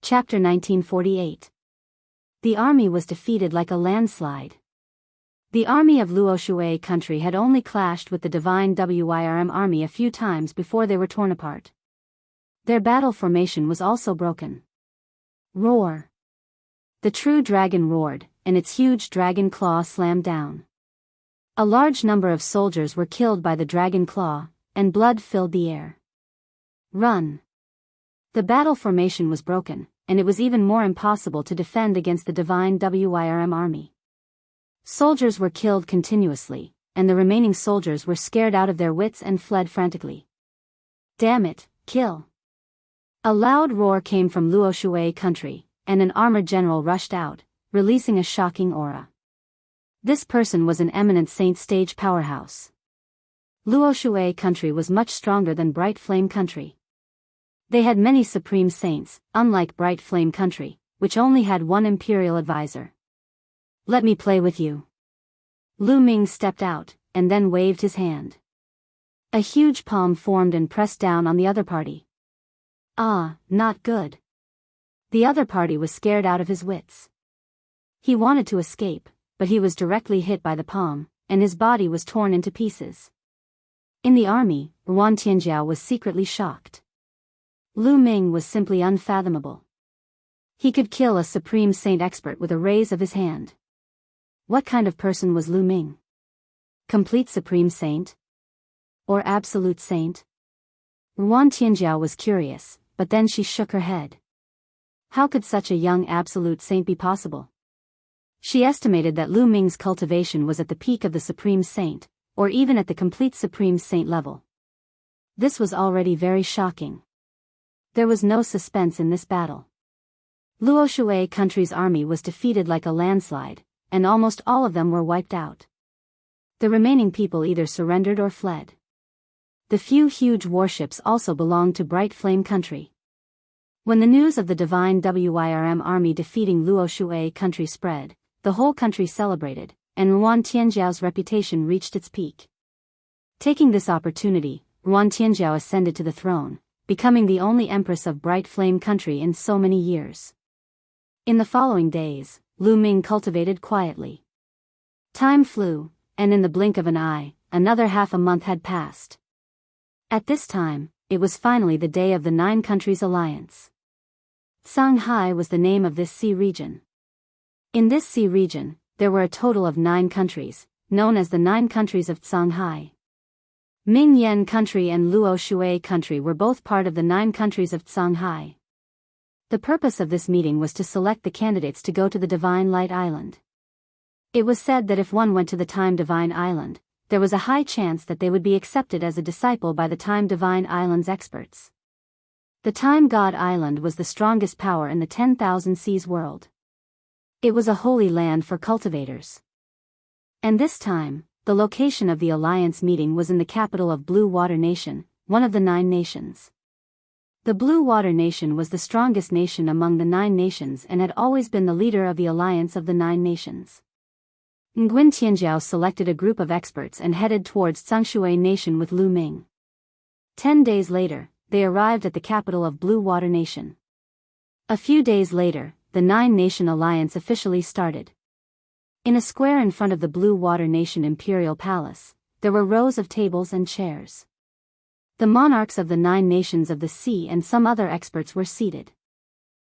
Chapter 1948. The army was defeated like a landslide. The army of Luoshui country had only clashed with the divine Wyrm army a few times before they were torn apart. Their battle formation was also broken. Roar! The true dragon roared, and its huge dragon claw slammed down. A large number of soldiers were killed by the dragon claw, and blood filled the air. Run! The battle formation was broken, and it was even more impossible to defend against the divine Wyrm army. Soldiers were killed continuously, and the remaining soldiers were scared out of their wits and fled frantically. Damn it, kill! A loud roar came from Luoshui country, and an armored general rushed out, releasing a shocking aura. This person was an eminent saint stage powerhouse. Luoshui country was much stronger than Bright Flame country. They had many supreme saints, unlike Bright Flame country, which only had one imperial advisor. Let me play with you. Lu Ming stepped out, and then waved his hand. A huge palm formed and pressed down on the other party. Ah, not good. The other party was scared out of his wits. He wanted to escape, but he was directly hit by the palm, and his body was torn into pieces. In the army, Ruan Tianjiao was secretly shocked. Lu Ming was simply unfathomable. He could kill a supreme saint expert with a raise of his hand. What kind of person was Lu Ming? Complete supreme saint? Or absolute saint? Ruan Tianjiao was curious, but then she shook her head. How could such a young absolute saint be possible? She estimated that Lu Ming's cultivation was at the peak of the supreme saint, or even at the complete supreme saint level. This was already very shocking. There was no suspense in this battle. Luoshui country's army was defeated like a landslide, and almost all of them were wiped out. The remaining people either surrendered or fled. The few huge warships also belonged to Bright Flame country. When the news of the divine Wyrm army defeating Luoshui country spread, the whole country celebrated, and Ruan Tianjiao's reputation reached its peak. Taking this opportunity, Ruan Tianjiao ascended to the throne, becoming the only empress of Bright Flame country in so many years. In the following days, Lu Ming cultivated quietly. Time flew, and in the blink of an eye, another half a month had passed. At this time, it was finally the day of the 9 countries alliance. Shanghai was the name of this sea region. In this sea region, there were a total of 9 countries, known as the 9 countries of Shanghai. Mingyan country and Luoshui country were both part of the 9 countries of Shanghai. The purpose of this meeting was to select the candidates to go to the Divine Light Island. It was said that if one went to the Time Divine Island, there was a high chance that they would be accepted as a disciple by the Time Divine Island's experts. The Time God Island was the strongest power in the 10,000 Seas world. It was a holy land for cultivators. And this time, the location of the alliance meeting was in the capital of Blue Water Nation, one of the 9 nations. The Blue Water Nation was the strongest nation among the 9 nations and had always been the leader of the alliance of the 9 nations. Nguyen Tianjiao selected a group of experts and headed towards Tsangshui Nation with Lu Ming. 10 days later, they arrived at the capital of Blue Water Nation. A few days later, the 9-nation alliance officially started. In a square in front of the Blue Water Nation Imperial Palace, there were rows of tables and chairs. The monarchs of the 9 nations of the sea and some other experts were seated.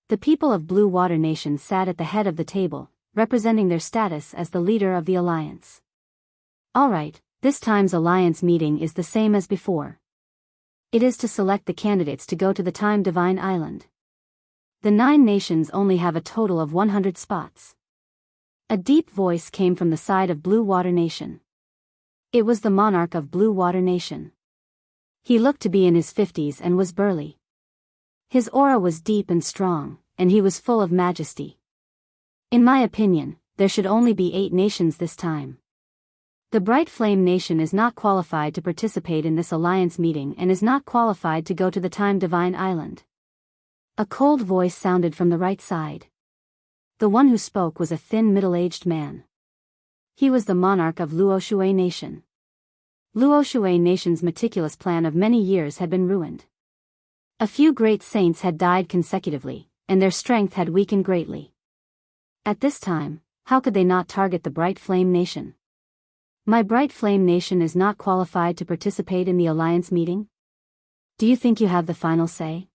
The people of Blue Water Nation sat at the head of the table, representing their status as the leader of the alliance. Alright, this time's alliance meeting is the same as before. It is to select the candidates to go to the Time Divine Island. The 9 nations only have a total of 100 spots. A deep voice came from the side of Blue Water Nation. It was the monarch of Blue Water Nation. He looked to be in his 50s and was burly. His aura was deep and strong, and he was full of majesty. In my opinion, there should only be 8 nations this time. The Bright Flame Nation is not qualified to participate in this alliance meeting and is not qualified to go to the Time Divine Island. A cold voice sounded from the right side. The one who spoke was a thin middle-aged man. He was the monarch of Luoshui Nation. Luoshui Nation's meticulous plan of many years had been ruined. A few great saints had died consecutively, and their strength had weakened greatly. At this time, how could they not target the Bright Flame Nation? My Bright Flame Nation is not qualified to participate in the alliance meeting? Do you think you have the final say?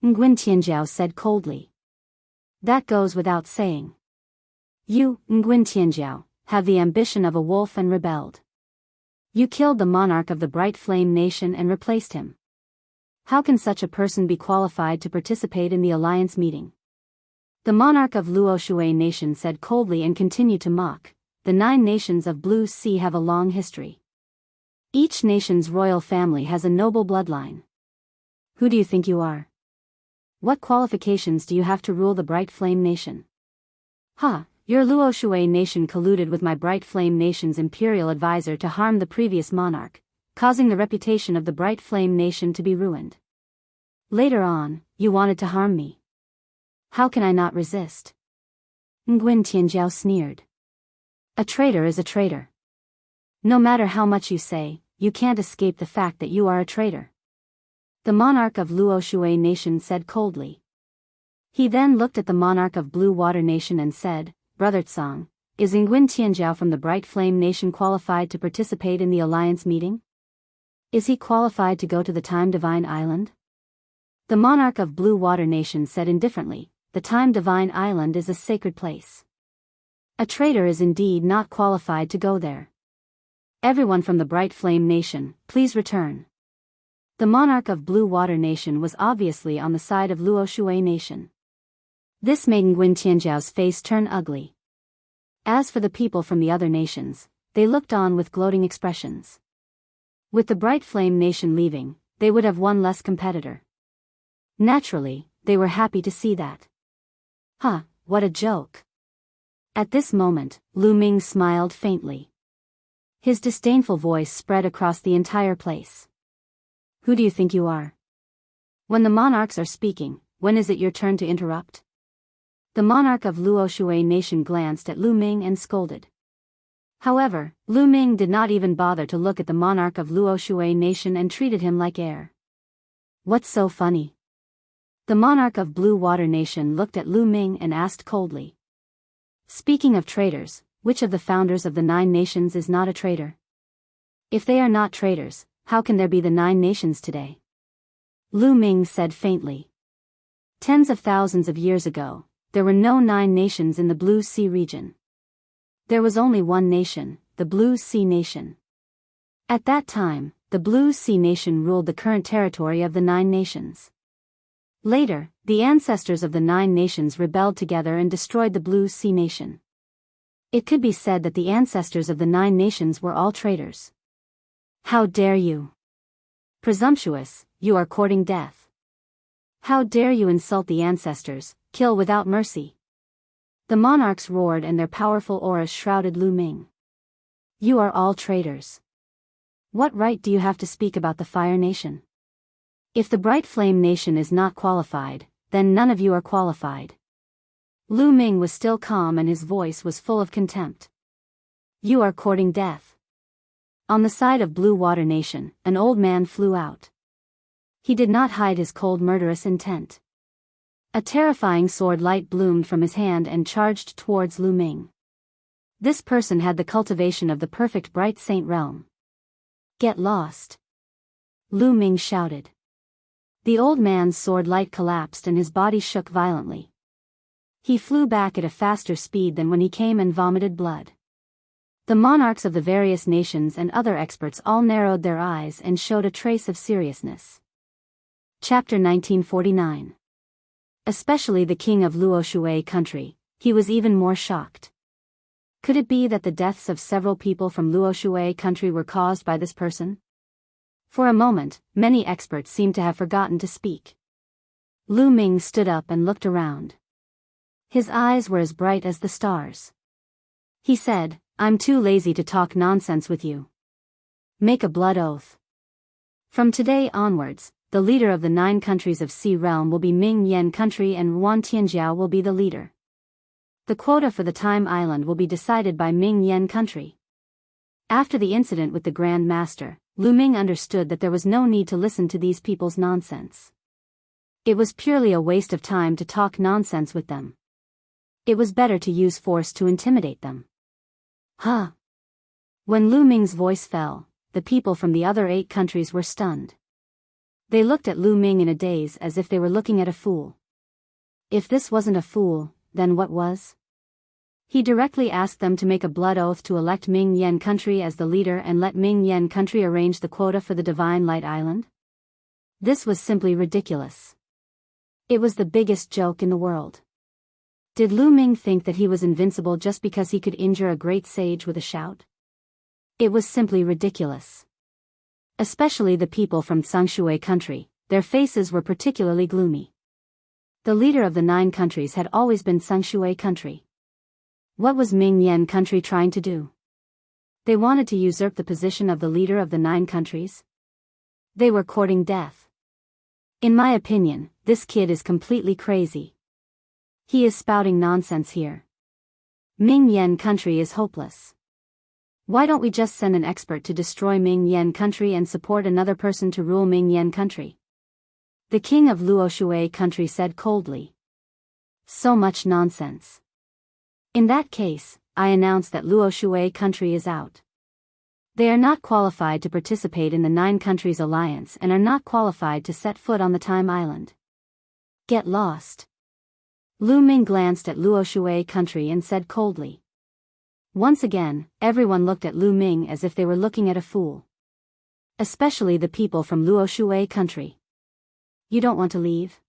Nguyen Tianjiao said coldly. That goes without saying. You, Nguyen Tianjiao, have the ambition of a wolf and rebelled. You killed the monarch of the Bright Flame Nation and replaced him. How can such a person be qualified to participate in the alliance meeting? The monarch of Luoshui Nation said coldly and continued to mock. The 9 nations of Blue Sea have a long history. Each nation's royal family has a noble bloodline. Who do you think you are? What qualifications do you have to rule the Bright Flame Nation? Your Luoshui Nation colluded with my Bright Flame Nation's imperial advisor to harm the previous monarch, causing the reputation of the Bright Flame Nation to be ruined. Later on, you wanted to harm me. How can I not resist? Nguyen Tianjiao sneered. A traitor is a traitor. No matter how much you say, you can't escape the fact that you are a traitor. The monarch of Luoshui Nation said coldly. He then looked at the monarch of Blue Water Nation and said, Brother Tsang, is Nguyen Tianjiao from the Bright Flame Nation qualified to participate in the alliance meeting? Is he qualified to go to the Time Divine Island? The monarch of Blue Water Nation said indifferently, the Time Divine Island is a sacred place. A traitor is indeed not qualified to go there. Everyone from the Bright Flame Nation, please return. The monarch of Blue Water Nation was obviously on the side of Luoshui Nation. This made Nguyen Tianjiao's face turn ugly. As for the people from the other nations, they looked on with gloating expressions. With the Bright Flame Nation leaving, they would have one less competitor. Naturally, they were happy to see that. What a joke. At this moment, Lu Ming smiled faintly. His disdainful voice spread across the entire place. Who do you think you are? When the monarchs are speaking, when is it your turn to interrupt? The monarch of Luoshui Nation glanced at Lu Ming and scolded. However, Lu Ming did not even bother to look at the monarch of Luoshui Nation and treated him like air. What's so funny? The monarch of Blue Water Nation looked at Lu Ming and asked coldly. Speaking of traitors, which of the founders of the 9 nations is not a traitor? If they are not traitors, how can there be the 9 nations today? Lu Ming said faintly. Tens of thousands of years ago, there were no 9 nations in the Blue Sea region. There was only one nation, the Blue Sea Nation. At that time, the Blue Sea Nation ruled the current territory of the 9 nations. Later, the ancestors of the 9 nations rebelled together and destroyed the Blue Sea Nation. It could be said that the ancestors of the 9 nations were all traitors. How dare you? Presumptuous, you are courting death. How dare you insult the ancestors, kill without mercy? The monarchs roared and their powerful auras shrouded Lu Ming. You are all traitors. What right do you have to speak about the Fire Nation? If the Bright Flame Nation is not qualified, then none of you are qualified. Lu Ming was still calm and his voice was full of contempt. You are courting death. On the side of Blue Water Nation, an old man flew out. He did not hide his cold murderous intent. A terrifying sword light bloomed from his hand and charged towards Lu Ming. This person had the cultivation of the perfect bright saint realm. Get lost! Lu Ming shouted. The old man's sword light collapsed and his body shook violently. He flew back at a faster speed than when he came and vomited blood. The monarchs of the various nations and other experts all narrowed their eyes and showed a trace of seriousness. Chapter 1949. Especially the king of Luoshui country, he was even more shocked. Could it be that the deaths of several people from Luoshui country were caused by this person? For a moment, many experts seemed to have forgotten to speak. Lu Ming stood up and looked around. His eyes were as bright as the stars. He said, I'm too lazy to talk nonsense with you. Make a blood oath. From today onwards, the leader of the 9 countries of Sea Realm will be Ming Yen country and Ruan Tianjiao will be the leader. The quota for the Time Island will be decided by Ming Yen country. After the incident with the Grand Master, Lu Ming understood that there was no need to listen to these people's nonsense. It was purely a waste of time to talk nonsense with them. It was better to use force to intimidate them. Huh. When Lu Ming's voice fell, the people from the other 8 countries were stunned. They looked at Lu Ming in a daze as if they were looking at a fool. If this wasn't a fool, then what was? He directly asked them to make a blood oath to elect Ming Yen country as the leader and let Ming Yen country arrange the quota for the Divine Light Island. This was simply ridiculous. It was the biggest joke in the world. Did Lu Ming think that he was invincible just because he could injure a great sage with a shout? It was simply ridiculous. Especially the people from Tsangshui country, their faces were particularly gloomy. The leader of the 9 countries had always been Tsangshui country. What was Ming Yen country trying to do? They wanted to usurp the position of the leader of the 9 countries? They were courting death. In my opinion, this kid is completely crazy. He is spouting nonsense here. Ming Yen country is hopeless. Why don't we just send an expert to destroy Ming Yen country and support another person to rule Ming Yen country? The king of Luoshui country said coldly. So much nonsense. In that case, I announce that Luoshui country is out. They are not qualified to participate in the 9 countries alliance and are not qualified to set foot on the Time Island. Get lost. Lu Ming glanced at Luoshui country and said coldly. Once again, everyone looked at Lu Ming as if they were looking at a fool. Especially the people from Luoshui country. You don't want to leave?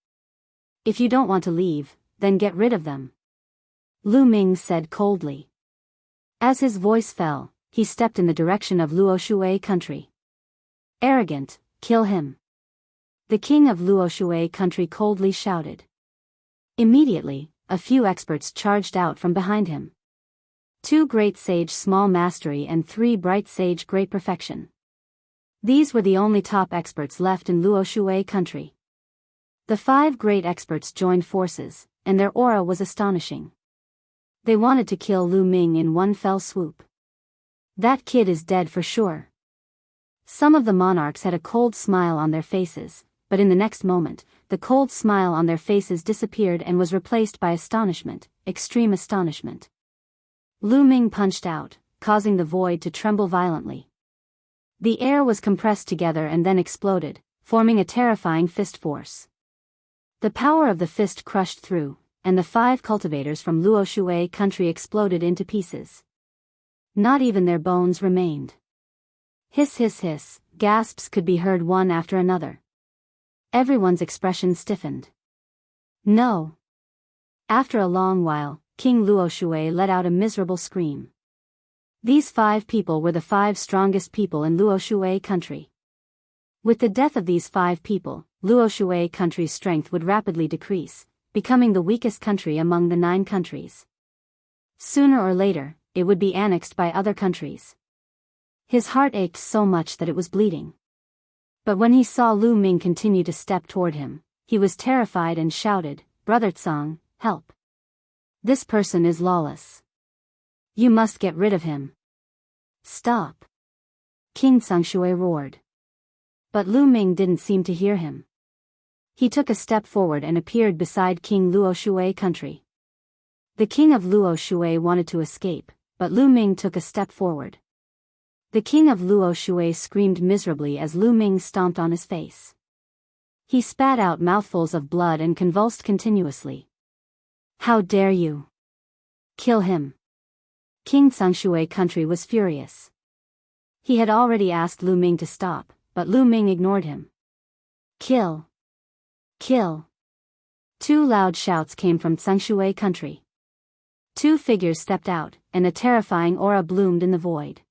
If you don't want to leave, then get rid of them. Lu Ming said coldly. As his voice fell, he stepped in the direction of Luoshui country. Arrogant, kill him. The king of Luoshui country coldly shouted. Immediately, a few experts charged out from behind him. 2 great sage small mastery and 3 bright sage great perfection. These were the only top experts left in Luoshui country. The 5 great experts joined forces, and their aura was astonishing. They wanted to kill Lu Ming in one fell swoop. That kid is dead for sure. Some of the monarchs had a cold smile on their faces, but in the next moment, the cold smile on their faces disappeared and was replaced by astonishment, extreme astonishment. Lu Ming punched out, causing the void to tremble violently. The air was compressed together and then exploded, forming a terrifying fist force. The power of the fist crushed through, and the 5 cultivators from Luoshui country exploded into pieces. Not even their bones remained. Hiss hiss hiss, gasps could be heard one after another. Everyone's expression stiffened. No. After a long while, King Luoshui let out a miserable scream. These 5 people were the 5 strongest people in Luoshui country. With the death of these 5 people, Luoshui country's strength would rapidly decrease, becoming the weakest country among the 9 countries. Sooner or later, it would be annexed by other countries. His heart ached so much that it was bleeding. But when he saw Lu Ming continue to step toward him, he was terrified and shouted, "Brother Tsang, help. This person is lawless. You must get rid of him." "Stop!" King Tsangshui roared. But Lu Ming didn't seem to hear him. He took a step forward and appeared beside King Luoshui country. The king of Luoshui wanted to escape, but Lu Ming took a step forward. The king of Luoshui screamed miserably as Lu Ming stomped on his face. He spat out mouthfuls of blood and convulsed continuously. "How dare you! Kill him!" King Tsangshui country was furious. He had already asked Lu Ming to stop, but Lu Ming ignored him. "Kill! Kill!" 2 loud shouts came from Tsangshui country. 2 figures stepped out, and a terrifying aura bloomed in the void.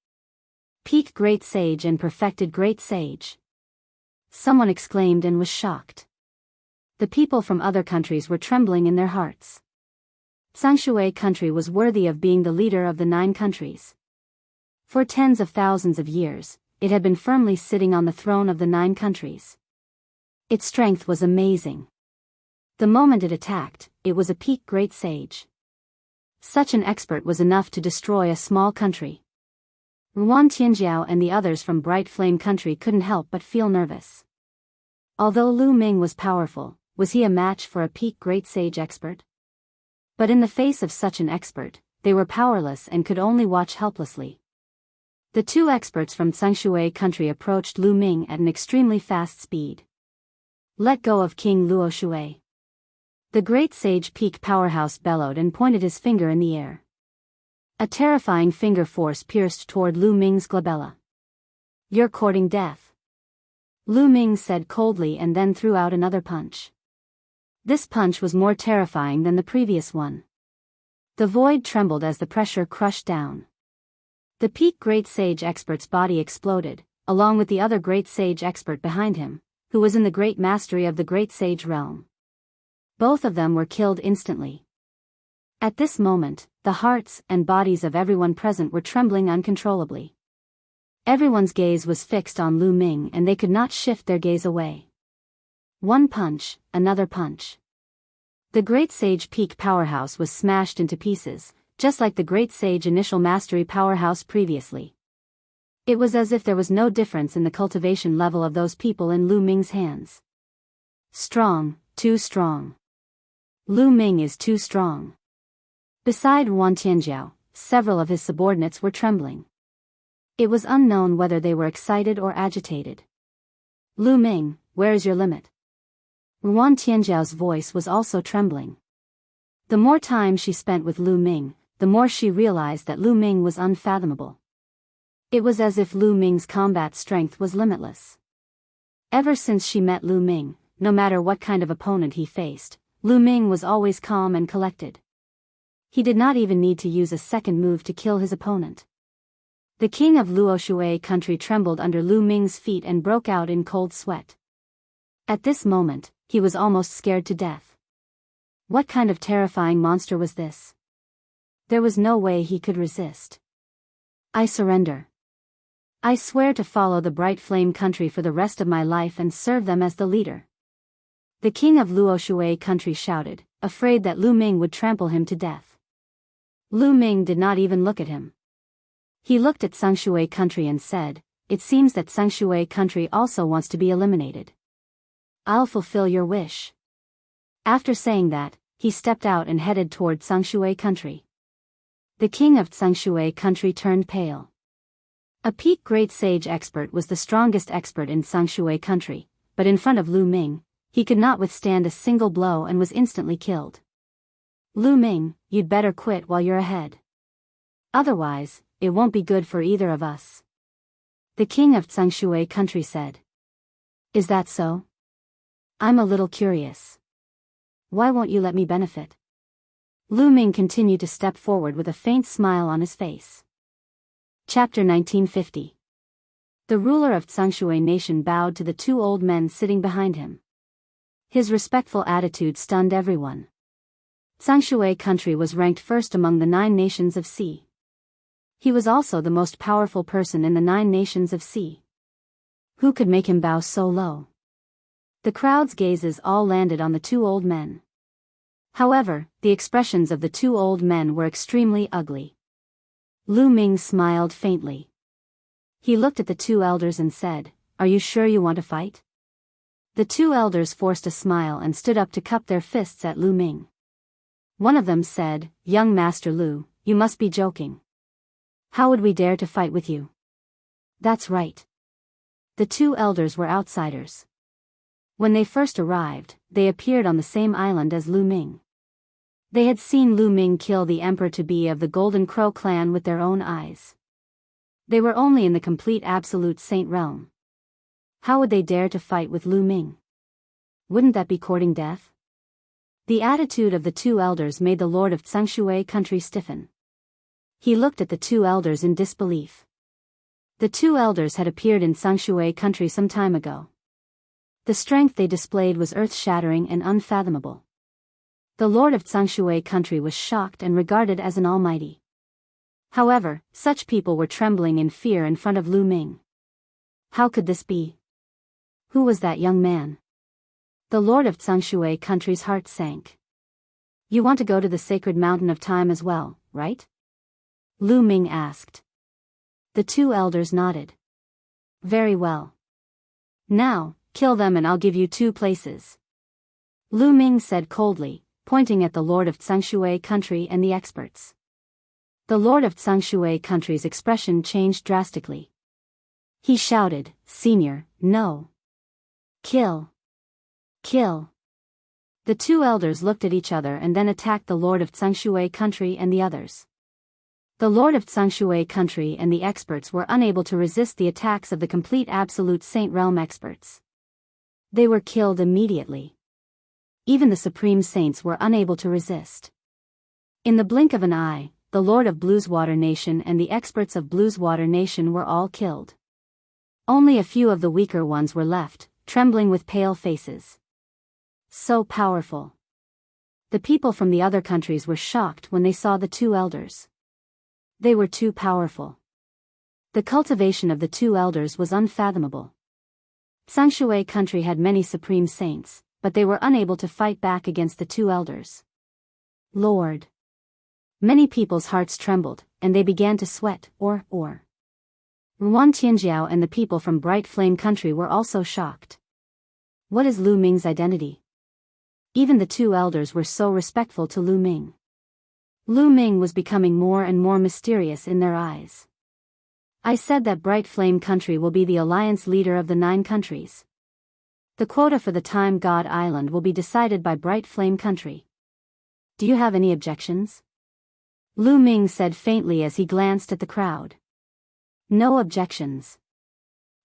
"Peak Great Sage and Perfected Great Sage." Someone exclaimed and was shocked. The people from other countries were trembling in their hearts. Tsangshui country was worthy of being the leader of the 9 countries. For tens of thousands of years, it had been firmly sitting on the throne of the 9 countries. Its strength was amazing. The moment it attacked, it was a peak great sage. Such an expert was enough to destroy a small country. Ruan Tianjiao and the others from Bright Flame country couldn't help but feel nervous. Although Lu Ming was powerful, was he a match for a peak great sage expert? But in the face of such an expert, they were powerless and could only watch helplessly. The two experts from Tsangshui country approached Lu Ming at an extremely fast speed. Let go of King Luo Shui. The great sage peak powerhouse bellowed and pointed his finger in the air. A terrifying finger force pierced toward Lu Ming's glabella. You're courting death. Lu Ming said coldly and then threw out another punch. This punch was more terrifying than the previous one. The void trembled as the pressure crushed down. The peak great sage expert's body exploded, along with the other great sage expert behind him, who was in the great mastery of the great sage realm. Both of them were killed instantly. At this moment, the hearts and bodies of everyone present were trembling uncontrollably. Everyone's gaze was fixed on Lu Ming and they could not shift their gaze away. One punch, another punch. The great sage peak powerhouse was smashed into pieces, just like the great sage initial mastery powerhouse previously. It was as if there was no difference in the cultivation level of those people in Lu Ming's hands. Strong, too strong. Lu Ming is too strong. Beside Wan Tianjiao, several of his subordinates were trembling. It was unknown whether they were excited or agitated. Lu Ming, where is your limit? Wan Tianjiao's voice was also trembling. The more time she spent with Lu Ming, the more she realized that Lu Ming was unfathomable. It was as if Lu Ming's combat strength was limitless. Ever since she met Lu Ming, no matter what kind of opponent he faced, Lu Ming was always calm and collected. He did not even need to use a second move to kill his opponent. The king of Luo Shui country trembled under Lu Ming's feet and broke out in cold sweat. At this moment, he was almost scared to death. What kind of terrifying monster was this? There was no way he could resist. I surrender. I swear to follow the Bright Flame country for the rest of my life and serve them as the leader. The king of Luo Shui country shouted, afraid that Lu Ming would trample him to death. Lu Ming did not even look at him. He looked at Tsangshui country and said, it seems that Tsangshui country also wants to be eliminated. I'll fulfill your wish. After saying that, he stepped out and headed toward Tsangshui country. The king of Tsangshui country turned pale. A peak great sage expert was the strongest expert in Tsangshui country, but in front of Lu Ming, he could not withstand a single blow and was instantly killed. Lu Ming, you'd better quit while you're ahead. Otherwise, it won't be good for either of us. The king of Tsangshui country said. Is that so? I'm a little curious. Why won't you let me benefit? Lu Ming continued to step forward with a faint smile on his face. Chapter 1950. The ruler of Tsangshui nation bowed to the two old men sitting behind him. His respectful attitude stunned everyone. Tsangshui country was ranked first among the 9 nations of Xi. He was also the most powerful person in the 9 nations of Xi. Who could make him bow so low? The crowd's gazes all landed on the two old men. However, the expressions of the two old men were extremely ugly. Lu Ming smiled faintly. He looked at the two elders and said, are you sure you want to fight? The two elders forced a smile and stood up to cup their fists at Lu Ming. One of them said, young Master Lu, you must be joking. How would we dare to fight with you? That's right. The two elders were outsiders. When they first arrived, they appeared on the same island as Lu Ming. They had seen Lu Ming kill the emperor-to-be of the Golden Crow clan with their own eyes. They were only in the complete absolute saint realm. How would they dare to fight with Lu Ming? Wouldn't that be courting death? The attitude of the two elders made the lord of Tsangshui country stiffen. He looked at the two elders in disbelief. The two elders had appeared in Tsangshui country some time ago. The strength they displayed was earth-shattering and unfathomable. The lord of Tsangshui country was shocked and regarded as an almighty. However, such people were trembling in fear in front of Lu Ming. How could this be? Who was that young man? The lord of Tsangshui country's heart sank. You want to go to the sacred mountain of time as well, right? Lu Ming asked. The two elders nodded. Very well. Now, kill them and I'll give you 2 places. Lu Ming said coldly, pointing at the Lord of Tsangshui country and the experts. The Lord of Tsangshui country's expression changed drastically. He shouted, "Senior, no! Kill! Kill!" The two elders looked at each other and then attacked the Lord of Tsangshui country and the others. The Lord of Tsangshui country and the experts were unable to resist the attacks of the complete absolute Saint Realm experts. They were killed immediately. Even the Supreme Saints were unable to resist. In the blink of an eye, the Lord of Blueswater Nation and the experts of Blueswater Nation were all killed. Only a few of the weaker ones were left, trembling with pale faces. So powerful. The people from the other countries were shocked when they saw the two elders. They were too powerful. The cultivation of the two elders was unfathomable. Tsangshui country had many supreme saints, but they were unable to fight back against the two elders. Lord! Many people's hearts trembled, and they began to sweat, or. Ruan Tianjiao and the people from Bright Flame country were also shocked. What is Lu Ming's identity? Even the two elders were so respectful to Lu Ming. Lu Ming was becoming more and more mysterious in their eyes. I said that Bright Flame country will be the alliance leader of the 9 countries. The quota for the Time God Island will be decided by Bright Flame country. Do you have any objections? Lu Ming said faintly as he glanced at the crowd. No objections.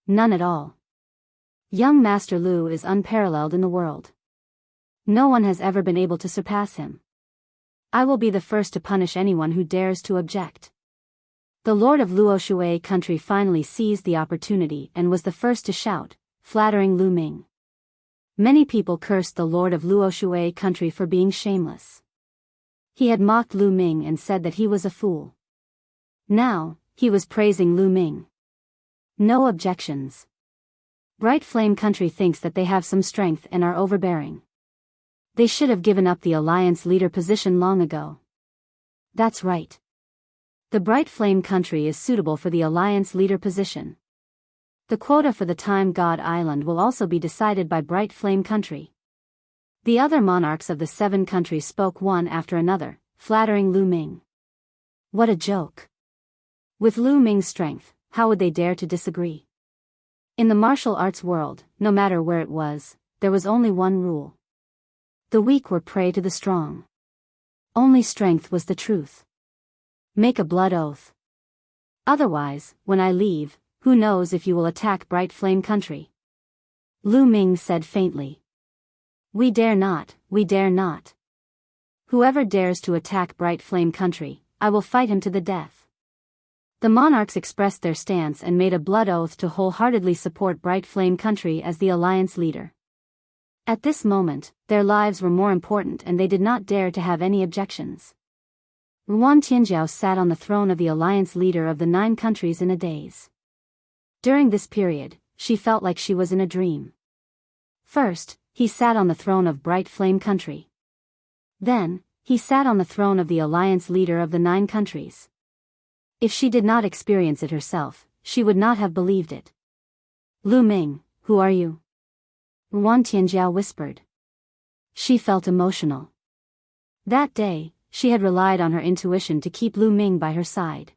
None at all. Young Master Lu is unparalleled in the world. No one has ever been able to surpass him. I will be the first to punish anyone who dares to object. The Lord of Luoshui country finally seized the opportunity and was the first to shout, flattering Lu Ming. Many people cursed the Lord of Luoshui country for being shameless. He had mocked Lu Ming and said that he was a fool. Now, he was praising Lu Ming. No objections. Bright Flame country thinks that they have some strength and are overbearing. They should have given up the alliance leader position long ago. That's right. The Bright Flame country is suitable for the alliance leader position. The quota for the Time God Island will also be decided by Bright Flame country. The other monarchs of the 7 countries spoke one after another, flattering Lu Ming. What a joke. With Lu Ming's strength, how would they dare to disagree? In the martial arts world, no matter where it was, there was only one rule. The weak were prey to the strong. Only strength was the truth. Make a blood oath. Otherwise, when I leave, who knows if you will attack Bright Flame country? Lu Ming said faintly. We dare not, we dare not. Whoever dares to attack Bright Flame country, I will fight him to the death. The monarchs expressed their stance and made a blood oath to wholeheartedly support Bright Flame country as the alliance leader. At this moment, their lives were more important and they did not dare to have any objections. Ruan Tianjiao sat on the throne of the alliance leader of the 9 countries in a daze. During this period, she felt like she was in a dream. First, he sat on the throne of Bright Flame country. Then, he sat on the throne of the alliance leader of the 9 countries. If she did not experience it herself, she would not have believed it. Lu Ming, who are you? Ruan Tianjiao whispered. She felt emotional. That day, she had relied on her intuition to keep Lu Ming by her side.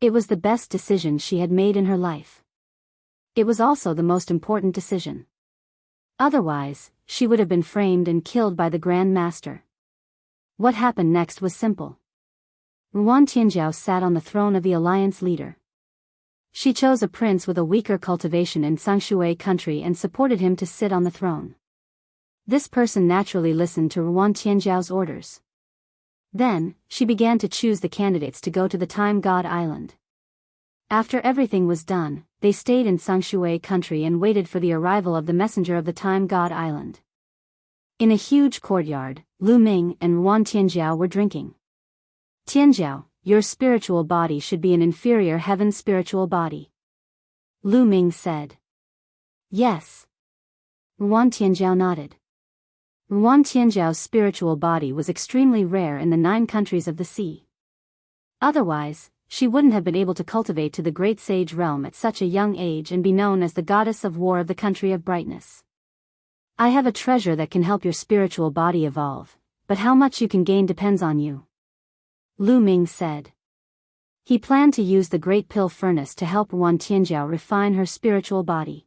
It was the best decision she had made in her life. It was also the most important decision. Otherwise, she would have been framed and killed by the Grand Master. What happened next was simple. Ruan Tianjiao sat on the throne of the alliance leader. She chose a prince with a weaker cultivation in Tsangshui country and supported him to sit on the throne. This person naturally listened to Ruan Tianjiao's orders. Then, she began to choose the candidates to go to the Time God Island. After everything was done, they stayed in Tsangshui country and waited for the arrival of the messenger of the Time God Island. In a huge courtyard, Lu Ming and Ruan Tianjiao were drinking. Tianjiao, your spiritual body should be an inferior heaven spiritual body. Lu Ming said. Yes. Ruan Tianjiao nodded. Ruan Tianjiao's spiritual body was extremely rare in the 9 countries of the sea. Otherwise, she wouldn't have been able to cultivate to the great sage realm at such a young age and be known as the goddess of war of the country of brightness. I have a treasure that can help your spiritual body evolve, but how much you can gain depends on you. Lu Ming said. He planned to use the Great Pill Furnace to help Wan Tianjiao refine her spiritual body.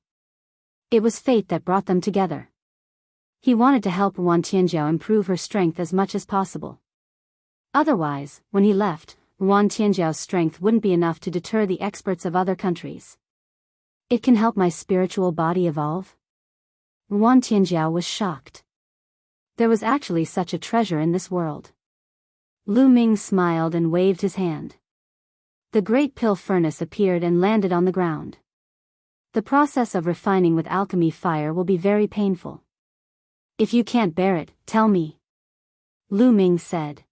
It was fate that brought them together. He wanted to help Wan Tianjiao improve her strength as much as possible. Otherwise, when he left, Wan Tianjiao's strength wouldn't be enough to deter the experts of other countries. It can help my spiritual body evolve? Wan Tianjiao was shocked. There was actually such a treasure in this world. Lu Ming smiled and waved his hand. The Great Pill Furnace appeared and landed on the ground. The process of refining with alchemy fire will be very painful. If you can't bear it, tell me. Lu Ming said.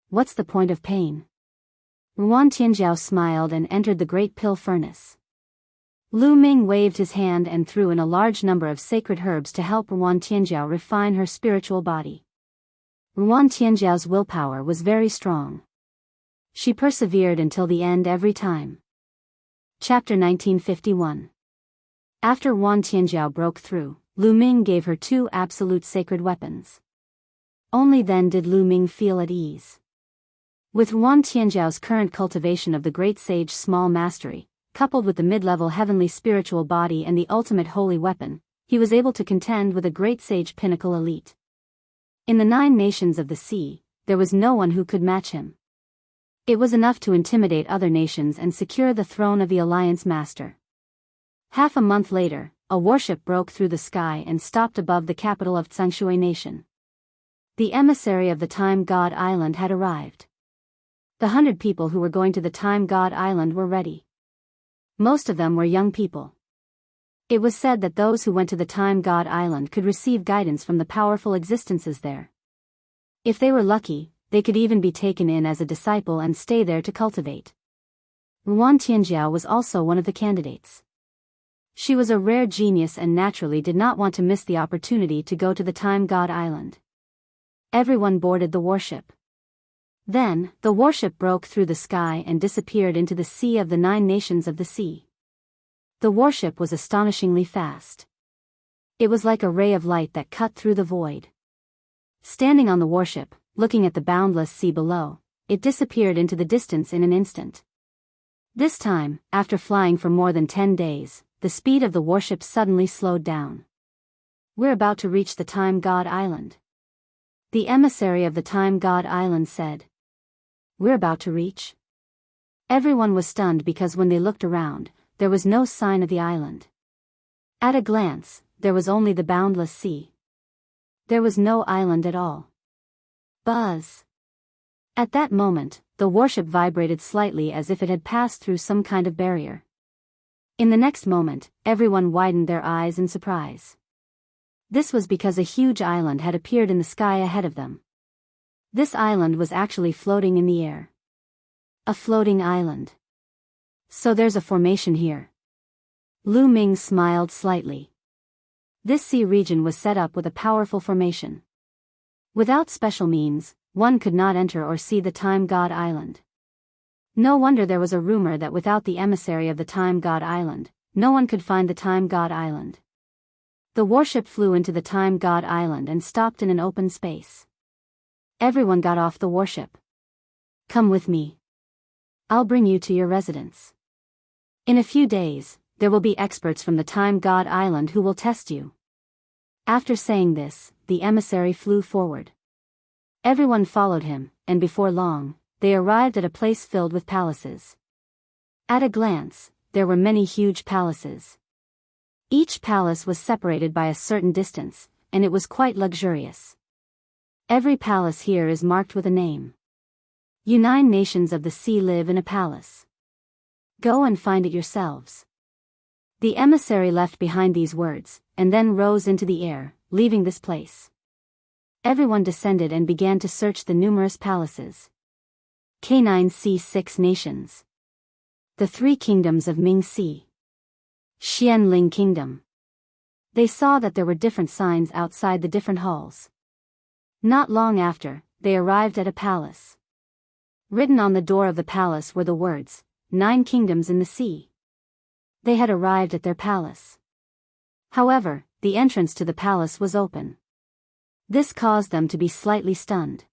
What's the point of pain? Wan Tianjiao smiled and entered the Great Pill Furnace. Lu Ming waved his hand and threw in a large number of sacred herbs to help Wan Tianjiao refine her spiritual body. Wan Tianjiao's willpower was very strong. She persevered until the end every time. Chapter 1951. After Wan Tianjiao broke through, Lu Ming gave her 2 absolute sacred weapons. Only then did Lu Ming feel at ease. With Wan Tianjiao's current cultivation of the Great Sage Small Mastery, coupled with the mid-level heavenly spiritual body and the ultimate holy weapon, he was able to contend with a Great Sage Pinnacle elite. In the 9 nations of the sea, there was no one who could match him. It was enough to intimidate other nations and secure the throne of the Alliance Master. Half a month later, a warship broke through the sky and stopped above the capital of Tsangshui Nation. The emissary of the Time God Island had arrived. The 100 people who were going to the Time God Island were ready. Most of them were young people. It was said that those who went to the Time God Island could receive guidance from the powerful existences there. If they were lucky, they could even be taken in as a disciple and stay there to cultivate. Wan Tianjiao was also one of the candidates. She was a rare genius and naturally did not want to miss the opportunity to go to the Time God Island. Everyone boarded the warship. Then, the warship broke through the sky and disappeared into the sea of the 9 nations of the sea. The warship was astonishingly fast. It was like a ray of light that cut through the void. Standing on the warship, looking at the boundless sea below, it disappeared into the distance in an instant. This time, after flying for more than 10 days, the speed of the warship suddenly slowed down. We're about to reach the Time God Island. The emissary of the Time God Island said. We're about to reach? Everyone was stunned because when they looked around, there was no sign of the island. At a glance, there was only the boundless sea. There was no island at all. Buzz. At that moment, the warship vibrated slightly as if it had passed through some kind of barrier. In the next moment, everyone widened their eyes in surprise. This was because a huge island had appeared in the sky ahead of them. This island was actually floating in the air. A floating island. So there's a formation here. Lu Ming smiled slightly. This sea region was set up with a powerful formation. Without special means, one could not enter or see the Time God Island. No wonder there was a rumor that without the emissary of the Time God Island, no one could find the Time God Island. The warship flew into the Time God Island and stopped in an open space. Everyone got off the warship. Come with me. I'll bring you to your residence. In a few days, there will be experts from the Time God Island who will test you. After saying this, the emissary flew forward. Everyone followed him, and before long, they arrived at a place filled with palaces. At a glance, there were many huge palaces. Each palace was separated by a certain distance, and it was quite luxurious. Every palace here is marked with a name. You 9 nations of the sea live in a palace. Go and find it yourselves. The emissary left behind these words, and then rose into the air, leaving this place. Everyone descended and began to search the numerous palaces. K9 Sea 6 nations. The 3 kingdoms of Ming Sea. Xianling Kingdom. They saw that there were different signs outside the different halls. Not long after, they arrived at a palace. Written on the door of the palace were the words, 9 kingdoms in the sea. They had arrived at their palace. However, the entrance to the palace was open. This caused them to be slightly stunned.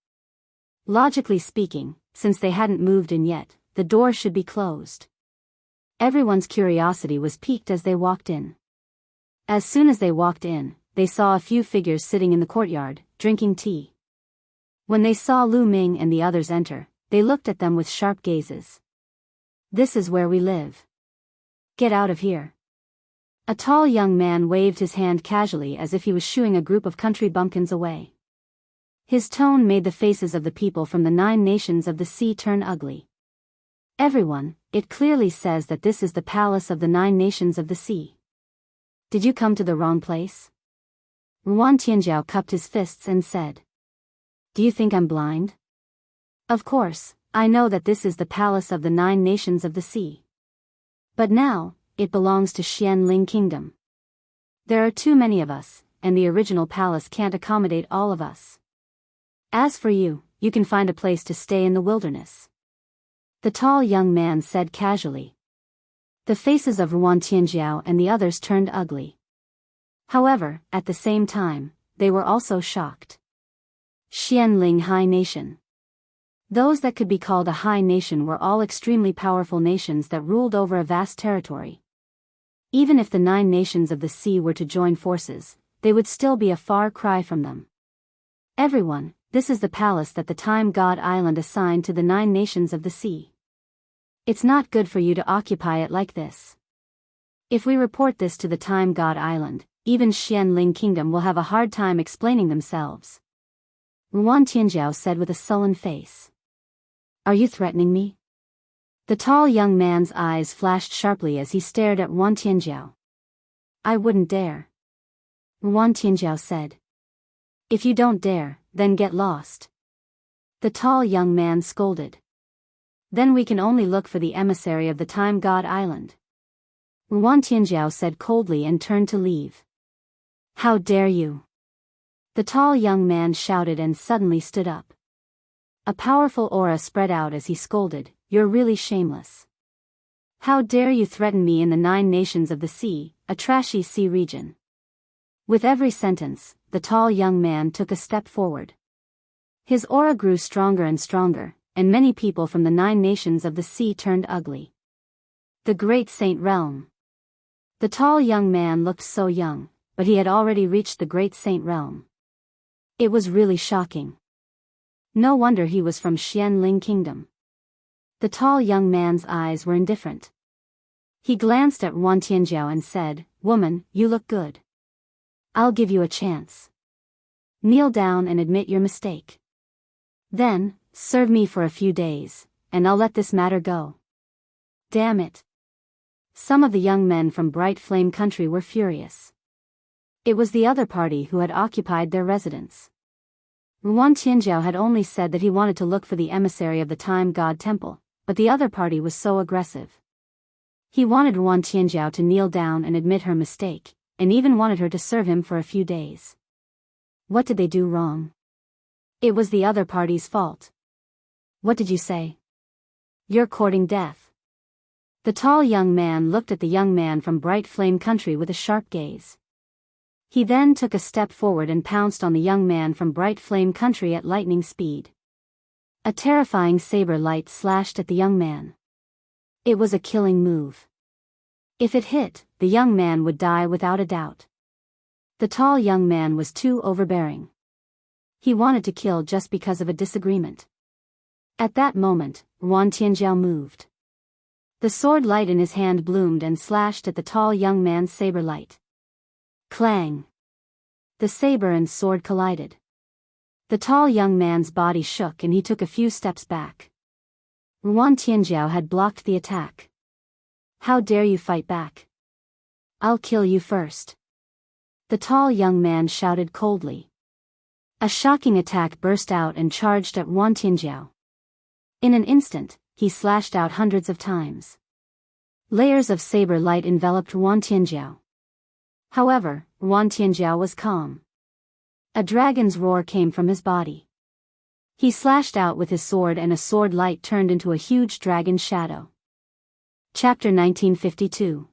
Logically speaking, since they hadn't moved in yet, the door should be closed. Everyone's curiosity was piqued as they walked in. As soon as they walked in, they saw a few figures sitting in the courtyard, drinking tea. When they saw Lu Ming and the others enter, they looked at them with sharp gazes. "This is where we live. Get out of here." A tall young man waved his hand casually as if he was shooing a group of country bumpkins away. His tone made the faces of the people from the 9 nations of the sea turn ugly. "Everyone, it clearly says that this is the palace of the 9 nations of the sea. Did you come to the wrong place?" Ruan Tianjiao cupped his fists and said. "Do you think I'm blind? Of course, I know that this is the palace of the 9 nations of the sea. But now, it belongs to Xianling Kingdom. There are too many of us, and the original palace can't accommodate all of us. As for you, you can find a place to stay in the wilderness," the tall young man said casually. The faces of Ruan Tianjiao and the others turned ugly. However, at the same time, they were also shocked. Xianling High Nation. Those that could be called a high nation were all extremely powerful nations that ruled over a vast territory. Even if the 9 nations of the sea were to join forces, they would still be a far cry from them. "Everyone, this is the palace that the Time God Island assigned to the 9 nations of the sea. It's not good for you to occupy it like this. If we report this to the Time God Island, even Xianling Kingdom will have a hard time explaining themselves," Ruan Tianjiao said with a sullen face. "Are you threatening me?" The tall young man's eyes flashed sharply as he stared at Ruan Tianjiao. "I wouldn't dare," Ruan Tianjiao said. "If you don't dare, then get lost," the tall young man scolded. "Then we can only look for the emissary of the Time God Island," Ruan Tianjiao said coldly and turned to leave. "How dare you!" the tall young man shouted and suddenly stood up. A powerful aura spread out as he scolded, "You're really shameless. How dare you threaten me in the 9 nations of the sea, a trashy sea region." With every sentence, the tall young man took a step forward. His aura grew stronger and stronger, and many people from the 9 nations of the sea turned ugly. The Great Saint Realm. The tall young man looked so young, but he had already reached the Great Saint Realm. It was really shocking. No wonder he was from Xianling Kingdom. The tall young man's eyes were indifferent. He glanced at Ruan Tianjiao and said, "Woman, you look good. I'll give you a chance. Kneel down and admit your mistake. Then, serve me for a few days, and I'll let this matter go." Damn it. Some of the young men from Bright Flame Country were furious. It was the other party who had occupied their residence. Ruan Tianjiao had only said that he wanted to look for the emissary of the Time God Temple, but the other party was so aggressive. He wanted Ruan Tianjiao to kneel down and admit her mistake, and even wanted her to serve him for a few days. What did they do wrong? It was the other party's fault. "What did you say?" "You're courting death." The tall young man looked at the young man from Bright Flame Country with a sharp gaze. He then took a step forward and pounced on the young man from Bright Flame Country at lightning speed. A terrifying saber light slashed at the young man. It was a killing move. If it hit, the young man would die without a doubt. The tall young man was too overbearing. He wanted to kill just because of a disagreement. At that moment, Ruan Tianjiao moved. The sword light in his hand bloomed and slashed at the tall young man's saber light. Clang! The saber and sword collided. The tall young man's body shook and he took a few steps back. Ruan Tianjiao had blocked the attack. "How dare you fight back? I'll kill you first," the tall young man shouted coldly. A shocking attack burst out and charged at Ruan Tianjiao. In an instant, he slashed out hundreds of times. Layers of saber light enveloped Ruan Tianjiao. However, Ruan Tianjiao was calm. A dragon's roar came from his body. He slashed out with his sword and a sword light turned into a huge dragon shadow. Chapter 1952.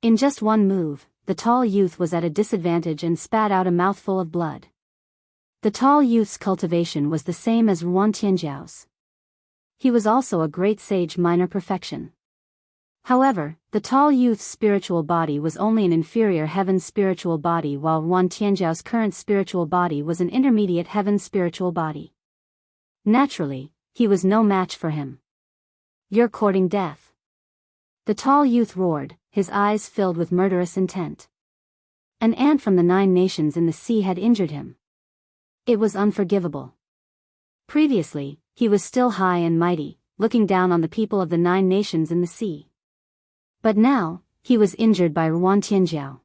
In just one move, the tall youth was at a disadvantage and spat out a mouthful of blood. The tall youth's cultivation was the same as Ruan Tianjiao's. He was also a great sage minor perfection. However, the tall youth's spiritual body was only an inferior heaven spiritual body, while Ruan Tianjiao's current spiritual body was an intermediate heaven spiritual body. Naturally, he was no match for him. "You're courting death," the tall youth roared, his eyes filled with murderous intent. An ant from the 9 nations in the sea had injured him. It was unforgivable. Previously, he was still high and mighty, looking down on the people of the 9 nations in the sea. But now, he was injured by Ruan Tianjiao.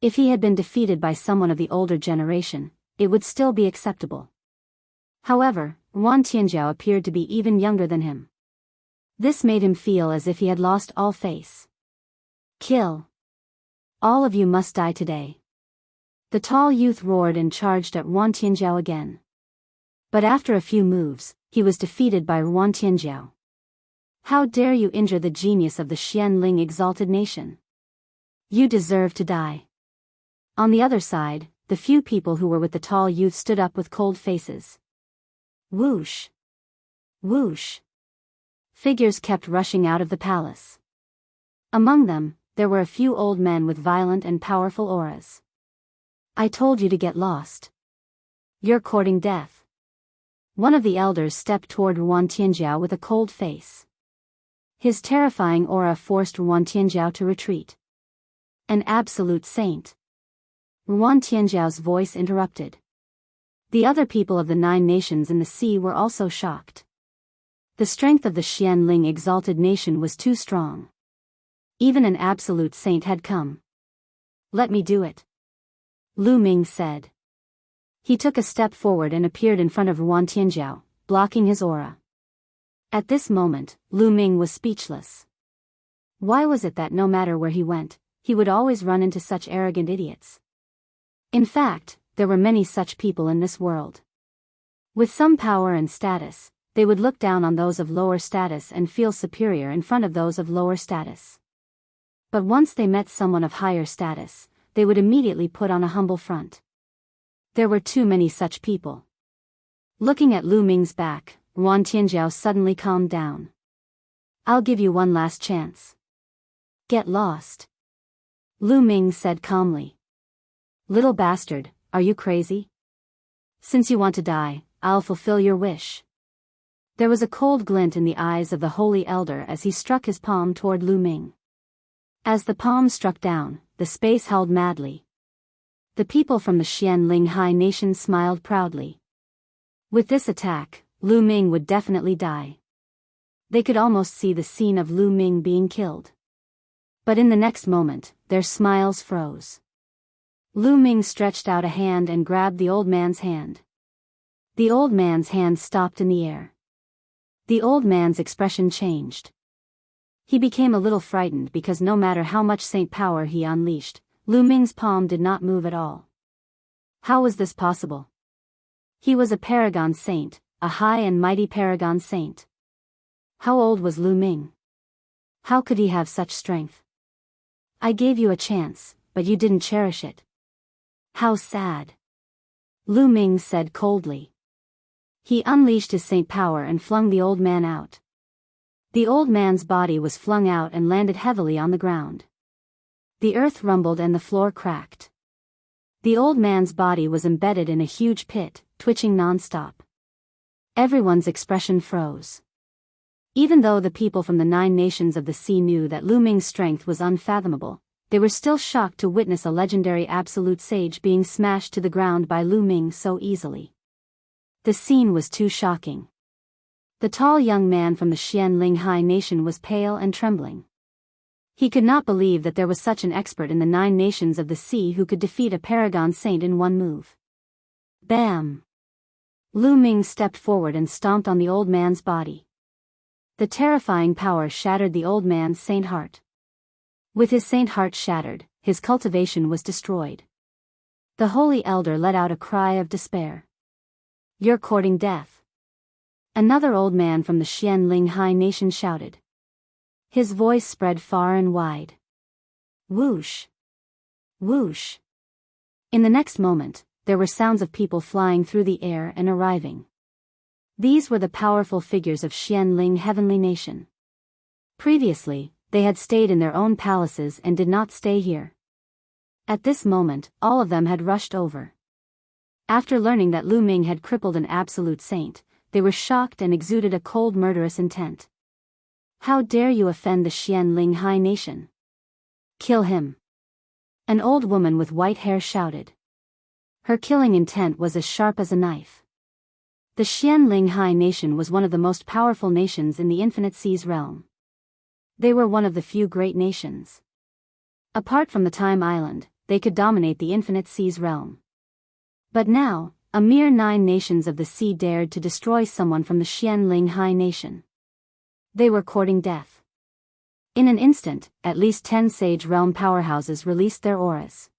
If he had been defeated by someone of the older generation, it would still be acceptable. However, Ruan Tianjiao appeared to be even younger than him. This made him feel as if he had lost all face. "Kill! All of you must die today." The tall youth roared and charged at Ruan Tianjiao again. But after a few moves, he was defeated by Ruan Tianjiao. "How dare you injure the genius of the Xianling exalted nation? You deserve to die." On the other side, the few people who were with the tall youth stood up with cold faces. Whoosh! Whoosh! Figures kept rushing out of the palace. Among them, there were a few old men with violent and powerful auras. "I told you to get lost. You're courting death." One of the elders stepped toward Ruan Tianjiao with a cold face. His terrifying aura forced Ruan Tianjiao to retreat. "An absolute saint." Ruan Tianjiao's voice interrupted. The other people of the 9 nations in the sea were also shocked. The strength of the Xianling exalted nation was too strong. Even an absolute saint had come. "Let me do it," Lu Ming said. He took a step forward and appeared in front of Ruan Tianjiao, blocking his aura. At this moment, Lu Ming was speechless. Why was it that no matter where he went, he would always run into such arrogant idiots? In fact, there were many such people in this world. With some power and status, they would look down on those of lower status and feel superior in front of those of lower status. But once they met someone of higher status, they would immediately put on a humble front. There were too many such people. Looking at Lu Ming's back, Ruan Tianjiao suddenly calmed down. "I'll give you one last chance. Get lost," Lu Ming said calmly. "Little bastard, are you crazy? Since you want to die, I'll fulfill your wish." There was a cold glint in the eyes of the holy elder as he struck his palm toward Lu Ming. As the palm struck down, the space howled madly. The people from the Xianling High Nation smiled proudly. With this attack, Lu Ming would definitely die. They could almost see the scene of Lu Ming being killed. But in the next moment, their smiles froze. Lu Ming stretched out a hand and grabbed the old man's hand. The old man's hand stopped in the air. The old man's expression changed. He became a little frightened because no matter how much saint power he unleashed, Lu Ming's palm did not move at all. How was this possible? He was a paragon saint, a high and mighty paragon saint. How old was Lu Ming? How could he have such strength? "I gave you a chance, but you didn't cherish it. How sad," Lu Ming said coldly. He unleashed his saint power and flung the old man out. The old man's body was flung out and landed heavily on the ground. The earth rumbled and the floor cracked. The old man's body was embedded in a huge pit, twitching non-stop. Everyone's expression froze. Even though the people from the 9 nations of the sea knew that Lu Ming's strength was unfathomable, they were still shocked to witness a legendary absolute sage being smashed to the ground by Lu Ming so easily. The scene was too shocking. The tall young man from the Xianling High Nation was pale and trembling. He could not believe that there was such an expert in the 9 nations of the sea who could defeat a paragon saint in one move. Bam! Lu Ming stepped forward and stomped on the old man's body. The terrifying power shattered the old man's saint heart. With his saint heart shattered, his cultivation was destroyed. The holy elder let out a cry of despair. "You're courting death," another old man from the Xianling High Nation shouted. His voice spread far and wide. Whoosh! Whoosh! In the next moment, there were sounds of people flying through the air and arriving. These were the powerful figures of Xianling Heavenly Nation. Previously, they had stayed in their own palaces and did not stay here. At this moment, all of them had rushed over. After learning that Lu Ming had crippled an absolute saint, they were shocked and exuded a cold murderous intent. How dare you offend the Xianling High Nation? Kill him! An old woman with white hair shouted. Her killing intent was as sharp as a knife. The Xianling High Nation was one of the most powerful nations in the Infinite Seas realm. They were one of the few great nations. Apart from the Time Island, they could dominate the Infinite Seas realm. But now, a mere 9 nations of the sea dared to destroy someone from the Xianling High Nation. They were courting death. In an instant, at least 10 Sage Realm powerhouses released their auras.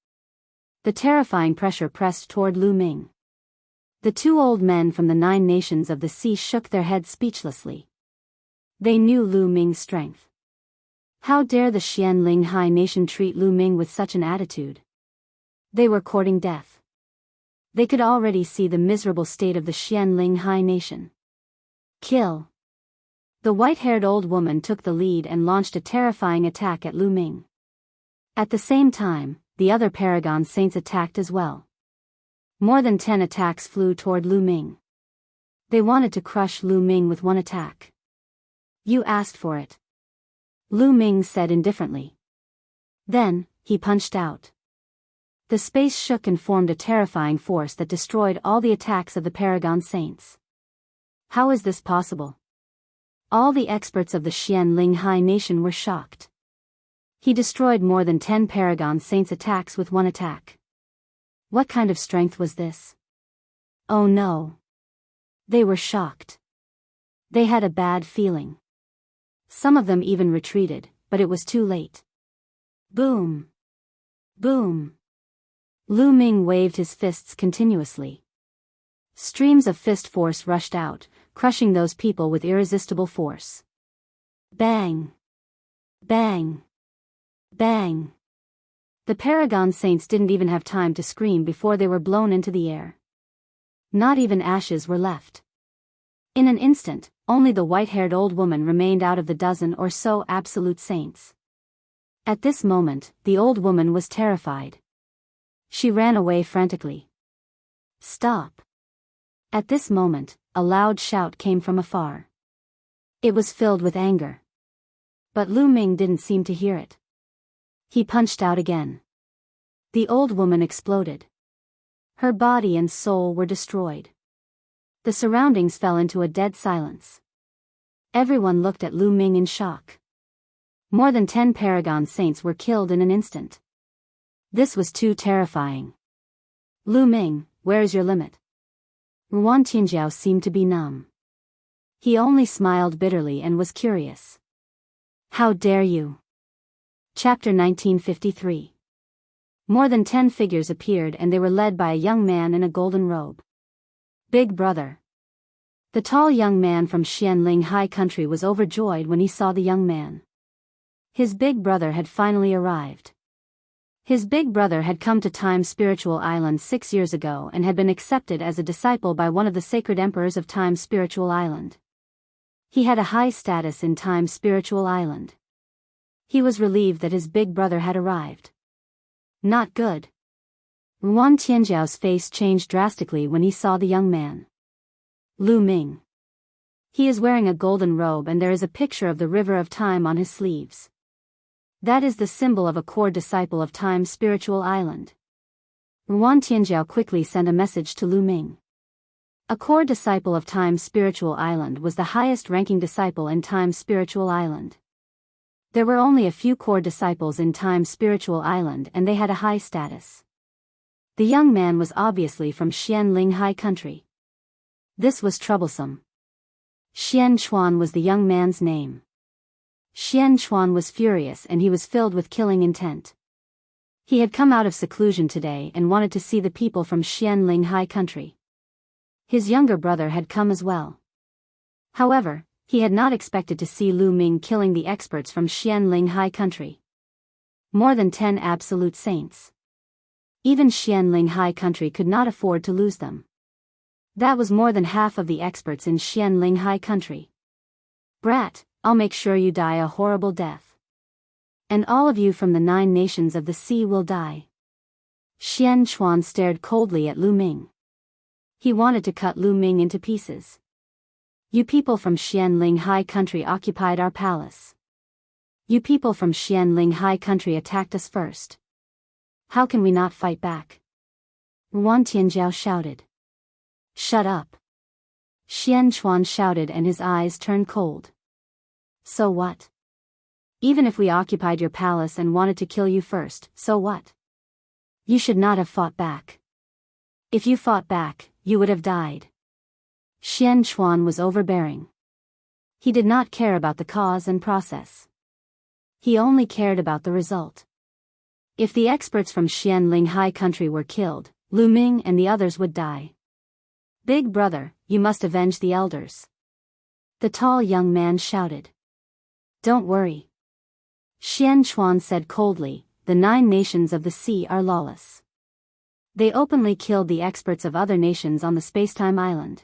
The terrifying pressure pressed toward Lu Ming. The 2 old men from the 9 nations of the sea shook their heads speechlessly. They knew Lu Ming's strength. How dare the Xianling High Nation treat Lu Ming with such an attitude? They were courting death. They could already see the miserable state of the Xianling High Nation. Kill! The white-haired old woman took the lead and launched a terrifying attack at Lu Ming. At the same time, the other Paragon Saints attacked as well. More than 10 attacks flew toward Lu Ming. They wanted to crush Lu Ming with one attack. You asked for it, Lu Ming said indifferently. Then, he punched out. The space shook and formed a terrifying force that destroyed all the attacks of the Paragon Saints. How is this possible? All the experts of the Xianling High Nation were shocked. He destroyed more than 10 Paragon Saints' attacks with one attack. What kind of strength was this? Oh no! They were shocked. They had a bad feeling. Some of them even retreated, but it was too late. Boom! Boom! Lu Ming waved his fists continuously. Streams of fist force rushed out, crushing those people with irresistible force. Bang! Bang! Bang! The Paragon Saints didn't even have time to scream before they were blown into the air. Not even ashes were left. In an instant, only the white-haired old woman remained out of the dozen or so absolute saints. At this moment, the old woman was terrified. She ran away frantically. Stop! At this moment, a loud shout came from afar. It was filled with anger. But Lu Ming didn't seem to hear it. He punched out again. The old woman exploded. Her body and soul were destroyed. The surroundings fell into a dead silence. Everyone looked at Lu Ming in shock. More than 10 Paragon Saints were killed in an instant. This was too terrifying. Lu Ming, where is your limit? Ruan Tianjiao seemed to be numb. He only smiled bitterly and was curious. How dare you? Chapter 1953. More than 10 figures appeared and they were led by a young man in a golden robe. Big brother. The tall young man from Xianling High Country was overjoyed when he saw the young man. His big brother had finally arrived. His big brother had come to Time Spiritual Island 6 years ago and had been accepted as a disciple by one of the sacred emperors of Time Spiritual Island. He had a high status in Time Spiritual Island. He was relieved that his big brother had arrived. Not good. Ruan Tianjiao's face changed drastically when he saw the young man. Lu Ming. He is wearing a golden robe and there is a picture of the River of Time on his sleeves. That is the symbol of a core disciple of Time Spiritual Island. Ruan Tianjiao quickly sent a message to Lu Ming. A core disciple of Time Spiritual Island was the highest-ranking disciple in Time Spiritual Island. There were only a few core disciples in Time Spiritual Island and they had a high status. The young man was obviously from Xianling High Country. This was troublesome. Xian Chuan was the young man's name. Xian Chuan was furious and he was filled with killing intent. He had come out of seclusion today and wanted to see the people from Xianling High Country. His younger brother had come as well. However, he had not expected to see Lu Ming killing the experts from Xianling High Country. More than 10 absolute saints. Even Xianling High Country could not afford to lose them. That was more than half of the experts in Xianling High Country. Brat, I'll make sure you die a horrible death. And all of you from the 9 nations of the sea will die. Xian Chuan stared coldly at Lu Ming. He wanted to cut Lu Ming into pieces. You people from Xianling High Country occupied our palace. You people from Xianling High Country attacked us first. How can we not fight back? Wan Tianjiao shouted. Shut up. Xian Chuan shouted and his eyes turned cold. So what? Even if we occupied your palace and wanted to kill you first, so what? You should not have fought back. If you fought back, you would have died. Xian Chuan was overbearing. He did not care about the cause and process. He only cared about the result. If the experts from Xianling High Country were killed, Lu Ming and the others would die. Big brother, you must avenge the elders. The tall young man shouted. Don't worry. Xian Chuan said coldly, the 9 nations of the sea are lawless. They openly killed the experts of other nations on the Spacetime Island.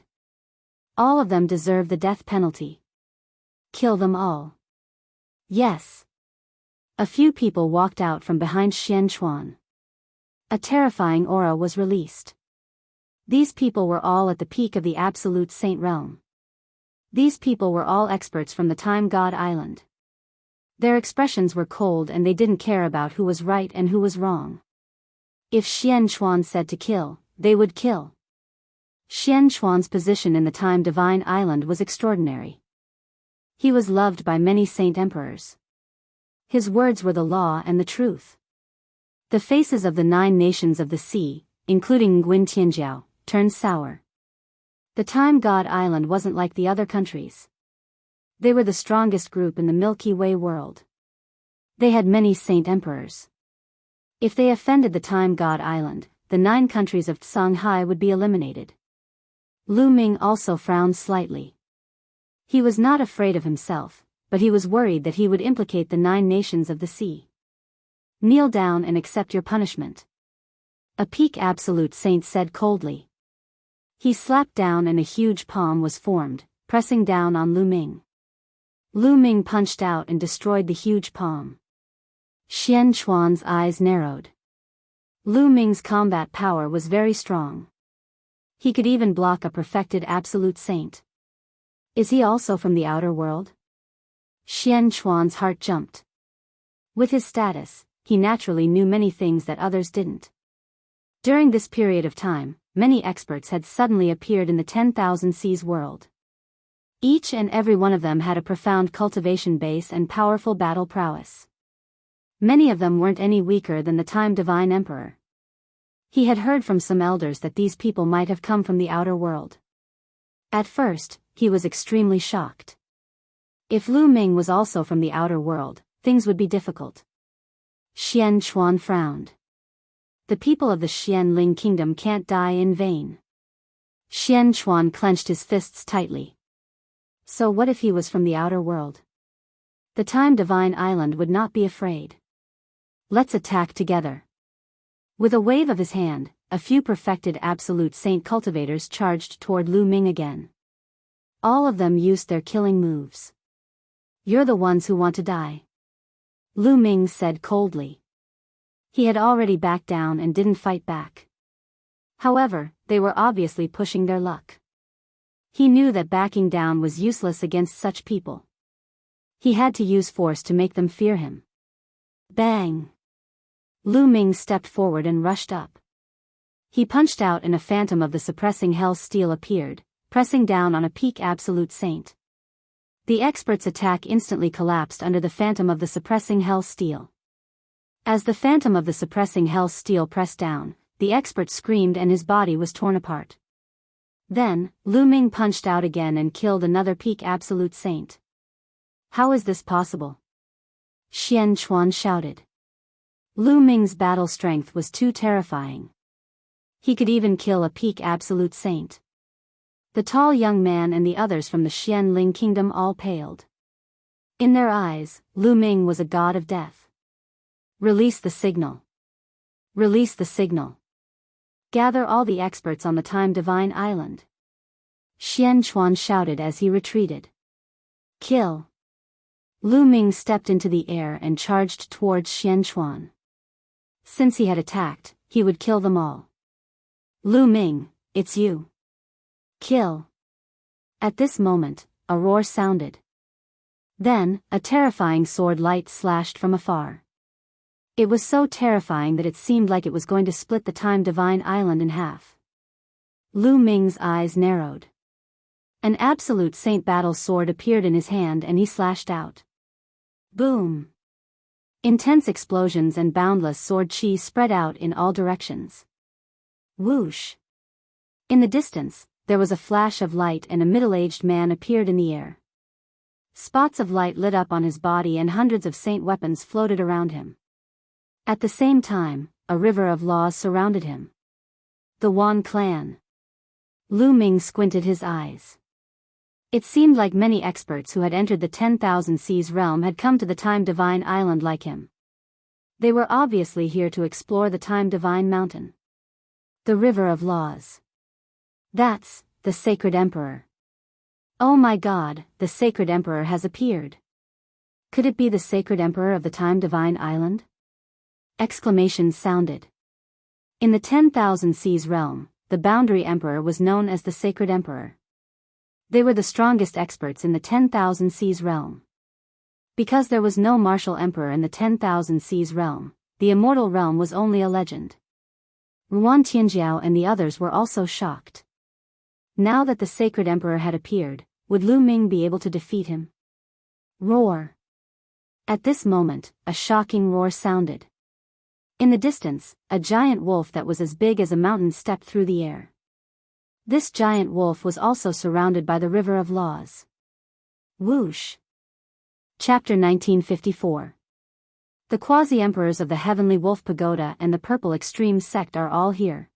All of them deserve the death penalty. Kill them all. Yes. A few people walked out from behind Xian Chuan. A terrifying aura was released. These people were all at the peak of the absolute saint realm. These people were all experts from the Time God Island. Their expressions were cold and they didn't care about who was right and who was wrong. If Xian Chuan said to kill, they would kill. Xian Chuan's position in the Time Divine Island was extraordinary. He was loved by many saint emperors. His words were the law and the truth. The faces of the 9 nations of the sea, including Nguyen Tianjiao, turned sour. The Time God Island wasn't like the other countries. They were the strongest group in the Milky Way world. They had many saint emperors. If they offended the Time God Island, the 9 countries of Shanghai would be eliminated. Lu Ming also frowned slightly. He was not afraid of himself, but he was worried that he would implicate the 9 nations of the sea. Kneel down and accept your punishment. A peak absolute saint said coldly. He slapped down and a huge palm was formed, pressing down on Lu Ming. Lu Ming punched out and destroyed the huge palm. Xian Chuan's eyes narrowed. Lu Ming's combat power was very strong. He could even block a perfected absolute saint. Is he also from the outer world? Xian Chuan's heart jumped. With his status, he naturally knew many things that others didn't. During this period of time, many experts had suddenly appeared in the 10,000 Seas world. Each and every one of them had a profound cultivation base and powerful battle prowess. Many of them weren't any weaker than the Time Divine Emperor. He had heard from some elders that these people might have come from the outer world. At first, he was extremely shocked. If Lu Ming was also from the outer world, things would be difficult. Xian Chuan frowned. The people of the Xianling kingdom can't die in vain. Xian Chuan clenched his fists tightly. So what if he was from the outer world? The Time Divine Island would not be afraid. Let's attack together. With a wave of his hand, a few perfected absolute saint cultivators charged toward Lu Ming again. All of them used their killing moves. You're the ones who want to die. Lu Ming said coldly. He had already backed down and didn't fight back. However, they were obviously pushing their luck. He knew that backing down was useless against such people. He had to use force to make them fear him. Bang! Lu Ming stepped forward and rushed up. He punched out and a phantom of the suppressing hell steel appeared, pressing down on a peak absolute saint. The expert's attack instantly collapsed under the phantom of the suppressing hell steel. As the phantom of the suppressing hell steel pressed down, the expert screamed and his body was torn apart. Then, Lu Ming punched out again and killed another peak absolute saint. How is this possible? Xian Chuan shouted. Lu Ming's battle strength was too terrifying. He could even kill a peak absolute saint. The tall young man and the others from the Xianling kingdom all paled. In their eyes, Lu Ming was a god of death. Release the signal. Release the signal. Gather all the experts on the Time Divine Island. Xian Chuan shouted as he retreated. Kill. Lu Ming stepped into the air and charged towards Xian Chuan. Since he had attacked, he would kill them all. Lu Ming, it's you. Kill. At this moment, a roar sounded. Then, a terrifying sword light slashed from afar. It was so terrifying that it seemed like it was going to split the Time Divine Island in half. Lu Ming's eyes narrowed. An absolute saint battle sword appeared in his hand and he slashed out. Boom! Intense explosions and boundless sword chi spread out in all directions. Whoosh! In the distance, there was a flash of light and a middle-aged man appeared in the air. Spots of light lit up on his body and hundreds of saint weapons floated around him. At the same time, a river of laws surrounded him. The Wan clan. Lu Ming squinted his eyes. It seemed like many experts who had entered the 10,000 Seas realm had come to the Time Divine Island like him. They were obviously here to explore the Time Divine Mountain. The River of Laws. That's the Sacred Emperor. Oh my God, the Sacred Emperor has appeared. Could it be the Sacred Emperor of the Time Divine Island? Exclamations sounded. In the 10,000 Seas realm, the Boundary Emperor was known as the Sacred Emperor. They were the strongest experts in the 10,000 Seas realm. Because there was no martial emperor in the 10,000 Seas realm, the immortal realm was only a legend. Ruan Tianjiao and the others were also shocked. Now that the Sacred Emperor had appeared, would Lu Ming be able to defeat him? Roar! At this moment, a shocking roar sounded. In the distance, a giant wolf that was as big as a mountain stepped through the air. This giant wolf was also surrounded by the River of Laws. Whoosh! Chapter 1954. The quasi-emperors of the Heavenly Wolf Pagoda and the Purple Extreme Sect are all here.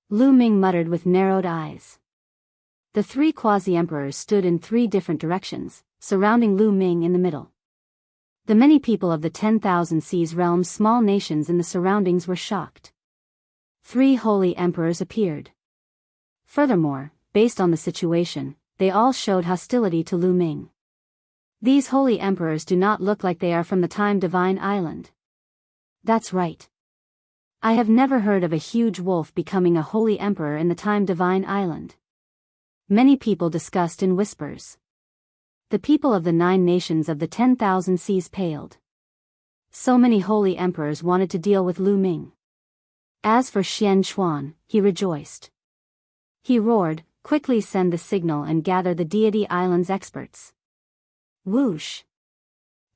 Lu Ming muttered with narrowed eyes. The three quasi-emperors stood in three different directions, surrounding Lu Ming in the middle. The many people of the 10,000 Seas realm's small nations in the surroundings were shocked. Three holy emperors appeared. Furthermore, based on the situation, they all showed hostility to Lu Ming. These holy emperors do not look like they are from the Time Divine Island. That's right. I have never heard of a huge wolf becoming a holy emperor in the Time Divine Island. Many people discussed in whispers. The people of the 9 nations of the 10,000 Seas paled. So many holy emperors wanted to deal with Lu Ming. As for Xian Chuan, he rejoiced. He roared, quickly send the signal and gather the Deity Island's experts. Whoosh!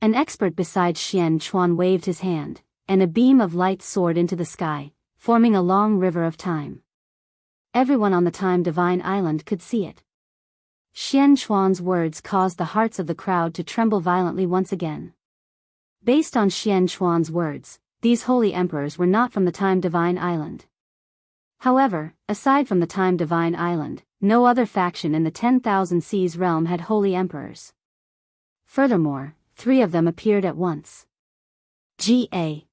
An expert beside Xian Chuan waved his hand, and a beam of light soared into the sky, forming a long river of time. Everyone on the Time Divine Island could see it. Xian Chuan's words caused the hearts of the crowd to tremble violently once again. Based on Xian Chuan's words, these holy emperors were not from the Time Divine Island. However, aside from the Time Divine Island, no other faction in the 10,000 Seas realm had holy emperors. Furthermore, 3 of them appeared at once. G.A.A.O.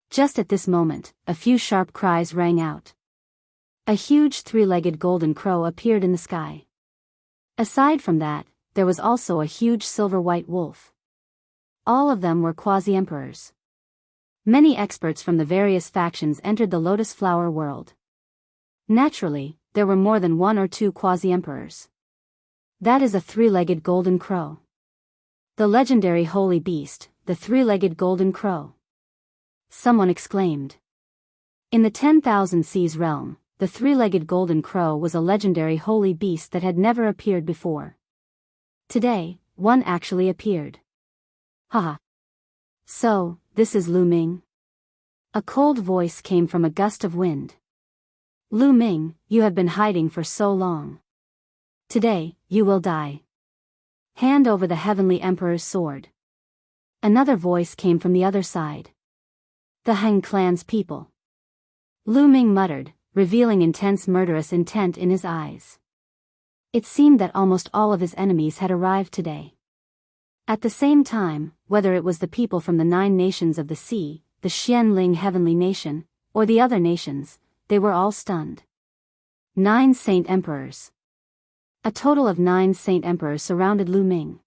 Just at this moment, a few sharp cries rang out. A huge 3-legged golden crow appeared in the sky. Aside from that, there was also a huge silver-white wolf. All of them were quasi-emperors. Many experts from the various factions entered the Lotus Flower world. Naturally, there were more than 1 or 2 quasi-emperors. That is a 3-legged golden crow. The legendary holy beast, the 3-legged golden crow. Someone exclaimed. In the 10,000 Seas realm, the 3-legged golden crow was a legendary holy beast that had never appeared before. Today, one actually appeared. Haha. So, this is Lu Ming? A cold voice came from a gust of wind. Lu Ming, you have been hiding for so long. Today, you will die. Hand over the Heavenly Emperor's sword. Another voice came from the other side. The Han clan's people. Lu Ming muttered, revealing intense murderous intent in his eyes. It seemed that almost all of his enemies had arrived today. At the same time, whether it was the people from the 9 nations of the sea, the Xianling heavenly nation, or the other nations, they were all stunned. 9 Saint Emperors. A total of 9 Saint Emperors surrounded Lu Ming.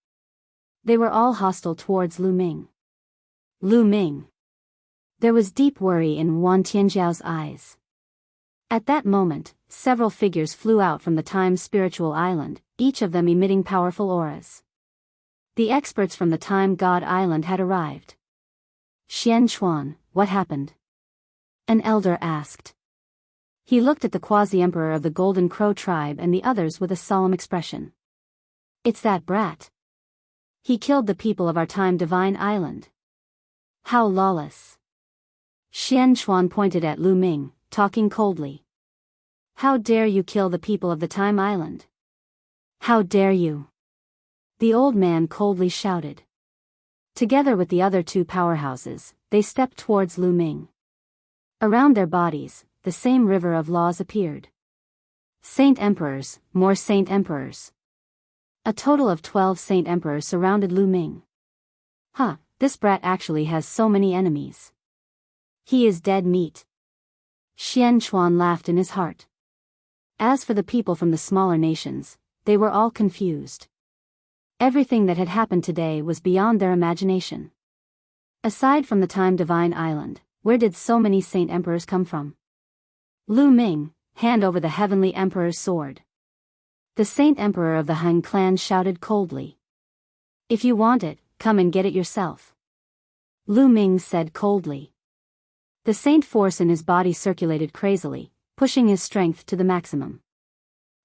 They were all hostile towards Lu Ming. Lu Ming. There was deep worry in Wan Tianjiao's eyes. At that moment, several figures flew out from the Time Spiritual Island, each of them emitting powerful auras. The experts from the Time God Island had arrived. Xian Chuan, what happened? An elder asked. He looked at the quasi-emperor of the Golden Crow tribe and the others with a solemn expression. It's that brat. He killed the people of our Time Divine Island. How lawless. Xian Chuan pointed at Lu Ming, talking coldly. How dare you kill the people of the Time Island? How dare you? The old man coldly shouted. Together with the other 2 powerhouses, they stepped towards Lu Ming. Around their bodies, the same river of laws appeared. Saint Emperors, more Saint Emperors. A total of 12 Saint Emperors surrounded Lu Ming. Huh, this brat actually has so many enemies. He is dead meat. Xian Chuan laughed in his heart. As for the people from the smaller nations, they were all confused. Everything that had happened today was beyond their imagination. Aside from the Time Divine Island, where did so many Saint Emperors come from? Lu Ming, hand over the Heavenly Emperor's sword. The Saint Emperor of the Han clan shouted coldly. If you want it, come and get it yourself. Lu Ming said coldly. The saint force in his body circulated crazily, pushing his strength to the maximum.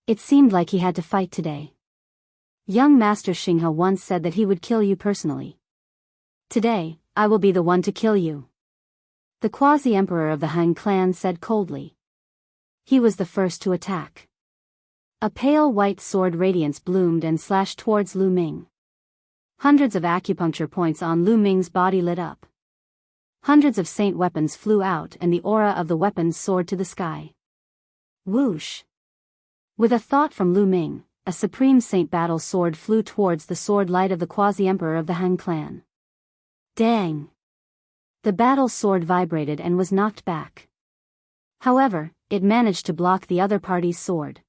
It seemed like he had to fight today. Young Master Xinghe once said that he would kill you personally. Today, I will be the one to kill you. The quasi-emperor of the Han clan said coldly. He was the first to attack. A pale white sword radiance bloomed and slashed towards Lu Ming. Hundreds of acupuncture points on Lu Ming's body lit up. Hundreds of saint weapons flew out and the aura of the weapons soared to the sky. Whoosh! With a thought from Lu Ming, a supreme saint battle sword flew towards the sword light of the quasi-emperor of the Han clan. Dang! The battle sword vibrated and was knocked back. However, it managed to block the other party's sword.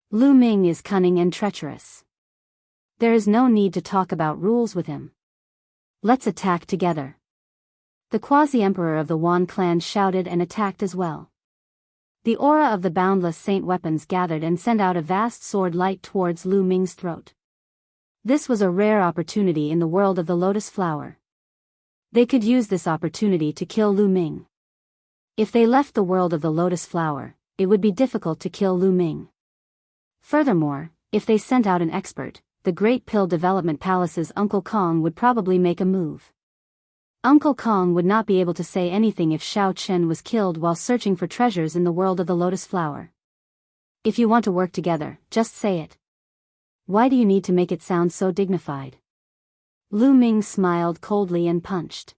Lu Ming is cunning and treacherous. There is no need to talk about rules with him. Let's attack together. The quasi-emperor of the Wan clan shouted and attacked as well. The aura of the boundless saint weapons gathered and sent out a vast sword light towards Lu Ming's throat. This was a rare opportunity in the world of the lotus flower. They could use this opportunity to kill Lu Ming. If they left the world of the lotus flower, it would be difficult to kill Lu Ming. Furthermore, if they sent out an expert, the Great Pill Development Palace's Uncle Kong would probably make a move. Uncle Kong would not be able to say anything if Xiao Chen was killed while searching for treasures in the world of the lotus flower. If you want to work together, just say it. Why do you need to make it sound so dignified? Lu Ming smiled coldly and punched.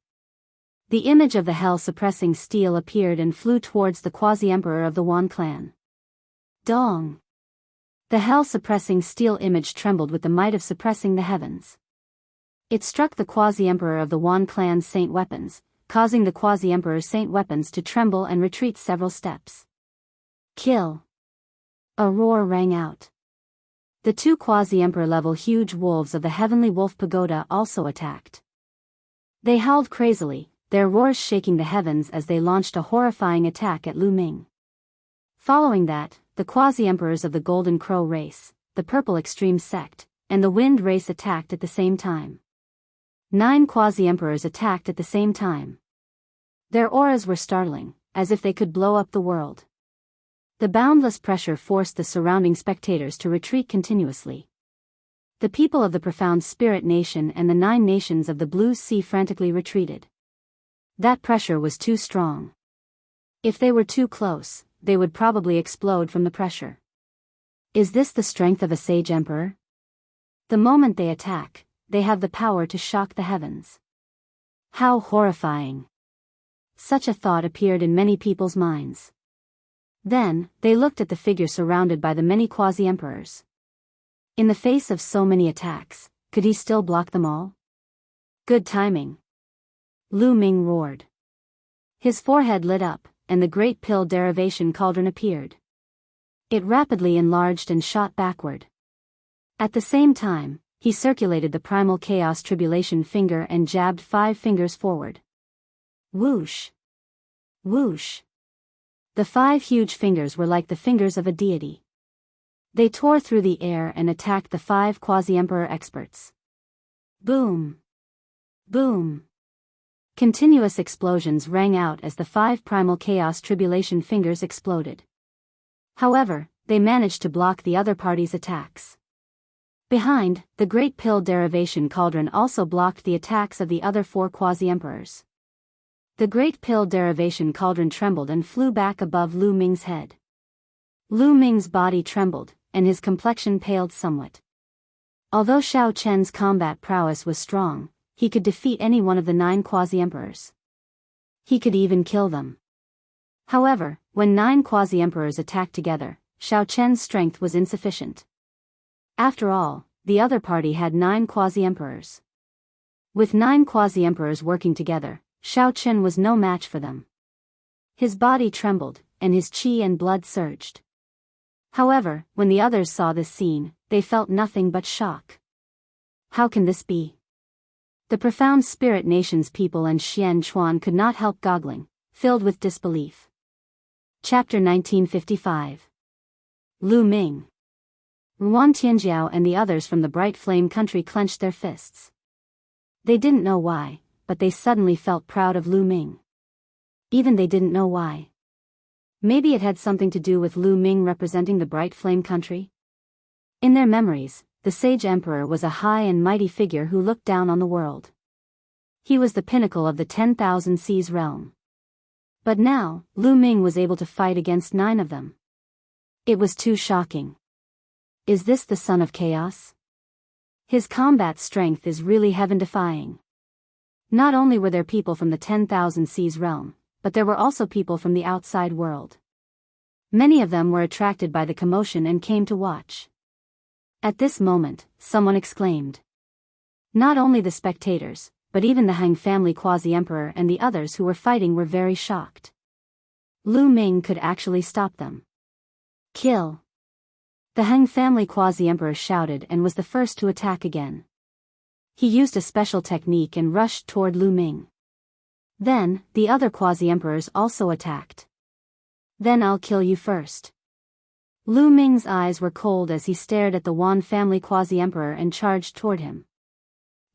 The image of the hell-suppressing steel appeared and flew towards the quasi-emperor of the Wan clan. Dong! The hell-suppressing steel image trembled with the might of suppressing the heavens. It struck the quasi-emperor of the Wan clan's saint weapons, causing the quasi-emperor's saint weapons to tremble and retreat several steps. Kill! A roar rang out. The 2 quasi-emperor-level huge wolves of the Heavenly Wolf Pagoda also attacked. They howled crazily, their roars shaking the heavens as they launched a horrifying attack at Lu Ming. Following that, the quasi-emperors of the Golden Crow race, the Purple Extreme Sect, and the Wind race attacked at the same time. 9 quasi-emperors attacked at the same time. Their auras were startling, as if they could blow up the world. The boundless pressure forced the surrounding spectators to retreat continuously. The people of the Profound Spirit Nation and the 9 nations of the Blue Sea frantically retreated. That pressure was too strong. If they were too close, they would probably explode from the pressure. Is this the strength of a sage emperor? The moment they attack, they have the power to shock the heavens. How horrifying! Such a thought appeared in many people's minds. Then, they looked at the figure surrounded by the many quasi-emperors. In the face of so many attacks, could he still block them all? Good timing. Lu Ming roared. His forehead lit up, and the great pill derivation cauldron appeared. It rapidly enlarged and shot backward. At the same time, he circulated the primal chaos tribulation finger and jabbed 5 fingers forward. Whoosh! Whoosh! The 5 huge fingers were like the fingers of a deity. They tore through the air and attacked the 5 quasi-emperor experts. Boom! Boom! Continuous explosions rang out as the 5 primal chaos tribulation fingers exploded. However, they managed to block the other party's attacks. Behind, the great pill derivation cauldron also blocked the attacks of the other 4 quasi-emperors. The great pill derivation cauldron trembled and flew back above Lu Ming's head. Lu Ming's body trembled, and his complexion paled somewhat. Although Xiao Chen's combat prowess was strong, he could defeat any one of the 9 quasi-emperors. He could even kill them. However, when 9 quasi-emperors attacked together, Xiao Chen's strength was insufficient. After all, the other party had 9 quasi-emperors. With 9 quasi-emperors working together, Xiao Chen was no match for them. His body trembled, and his qi and blood surged. However, when the others saw this scene, they felt nothing but shock. How can this be? The profound spirit nation's people and Xian Chuan could not help goggling, filled with disbelief. Chapter 1955. Lu Ming. Ruan Tianjiao and the others from the Bright Flame country clenched their fists. They didn't know why, but they suddenly felt proud of Lu Ming. Even they didn't know why. Maybe it had something to do with Lu Ming representing the Bright Flame country? In their memories, the sage emperor was a high and mighty figure who looked down on the world. He was the pinnacle of the 10,000 Seas realm. But now, Lu Ming was able to fight against 9 of them. It was too shocking. Is this the son of chaos? His combat strength is really heaven-defying. Not only were there people from the 10,000 Seas realm, but there were also people from the outside world. Many of them were attracted by the commotion and came to watch. At this moment, someone exclaimed. Not only the spectators, but even the Han family quasi-emperor and the others who were fighting were very shocked. Lu Ming could actually stop them. Kill! The Han family quasi-emperor shouted and was the first to attack again. He used a special technique and rushed toward Lu Ming. Then, the other quasi-emperors also attacked. Then I'll kill you first. Lu Ming's eyes were cold as he stared at the Wan family quasi-emperor and charged toward him.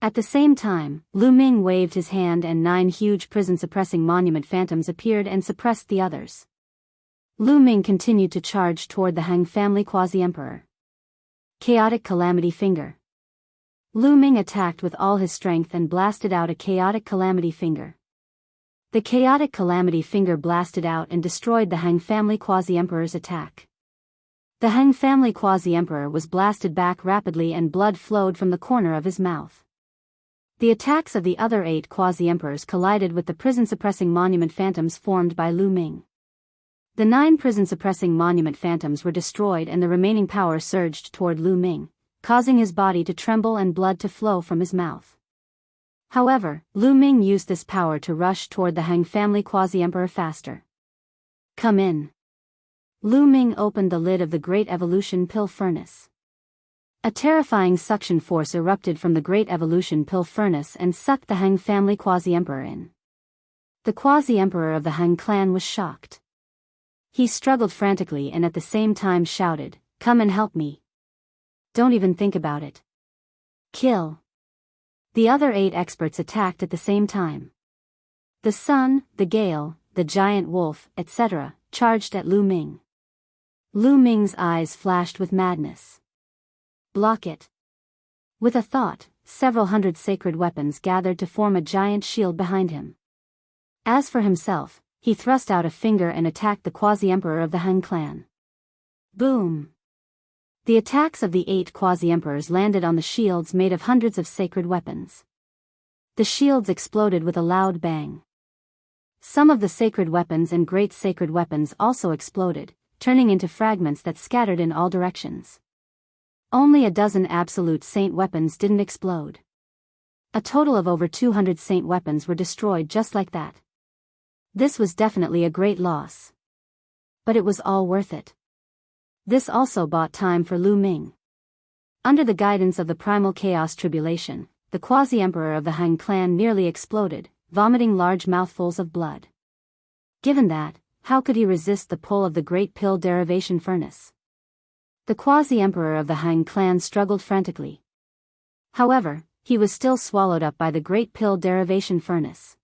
At the same time, Lu Ming waved his hand and 9 huge prison-suppressing monument phantoms appeared and suppressed the others. Lu Ming continued to charge toward the Han family quasi-emperor. Chaotic Calamity Finger. Lu Ming attacked with all his strength and blasted out a Chaotic Calamity Finger. The Chaotic Calamity Finger blasted out and destroyed the Han family quasi-emperor's attack. The Han family quasi-emperor was blasted back rapidly and blood flowed from the corner of his mouth. The attacks of the other 8 quasi-emperors collided with the prison-suppressing monument phantoms formed by Lu Ming. The 9 prison-suppressing monument phantoms were destroyed and the remaining power surged toward Lu Ming, causing his body to tremble and blood to flow from his mouth. However, Lu Ming used this power to rush toward the Han family quasi-emperor faster. Come in. Lu Ming opened the lid of the Great Evolution Pill Furnace. A terrifying suction force erupted from the Great Evolution Pill Furnace and sucked the Han family quasi-emperor in. The quasi-emperor of the Han clan was shocked. He struggled frantically and at the same time shouted, "Come and help me. Don't even think about it. Kill." The other 8 experts attacked at the same time. The sun, the gale, the giant wolf, etc., charged at Lu Ming. Lu Ming's eyes flashed with madness. Block it. With a thought, several hundred sacred weapons gathered to form a giant shield behind him. As for himself, he thrust out a finger and attacked the quasi-emperor of the Han clan. Boom! The attacks of the 8 quasi-emperors landed on the shields made of hundreds of sacred weapons. The shields exploded with a loud bang. Some of the sacred weapons and great sacred weapons also exploded, turning into fragments that scattered in all directions. Only a dozen absolute saint weapons didn't explode. A total of over 200 saint weapons were destroyed just like that. This was definitely a great loss. But it was all worth it. This also bought time for Lu Ming. Under the guidance of the primal chaos tribulation, the quasi-emperor of the Han clan nearly exploded, vomiting large mouthfuls of blood. Given that, how could he resist the pull of the great pill derivation furnace? The quasi-emperor of the Han clan struggled frantically. However, he was still swallowed up by the great pill derivation furnace.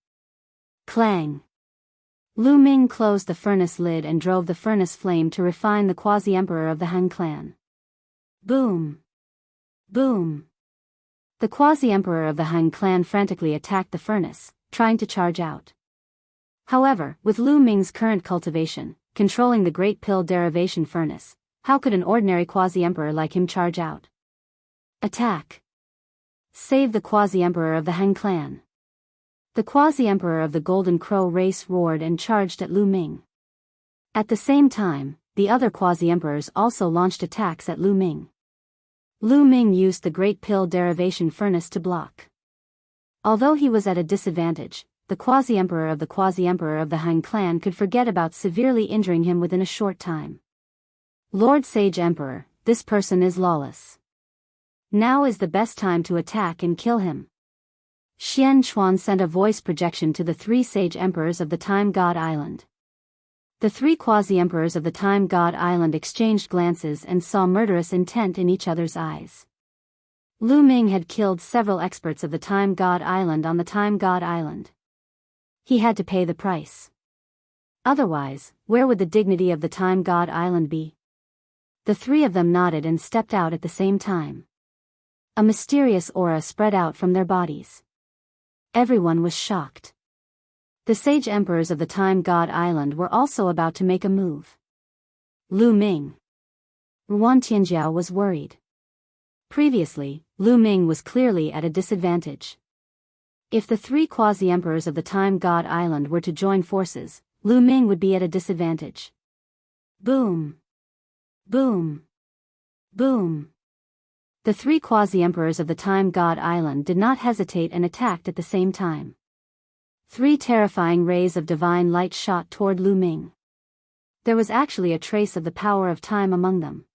Clang! Lu Ming closed the furnace lid and drove the furnace flame to refine the quasi-emperor of the Han clan. Boom! Boom! The quasi-emperor of the Han clan frantically attacked the furnace, trying to charge out. However, with Lu Ming's current cultivation, controlling the great pill derivation furnace, how could an ordinary quasi-emperor like him charge out? Attack! Save the quasi-emperor of the Han clan. The quasi-emperor of the Golden Crow race roared and charged at Lu Ming. At the same time, the other quasi-emperors also launched attacks at Lu Ming. Lu Ming used the great pill derivation furnace to block. Although he was at a disadvantage, the quasi-emperor of the Han clan could forget about severely injuring him within a short time. Lord Sage Emperor, this person is lawless. Now is the best time to attack and kill him. Xian Chuan sent a voice projection to the three sage emperors of the Time God Island. The three quasi-emperors of the Time God Island exchanged glances and saw murderous intent in each other's eyes. Lu Ming had killed several experts of the Time God Island on the Time God Island. He had to pay the price. Otherwise, where would the dignity of the Time God Island be? The three of them nodded and stepped out at the same time. A mysterious aura spread out from their bodies. Everyone was shocked. The sage emperors of the Time God Island were also about to make a move. Lu Ming. Ruan Tianjiao was worried. Previously, Lu Ming was clearly at a disadvantage. If the three quasi-emperors of the Time God Island were to join forces, Lu Ming would be at a disadvantage. Boom! Boom! Boom! The three quasi-emperors of the Time God Island did not hesitate and attacked at the same time. Three terrifying rays of divine light shot toward Lu Ming. There was actually a trace of the power of time among them.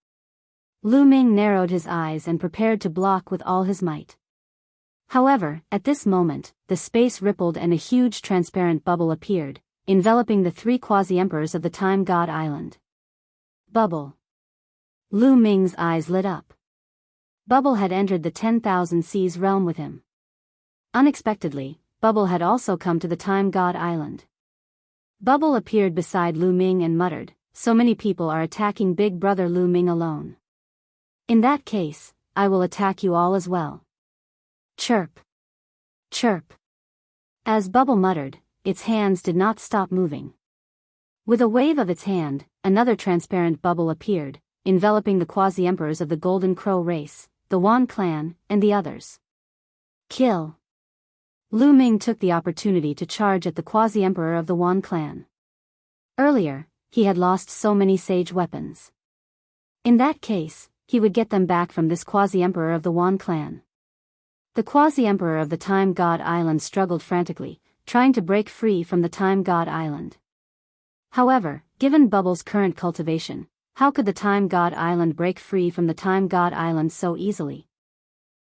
Lu Ming narrowed his eyes and prepared to block with all his might. However, at this moment, the space rippled and a huge transparent bubble appeared, enveloping the three quasi-emperors of the Time God Island. Bubble. Lu Ming's eyes lit up. Bubble had entered the 10,000 Seas realm with him. Unexpectedly, Bubble had also come to the Time God Island. Bubble appeared beside Lu Ming and muttered, "So many people are attacking Big Brother Lu Ming alone. In that case, I will attack you all as well." Chirp. Chirp. As Bubble muttered, its hands did not stop moving. With a wave of its hand, another transparent bubble appeared, enveloping the quasi-emperors of the Golden Crow race, the Wan clan, and the others. Kill. Lu Ming took the opportunity to charge at the quasi-emperor of the Wan clan. Earlier, he had lost so many sage weapons. In that case, he would get them back from this quasi-emperor of the Wan clan. The quasi-emperor of the Time God Island struggled frantically, trying to break free from the Time God Island. However, given Bubble's current cultivation, how could the Time God Island break free from the Time God Island so easily?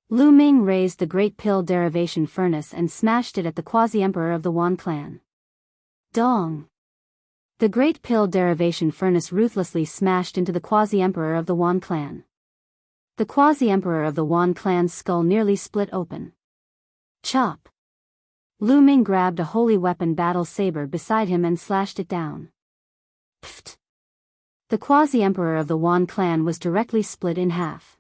Lu Ming raised the great pill derivation furnace and smashed it at the quasi-emperor of the Wan clan. Dong! The great pill derivation furnace ruthlessly smashed into the quasi-emperor of the Wan clan. The quasi-emperor of the Wan clan's skull nearly split open. Chop! Lu Ming grabbed a holy weapon battle saber beside him and slashed it down. Pfft! The quasi-emperor of the Wan clan was directly split in half.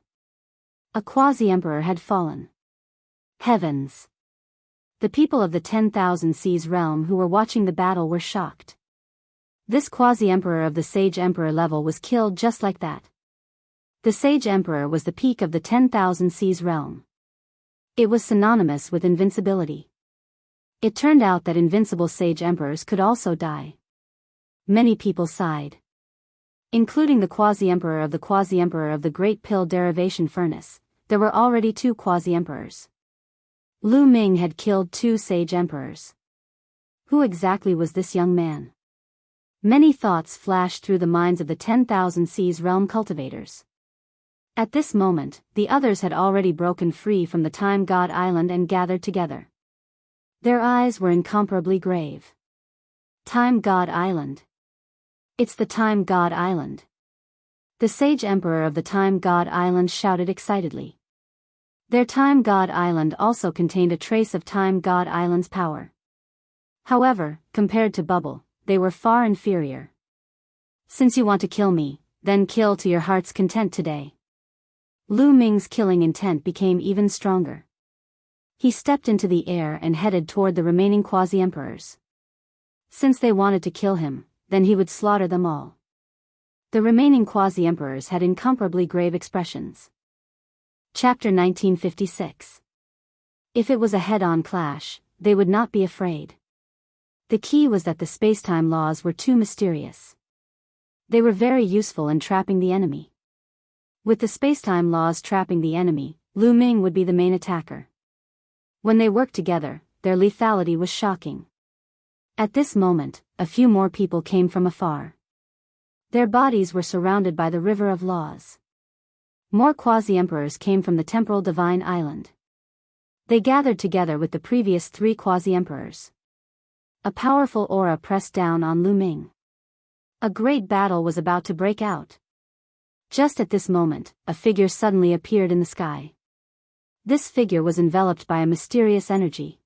A quasi-emperor had fallen. Heavens! The people of the 10,000 Seas realm who were watching the battle were shocked. This quasi-emperor of the Sage Emperor level was killed just like that. The Sage Emperor was the peak of the 10,000 Seas realm. It was synonymous with invincibility. It turned out that invincible Sage Emperors could also die. Many people sighed. Including the quasi-emperor of the Great Pill Derivation Furnace, there were already 2 quasi-emperors. Lu Ming had killed 2 Sage Emperors. Who exactly was this young man? Many thoughts flashed through the minds of the 10,000 Seas realm cultivators. At this moment, the others had already broken free from the Time God Island and gathered together. Their eyes were incomparably grave. Time God Island. It's the Time God Island. The Sage Emperor of the Time God Island shouted excitedly. Their Time God Island also contained a trace of Time God Island's power. However, compared to Bubble, they were far inferior. Since you want to kill me, then kill to your heart's content today. Lu Ming's killing intent became even stronger. He stepped into the air and headed toward the remaining quasi-emperors. Since they wanted to kill him, then he would slaughter them all. The remaining quasi-emperors had incomparably grave expressions. Chapter 1956. If it was a head-on clash, they would not be afraid. The key was that the spacetime laws were too mysterious. They were very useful in trapping the enemy. With the spacetime laws trapping the enemy, Lu Ming would be the main attacker. When they worked together, their lethality was shocking. At this moment, a few more people came from afar. Their bodies were surrounded by the river of laws. More quasi-emperors came from the temporal divine island. They gathered together with the previous 3 quasi-emperors. A powerful aura pressed down on Lu Ming. A great battle was about to break out. Just at this moment, a figure suddenly appeared in the sky. This figure was enveloped by a mysterious energy.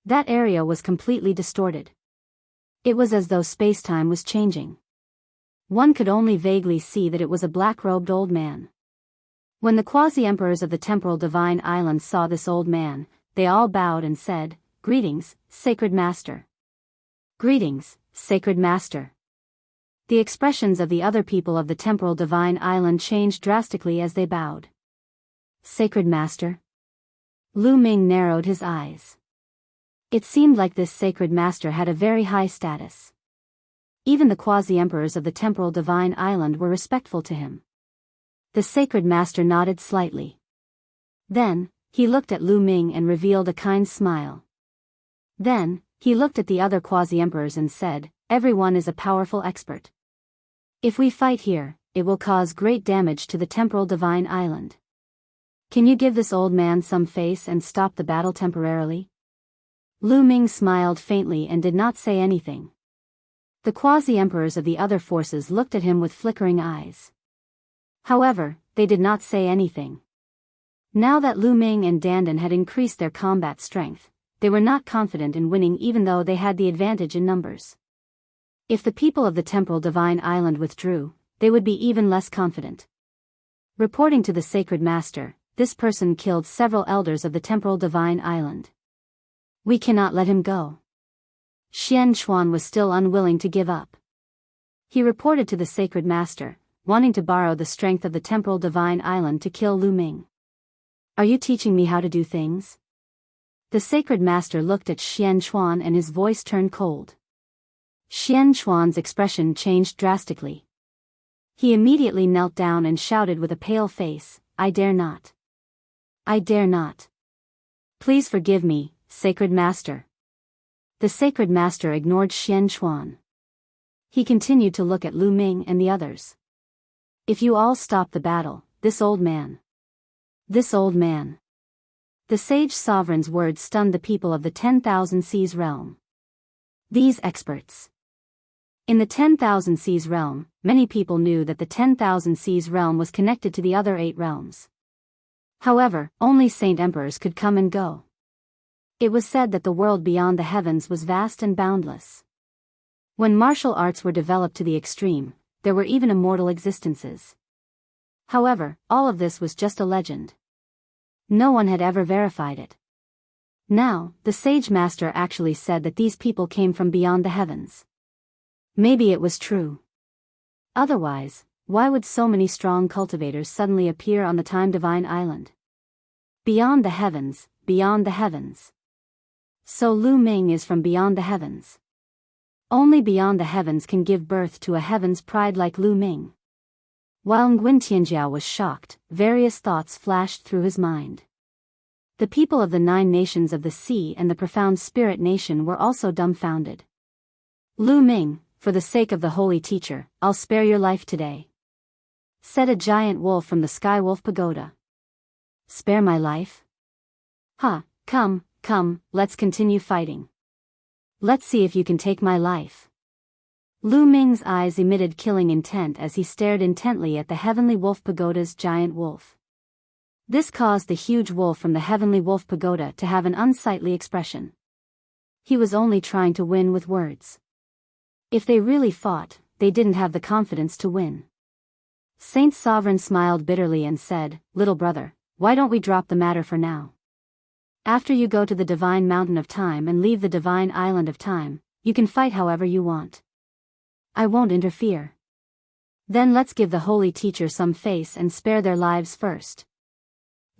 That area was completely distorted. It was as though space-time was changing. One could only vaguely see that it was a black-robed old man. When the quasi-emperors of the temporal divine island saw this old man, they all bowed and said, "Greetings, Sacred Master." "Greetings, Sacred Master." The expressions of the other people of the temporal divine island changed drastically as they bowed. "Sacred Master?" Lu Ming narrowed his eyes. It seemed like this Sacred Master had a very high status. Even the quasi-emperors of the temporal divine island were respectful to him. The Sacred Master nodded slightly. Then, he looked at Lu Ming and revealed a kind smile. Then, he looked at the other quasi-emperors and said, "Everyone is a powerful expert. If we fight here, it will cause great damage to the temporal divine island. Can you give this old man some face and stop the battle temporarily?" Lu Ming smiled faintly and did not say anything. The quasi-emperors of the other forces looked at him with flickering eyes. However, they did not say anything. Now that Lu Ming and Dandan had increased their combat strength, they were not confident in winning even though they had the advantage in numbers. If the people of the temporal divine island withdrew, they would be even less confident. Reporting to the Sacred Master, this person killed several elders of the temporal divine island. We cannot let him go. Xian Chuan was still unwilling to give up. He reported to the Sacred Master, wanting to borrow the strength of the temporal divine island to kill Lu Ming. "Are you teaching me how to do things?" The Sacred Master looked at Xian Chuan and his voice turned cold. Xian Chuan's expression changed drastically. He immediately knelt down and shouted with a pale face, "I dare not. I dare not. Please forgive me, Sacred Master." The Sacred Master ignored Xian Chuan. He continued to look at Lu Ming and the others. "If you all stop the battle, this old man. This old man." The sage sovereign's words stunned the people of the 10,000 Seas realm. These experts. In the 10,000 Seas realm, many people knew that the 10,000 Seas realm was connected to the other 8 realms. However, only Saint Emperors could come and go. It was said that the world beyond the heavens was vast and boundless. When martial arts were developed to the extreme, there were even immortal existences. However, all of this was just a legend. No one had ever verified it. Now, the Sage Master actually said that these people came from beyond the heavens. Maybe it was true. Otherwise, why would so many strong cultivators suddenly appear on the Time Divine Island? Beyond the heavens, beyond the heavens. So Lu Ming is from beyond the heavens. Only beyond the heavens can give birth to a heaven's pride like Lu Ming. While Nguyen Tianjiao was shocked, various thoughts flashed through his mind. The people of the 9 nations of the sea and the profound spirit nation were also dumbfounded. Lu Ming, for the sake of the holy teacher, I'll spare your life today, said a giant wolf from the Sky Wolf Pagoda. Spare my life? Ha, come, let's continue fighting. Let's see if you can take my life. Lu Ming's eyes emitted killing intent as he stared intently at the Heavenly Wolf Pagoda's giant wolf. This caused the huge wolf from the Heavenly Wolf Pagoda to have an unsightly expression. He was only trying to win with words. If they really fought, they didn't have the confidence to win. Saint Sovereign smiled bitterly and said, "Little brother, why don't we drop the matter for now? After you go to the Divine Mountain of Time and leave the Divine Island of Time, you can fight however you want. I won't interfere. Then let's give the holy teacher some face and spare their lives first."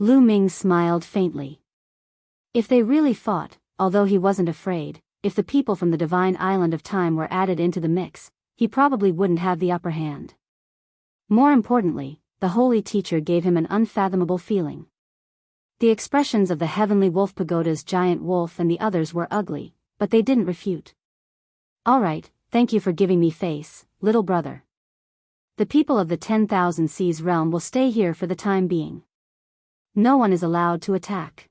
Lu Ming smiled faintly. If they really fought, although he wasn't afraid, if the people from the Divine Island of Time were added into the mix, he probably wouldn't have the upper hand. More importantly, the holy teacher gave him an unfathomable feeling. The expressions of the Heavenly Wolf Pagoda's giant wolf and the others were ugly, but they didn't refute. "All right, thank you for giving me face, little brother. The people of the 10,000 Seas realm will stay here for the time being. No one is allowed to attack.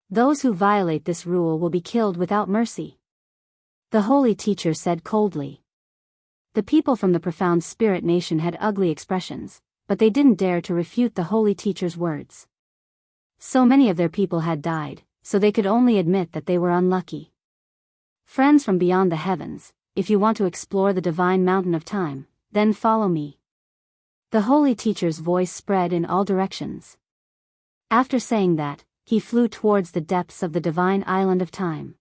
Those who violate this rule will be killed without mercy," the holy teacher said coldly. The people from the profound spirit nation had ugly expressions, but they didn't dare to refute the holy teacher's words. So many of their people had died, so they could only admit that they were unlucky. "Friends from beyond the heavens, if you want to explore the Divine Mountain of Time, then follow me." The holy teacher's voice spread in all directions. After saying that, he flew towards the depths of the Divine Island of Time.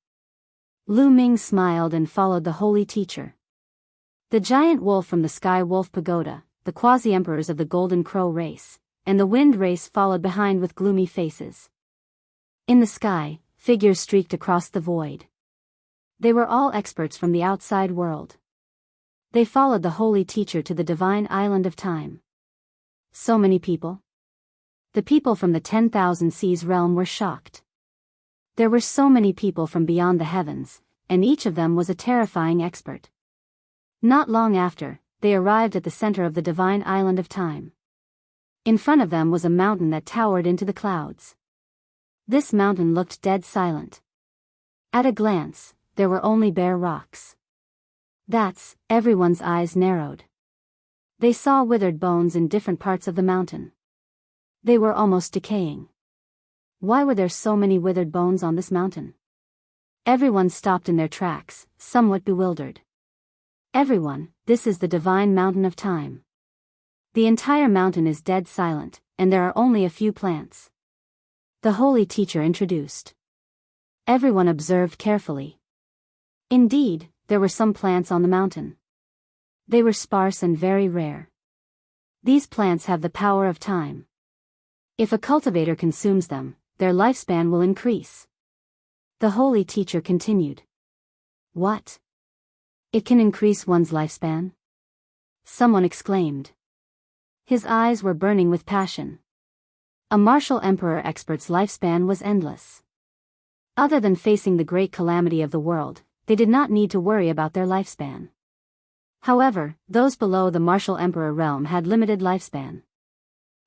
Lu Ming smiled and followed the holy teacher. The giant wolf from the Sky Wolf Pagoda, the quasi-emperors of the Golden Crow race, and the Wind race followed behind with gloomy faces. In the sky, figures streaked across the void. They were all experts from the outside world. They followed the holy teacher to the Divine Island of Time. So many people. The people from the 10,000 Seas realm were shocked. There were so many people from beyond the heavens, and each of them was a terrifying expert. Not long after, they arrived at the center of the Divine Island of Time. In front of them was a mountain that towered into the clouds. This mountain looked dead silent. At a glance, there were only bare rocks. Everyone's eyes narrowed. They saw withered bones in different parts of the mountain. They were almost decaying. Why were there so many withered bones on this mountain? Everyone stopped in their tracks, somewhat bewildered. "Everyone, this is the Divine Mountain of Time. The entire mountain is dead silent, and there are only a few plants," the holy teacher introduced. Everyone observed carefully. Indeed, there were some plants on the mountain. They were sparse and very rare. These plants have the power of time. If a cultivator consumes them, their lifespan will increase. The holy teacher continued. "What? It can increase one's lifespan?" someone exclaimed. His eyes were burning with passion. A martial emperor expert's lifespan was endless. Other than facing the great calamity of the world, they did not need to worry about their lifespan. However, those below the martial emperor realm had limited lifespan.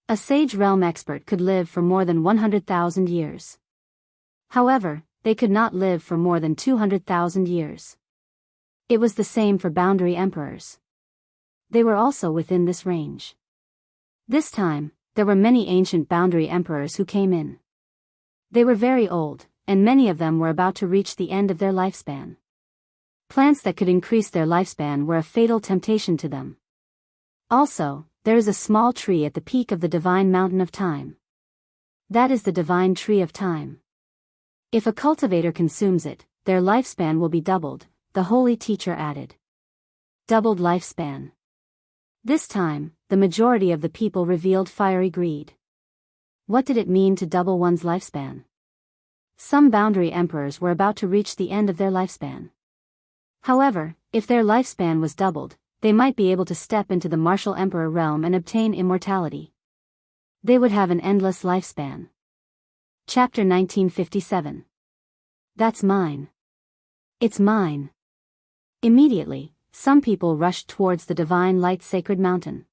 A sage realm expert could live for more than 100,000 years. However, they could not live for more than 200,000 years. It was the same for boundary emperors. They were also within this range. This time, there were many ancient boundary emperors who came in. They were very old, and many of them were about to reach the end of their lifespan. Plants that could increase their lifespan were a fatal temptation to them. Also, there is a small tree at the peak of the Divine Mountain of Time. That is the Divine Tree of Time. If a cultivator consumes it, their lifespan will be doubled, the holy teacher added. Doubled lifespan. This time, the majority of the people revealed fiery greed. What did it mean to double one's lifespan? Some boundary emperors were about to reach the end of their lifespan. However, if their lifespan was doubled, they might be able to step into the martial emperor realm and obtain immortality. They would have an endless lifespan. Chapter 1957. That's mine. It's mine. Immediately, some people rushed towards the divine light sacred mountain.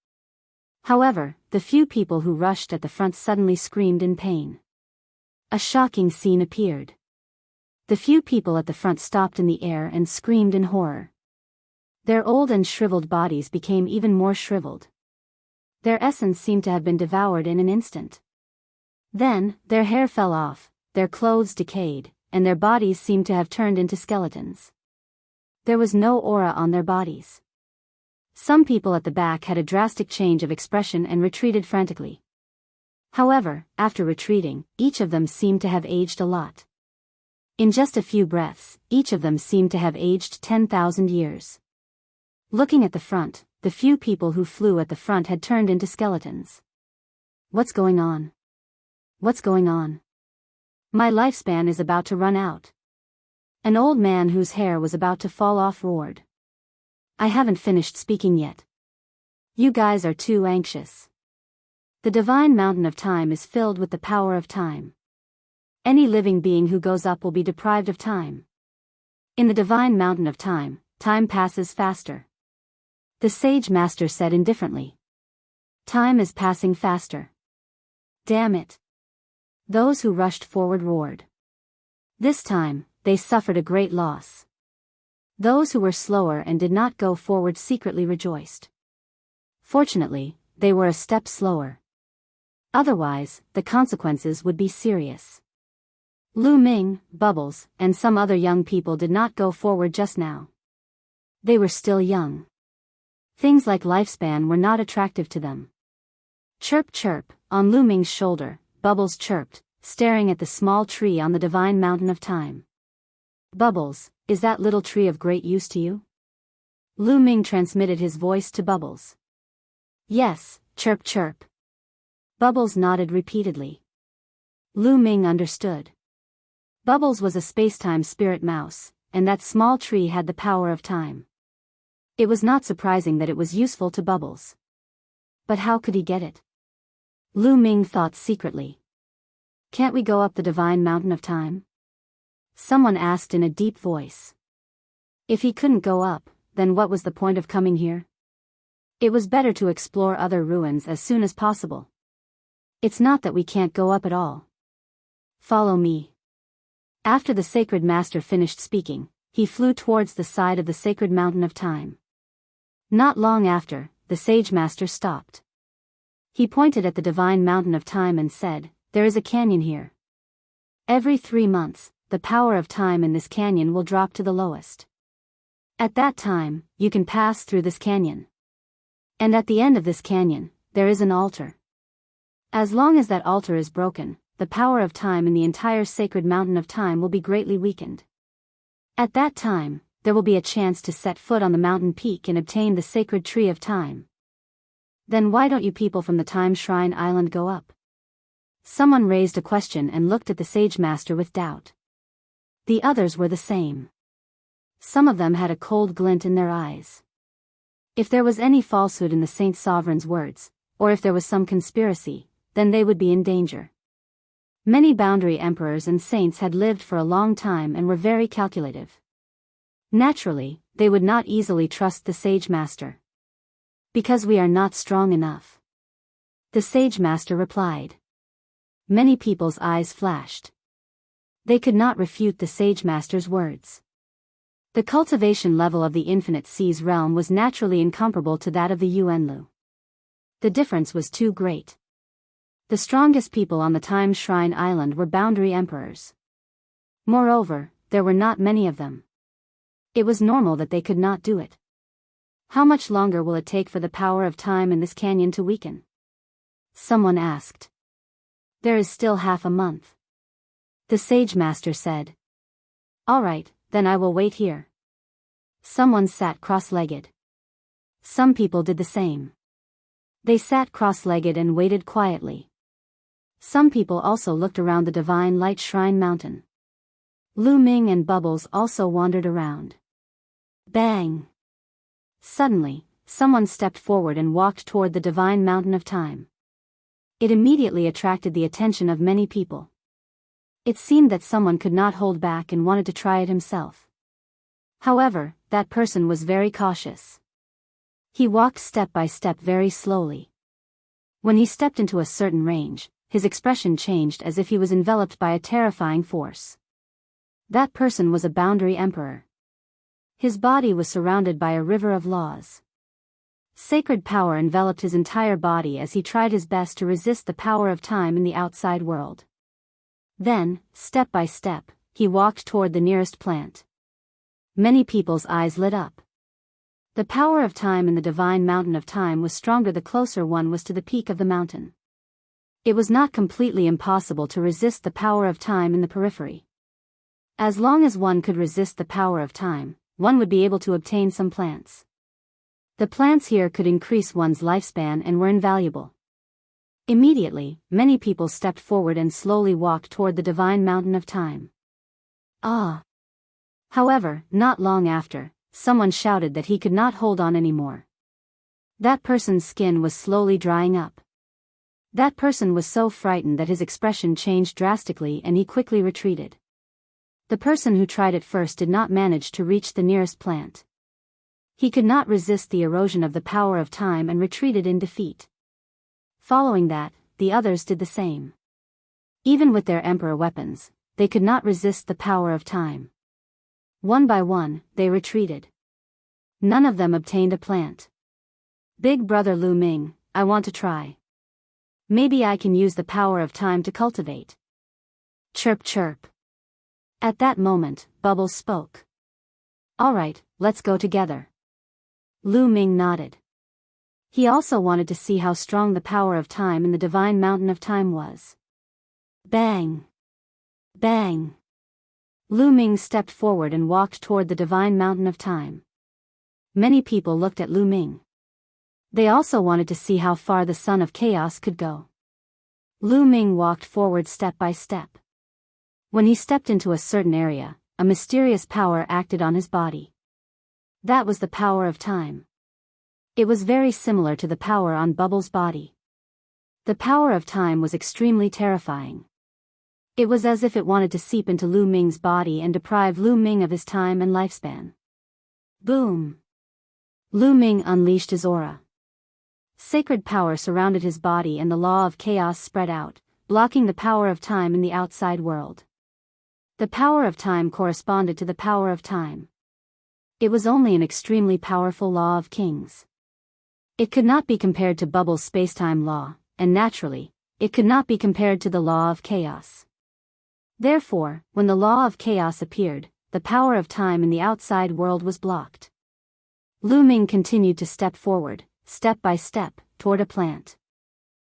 However, the few people who rushed at the front suddenly screamed in pain. A shocking scene appeared. The few people at the front stopped in the air and screamed in horror. Their old and shriveled bodies became even more shriveled. Their essence seemed to have been devoured in an instant. Then, their hair fell off, their clothes decayed, and their bodies seemed to have turned into skeletons. There was no aura on their bodies. Some people at the back had a drastic change of expression and retreated frantically. However, after retreating, each of them seemed to have aged a lot. In just a few breaths, each of them seemed to have aged 10,000 years. Looking at the front, the few people who flew at the front had turned into skeletons. What's going on? What's going on? My lifespan is about to run out. An old man whose hair was about to fall off roared. I haven't finished speaking yet. You guys are too anxious. The divine mountain of time is filled with the power of time. Any living being who goes up will be deprived of time. In the divine mountain of time, time passes faster. The sage master said indifferently. Time is passing faster. Damn it. Those who rushed forward roared. This time, they suffered a great loss. Those who were slower and did not go forward secretly rejoiced. Fortunately, they were a step slower. Otherwise, the consequences would be serious. Lu Ming, Bubbles, and some other young people did not go forward just now. They were still young. Things like lifespan were not attractive to them. Chirp chirp, on Lu Ming's shoulder, Bubbles chirped, staring at the small tree on the divine mountain of time. Bubbles, is that little tree of great use to you? Lu Ming transmitted his voice to Bubbles. Yes, chirp chirp. Bubbles nodded repeatedly. Lu Ming understood. Bubbles was a space-time spirit mouse, and that small tree had the power of time. It was not surprising that it was useful to Bubbles. But how could he get it? Lu Ming thought secretly. Can't we go up the divine mountain of time? Someone asked in a deep voice. If he couldn't go up, then what was the point of coming here? It was better to explore other ruins as soon as possible. It's not that we can't go up at all. Follow me. After the sacred master finished speaking, he flew towards the side of the sacred mountain of time. Not long after, the sage master stopped. He pointed at the divine mountain of time and said, there is a canyon here. Every 3 months, the power of time in this canyon will drop to the lowest. At that time, you can pass through this canyon. And at the end of this canyon, there is an altar. As long as that altar is broken, the power of time in the entire sacred mountain of time will be greatly weakened. At that time, there will be a chance to set foot on the mountain peak and obtain the sacred tree of time. Then why don't you people from the Time Shrine Island go up? Someone raised a question and looked at the sage master with doubt. The others were the same. Some of them had a cold glint in their eyes. If there was any falsehood in the Saint Sovereign's words, or if there was some conspiracy, then they would be in danger. Many boundary emperors and saints had lived for a long time and were very calculative. Naturally, they would not easily trust the sage master. Because we are not strong enough. The sage master replied. Many people's eyes flashed. They could not refute the sage master's words. The cultivation level of the Infinite Seas realm was naturally incomparable to that of the Yuanlu. The difference was too great. The strongest people on the Time Shrine Island were boundary emperors. Moreover, there were not many of them. It was normal that they could not do it. How much longer will it take for the power of time in this canyon to weaken? Someone asked. There is still half a month. The sage master said. All right, then I will wait here. Someone sat cross-legged. Some people did the same. They sat cross-legged and waited quietly. Some people also looked around the divine light shrine mountain. Lu Ming and Bubbles also wandered around. Bang! Suddenly, someone stepped forward and walked toward the divine mountain of time. It immediately attracted the attention of many people. It seemed that someone could not hold back and wanted to try it himself. However, that person was very cautious. He walked step by step very slowly. When he stepped into a certain range, his expression changed as if he was enveloped by a terrifying force. That person was a boundary emperor. His body was surrounded by a river of laws. Sacred power enveloped his entire body as he tried his best to resist the power of time in the outside world. Then, step by step, he walked toward the nearest plant. Many people's eyes lit up. The power of time in the divine mountain of time was stronger the closer one was to the peak of the mountain. It was not completely impossible to resist the power of time in the periphery. As long as one could resist the power of time, one would be able to obtain some plants. The plants here could increase one's lifespan and were invaluable. Immediately, many people stepped forward and slowly walked toward the divine mountain of time. Ah! However, not long after, someone shouted that he could not hold on anymore. That person's skin was slowly drying up. That person was so frightened that his expression changed drastically and he quickly retreated. The person who tried it first did not manage to reach the nearest plant. He could not resist the erosion of the power of time and retreated in defeat. Following that, the others did the same. Even with their emperor weapons, they could not resist the power of time. One by one, they retreated. None of them obtained a plant. Big brother Lu Ming, I want to try. Maybe I can use the power of time to cultivate. Chirp chirp. At that moment, Bubbles spoke. All right, let's go together. Lu Ming nodded. He also wanted to see how strong the power of time in the divine mountain of time was. Bang! Bang! Lu Ming stepped forward and walked toward the divine mountain of time. Many people looked at Lu Ming. They also wanted to see how far the son of chaos could go. Lu Ming walked forward step by step. When he stepped into a certain area, a mysterious power acted on his body. That was the power of time. It was very similar to the power on Bubbles' body. The power of time was extremely terrifying. It was as if it wanted to seep into Lu Ming's body and deprive Lu Ming of his time and lifespan. Boom! Lu Ming unleashed his aura. Sacred power surrounded his body and the law of chaos spread out, blocking the power of time in the outside world. The power of time corresponded to the power of time. It was only an extremely powerful law of kings. It could not be compared to Bubbles' spacetime law, and naturally, it could not be compared to the law of chaos. Therefore, when the law of chaos appeared, the power of time in the outside world was blocked. Lu Ming continued to step forward, step by step, toward a plant.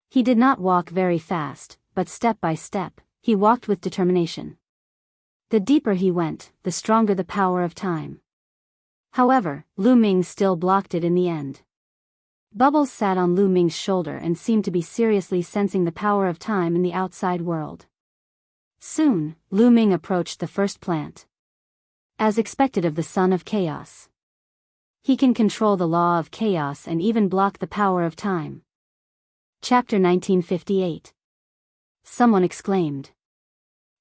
He did not walk very fast, but step by step, he walked with determination. The deeper he went, the stronger the power of time. However, Lu Ming still blocked it in the end. Bubbles sat on Lu Ming's shoulder and seemed to be seriously sensing the power of time in the outside world. Soon, Lu Ming approached the first plant. As expected of the son of chaos. He can control the law of chaos and even block the power of time. Chapter 1958. Someone exclaimed.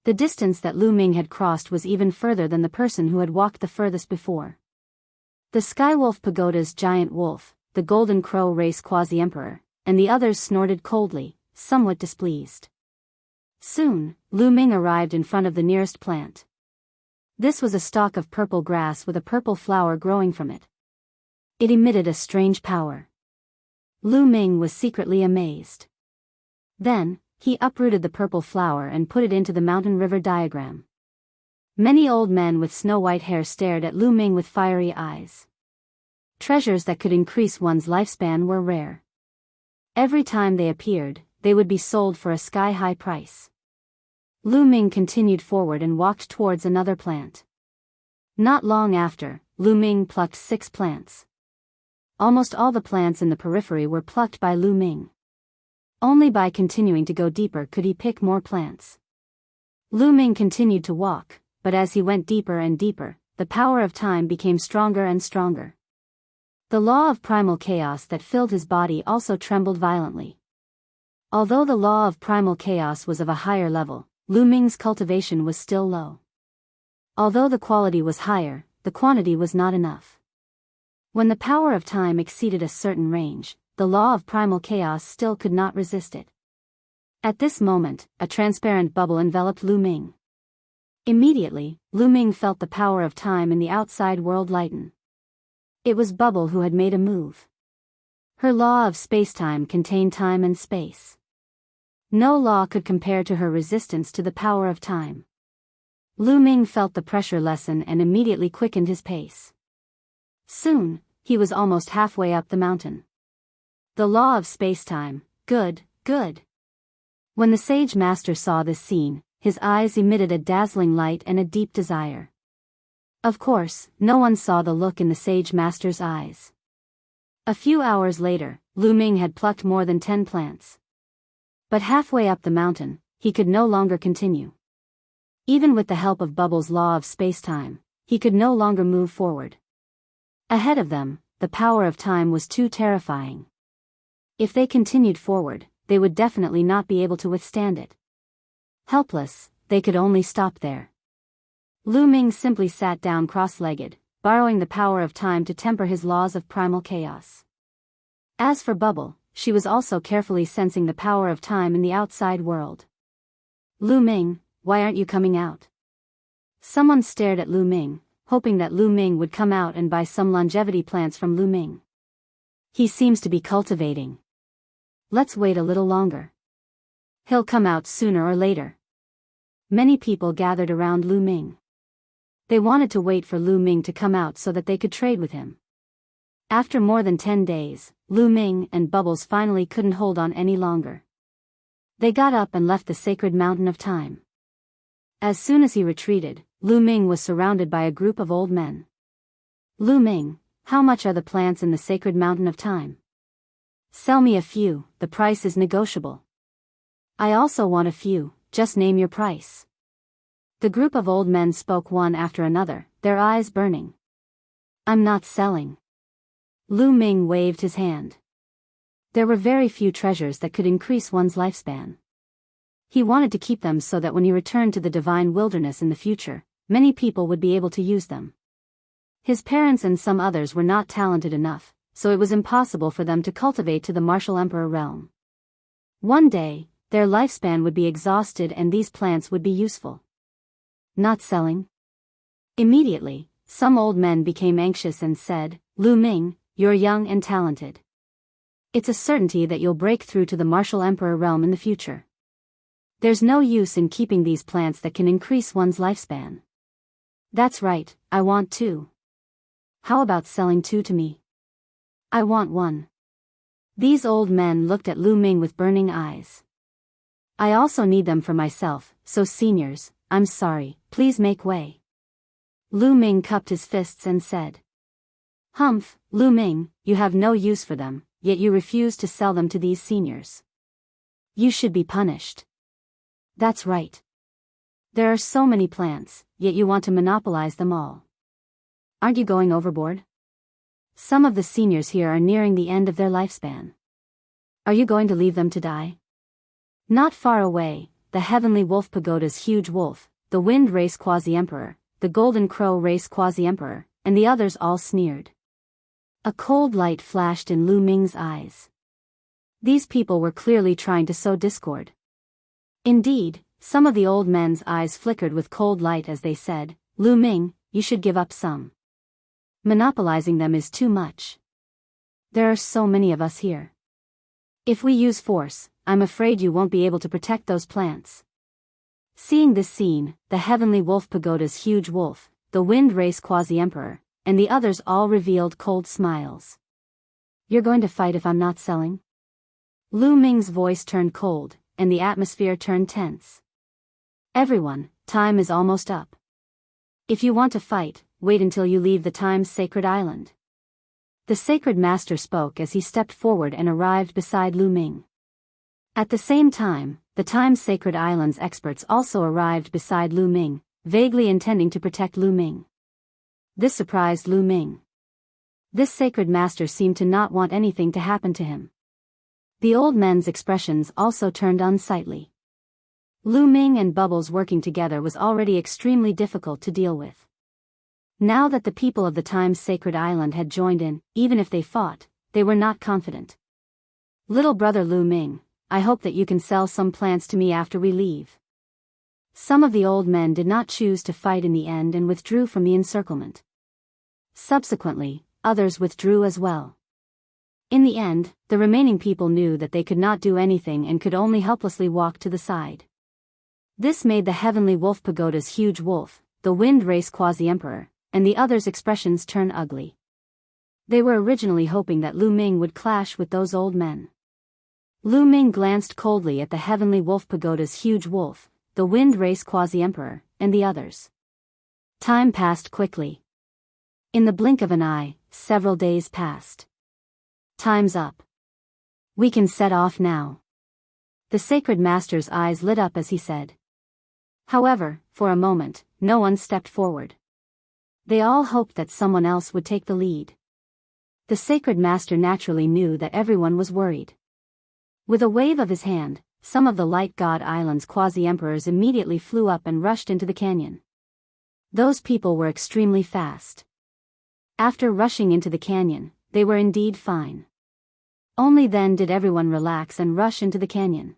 The distance that Lu Ming had crossed was even further than the person who had walked the furthest before. The Skywolf Pagoda's giant wolf, the Golden Crow race quasi-emperor, and the others snorted coldly, somewhat displeased. Soon, Lu Ming arrived in front of the nearest plant. This was a stalk of purple grass with a purple flower growing from it. It emitted a strange power. Lu Ming was secretly amazed. Then, he uprooted the purple flower and put it into the mountain river diagram. Many old men with snow-white hair stared at Lu Ming with fiery eyes. Treasures that could increase one's lifespan were rare. Every time they appeared, they would be sold for a sky-high price. Lu Ming continued forward and walked towards another plant. Not long after, Lu Ming plucked 6 plants. Almost all the plants in the periphery were plucked by Lu Ming. Only by continuing to go deeper could he pick more plants. Lu Ming continued to walk, but as he went deeper and deeper, the power of time became stronger and stronger. The law of primal chaos that filled his body also trembled violently. Although the law of primal chaos was of a higher level, Lu Ming's cultivation was still low. Although the quality was higher, the quantity was not enough. When the power of time exceeded a certain range, the law of primal chaos still could not resist it. At this moment, a transparent bubble enveloped Lu Ming. Immediately, Lu Ming felt the power of time in the outside world lighten. It was Bubble who had made a move. Her law of spacetime contained time and space. No law could compare to her resistance to the power of time. Lu Ming felt the pressure lessen and immediately quickened his pace. Soon, he was almost halfway up the mountain. The law of spacetime, good, good. When the sage master saw this scene, his eyes emitted a dazzling light and a deep desire. Of course, no one saw the look in the sage master's eyes. A few hours later, Lu Ming had plucked more than 10 plants. But halfway up the mountain, he could no longer continue. Even with the help of Bubble's law of spacetime, he could no longer move forward. Ahead of them, the power of time was too terrifying. If they continued forward, they would definitely not be able to withstand it. Helpless, they could only stop there. Lu Ming simply sat down cross-legged, borrowing the power of time to temper his laws of primal chaos. As for Bubble, she was also carefully sensing the power of time in the outside world. Lu Ming, why aren't you coming out? Someone stared at Lu Ming, hoping that Lu Ming would come out and buy some longevity plants from Lu Ming. He seems to be cultivating. Let's wait a little longer. He'll come out sooner or later. Many people gathered around Lu Ming. They wanted to wait for Lu Ming to come out so that they could trade with him. After more than 10 days, Lu Ming and Bubbles finally couldn't hold on any longer. They got up and left the sacred mountain of time. As soon as he retreated, Lu Ming was surrounded by a group of old men. Lu Ming, how much are the plants in the sacred mountain of time? Sell me a few, the price is negotiable. I also want a few, just name your price. The group of old men spoke one after another, their eyes burning. I'm not selling. Lu Ming waved his hand. There were very few treasures that could increase one's lifespan. He wanted to keep them so that when he returned to the divine wilderness in the future, many people would be able to use them. His parents and some others were not talented enough, so it was impossible for them to cultivate to the martial emperor realm. One day, their lifespan would be exhausted and these plants would be useful. Not selling? Immediately, some old men became anxious and said, Lu Ming, you're young and talented. It's a certainty that you'll break through to the martial emperor realm in the future. There's no use in keeping these plants that can increase one's lifespan. That's right, I want 2. How about selling 2 to me? I want 1. These old men looked at Lu Ming with burning eyes. I also need them for myself, so seniors, I'm sorry, please make way. Lu Ming cupped his fists and said. Humph, Lu Ming, you have no use for them, yet you refuse to sell them to these seniors. You should be punished. That's right. There are so many plants, yet you want to monopolize them all. Aren't you going overboard? Some of the seniors here are nearing the end of their lifespan. Are you going to leave them to die? Not far away, the heavenly wolf pagoda's huge wolf, the wind race quasi-emperor, the golden crow race quasi-emperor, and the others all sneered. A cold light flashed in Lu Ming's eyes. These people were clearly trying to sow discord. Indeed, some of the old men's eyes flickered with cold light as they said, Lu Ming, you should give up some. Monopolizing them is too much. There are so many of us here. If we use force, I'm afraid you won't be able to protect those plants. Seeing this scene, the heavenly wolf pagoda's huge wolf, the wind race quasi-emperor, and the others all revealed cold smiles. You're going to fight if I'm not selling? Lu Ming's voice turned cold, and the atmosphere turned tense. Everyone, time is almost up. If you want to fight, wait until you leave the Time's sacred island. The sacred master spoke as he stepped forward and arrived beside Lu Ming. At the same time, the Time's sacred island's experts also arrived beside Lu Ming, vaguely intending to protect Lu Ming. This surprised Lu Ming. This sacred master seemed to not want anything to happen to him. The old men's expressions also turned unsightly. Lu Ming and Bubbles working together was already extremely difficult to deal with. Now that the people of the Time's sacred island had joined in, even if they fought, they were not confident. Little brother Lu Ming, I hope that you can sell some plants to me after we leave. Some of the old men did not choose to fight in the end and withdrew from the encirclement. Subsequently, others withdrew as well. In the end, the remaining people knew that they could not do anything and could only helplessly walk to the side. This made the Heavenly Wolf Pagoda's huge wolf, the Wind Race Quasi-Emperor, and the others' expressions turn ugly. They were originally hoping that Lu Ming would clash with those old men. Lu Ming glanced coldly at the Heavenly Wolf Pagoda's huge wolf, the Wind Race Quasi-Emperor, and the others. Time passed quickly. In the blink of an eye, several days passed. Time's up. We can set off now. The Sacred Master's eyes lit up as he said. However, for a moment, no one stepped forward. They all hoped that someone else would take the lead. The Sacred Master naturally knew that everyone was worried. With a wave of his hand, some of the Light God Island's quasi-emperors immediately flew up and rushed into the canyon. Those people were extremely fast. After rushing into the canyon, they were indeed fine. Only then did everyone relax and rush into the canyon.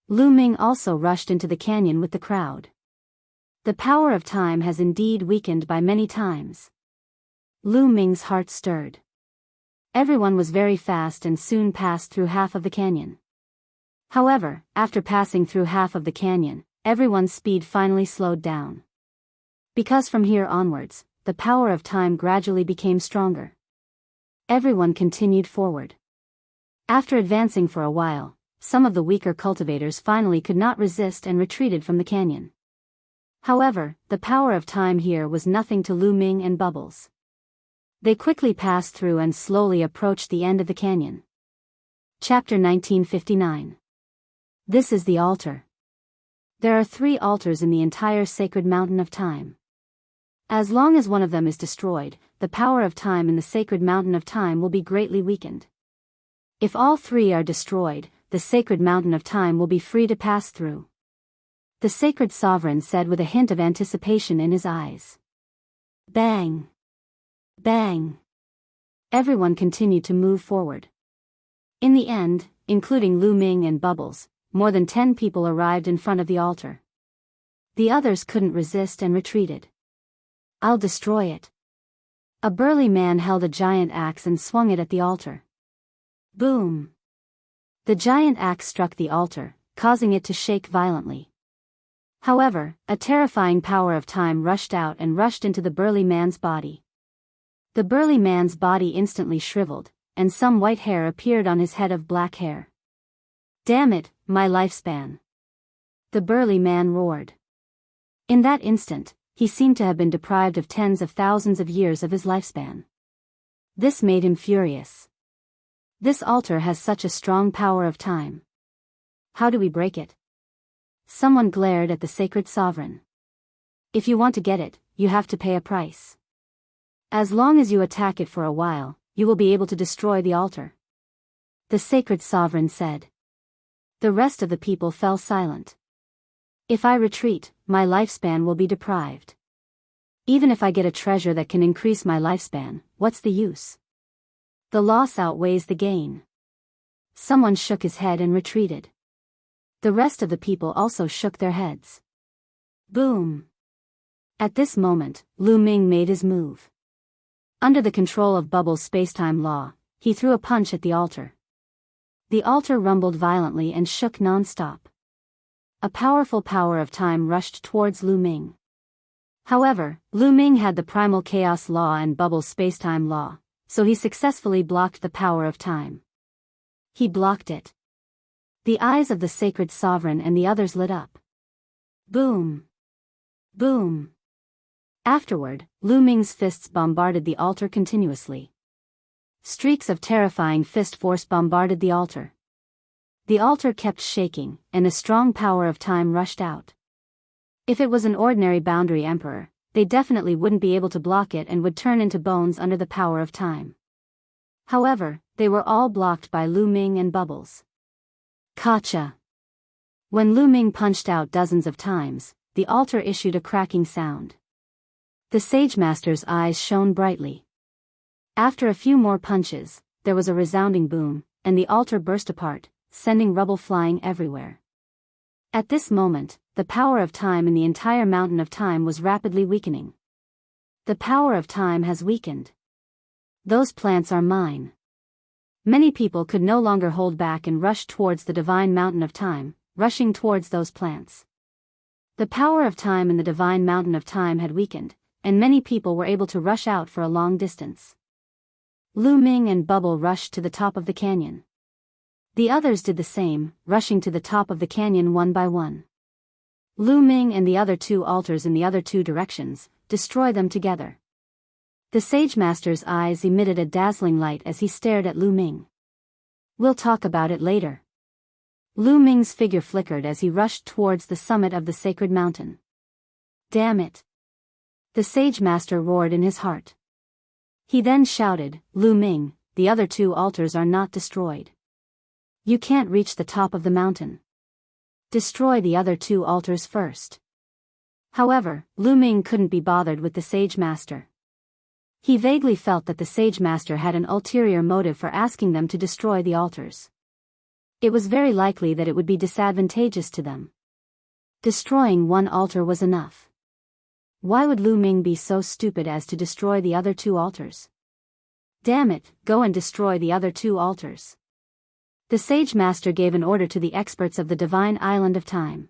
Lu Ming also rushed into the canyon with the crowd. The power of time has indeed weakened by many times. Lu Ming's heart stirred. Everyone was very fast and soon passed through half of the canyon. However, after passing through half of the canyon, everyone's speed finally slowed down. Because from here onwards, the power of time gradually became stronger. Everyone continued forward. After advancing for a while, some of the weaker cultivators finally could not resist and retreated from the canyon. However, the power of time here was nothing to Lu Ming and Bubbles. They quickly passed through and slowly approached the end of the canyon. Chapter 1959. This is the altar. There are 3 altars in the entire sacred mountain of time. As long as one of them is destroyed, the power of time in the sacred mountain of time will be greatly weakened. If all 3 are destroyed, the sacred mountain of time will be free to pass through. The sacred sovereign said with a hint of anticipation in his eyes. Bang! Bang! Everyone continued to move forward. In the end, including Lu Ming and Bubbles, more than 10 people arrived in front of the altar. The others couldn't resist and retreated. I'll destroy it. A burly man held a giant axe and swung it at the altar. Boom! The giant axe struck the altar, causing it to shake violently. However, a terrifying power of time rushed out and rushed into the burly man's body. The burly man's body instantly shriveled, and some white hair appeared on his head of black hair. Damn it, my lifespan! The burly man roared. In that instant, he seemed to have been deprived of tens of thousands of years of his lifespan. This made him furious. This altar has such a strong power of time. How do we break it? Someone glared at the sacred sovereign. If you want to get it, you have to pay a price. As long as you attack it for a while, you will be able to destroy the altar. The sacred sovereign said. The rest of the people fell silent. If I retreat, my lifespan will be deprived. Even if I get a treasure that can increase my lifespan, what's the use? The loss outweighs the gain. Someone shook his head and retreated. The rest of the people also shook their heads. Boom! At this moment, Lu Ming made his move. Under the control of Bubbles' spacetime law, he threw a punch at the altar. The altar rumbled violently and shook non-stop. A powerful power of time rushed towards Lu Ming. However, Lu Ming had the primal chaos law and Bubbles' spacetime law, so he successfully blocked the power of time. He blocked it. The eyes of the sacred sovereign and the others lit up. Boom! Boom! Afterward, Lu Ming's fists bombarded the altar continuously. Streaks of terrifying fist force bombarded the altar. The altar kept shaking, and a strong power of time rushed out. If it was an ordinary boundary emperor, they definitely wouldn't be able to block it and would turn into bones under the power of time. However, they were all blocked by Lu Ming and Bubbles. Gotcha! When Lu Ming punched out dozens of times, the altar issued a cracking sound. The Sage Master's eyes shone brightly. After a few more punches, there was a resounding boom, and the altar burst apart, sending rubble flying everywhere. At this moment, the power of time in the entire mountain of time was rapidly weakening. The power of time has weakened. Those plants are mine. Many people could no longer hold back and rushed towards the divine mountain of time, rushing towards those plants. The power of time in the divine mountain of time had weakened, and many people were able to rush out for a long distance. Lu Ming and Bubble rushed to the top of the canyon. The others did the same, rushing to the top of the canyon one by one. Lu Ming and the other two altars in the other two directions, destroy them together. The Sage Master's eyes emitted a dazzling light as he stared at Lu Ming. We'll talk about it later. Lu Ming's figure flickered as he rushed towards the summit of the sacred mountain. Damn it! The Sage Master roared in his heart. He then shouted, Lu Ming, the other two altars are not destroyed. You can't reach the top of the mountain. Destroy the other two altars first. However, Lu Ming couldn't be bothered with the Sage Master. He vaguely felt that the Sage Master had an ulterior motive for asking them to destroy the altars. It was very likely that it would be disadvantageous to them. Destroying one altar was enough. Why would Lu Ming be so stupid as to destroy the other two altars? Damn it, go and destroy the other two altars. The Sage Master gave an order to the experts of the Divine Island of Time.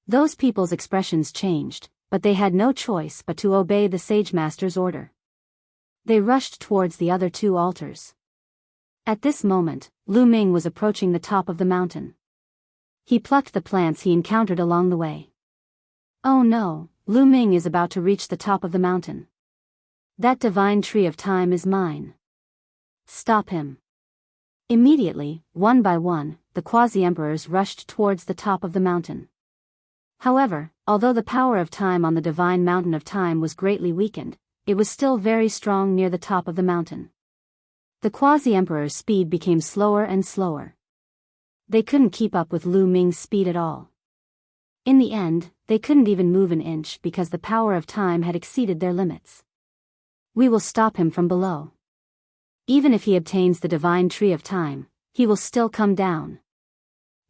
Those people's expressions changed, but they had no choice but to obey the Sage Master's order. They rushed towards the other two altars. At this moment, Lu Ming was approaching the top of the mountain. He plucked the plants he encountered along the way. Oh no, Lu Ming is about to reach the top of the mountain. That divine tree of time is mine. Stop him. Immediately, one by one, the quasi-emperors rushed towards the top of the mountain. However, although the power of time on the divine mountain of time was greatly weakened, it was still very strong near the top of the mountain. The quasi-emperor's speed became slower and slower. They couldn't keep up with Lu Ming's speed at all. In the end, they couldn't even move an inch because the power of time had exceeded their limits. We will stop him from below. Even if he obtains the divine tree of time, he will still come down.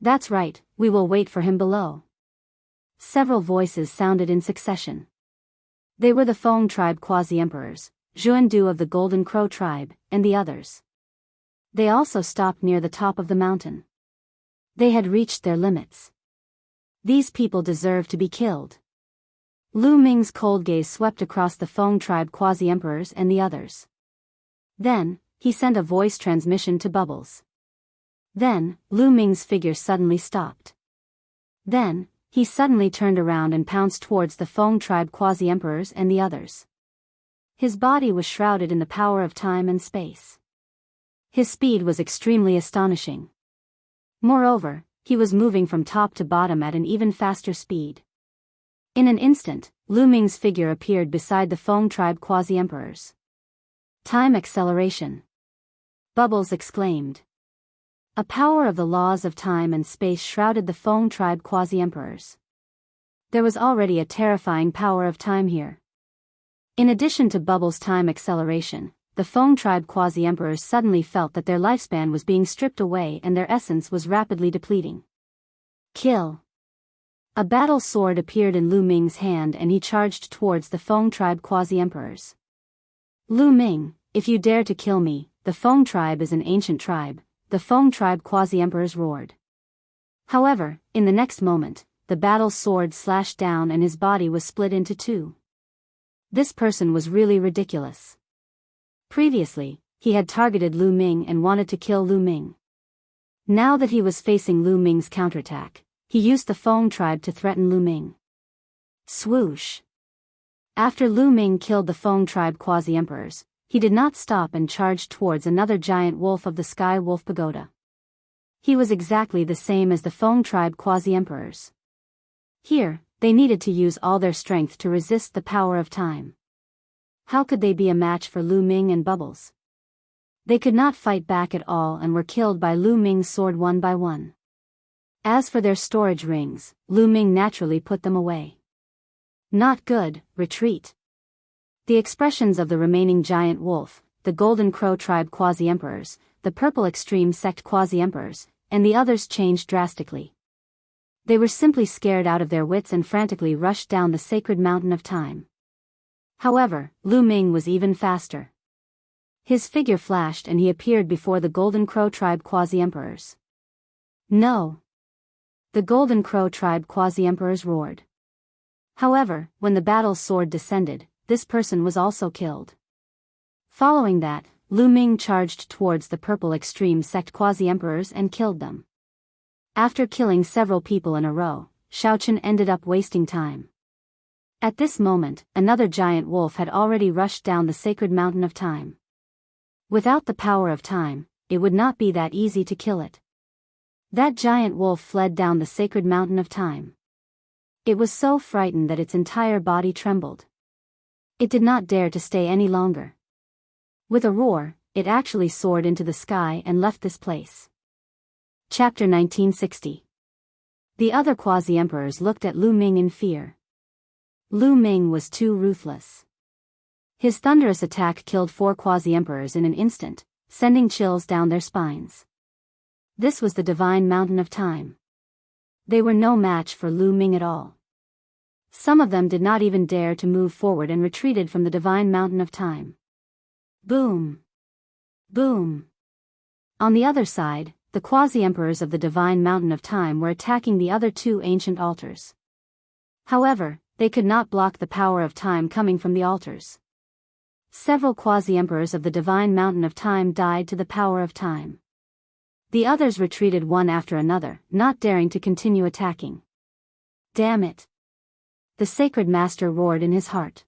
That's right, we will wait for him below. Several voices sounded in succession. They were the Feng tribe quasi-emperors, Xuandu of the Golden Crow tribe, and the others. They also stopped near the top of the mountain. They had reached their limits. These people deserve to be killed. Lu Ming's cold gaze swept across the Feng tribe quasi-emperors and the others. Then, he sent a voice transmission to Bubbles. Then, Lu Ming's figure suddenly stopped. Then, he suddenly turned around and pounced towards the Feng tribe quasi-emperors and the others. His body was shrouded in the power of time and space. His speed was extremely astonishing. Moreover, he was moving from top to bottom at an even faster speed. In an instant, Lu Ming's figure appeared beside the Feng tribe quasi-emperors. Time acceleration. Bubbles exclaimed. A power of the laws of time and space shrouded the Feng tribe quasi-emperors. There was already a terrifying power of time here. In addition to Bubbles' time acceleration, the Feng tribe quasi-emperors suddenly felt that their lifespan was being stripped away and their essence was rapidly depleting. Kill. A battle sword appeared in Lu Ming's hand and he charged towards the Feng tribe quasi-emperors. Lu Ming, if you dare to kill me, the Feng tribe is an ancient tribe, the Feng tribe quasi-emperors roared. However, in the next moment, the battle sword slashed down and his body was split into two. This person was really ridiculous. Previously, he had targeted Lu Ming and wanted to kill Lu Ming. Now that he was facing Lu Ming's counterattack, he used the Feng tribe to threaten Lu Ming. Swoosh! After Lu Ming killed the Feng tribe quasi-emperors, he did not stop and charged towards another giant wolf of the Sky Wolf Pagoda. He was exactly the same as the Feng tribe quasi-emperors. Here, they needed to use all their strength to resist the power of time. How could they be a match for Lu Ming and Bubbles? They could not fight back at all and were killed by Lu Ming's sword one by one. As for their storage rings, Lu Ming naturally put them away. Not good, retreat. The expressions of the remaining giant wolf, the Golden Crow tribe quasi-emperors, the Purple Extreme sect quasi-emperors, and the others changed drastically. They were simply scared out of their wits and frantically rushed down the sacred mountain of time. However, Lu Ming was even faster. His figure flashed and he appeared before the Golden Crow tribe quasi-emperors. No! The Golden Crow tribe quasi-emperors roared. However, when the battle's sword descended, this person was also killed. Following that, Lu Ming charged towards the Purple Extreme sect quasi-emperors and killed them. After killing several people in a row, Shaochen ended up wasting time. At this moment, another giant wolf had already rushed down the sacred mountain of time. Without the power of time, it would not be that easy to kill it. That giant wolf fled down the sacred mountain of time. It was so frightened that its entire body trembled. It did not dare to stay any longer. With a roar, it actually soared into the sky and left this place. Chapter 1960. The other quasi-emperors looked at Lu Ming in fear. Lu Ming was too ruthless. His thunderous attack killed 4 quasi-emperors in an instant, sending chills down their spines. This was the divine mountain of time. They were no match for Lu Ming at all. Some of them did not even dare to move forward and retreated from the divine mountain of time. Boom! Boom! On the other side, the quasi-emperors of the divine mountain of time were attacking the other 2 ancient altars. However, they could not block the power of time coming from the altars. Several quasi-emperors of the divine mountain of time died to the power of time. The others retreated one after another, not daring to continue attacking. Damn it! The sacred master roared in his heart.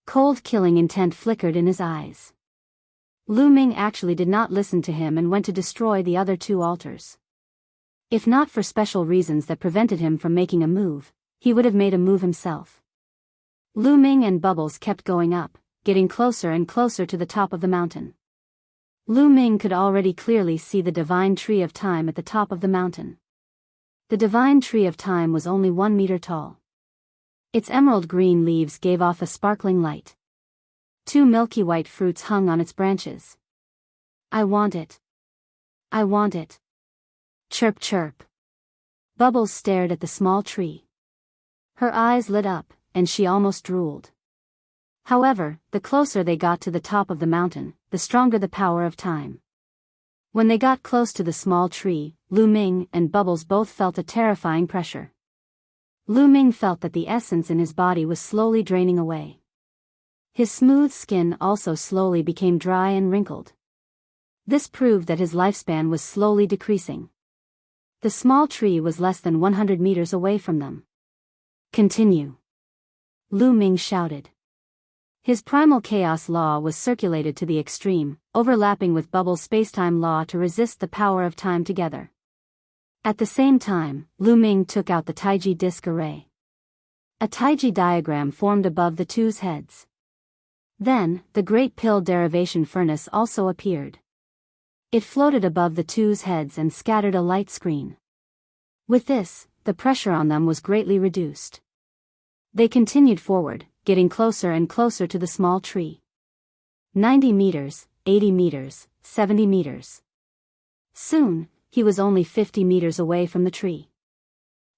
Cold killing intent flickered in his eyes. Lu Ming actually did not listen to him and went to destroy the other 2 altars. If not for special reasons that prevented him from making a move, he would have made a move himself. Lu Ming and Bubbles kept going up, getting closer and closer to the top of the mountain. Lu Ming could already clearly see the divine tree of time at the top of the mountain. The divine tree of time was only 1 meter tall. Its emerald green leaves gave off a sparkling light. 2 milky white fruits hung on its branches. I want it. I want it. Chirp chirp. Bubbles stared at the small tree. Her eyes lit up, and she almost drooled. However, the closer they got to the top of the mountain, the stronger the power of time. When they got close to the small tree, Lu Ming and Bubbles both felt a terrifying pressure. Lu Ming felt that the essence in his body was slowly draining away. His smooth skin also slowly became dry and wrinkled. This proved that his lifespan was slowly decreasing. The small tree was less than 100 meters away from them. Continue. Lu Ming shouted. His primal chaos law was circulated to the extreme, overlapping with Bubbles' spacetime law to resist the power of time together. At the same time, Lu Ming took out the Taiji disk array. A Taiji diagram formed above the 2's heads. Then, the Great Pill derivation furnace also appeared. It floated above the 2's heads and scattered a light screen. With this, the pressure on them was greatly reduced. They continued forward, getting closer and closer to the small tree. 90 meters, 80 meters, 70 meters. Soon, he was only 50 meters away from the tree.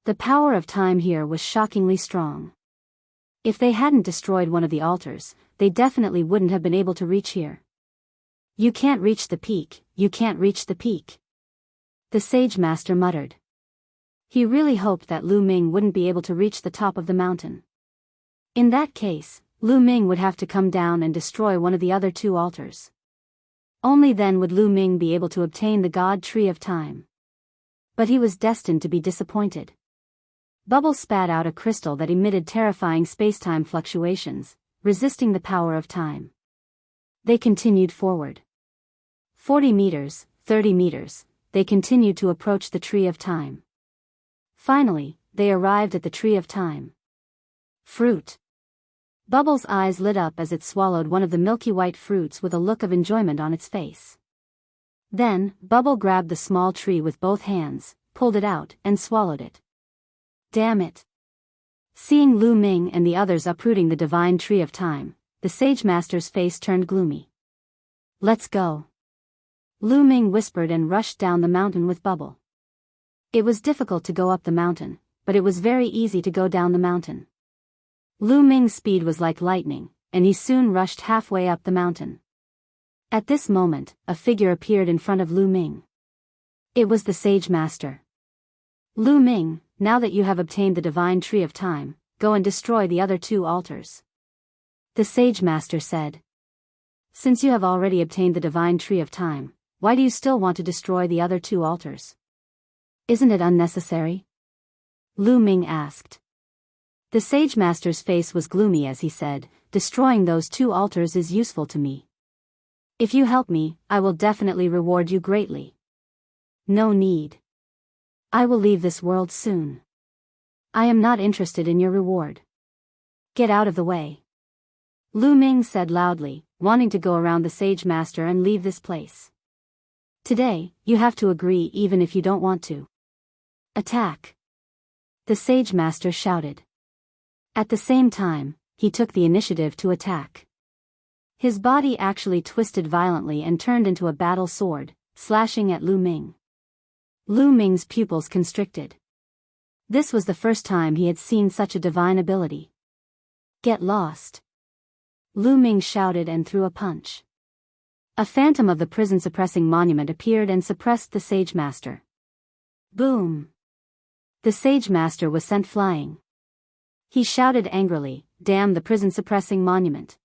The power of time here was shockingly strong. If they hadn't destroyed one of the altars, they definitely wouldn't have been able to reach here. You can't reach the peak, you can't reach the peak. The Sage Master muttered. He really hoped that Lu Ming wouldn't be able to reach the top of the mountain. In that case, Lu Ming would have to come down and destroy one of the other 2 altars. Only then would Lu Ming be able to obtain the God Tree of Time. But he was destined to be disappointed. Bubbles spat out a crystal that emitted terrifying spacetime fluctuations, resisting the power of time. They continued forward. 40 meters, 30 meters, they continued to approach the Tree of Time. Finally, they arrived at the Tree of Time. Fruit. Bubbles' eyes lit up as it swallowed one of the milky white fruits with a look of enjoyment on its face. Then, Bubble grabbed the small tree with both hands, pulled it out, and swallowed it. Damn it! Seeing Lu Ming and the others uprooting the divine tree of time, the Sage Master's face turned gloomy. Let's go. Lu Ming whispered and rushed down the mountain with Bubble. It was difficult to go up the mountain, but it was very easy to go down the mountain. Lu Ming's speed was like lightning, and he soon rushed halfway up the mountain. At this moment, a figure appeared in front of Lu Ming. It was the Sage Master. Lu Ming, now that you have obtained the divine tree of time, go and destroy the other 2 altars. The Sage Master said. Since you have already obtained the divine tree of time, why do you still want to destroy the other 2 altars? Isn't it unnecessary? Lu Ming asked. The Sage Master's face was gloomy as he said, destroying those 2 altars is useful to me. If you help me, I will definitely reward you greatly. No need. I will leave this world soon. I am not interested in your reward. Get out of the way. Lu Ming said loudly, wanting to go around the Sage Master and leave this place. Today, you have to agree even if you don't want to. Attack! The Sage Master shouted. At the same time, he took the initiative to attack. His body actually twisted violently and turned into a battle sword, slashing at Lu Ming. Lu Ming's pupils constricted. This was the first time he had seen such a divine ability. Get lost! Lu Ming shouted and threw a punch. A phantom of the prison-suppressing monument appeared and suppressed the Sage Master. Boom! The Sage Master was sent flying. He shouted angrily, "Damn the prison-suppressing monument!"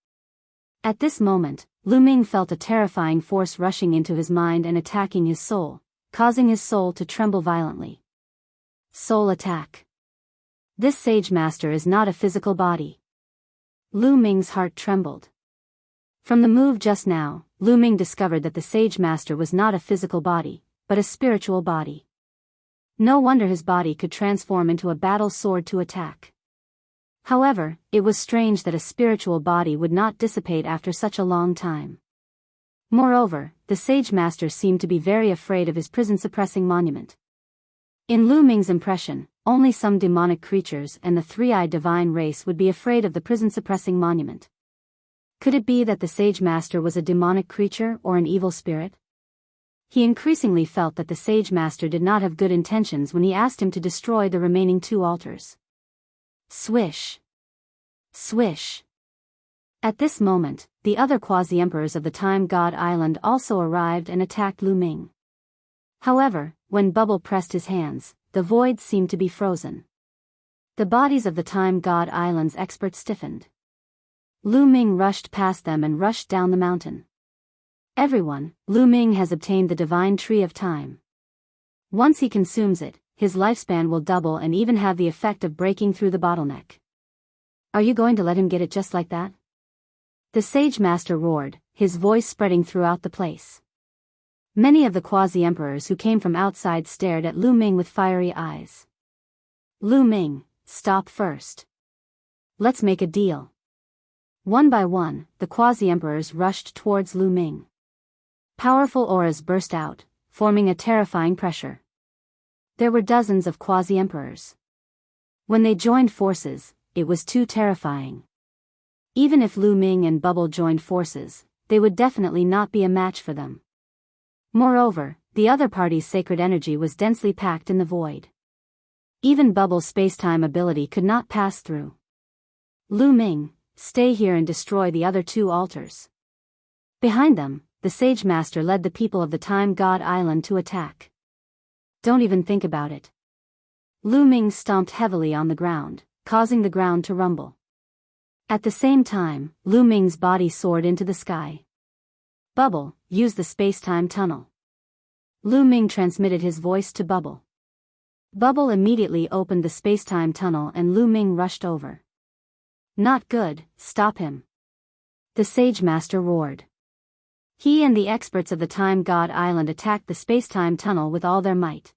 At this moment, Lu Ming felt a terrifying force rushing into his mind and attacking his soul, causing his soul to tremble violently. Soul attack. This Sage Master is not a physical body. Lu Ming's heart trembled. From the move just now, Lu Ming discovered that the Sage Master was not a physical body, but a spiritual body. No wonder his body could transform into a battle sword to attack. However, it was strange that a spiritual body would not dissipate after such a long time. Moreover, the Sage Master seemed to be very afraid of his prison-suppressing monument. In Lu Ming's impression, only some demonic creatures and the 3-eyed divine race would be afraid of the prison-suppressing monument. Could it be that the Sage Master was a demonic creature or an evil spirit? He increasingly felt that the Sage Master did not have good intentions when he asked him to destroy the remaining 2 altars. Swish! Swish! At this moment, the other quasi-emperors of the Time God Island also arrived and attacked Lu Ming. However, when Bubble pressed his hands, the void seemed to be frozen. The bodies of the Time God Island's experts stiffened. Lu Ming rushed past them and rushed down the mountain. Everyone, Lu Ming has obtained the divine tree of time. Once he consumes it, his lifespan will double and even have the effect of breaking through the bottleneck. Are you going to let him get it just like that? The Sage Master roared, his voice spreading throughout the place. Many of the quasi-emperors who came from outside stared at Lu Ming with fiery eyes. Lu Ming, stop first. Let's make a deal. One by one, the quasi-emperors rushed towards Lu Ming. Powerful auras burst out, forming a terrifying pressure. There were dozens of quasi-emperors. When they joined forces, it was too terrifying. Even if Lu Ming and Bubble joined forces, they would definitely not be a match for them. Moreover, the other party's sacred energy was densely packed in the void. Even Bubble's space-time ability could not pass through. Lu Ming, stay here and destroy the other 2 altars. Behind them, the Sage Master led the people of the Time God Island to attack. Don't even think about it. Lu Ming stomped heavily on the ground, causing the ground to rumble. At the same time, Lu Ming's body soared into the sky. Bubble, use the space-time tunnel. Lu Ming transmitted his voice to Bubble. Bubble immediately opened the space-time tunnel and Lu Ming rushed over. Not good, stop him. The Sage Master roared. He and the experts of the Time God Island attacked the space-time tunnel with all their might.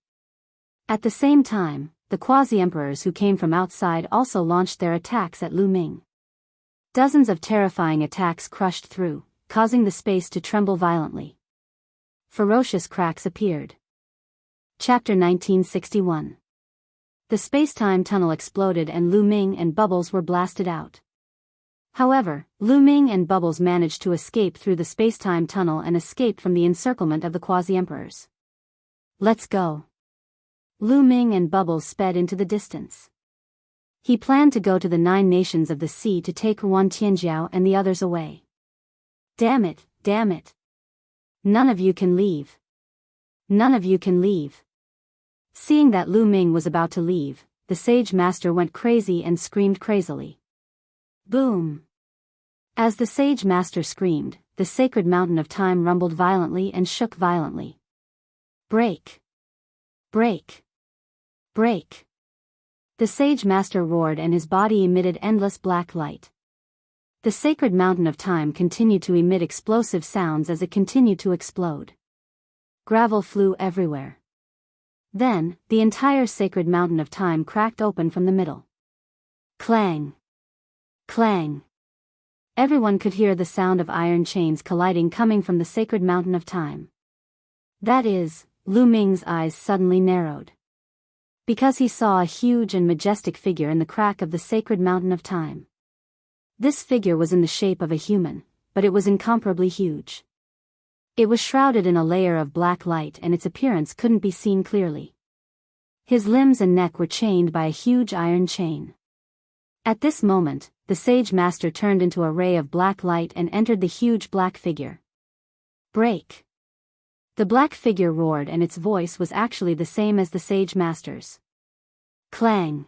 At the same time, the quasi-emperors who came from outside also launched their attacks at Lu Ming. Dozens of terrifying attacks crushed through, causing the space to tremble violently. Ferocious cracks appeared. Chapter 1961. The space-time tunnel exploded and Lu Ming and Bubbles were blasted out. However, Lu Ming and Bubbles managed to escape through the space-time tunnel and escaped from the encirclement of the quasi-emperors. Let's go. Lu Ming and Bubbles sped into the distance. He planned to go to the 9 nations of the sea to take Huan Tianjiao and the others away. Damn it, damn it. None of you can leave. None of you can leave. Seeing that Lu Ming was about to leave, the Sage Master went crazy and screamed crazily. Boom! As the Sage Master screamed, the sacred mountain of time rumbled violently and shook violently. Break! Break! Break! The Sage Master roared and his body emitted endless black light. The sacred mountain of time continued to emit explosive sounds as it continued to explode. Gravel flew everywhere. Then, the entire sacred mountain of time cracked open from the middle. Clang! Clang! Everyone could hear the sound of iron chains colliding coming from the sacred mountain of time. That is, Lu Ming's eyes suddenly narrowed. Because he saw a huge and majestic figure in the crack of the sacred mountain of time. This figure was in the shape of a human, but it was incomparably huge. It was shrouded in a layer of black light and its appearance couldn't be seen clearly. His limbs and neck were chained by a huge iron chain. At this moment, the Sage Master turned into a ray of black light and entered the huge black figure. Break! The black figure roared and its voice was actually the same as the Sage Master's. Clang!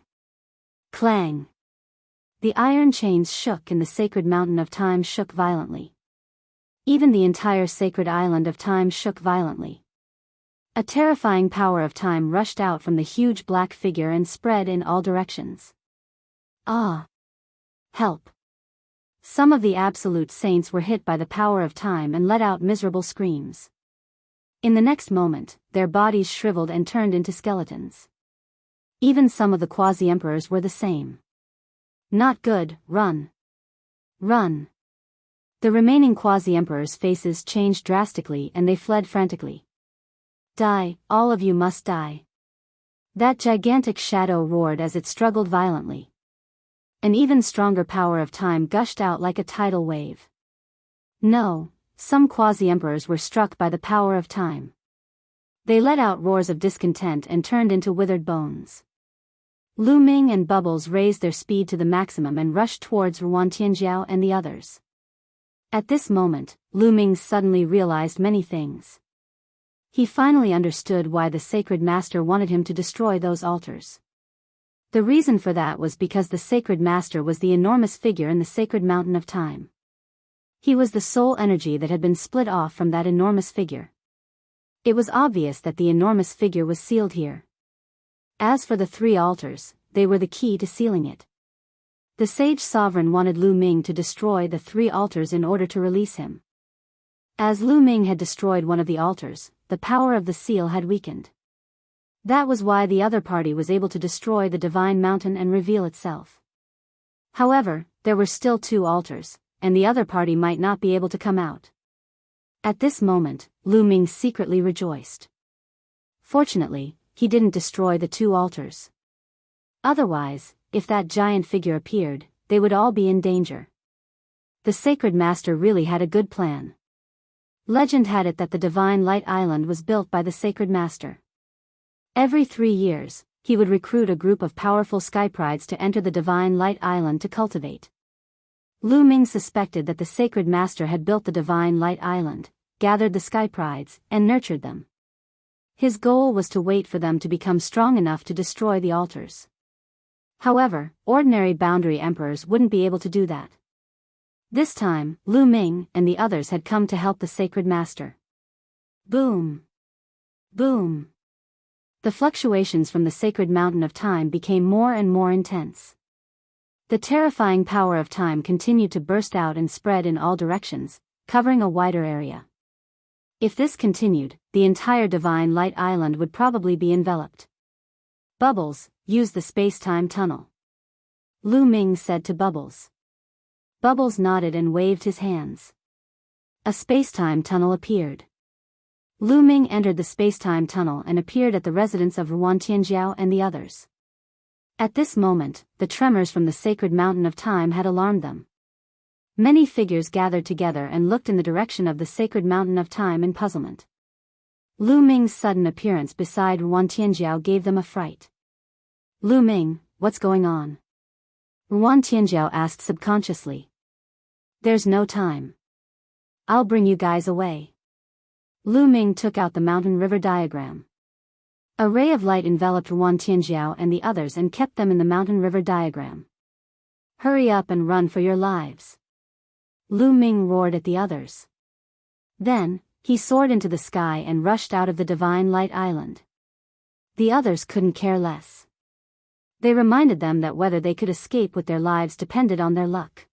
Clang! The iron chains shook and the sacred mountain of time shook violently. Even the entire sacred island of time shook violently. A terrifying power of time rushed out from the huge black figure and spread in all directions. Ah! Help! Some of the absolute saints were hit by the power of time and let out miserable screams. In the next moment, their bodies shriveled and turned into skeletons. Even some of the quasi-emperors were the same. Not good, run! Run! The remaining quasi-emperors' faces changed drastically and they fled frantically. Die, all of you must die. That gigantic shadow roared as it struggled violently. An even stronger power of time gushed out like a tidal wave. No, some quasi-emperors were struck by the power of time. They let out roars of discontent and turned into withered bones. Lu Ming and Bubbles raised their speed to the maximum and rushed towards Huan Tianjiao and the others. At this moment, Lu Ming suddenly realized many things. He finally understood why the Sacred Master wanted him to destroy those altars. The reason for that was because the Sacred Master was the enormous figure in the sacred mountain of time. He was the soul energy that had been split off from that enormous figure. It was obvious that the enormous figure was sealed here. As for the 3 altars, they were the key to sealing it. The Sage Sovereign wanted Lu Ming to destroy the 3 altars in order to release him. As Lu Ming had destroyed one of the altars, the power of the seal had weakened. That was why the other party was able to destroy the divine mountain and reveal itself. However, there were still 2 altars, and the other party might not be able to come out. At this moment, Lu Ming secretly rejoiced. Fortunately, he didn't destroy the 2 altars. Otherwise, if that giant figure appeared, they would all be in danger. The Sacred Master really had a good plan. Legend had it that the Divine Light Island was built by the Sacred Master. Every 3 years, he would recruit a group of powerful skyprides to enter the Divine Light Island to cultivate. Lu Ming suspected that the Sacred Master had built the Divine Light Island, gathered the skyprides, and nurtured them. His goal was to wait for them to become strong enough to destroy the altars. However, ordinary boundary emperors wouldn't be able to do that. This time, Lu Ming and the others had come to help the Sacred Master. Boom! Boom! The fluctuations from the sacred mountain of time became more and more intense. The terrifying power of time continued to burst out and spread in all directions, covering a wider area. If this continued, the entire Divine Light Island would probably be enveloped. Bubbles, use the space-time tunnel. Lu Ming said to Bubbles. Bubbles nodded and waved his hands. A space-time tunnel appeared. Lu Ming entered the space-time tunnel and appeared at the residence of Ruan Tianjiao and the others. At this moment, the tremors from the sacred mountain of time had alarmed them. Many figures gathered together and looked in the direction of the sacred mountain of time in puzzlement. Lu Ming's sudden appearance beside Ruan Tianjiao gave them a fright. "Lu Ming, what's going on?" Ruan Tianjiao asked subconsciously. "There's no time. I'll bring you guys away." Lu Ming took out the mountain river diagram. A ray of light enveloped Ruan Tianjiao and the others and kept them in the mountain river diagram. "Hurry up and run for your lives!" Lu Ming roared at the others. Then, he soared into the sky and rushed out of the Divine Light Island. The others couldn't care less. They reminded them that whether they could escape with their lives depended on their luck.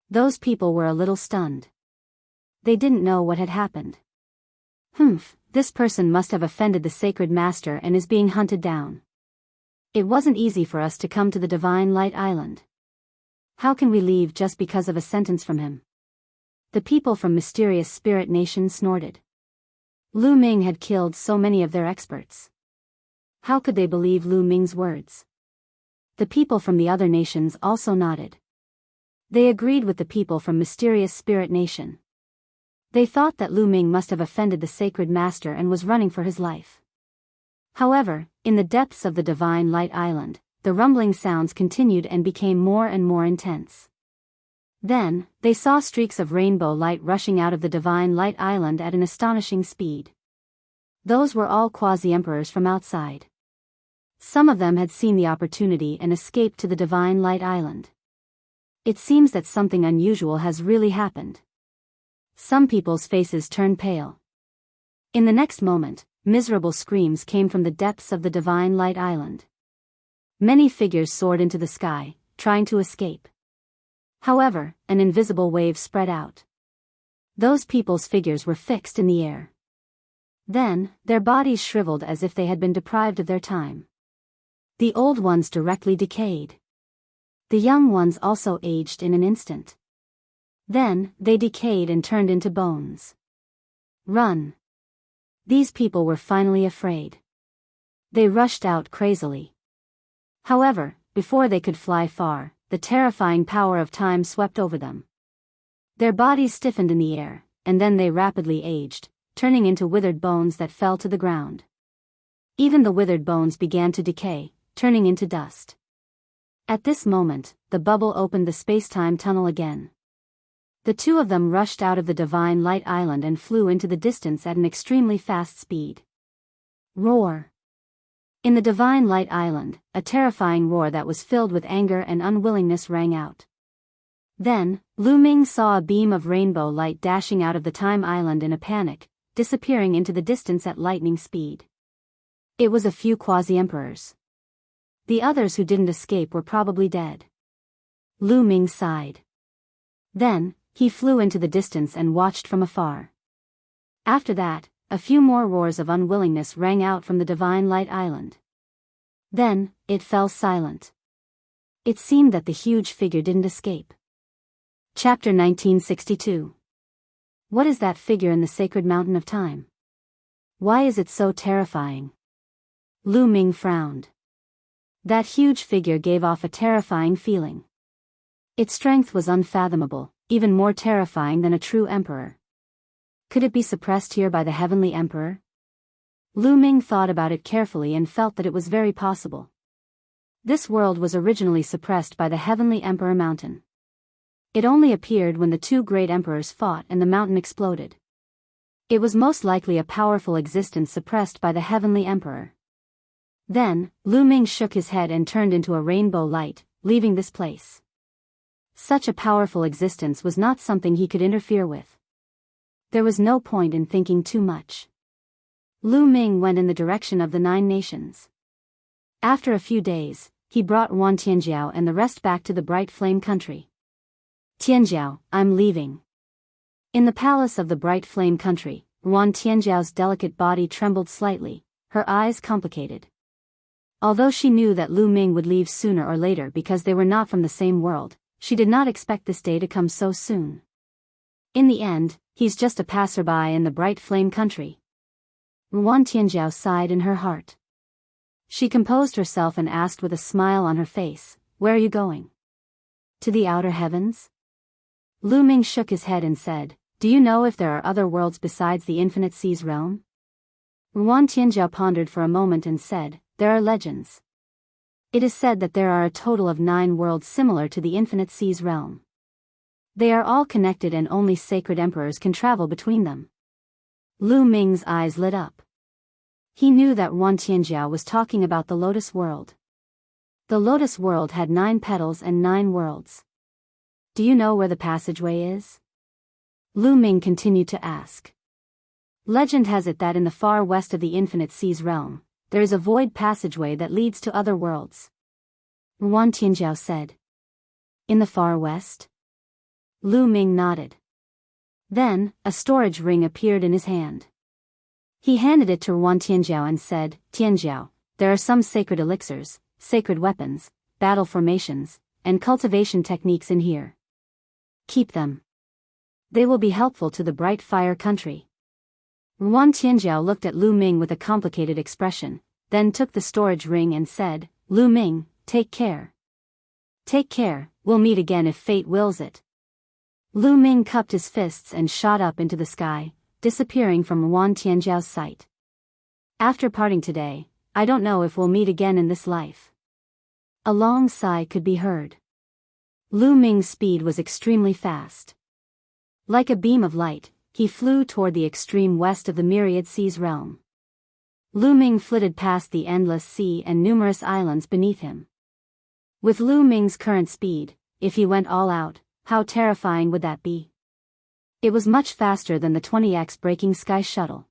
Those people were a little stunned. They didn't know what had happened. This person must have offended the sacred master and is being hunted down. It wasn't easy for us to come to the Divine Light Island. How can we leave just because of a sentence from him? The people from Mysterious Spirit Nation snorted. Lu Ming had killed so many of their experts. How could they believe Lu Ming's words? The people from the other nations also nodded. They agreed with the people from Mysterious Spirit Nation. They thought that Lu Ming must have offended the sacred master and was running for his life. However, in the depths of the Divine Light Island, the rumbling sounds continued and became more and more intense. Then, they saw streaks of rainbow light rushing out of the Divine Light Island at an astonishing speed. Those were all quasi-emperors from outside. Some of them had seen the opportunity and escaped to the Divine Light Island. It seems that something unusual has really happened. Some people's faces turned pale. In the next moment, miserable screams came from the depths of the Divine Light Island. Many figures soared into the sky, trying to escape. However, an invisible wave spread out. Those people's figures were fixed in the air. Then, their bodies shriveled as if they had been deprived of their time. The old ones directly decayed. The young ones also aged in an instant. Then, they decayed and turned into bones. Run! These people were finally afraid. They rushed out crazily. However, before they could fly far, the terrifying power of time swept over them. Their bodies stiffened in the air, and then they rapidly aged, turning into withered bones that fell to the ground. Even the withered bones began to decay, turning into dust. At this moment, the bubble opened the space-time tunnel again. The two of them rushed out of the Divine Light Island and flew into the distance at an extremely fast speed. Roar! In the Divine Light Island, a terrifying roar that was filled with anger and unwillingness rang out. Then, Lu Ming saw a beam of rainbow light dashing out of the Time Island in a panic, disappearing into the distance at lightning speed. It was a few quasi-emperors. The others who didn't escape were probably dead. Lu Ming sighed. Then, he flew into the distance and watched from afar. After that, a few more roars of unwillingness rang out from the Divine Light Island. Then, it fell silent. It seemed that the huge figure didn't escape. Chapter 1962. What is that figure in the sacred mountain of time? Why is it so terrifying? Lu Ming frowned. That huge figure gave off a terrifying feeling. Its strength was unfathomable, even more terrifying than a true emperor. Could it be suppressed here by the Heavenly Emperor? Lu Ming thought about it carefully and felt that it was very possible. This world was originally suppressed by the Heavenly Emperor Mountain. It only appeared when the two great emperors fought and the mountain exploded. It was most likely a powerful existence suppressed by the Heavenly Emperor. Then, Lu Ming shook his head and turned into a rainbow light, leaving this place. Such a powerful existence was not something he could interfere with. There was no point in thinking too much. Lu Ming went in the direction of the 9 nations. After a few days, he brought Ruan Tianjiao and the rest back to the Bright Flame Country. "Tianjiao, I'm leaving." In the palace of the Bright Flame Country, Ruan Tianjiao's delicate body trembled slightly, her eyes complicated. Although she knew that Lu Ming would leave sooner or later because they were not from the same world, she did not expect this day to come so soon. In the end, he's just a passerby in the Bright Flame Country. Ruan Tianjiao sighed in her heart. She composed herself and asked with a smile on her face, "Where are you going? To the outer heavens?" Lu Ming shook his head and said, "Do you know if there are other worlds besides the Infinite Seas realm?" Ruan Tianjiao pondered for a moment and said, "There are legends. It is said that there are a total of 9 worlds similar to the Infinite Seas realm. They are all connected and only sacred emperors can travel between them." Lu Ming's eyes lit up. He knew that Ruan Tianjiao was talking about the Lotus World. The Lotus World had 9 petals and 9 worlds. "Do you know where the passageway is?" Lu Ming continued to ask. "Legend has it that in the far west of the Infinite Seas realm, there is a void passageway that leads to other worlds," Ruan Tianjiao said. "In the far west?" Lu Ming nodded. Then, a storage ring appeared in his hand. He handed it to Ruan Tianjiao and said, "Tianjiao, there are some sacred elixirs, sacred weapons, battle formations, and cultivation techniques in here. Keep them. They will be helpful to the Bright Fire country." Ruan Tianjiao looked at Lu Ming with a complicated expression, then took the storage ring and said, "Lu Ming, take care. Take care, we'll meet again if fate wills it." Lu Ming cupped his fists and shot up into the sky, disappearing from Ruan Tianjiao's sight. "After parting today, I don't know if we'll meet again in this life." A long sigh could be heard. Lu Ming's speed was extremely fast. Like a beam of light, he flew toward the extreme west of the Myriad Seas realm. Lu Ming flitted past the endless sea and numerous islands beneath him. With Lu Ming's current speed, if he went all out, how terrifying would that be? It was much faster than the 20x breaking sky shuttle.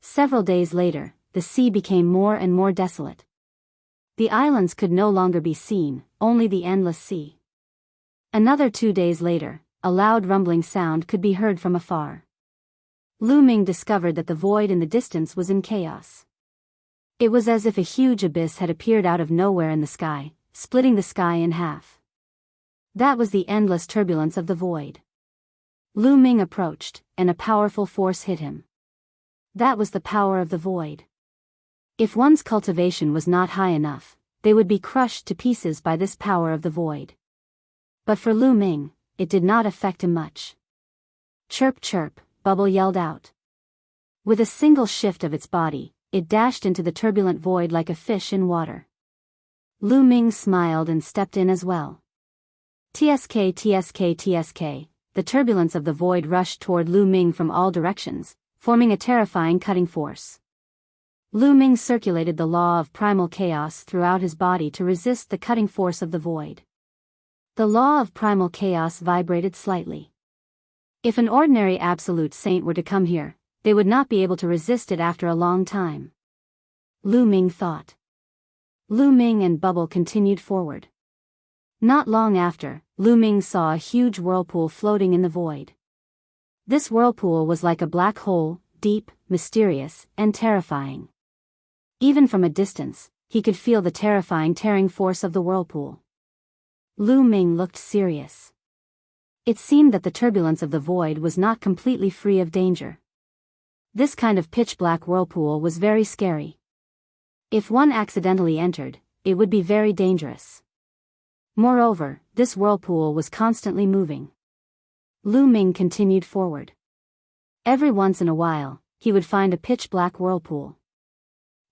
Several days later, the sea became more and more desolate. The islands could no longer be seen, only the endless sea. Another 2 days later, a loud rumbling sound could be heard from afar. Lu Ming discovered that the void in the distance was in chaos. It was as if a huge abyss had appeared out of nowhere in the sky, splitting the sky in half. That was the endless turbulence of the void. Lu Ming approached, and a powerful force hit him. That was the power of the void. If one's cultivation was not high enough, they would be crushed to pieces by this power of the void. But for Lu Ming, it did not affect him much. "Chirp chirp," Bubble yelled out. With a single shift of its body, it dashed into the turbulent void like a fish in water. Lu Ming smiled and stepped in as well. "Tsk tsk tsk," the turbulence of the void rushed toward Lu Ming from all directions, forming a terrifying cutting force. Lu Ming circulated the law of primal chaos throughout his body to resist the cutting force of the void. The law of primal chaos vibrated slightly. If an ordinary absolute saint were to come here, they would not be able to resist it after a long time. Lu Ming thought. Lu Ming and Bubble continued forward. Not long after, Lu Ming saw a huge whirlpool floating in the void. This whirlpool was like a black hole, deep, mysterious, and terrifying. Even from a distance, he could feel the terrifying tearing force of the whirlpool. Lu Ming looked serious. It seemed that the turbulence of the void was not completely free of danger. This kind of pitch-black whirlpool was very scary. If one accidentally entered, it would be very dangerous. Moreover, this whirlpool was constantly moving. Lu Ming continued forward. Every once in a while, he would find a pitch-black whirlpool.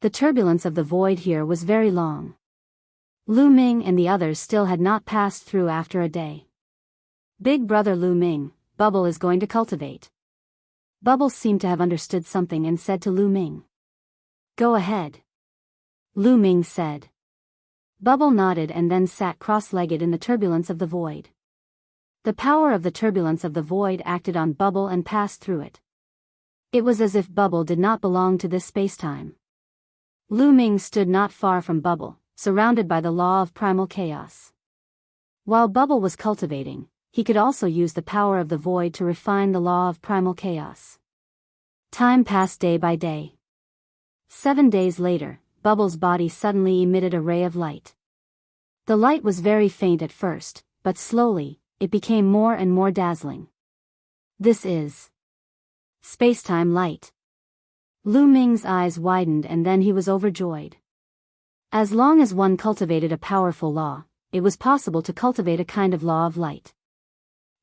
The turbulence of the void here was very long. Lu Ming and the others still had not passed through after a day. "Big brother Lu Ming, Bubble is going to cultivate." Bubble seemed to have understood something and said to Lu Ming. "Go ahead," Lu Ming said. Bubble nodded and then sat cross-legged in the turbulence of the void. The power of the turbulence of the void acted on Bubble and passed through it. It was as if Bubble did not belong to this space-time. Lu Ming stood not far from Bubble, surrounded by the law of primal chaos. While Bubble was cultivating, he could also use the power of the void to refine the law of primal chaos. Time passed day by day. 7 days later, Bubble's body suddenly emitted a ray of light. The light was very faint at first, but slowly, it became more and more dazzling. "This is space-time light," Lu Ming's eyes widened and then he was overjoyed. As long as one cultivated a powerful law, it was possible to cultivate a kind of law of light.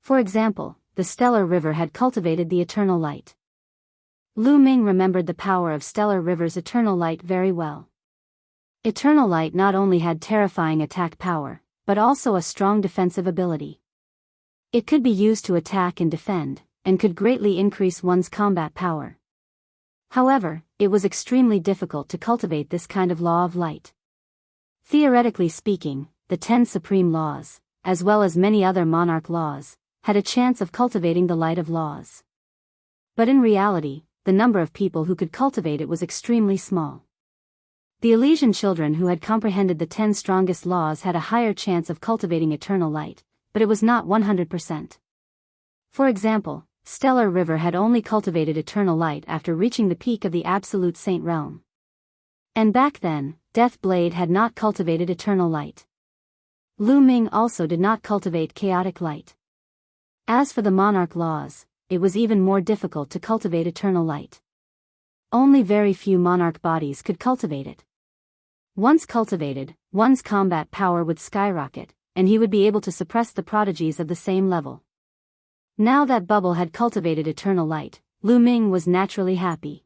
For example, the stellar river had cultivated the eternal light. Lu Ming remembered the power of stellar river's eternal light very well. Eternal light not only had terrifying attack power, but also a strong defensive ability. It could be used to attack and defend, and could greatly increase one's combat power. However, it was extremely difficult to cultivate this kind of law of light. Theoretically speaking, the 10 supreme laws, as well as many other monarch laws, had a chance of cultivating the light of laws. But in reality, the number of people who could cultivate it was extremely small. The Elysian children who had comprehended the 10 strongest laws had a higher chance of cultivating eternal light, but it was not 100%. For example, Stellar River had only cultivated eternal light after reaching the peak of the Absolute Saint realm. And back then, Death Blade had not cultivated eternal light. Lu Ming also did not cultivate chaotic light. As for the monarch laws, it was even more difficult to cultivate eternal light. Only very few monarch bodies could cultivate it. Once cultivated, one's combat power would skyrocket, and he would be able to suppress the prodigies of the same level. Now that Bubble had cultivated eternal light, Lu Ming was naturally happy.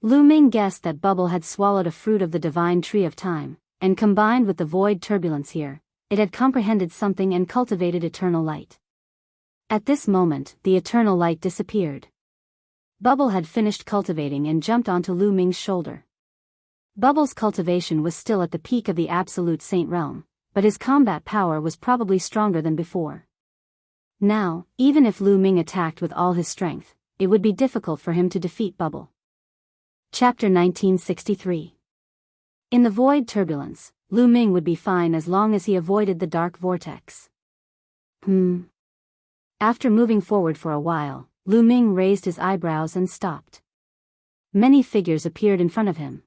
Lu Ming guessed that Bubble had swallowed a fruit of the divine tree of time, and combined with the void turbulence here, it had comprehended something and cultivated eternal light. At this moment, the eternal light disappeared. Bubble had finished cultivating and jumped onto Lu Ming's shoulder. Bubble's cultivation was still at the peak of the Absolute Saint realm, but his combat power was probably stronger than before. Now, even if Lu Ming attacked with all his strength, it would be difficult for him to defeat Bubble. Chapter 1963. In the void turbulence, Lu Ming would be fine as long as he avoided the dark vortex. After moving forward for a while, Lu Ming raised his eyebrows and stopped. Many figures appeared in front of him.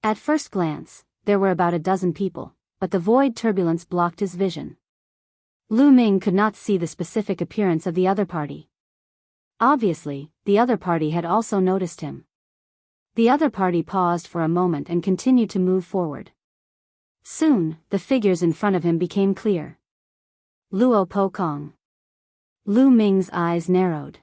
At first glance, there were about a dozen people, but the void turbulence blocked his vision. Lu Ming could not see the specific appearance of the other party. Obviously, the other party had also noticed him. The other party paused for a moment and continued to move forward. Soon, the figures in front of him became clear. Luo Pokong. Lu Ming's eyes narrowed.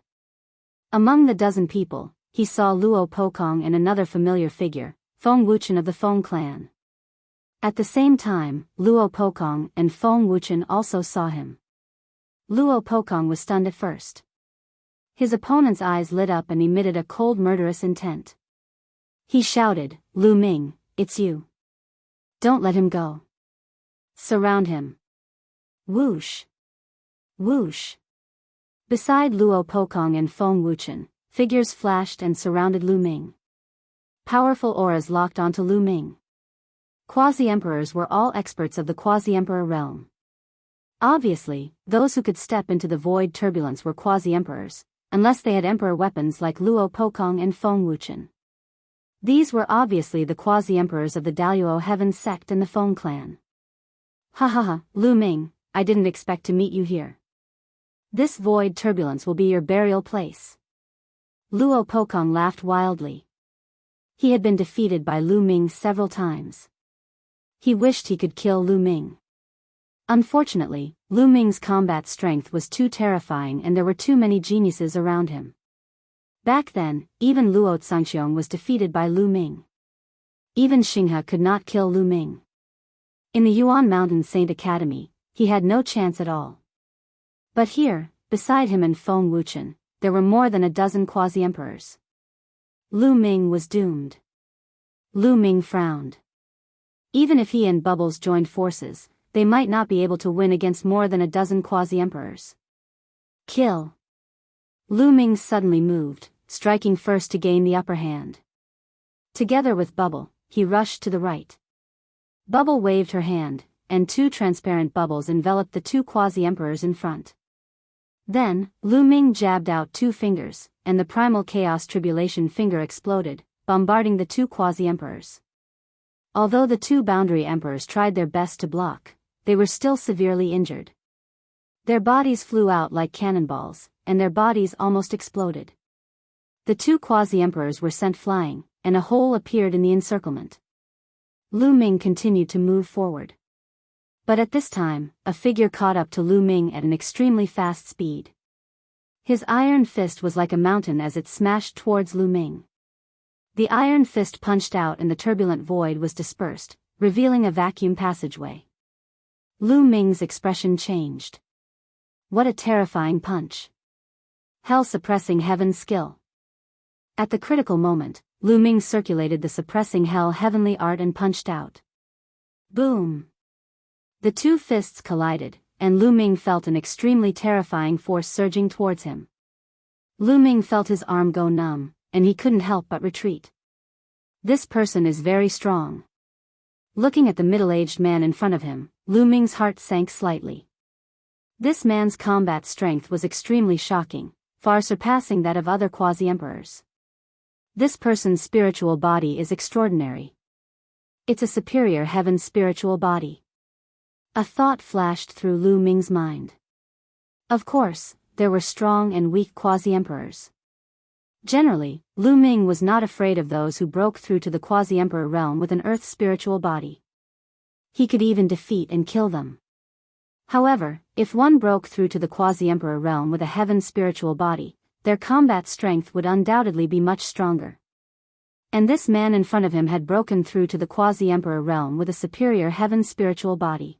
Among the dozen people, he saw Luo Pokong and another familiar figure, Feng Wuchen of the Feng clan. At the same time, Luo Pokong and Feng Wuchen also saw him. Luo Pokong was stunned at first. His opponent's eyes lit up and emitted a cold murderous intent. He shouted, "Lu Ming, it's you. Don't let him go. Surround him." Whoosh. Whoosh. Beside Luo Pokong and Feng Wuchen, figures flashed and surrounded Lu Ming. Powerful auras locked onto Lu Ming. Quasi-emperors were all experts of the quasi-emperor realm. Obviously, those who could step into the void turbulence were quasi-emperors, unless they had emperor weapons like Luo Pokong and Feng Wuchen. These were obviously the quasi-emperors of the Daluo Heaven sect and the Feng clan. Ha ha ha, Lu Ming, I didn't expect to meet you here. This void turbulence will be your burial place. Luo Pokong laughed wildly. He had been defeated by Lu Ming several times. He wished he could kill Lu Ming. Unfortunately, Lu Ming's combat strength was too terrifying and there were too many geniuses around him. Back then, even Luo Tsangxiong was defeated by Lu Ming. Even Xinghe could not kill Lu Ming. In the Yuan Mountain Saint Academy, he had no chance at all. But here, beside him and Feng Wuchen, there were more than a dozen quasi-emperors. Lu Ming was doomed. Lu Ming frowned. Even if he and Bubbles joined forces, they might not be able to win against more than a dozen quasi-emperors. Kill. Lu Ming suddenly moved, striking first to gain the upper hand. Together with Bubble, he rushed to the right. Bubble waved her hand, and two transparent bubbles enveloped the two quasi-emperors in front. Then, Lu Ming jabbed out two fingers, and the primal chaos tribulation finger exploded, bombarding the two quasi-emperors. Although the two boundary emperors tried their best to block, they were still severely injured. Their bodies flew out like cannonballs, and their bodies almost exploded. The two quasi-emperors were sent flying, and a hole appeared in the encirclement. Lu Ming continued to move forward. But at this time, a figure caught up to Lu Ming at an extremely fast speed. His iron fist was like a mountain as it smashed towards Lu Ming. The iron fist punched out and the turbulent void was dispersed, revealing a vacuum passageway. Lu Ming's expression changed. What a terrifying punch. Hell suppressing heaven's skill. At the critical moment, Lu Ming circulated the suppressing hell heavenly art and punched out. Boom! The two fists collided, and Lu Ming felt an extremely terrifying force surging towards him. Lu Ming felt his arm go numb, and he couldn't help but retreat. This person is very strong. Looking at the middle-aged man in front of him, Lu Ming's heart sank slightly. This man's combat strength was extremely shocking, far surpassing that of other quasi-emperors. This person's spiritual body is extraordinary. It's a superior heaven's spiritual body. A thought flashed through Lu Ming's mind. Of course, there were strong and weak quasi-emperors. Generally, Lu Ming was not afraid of those who broke through to the quasi-emperor realm with an earth spiritual body. He could even defeat and kill them. However, if one broke through to the quasi-emperor realm with a heaven spiritual body, their combat strength would undoubtedly be much stronger. And this man in front of him had broken through to the quasi-emperor realm with a superior heaven spiritual body.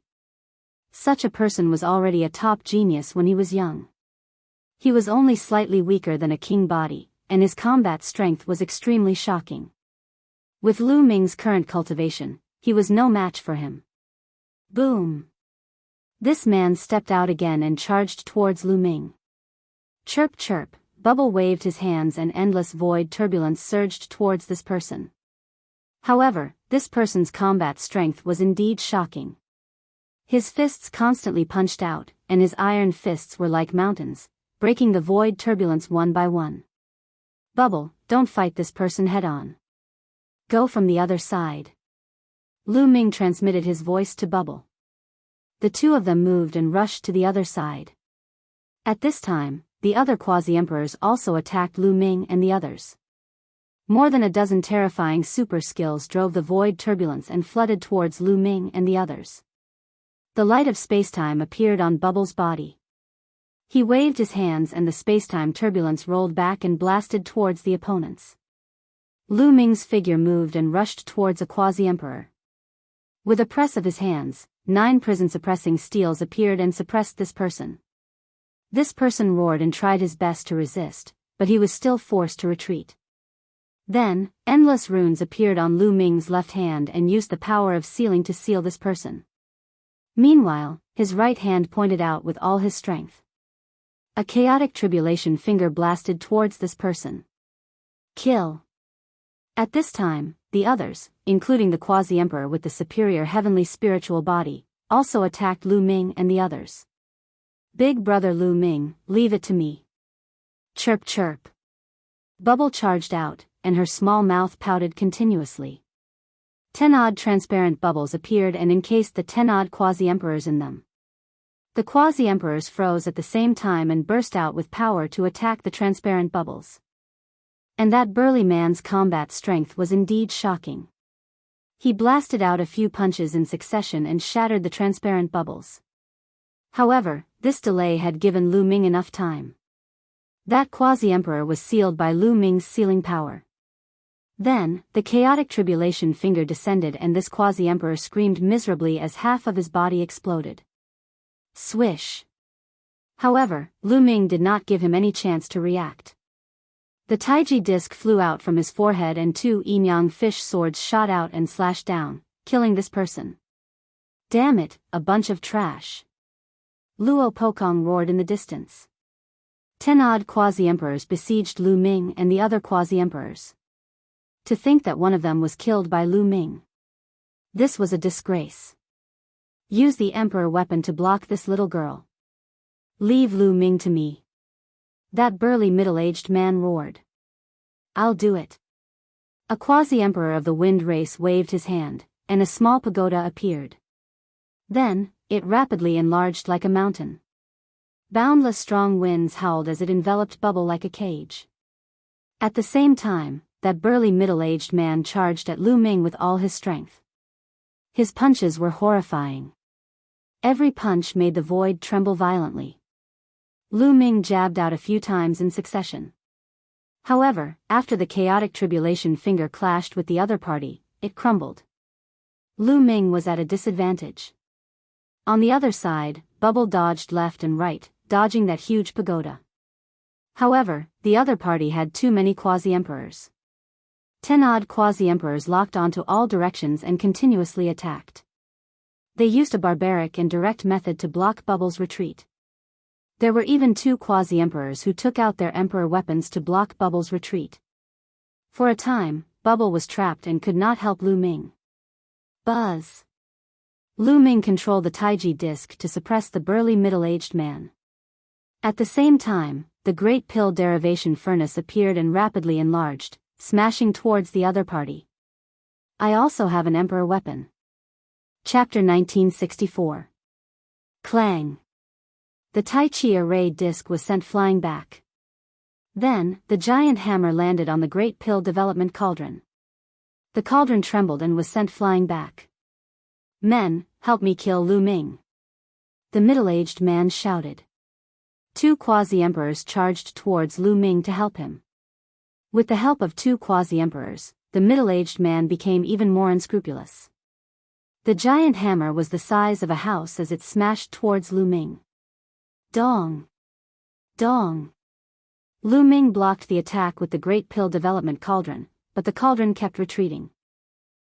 Such a person was already a top genius when he was young. He was only slightly weaker than a king body, and his combat strength was extremely shocking. With Lu Ming's current cultivation, he was no match for him. Boom! This man stepped out again and charged towards Lu Ming. Chirp chirp, Bubble waved his hands and endless void turbulence surged towards this person. However, this person's combat strength was indeed shocking. His fists constantly punched out, and his iron fists were like mountains, breaking the void turbulence one by one. Bubble, don't fight this person head-on. Go from the other side. Lu Ming transmitted his voice to Bubble. The two of them moved and rushed to the other side. At this time, the other quasi-emperors also attacked Lu Ming and the others. More than a dozen terrifying super skills drove the void turbulence and flooded towards Lu Ming and the others. The light of spacetime appeared on Bubble's body. He waved his hands and the spacetime turbulence rolled back and blasted towards the opponents. Lu Ming's figure moved and rushed towards a quasi-emperor. With a press of his hands, 9 prison-suppressing steels appeared and suppressed this person. This person roared and tried his best to resist, but he was still forced to retreat. Then, endless runes appeared on Lu Ming's left hand and used the power of sealing to seal this person. Meanwhile, his right hand pointed out with all his strength. A chaotic tribulation finger blasted towards this person. Kill. At this time, the others, including the quasi-emperor with the superior heavenly spiritual body, also attacked Lu Ming and the others. Big brother Lu Ming, leave it to me. Chirp chirp. Bubble charged out, and her small mouth pouted continuously. 10 odd transparent bubbles appeared and encased the 10 odd quasi-emperors in them. The quasi-emperors froze at the same time and burst out with power to attack the transparent bubbles. And that burly man's combat strength was indeed shocking. He blasted out a few punches in succession and shattered the transparent bubbles. However, this delay had given Lu Ming enough time. That quasi-emperor was sealed by Lu Ming's sealing power. Then, the chaotic tribulation finger descended and this quasi-emperor screamed miserably as half of his body exploded. Swish. However, Lu Ming did not give him any chance to react. The Taiji disc flew out from his forehead and 2 yin-yang fish swords shot out and slashed down, killing this person. Damn it, a bunch of trash. Luo Pokong roared in the distance. 10 odd quasi-emperors besieged Lu Ming and the other quasi-emperors. To think that one of them was killed by Lu Ming. This was a disgrace. Use the emperor weapon to block this little girl. Leave Lu Ming to me. That burly middle-aged man roared. I'll do it. A quasi-emperor of the wind race waved his hand, and a small pagoda appeared. Then, it rapidly enlarged like a mountain. Boundless strong winds howled as it enveloped Bubble like a cage. At the same time, that burly middle-aged man charged at Lu Ming with all his strength. His punches were horrifying. Every punch made the void tremble violently. Lu Ming jabbed out a few times in succession. However, after the chaotic tribulation finger clashed with the other party, it crumbled. Lu Ming was at a disadvantage. On the other side, Bubble dodged left and right, dodging that huge pagoda. However, the other party had too many quasi-emperors. 10 odd quasi-emperors locked onto all directions and continuously attacked. They used a barbaric and direct method to block Bubble's retreat. There were even 2 quasi-emperors who took out their emperor weapons to block Bubble's retreat. For a time, Bubble was trapped and could not help Lu Ming. Buzz! Lu Ming controlled the Taiji disc to suppress the burly middle-aged man. At the same time, the Great Pill derivation furnace appeared and rapidly enlarged, smashing towards the other party. I also have an emperor weapon. Chapter 1964. Clang. The Tai Chi array disc was sent flying back. Then, the giant hammer landed on the Great Pill development cauldron. The cauldron trembled and was sent flying back. Men, help me kill Lu Ming. The middle-aged man shouted. 2 quasi-emperors charged towards Lu Ming to help him. With the help of 2 quasi-emperors, the middle-aged man became even more unscrupulous. The giant hammer was the size of a house as it smashed towards Lu Ming. Dong! Dong! Lu Ming blocked the attack with the Great Pill development cauldron, but the cauldron kept retreating.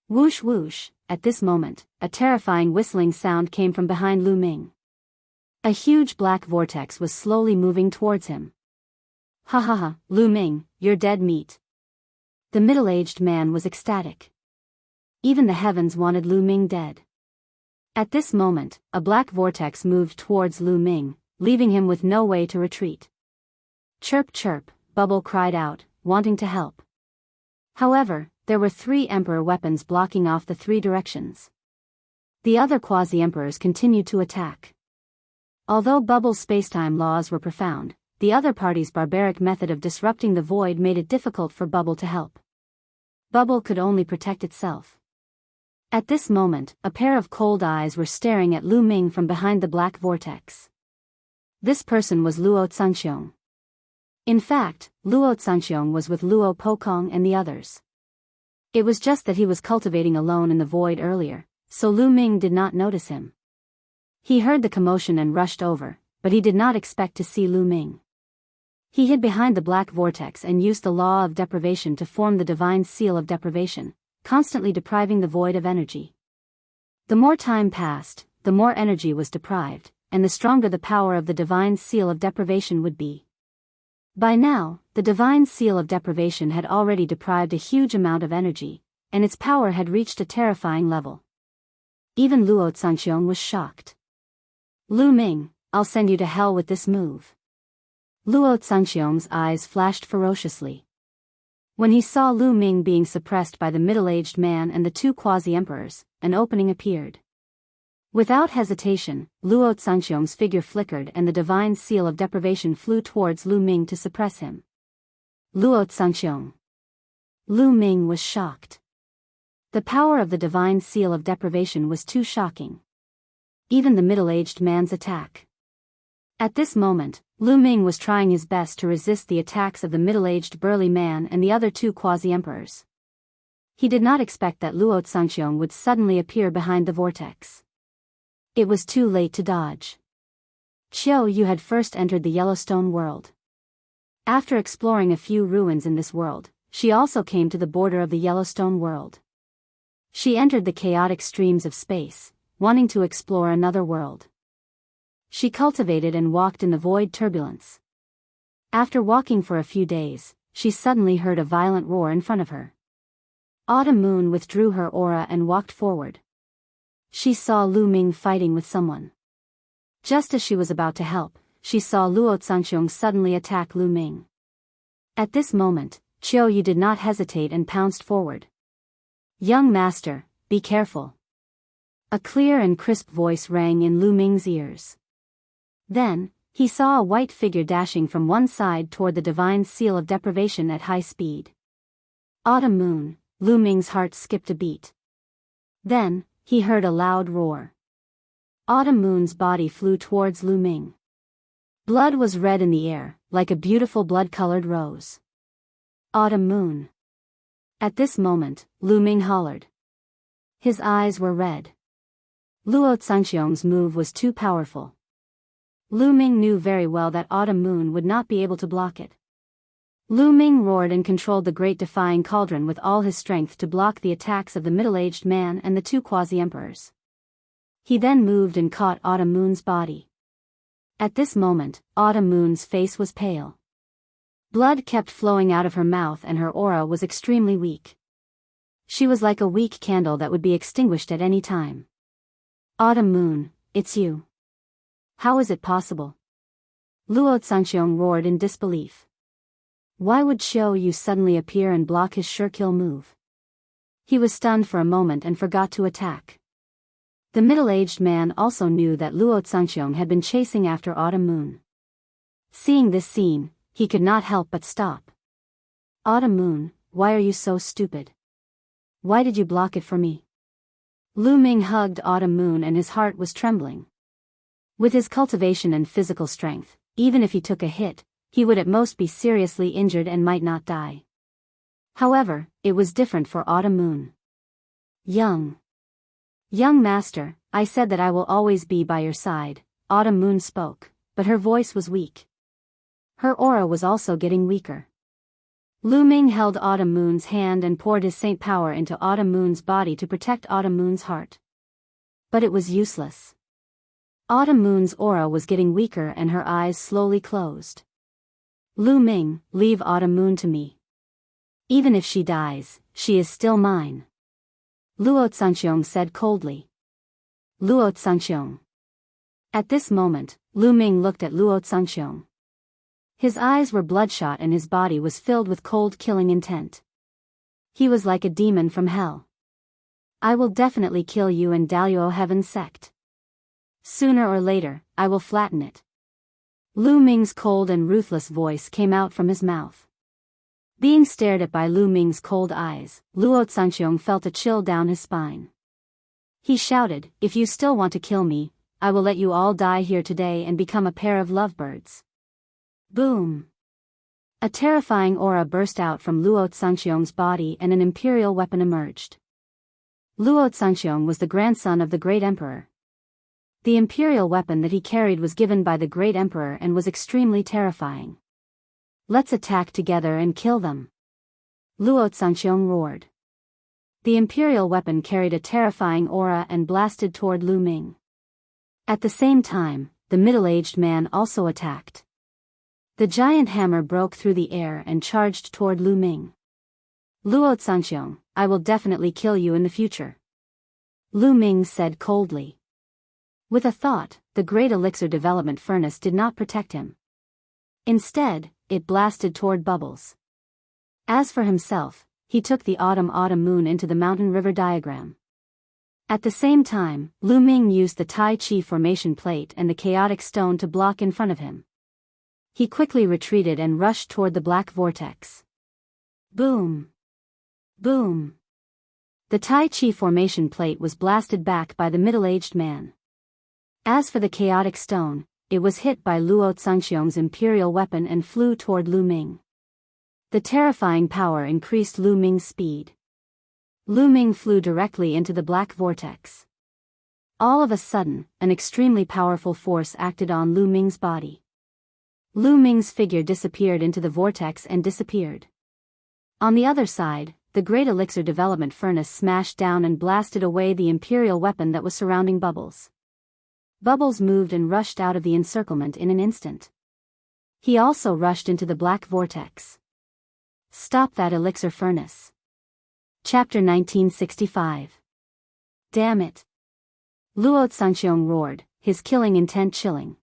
Whoosh whoosh! At this moment, a terrifying whistling sound came from behind Lu Ming. A huge black vortex was slowly moving towards him. Ha ha ha, Lu Ming, you're dead meat. The middle-aged man was ecstatic. Even the heavens wanted Lu Ming dead. At this moment, a black vortex moved towards Lu Ming, leaving him with no way to retreat. Chirp chirp, Bubble cried out, wanting to help. However, there were 3 emperor weapons blocking off the 3 directions. The other quasi-emperors continued to attack. Although Bubble's spacetime laws were profound, the other party's barbaric method of disrupting the void made it difficult for Bubble to help. Bubble could only protect itself. At this moment, a pair of cold eyes were staring at Lu Ming from behind the black vortex. This person was Luo Zhangxiong. In fact, Luo Zhangxiong was with Luo Pokong and the others. It was just that he was cultivating alone in the void earlier, so Lu Ming did not notice him. He heard the commotion and rushed over, but he did not expect to see Lu Ming. He hid behind the black vortex and used the law of deprivation to form the divine seal of deprivation, constantly depriving the void of energy. The more time passed, the more energy was deprived, and the stronger the power of the divine seal of deprivation would be. By now, the divine seal of deprivation had already deprived a huge amount of energy, and its power had reached a terrifying level. Even Luo Zhangxiong was shocked. Lu Ming, I'll send you to hell with this move. Luo Zhangxiong's eyes flashed ferociously. When he saw Lu Ming being suppressed by the middle-aged man and the 2 quasi-emperors, an opening appeared. Without hesitation, Luo Zhangxiong's figure flickered and the divine seal of deprivation flew towards Lu Ming to suppress him. Luo Zhangxiong. Lu Ming was shocked. The power of the divine seal of deprivation was too shocking. Even the middle-aged man's attack. At this moment, Lu Ming was trying his best to resist the attacks of the middle-aged burly man and the other 2 quasi-emperors. He did not expect that Luo Zhangxiong would suddenly appear behind the vortex. It was too late to dodge. Qiu Yu had first entered the Yellowstone world. After exploring a few ruins in this world, she also came to the border of the Yellowstone world. She entered the chaotic streams of space, wanting to explore another world. She cultivated and walked in the void turbulence. After walking for a few days, she suddenly heard a violent roar in front of her. Autumn Moon withdrew her aura and walked forward. She saw Lu Ming fighting with someone. Just as she was about to help, she saw Luo Zhangxiong suddenly attack Lu Ming. At this moment, Qiu Yu did not hesitate and pounced forward. Young master, be careful. A clear and crisp voice rang in Lu Ming's ears. Then, He saw a white figure dashing from one side toward the divine seal of deprivation at high speed. Autumn moon, Lu Ming's heart skipped a beat. Then, he heard a loud roar. Autumn moon's body flew towards Lu Ming. Blood was red in the air, like a beautiful blood-colored rose. Autumn moon. At this moment, Lu Ming hollered. His eyes were red. Luo Zhangxiong's move was too powerful. Lu Ming knew very well that Autumn moon would not be able to block it. Lu Ming roared and controlled the great defying cauldron with all his strength to block the attacks of the middle-aged man and the two quasi-emperors. He then moved and caught Autumn moon's body. At this moment, Autumn moon's face was pale. Blood kept flowing out of her mouth and her aura was extremely weak. She was like a weak candle that would be extinguished at any time. Autumn moon, it's you. How is it possible? Luo Zhangxiong roared in disbelief. Why would Xiao Yu suddenly appear and block his sure-kill move? He was stunned for a moment and forgot to attack. The middle-aged man also knew that Luo Zhangxiong had been chasing after Autumn moon. Seeing this scene, he could not help but stop. Autumn moon, why are you so stupid? Why did you block it for me? Lu Ming hugged Autumn moon and his heart was trembling. With his cultivation and physical strength, even if he took a hit, he would at most be seriously injured and might not die. However, it was different for Autumn moon. Young master, I said that I will always be by your side, Autumn moon spoke, but her voice was weak. Her aura was also getting weaker. Lu Ming held Autumn moon's hand and poured his saint power into Autumn moon's body to protect Autumn moon's heart. But it was useless. Autumn moon's aura was getting weaker and her eyes slowly closed. Lu Ming, leave Autumn moon to me. Even if she dies, she is still mine. Luo Zhangxiong said coldly. Luo Zhangxiong. At this moment, Lu Ming looked at Luo Zhangxiong. His eyes were bloodshot and his body was filled with cold killing intent. He was like a demon from hell. I will definitely kill you and Daluo Heaven's sect. Sooner or later, I will flatten it. Lu Ming's cold and ruthless voice came out from his mouth. Being stared at by Lu Ming's cold eyes, Luo Zhangxiong felt a chill down his spine. He shouted, if you still want to kill me, I will let you all die here today and become a pair of lovebirds. Boom! A terrifying aura burst out from Luo Zhangxiong's body and an imperial weapon emerged. Luo Zhangxiong was the grandson of the great emperor. The imperial weapon that he carried was given by the great emperor and was extremely terrifying. Let's attack together and kill them. Luo Zhangxiong roared. The imperial weapon carried a terrifying aura and blasted toward Lu Ming. At the same time, the middle-aged man also attacked. The giant hammer broke through the air and charged toward Lu Ming. Luo Zhangxiong, I will definitely kill you in the future. Lu Ming said coldly. With a thought, the great elixir development furnace did not protect him. Instead, it blasted toward Bubbles. As for himself, he took the autumn moon into the mountain river diagram. At the same time, Lu Ming used the Tai Chi formation plate and the chaotic stone to block in front of him. He quickly retreated and rushed toward the black vortex. Boom! Boom! The Tai Chi formation plate was blasted back by the middle-aged man. As for the chaotic stone, it was hit by Luo Zhangxiong's imperial weapon and flew toward Lu Ming. The terrifying power increased Lu Ming's speed. Lu Ming flew directly into the black vortex. All of a sudden, an extremely powerful force acted on Lu Ming's body. Lu Ming's figure disappeared into the vortex and disappeared. On the other side, the great elixir development furnace smashed down and blasted away the imperial weapon that was surrounding Bubbles. Bubbles moved and rushed out of the encirclement in an instant. He also rushed into the black vortex. Stop that elixir furnace. Chapter 1965. Damn it! Luo Zhangxiong roared, his killing intent chilling.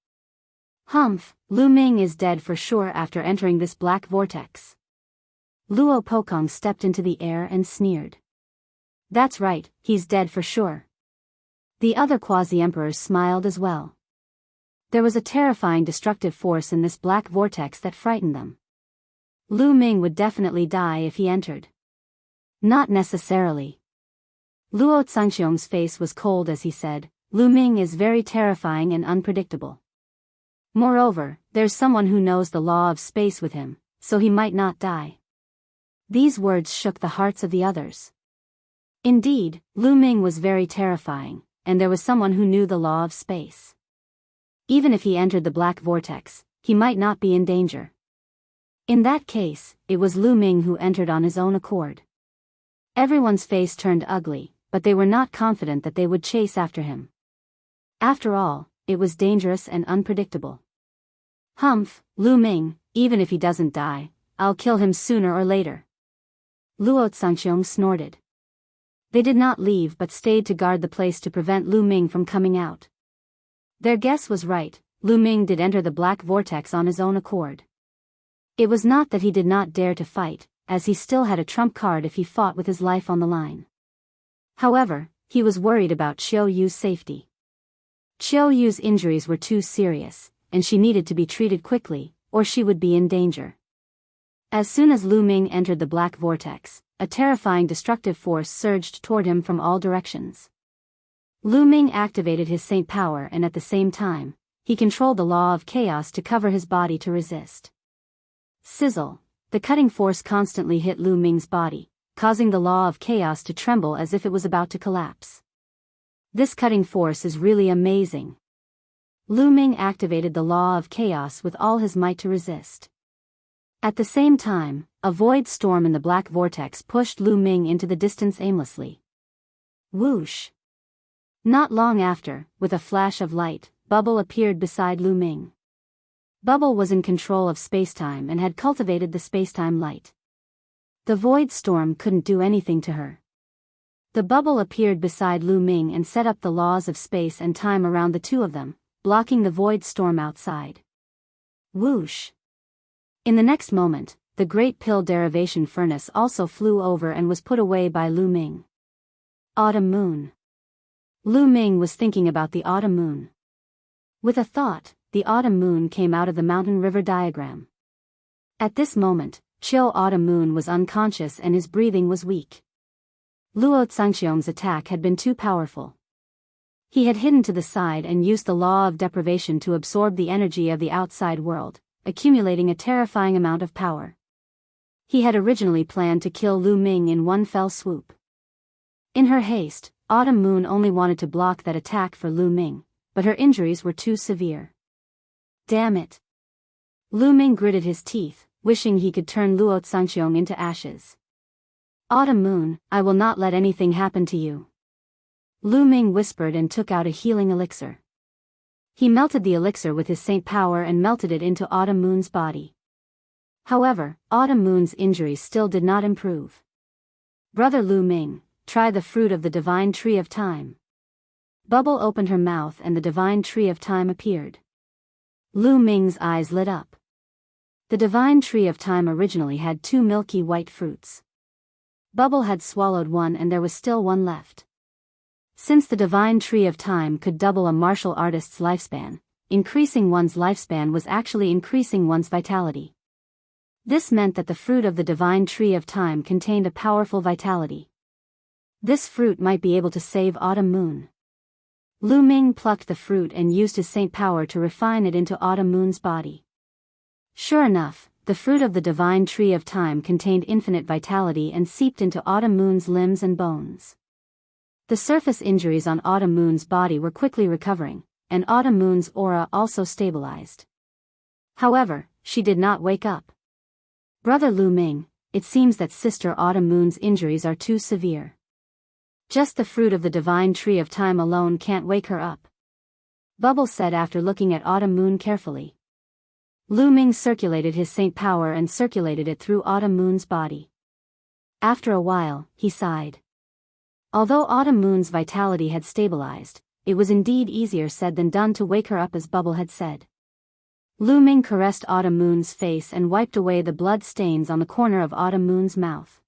Humph, Lu Ming is dead for sure after entering this black vortex. Luo Pokong stepped into the air and sneered. That's right, he's dead for sure. The other quasi-emperors smiled as well. There was a terrifying destructive force in this black vortex that frightened them. Lu Ming would definitely die if he entered. Not necessarily. Luo Zhangxiong's face was cold as he said, Lu Ming is very terrifying and unpredictable. Moreover, there's someone who knows the law of space with him, so he might not die. These words shook the hearts of the others. Indeed, Lu Ming was very terrifying, and there was someone who knew the law of space. Even if he entered the black vortex, he might not be in danger. In that case, it was Lu Ming who entered on his own accord. Everyone's face turned ugly, but they were not confident that they would chase after him. After all, it was dangerous and unpredictable. Humph, Lu Ming, even if he doesn't die, I'll kill him sooner or later. Luo Zhangxiong snorted. They did not leave but stayed to guard the place to prevent Lu Ming from coming out. Their guess was right, Lu Ming did enter the black vortex on his own accord. It was not that he did not dare to fight, as he still had a trump card if he fought with his life on the line. However, he was worried about Qiu Yu's safety. Qiu Yu's injuries were too serious, and she needed to be treated quickly, or she would be in danger. As soon as Lu Ming entered the black vortex, a terrifying destructive force surged toward him from all directions. Lu Ming activated his saint power and at the same time, he controlled the law of chaos to cover his body to resist. Sizzle, the cutting force constantly hit Lu Ming's body, causing the law of chaos to tremble as if it was about to collapse. This cutting force is really amazing. Lu Ming activated the law of chaos with all his might to resist. At the same time, a void storm in the black vortex pushed Lu Ming into the distance aimlessly. Whoosh! Not long after, with a flash of light, Bubble appeared beside Lu Ming. Bubble was in control of spacetime and had cultivated the spacetime light. The void storm couldn't do anything to her. The bubble appeared beside Lu Ming and set up the laws of space and time around the two of them, blocking the void storm outside. Whoosh! In the next moment, the great pill derivation furnace also flew over and was put away by Lu Ming. Autumn moon. Lu Ming was thinking about the autumn moon. With a thought, the autumn moon came out of the mountain river diagram. At this moment, Qiu Autumn Moon was unconscious and his breathing was weak. Luo Zhangxiong's attack had been too powerful. He had hidden to the side and used the law of deprivation to absorb the energy of the outside world, accumulating a terrifying amount of power. He had originally planned to kill Lu Ming in one fell swoop. In her haste, Autumn Moon only wanted to block that attack for Lu Ming, but her injuries were too severe. Damn it! Lu Ming gritted his teeth, wishing he could turn Luo Zhangxiong into ashes. Autumn Moon, I will not let anything happen to you. Lu Ming whispered and took out a healing elixir. He melted the elixir with his saint power and melted it into Autumn Moon's body. However, Autumn Moon's injuries still did not improve. Brother Lu Ming, try the fruit of the divine tree of time. Bubble opened her mouth and the divine tree of time appeared. Lu Ming's eyes lit up. The divine tree of time originally had 2 milky white fruits. Bubble had swallowed one and there was still one left. Since the divine tree of time could double a martial artist's lifespan, increasing one's lifespan was actually increasing one's vitality. This meant that the fruit of the divine tree of time contained a powerful vitality. This fruit might be able to save Autumn Moon. Lu Ming plucked the fruit and used his saint power to refine it into Autumn Moon's body. Sure enough, the fruit of the divine tree of time contained infinite vitality and seeped into Autumn Moon's limbs and bones. The surface injuries on Autumn Moon's body were quickly recovering, and Autumn Moon's aura also stabilized. However, she did not wake up. Brother Lu Ming, it seems that Sister Autumn Moon's injuries are too severe. Just the fruit of the divine tree of time alone can't wake her up. Bubble said after looking at Autumn Moon carefully. Lu Ming circulated his saint power and circulated it through Autumn Moon's body. After a while, he sighed. Although Autumn Moon's vitality had stabilized, it was indeed easier said than done to wake her up as Bubble had said. Lu Ming caressed Autumn Moon's face and wiped away the blood stains on the corner of Autumn Moon's mouth.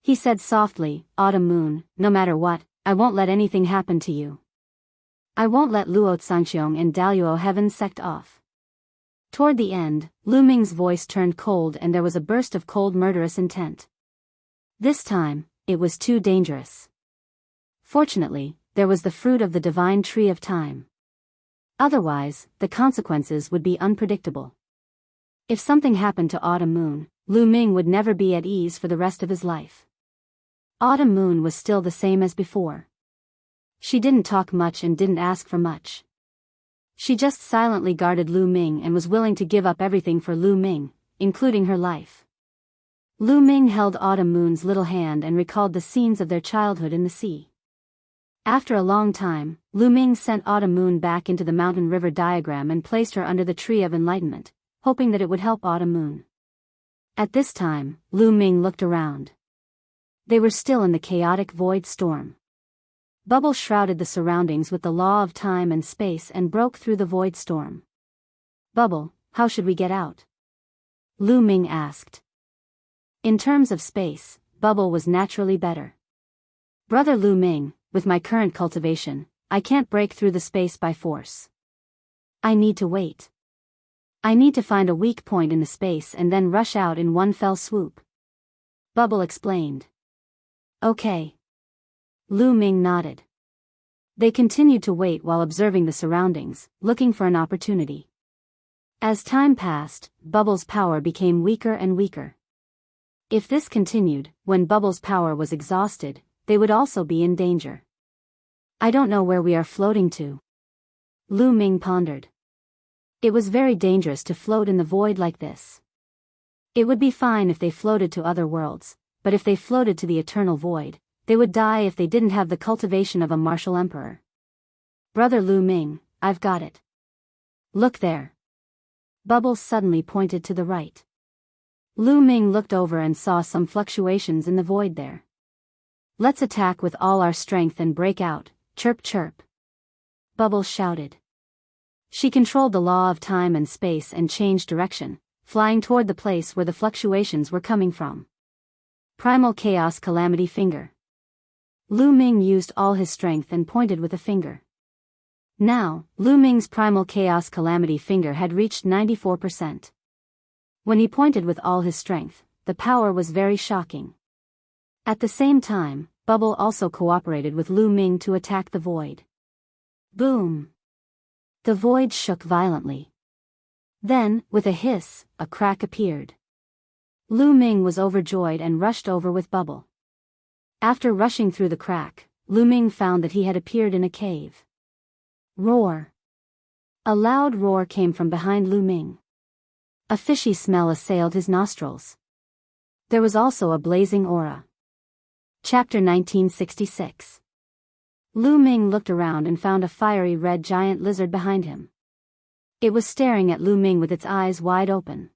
He said softly, Autumn Moon, no matter what, I won't let anything happen to you. I won't let Luo Tsangxiong and Daluo Heaven sect off. Toward the end, Lu Ming's voice turned cold and there was a burst of cold murderous intent. This time, it was too dangerous. Fortunately, there was the fruit of the divine tree of time. Otherwise, the consequences would be unpredictable. If something happened to Autumn Moon, Lu Ming would never be at ease for the rest of his life. Autumn Moon was still the same as before. She didn't talk much and didn't ask for much. She just silently guarded Lu Ming and was willing to give up everything for Lu Ming, including her life. Lu Ming held Autumn Moon's little hand and recalled the scenes of their childhood in the sea. After a long time, Lu Ming sent Autumn Moon back into the mountain river diagram and placed her under the tree of enlightenment, hoping that it would help Autumn Moon. At this time, Lu Ming looked around. They were still in the chaotic void storm. Bubble shrouded the surroundings with the law of time and space and broke through the void storm. Bubble, how should we get out? Lu Ming asked. In terms of space, Bubble was naturally better. Brother Lu Ming, with my current cultivation, I can't break through the space by force. I need to wait. I need to find a weak point in the space and then rush out in one fell swoop. Bubble explained. Okay. Lu Ming nodded. They continued to wait while observing the surroundings, looking for an opportunity. As time passed, Bubble's power became weaker and weaker. If this continued, when Bubble's power was exhausted, they would also be in danger. I don't know where we are floating to. Lu Ming pondered. It was very dangerous to float in the void like this. It would be fine if they floated to other worlds, but if they floated to the eternal void, they would die if they didn't have the cultivation of a martial emperor. Brother Lu Ming, I've got it. Look there. Bubble suddenly pointed to the right. Lu Ming looked over and saw some fluctuations in the void there. Let's attack with all our strength and break out, chirp chirp. Bubble shouted. She controlled the law of time and space and changed direction, flying toward the place where the fluctuations were coming from. Primal Chaos Calamity Finger. Lu Ming used all his strength and pointed with a finger. Now, Lu Ming's Primal Chaos Calamity Finger had reached 94%. When he pointed with all his strength, the power was very shocking. At the same time, Bubble also cooperated with Lu Ming to attack the void. Boom! The void shook violently. Then, with a hiss, a crack appeared. Lu Ming was overjoyed and rushed over with Bubble. After rushing through the crack, Lu Ming found that he had appeared in a cave. Roar! A loud roar came from behind Lu Ming. A fishy smell assailed his nostrils. There was also a blazing aura. Chapter 1966. Lu Ming looked around and found a fiery red giant lizard behind him. It was staring at Lu Ming with its eyes wide open.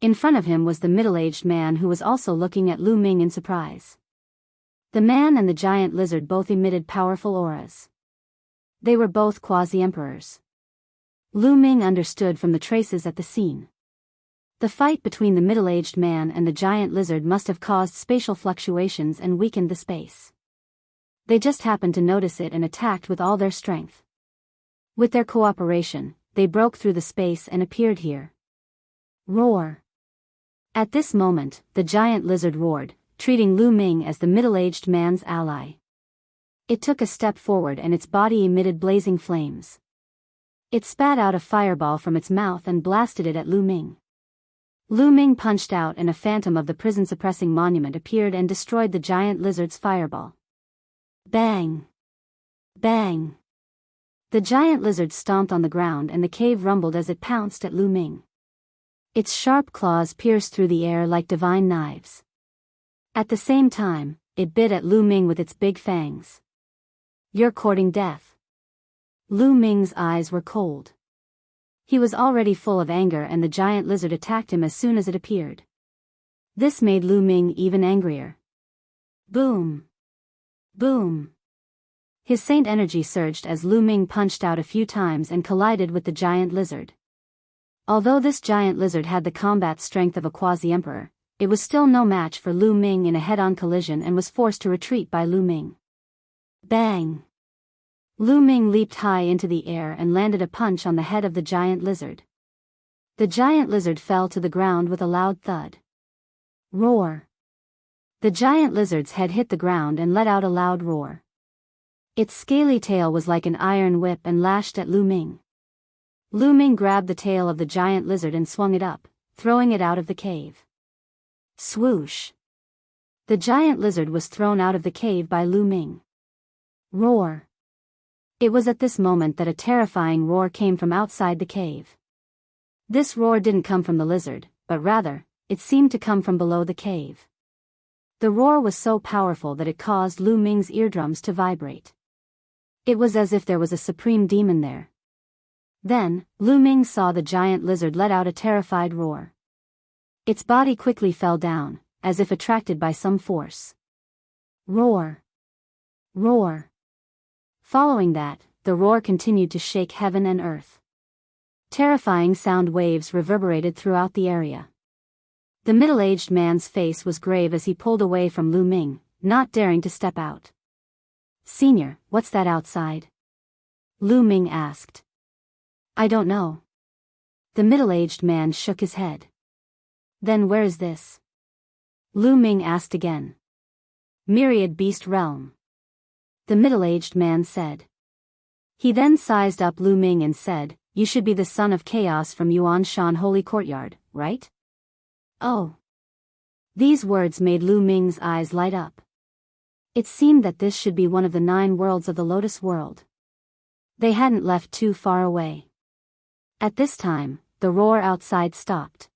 In front of him was the middle-aged man who was also looking at Lu Ming in surprise. The man and the giant lizard both emitted powerful auras. They were both quasi-emperors. Lu Ming understood from the traces at the scene. The fight between the middle-aged man and the giant lizard must have caused spatial fluctuations and weakened the space. They just happened to notice it and attacked with all their strength. With their cooperation, they broke through the space and appeared here. Roar! At this moment, the giant lizard roared, treating Lu Ming as the middle-aged man's ally. It took a step forward and its body emitted blazing flames. It spat out a fireball from its mouth and blasted it at Lu Ming. Lu Ming punched out and a phantom of the prison-suppressing monument appeared and destroyed the giant lizard's fireball. Bang! Bang! The giant lizard stomped on the ground and the cave rumbled as it pounced at Lu Ming. Its sharp claws pierced through the air like divine knives. At the same time, it bit at Lu Ming with its big fangs. You're courting death. Lu Ming's eyes were cold. He was already full of anger and the giant lizard attacked him as soon as it appeared. This made Lu Ming even angrier. Boom! Boom! His saint energy surged as Lu Ming punched out a few times and collided with the giant lizard. Although this giant lizard had the combat strength of a quasi-emperor, it was still no match for Lu Ming in a head-on collision and was forced to retreat by Lu Ming. Bang! Lu Ming leaped high into the air and landed a punch on the head of the giant lizard. The giant lizard fell to the ground with a loud thud. Roar! The giant lizard's head hit the ground and let out a loud roar. Its scaly tail was like an iron whip and lashed at Lu Ming. Lu Ming grabbed the tail of the giant lizard and swung it up, throwing it out of the cave. Swoosh! The giant lizard was thrown out of the cave by Lu Ming. Roar! It was at this moment that a terrifying roar came from outside the cave. This roar didn't come from the lizard, but rather, it seemed to come from below the cave. The roar was so powerful that it caused Lu Ming's eardrums to vibrate. It was as if there was a supreme demon there. Then, Lu Ming saw the giant lizard let out a terrified roar. Its body quickly fell down, as if attracted by some force. Roar! Roar! Following that, the roar continued to shake heaven and earth. Terrifying sound waves reverberated throughout the area. The middle-aged man's face was grave as he pulled away from Lu Ming, not daring to step out. "Senior, what's that outside?" Lu Ming asked. "I don't know." The middle-aged man shook his head. "Then where is this?" Lu Ming asked again. "Myriad Beast Realm," the middle-aged man said. He then sized up Lu Ming and said, "You should be the son of chaos from Yuan Shan Holy Courtyard, right?" "Oh." These words made Lu Ming's eyes light up. It seemed that this should be one of the 9 worlds of the Lotus World. They hadn't left too far away. At this time, the roar outside stopped.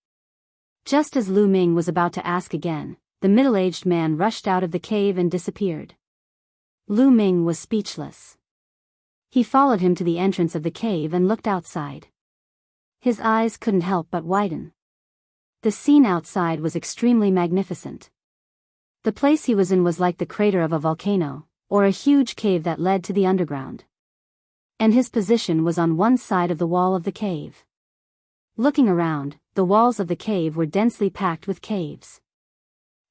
Just as Lu Ming was about to ask again, the middle-aged man rushed out of the cave and disappeared. Lu Ming was speechless. He followed him to the entrance of the cave and looked outside. His eyes couldn't help but widen. The scene outside was extremely magnificent. The place he was in was like the crater of a volcano, or a huge cave that led to the underground. And his position was on one side of the wall of the cave. Looking around, the walls of the cave were densely packed with caves.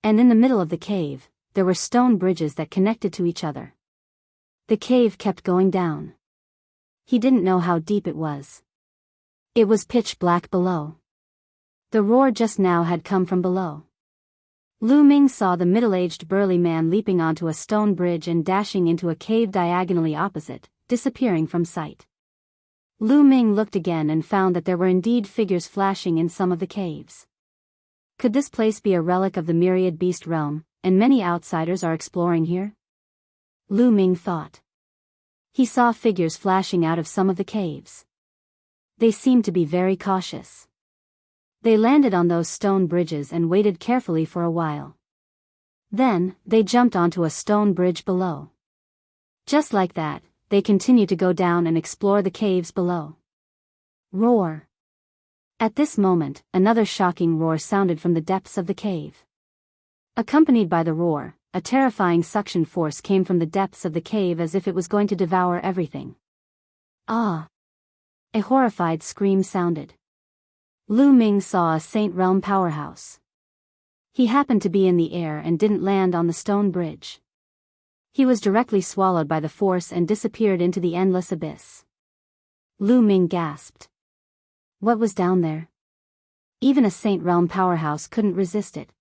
And in the middle of the cave, there were stone bridges that connected to each other. The cave kept going down. He didn't know how deep it was. It was pitch black below. The roar just now had come from below. Lu Ming saw the middle-aged burly man leaping onto a stone bridge and dashing into a cave diagonally opposite, disappearing from sight. Lu Ming looked again and found that there were indeed figures flashing in some of the caves. Could this place be a relic of the Myriad Beast Realm, and many outsiders are exploring here? Lu Ming thought. He saw figures flashing out of some of the caves. They seemed to be very cautious. They landed on those stone bridges and waited carefully for a while. Then, they jumped onto a stone bridge below. Just like that, they continued to go down and explore the caves below. Roar! At this moment, another shocking roar sounded from the depths of the cave. Accompanied by the roar, a terrifying suction force came from the depths of the cave as if it was going to devour everything. Ah! A horrified scream sounded. Lu Ming saw a Saint Realm powerhouse. He happened to be in the air and didn't land on the stone bridge. He was directly swallowed by the force and disappeared into the endless abyss. Lu Ming gasped. What was down there? Even a Saint Realm powerhouse couldn't resist it.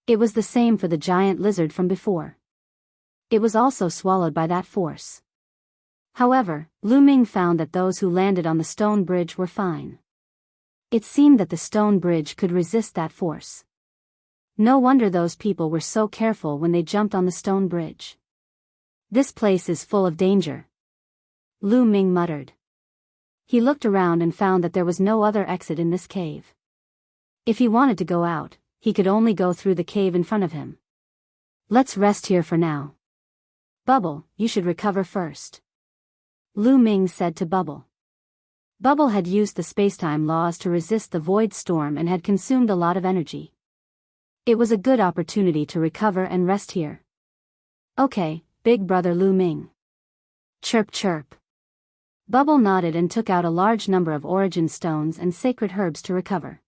It was the same for the giant lizard from before. It was also swallowed by that force. However, Lu Ming found that those who landed on the stone bridge were fine. It seemed that the stone bridge could resist that force. No wonder those people were so careful when they jumped on the stone bridge. This place is full of danger, Lu Ming muttered. He looked around and found that there was no other exit in this cave. If he wanted to go out, he could only go through the cave in front of him. Let's rest here for now. Bubble, you should recover first, Lu Ming said to Bubble. Bubble had used the spacetime laws to resist the void storm and had consumed a lot of energy. It was a good opportunity to recover and rest here. Okay, big brother Lu Ming. Chirp chirp. Bubble nodded and took out a large number of origin stones and sacred herbs to recover.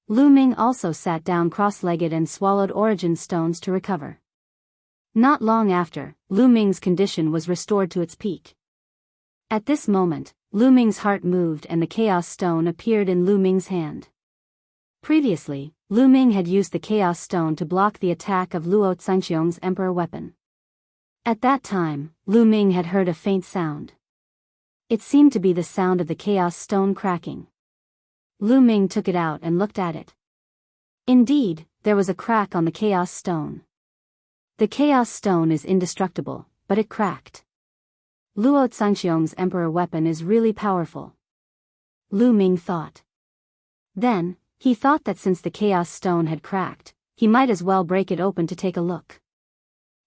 Lu Ming also sat down cross-legged and swallowed origin stones to recover. Not long after, Lu Ming's condition was restored to its peak. At this moment, Lu Ming's heart moved and the Chaos Stone appeared in Lu Ming's hand. Previously, Lu Ming had used the Chaos Stone to block the attack of Luo Zhangxiong's Emperor weapon. At that time, Lu Ming had heard a faint sound. It seemed to be the sound of the Chaos Stone cracking. Lu Ming took it out and looked at it. Indeed, there was a crack on the Chaos Stone. The Chaos Stone is indestructible, but it cracked. Luo Zhangxiong's Emperor weapon is really powerful. Lu Ming thought. Then, he thought that since the Chaos Stone had cracked, he might as well break it open to take a look.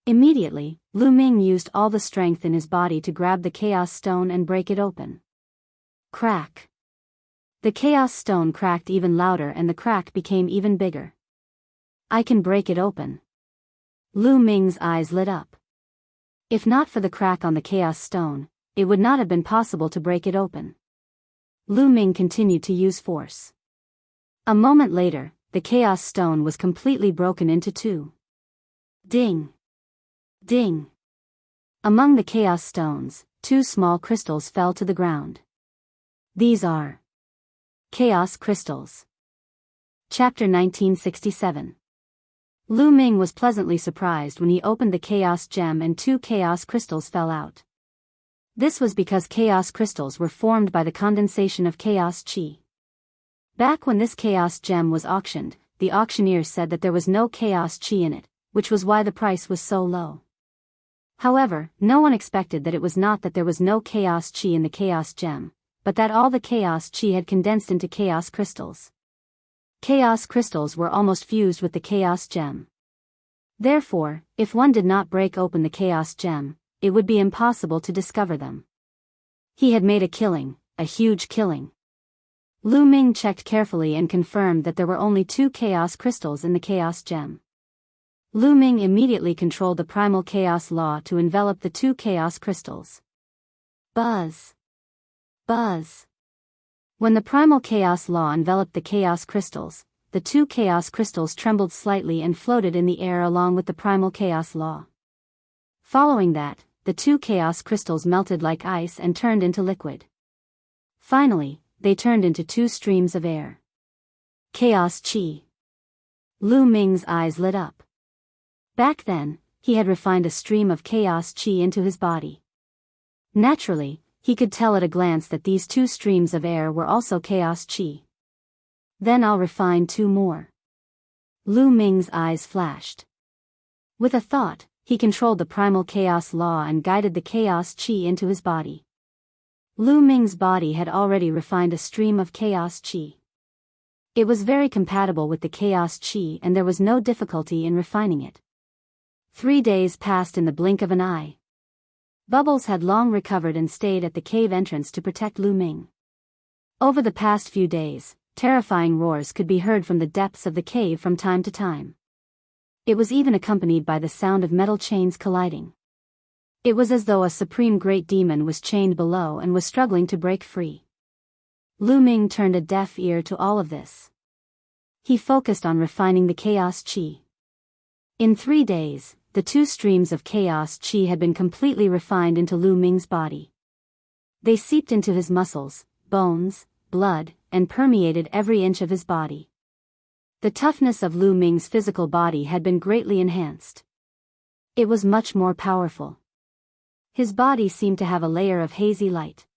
Immediately, Lu Ming used all the strength in his body to grab the Chaos Stone and break it open. Crack. The Chaos Stone cracked even louder and the crack became even bigger. I can break it open. Lu Ming's eyes lit up. If not for the crack on the Chaos Stone, it would not have been possible to break it open. Lu Ming continued to use force. A moment later, the Chaos Stone was completely broken into two. Ding! Ding! Among the Chaos Stones, two small crystals fell to the ground. These are Chaos Crystals. Chapter 1967. Lu Ming was pleasantly surprised when he opened the Chaos Gem and two Chaos Crystals fell out. This was because Chaos Crystals were formed by the condensation of Chaos Qi. Back when this Chaos Gem was auctioned, the auctioneer said that there was no Chaos Qi in it, which was why the price was so low. However, no one expected that it was not that there was no Chaos Qi in the Chaos Gem, but that all the Chaos Qi had condensed into Chaos Crystals. Chaos Crystals were almost fused with the Chaos Gem. Therefore, if one did not break open the Chaos Gem, it would be impossible to discover them. He had made a killing, a huge killing. Lu Ming checked carefully and confirmed that there were only two Chaos Crystals in the Chaos Gem. Lu Ming immediately controlled the primal Chaos Law to envelop the two Chaos Crystals. Buzz! Buzz! When the primal Chaos Law enveloped the Chaos Crystals, the two Chaos Crystals trembled slightly and floated in the air along with the primal Chaos Law. Following that, the two Chaos Crystals melted like ice and turned into liquid. Finally, they turned into two streams of air. Chaos Qi. Lu Ming's eyes lit up. Back then, he had refined a stream of Chaos Qi into his body. Naturally, he could tell at a glance that these two streams of air were also Chaos Qi. Then I'll refine two more. Lu Ming's eyes flashed. With a thought, he controlled the primal Chaos Law and guided the Chaos Qi into his body. Lu Ming's body had already refined a stream of Chaos Qi. It was very compatible with the Chaos Qi and there was no difficulty in refining it. 3 days passed in the blink of an eye. Bubbles had long recovered and stayed at the cave entrance to protect Lu Ming. Over the past few days, terrifying roars could be heard from the depths of the cave from time to time. It was even accompanied by the sound of metal chains colliding. It was as though a supreme great demon was chained below and was struggling to break free. Lu Ming turned a deaf ear to all of this. He focused on refining the Chaos Qi. In 3 days, the two streams of Chaos Qi had been completely refined into Lu Ming's body. They seeped into his muscles, bones, blood, and permeated every inch of his body. The toughness of Lu Ming's physical body had been greatly enhanced. It was much more powerful. His body seemed to have a layer of hazy light.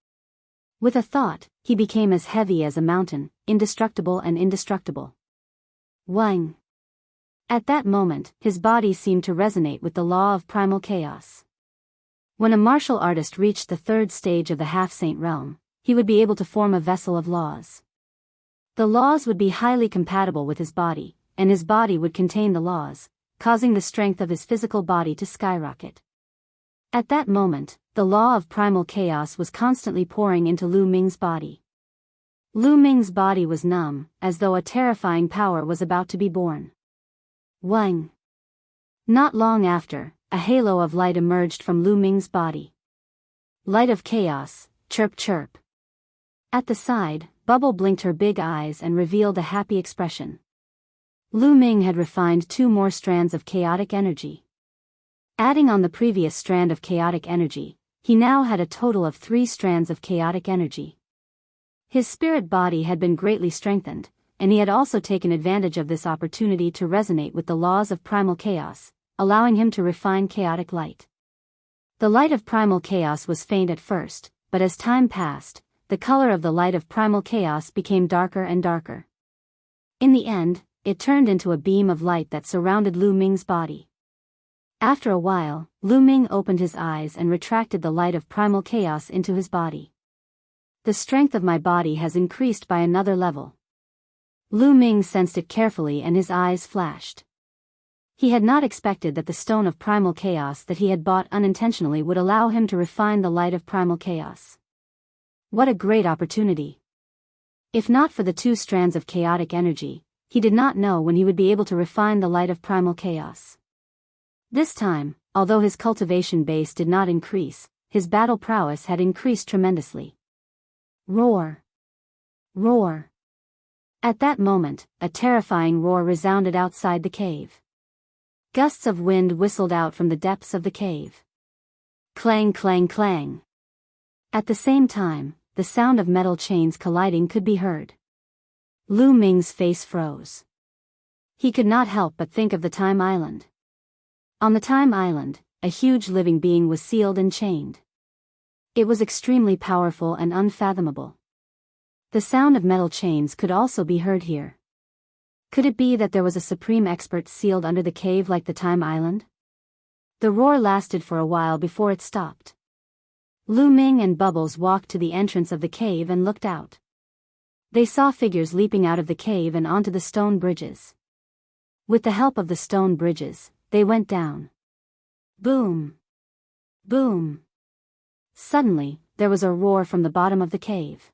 With a thought, he became as heavy as a mountain, indestructible and indestructible. Wang! At that moment, his body seemed to resonate with the law of primal chaos. When a martial artist reached the 3rd stage of the half-saint realm, he would be able to form a vessel of laws. The laws would be highly compatible with his body, and his body would contain the laws, causing the strength of his physical body to skyrocket. At that moment, the law of primal chaos was constantly pouring into Lu Ming's body. Lu Ming's body was numb, as though a terrifying power was about to be born. Wang! Not long after, a halo of light emerged from Lu Ming's body. Light of chaos, chirp chirp. At the side, Bubble blinked her big eyes and revealed a happy expression. Lu Ming had refined 2 more strands of chaotic energy. Adding on the previous strand of chaotic energy, he now had a total of 3 strands of chaotic energy. His spirit body had been greatly strengthened, and he had also taken advantage of this opportunity to resonate with the laws of primal chaos, allowing him to refine chaotic light. The light of primal chaos was faint at first, but as time passed, the color of the light of primal chaos became darker and darker. In the end, it turned into a beam of light that surrounded Lu Ming's body. After a while, Lu Ming opened his eyes and retracted the light of primal chaos into his body. The strength of my body has increased by another level. Lu Ming sensed it carefully and his eyes flashed. He had not expected that the stone of primal chaos that he had bought unintentionally would allow him to refine the light of primal chaos. What a great opportunity! If not for the 2 strands of chaotic energy, he did not know when he would be able to refine the light of primal chaos. This time, although his cultivation base did not increase, his battle prowess had increased tremendously. Roar! Roar! At that moment, a terrifying roar resounded outside the cave. Gusts of wind whistled out from the depths of the cave. Clang, clang, clang. At the same time, the sound of metal chains colliding could be heard. Lu Ming's face froze. He could not help but think of the Time Island. On the Time Island, a huge living being was sealed and chained. It was extremely powerful and unfathomable. The sound of metal chains could also be heard here. Could it be that there was a supreme expert sealed under the cave like the Time Island? The roar lasted for a while before it stopped. Lu Ming and Bubbles walked to the entrance of the cave and looked out. They saw figures leaping out of the cave and onto the stone bridges. With the help of the stone bridges, they went down. Boom! Boom! Suddenly, there was a roar from the bottom of the cave.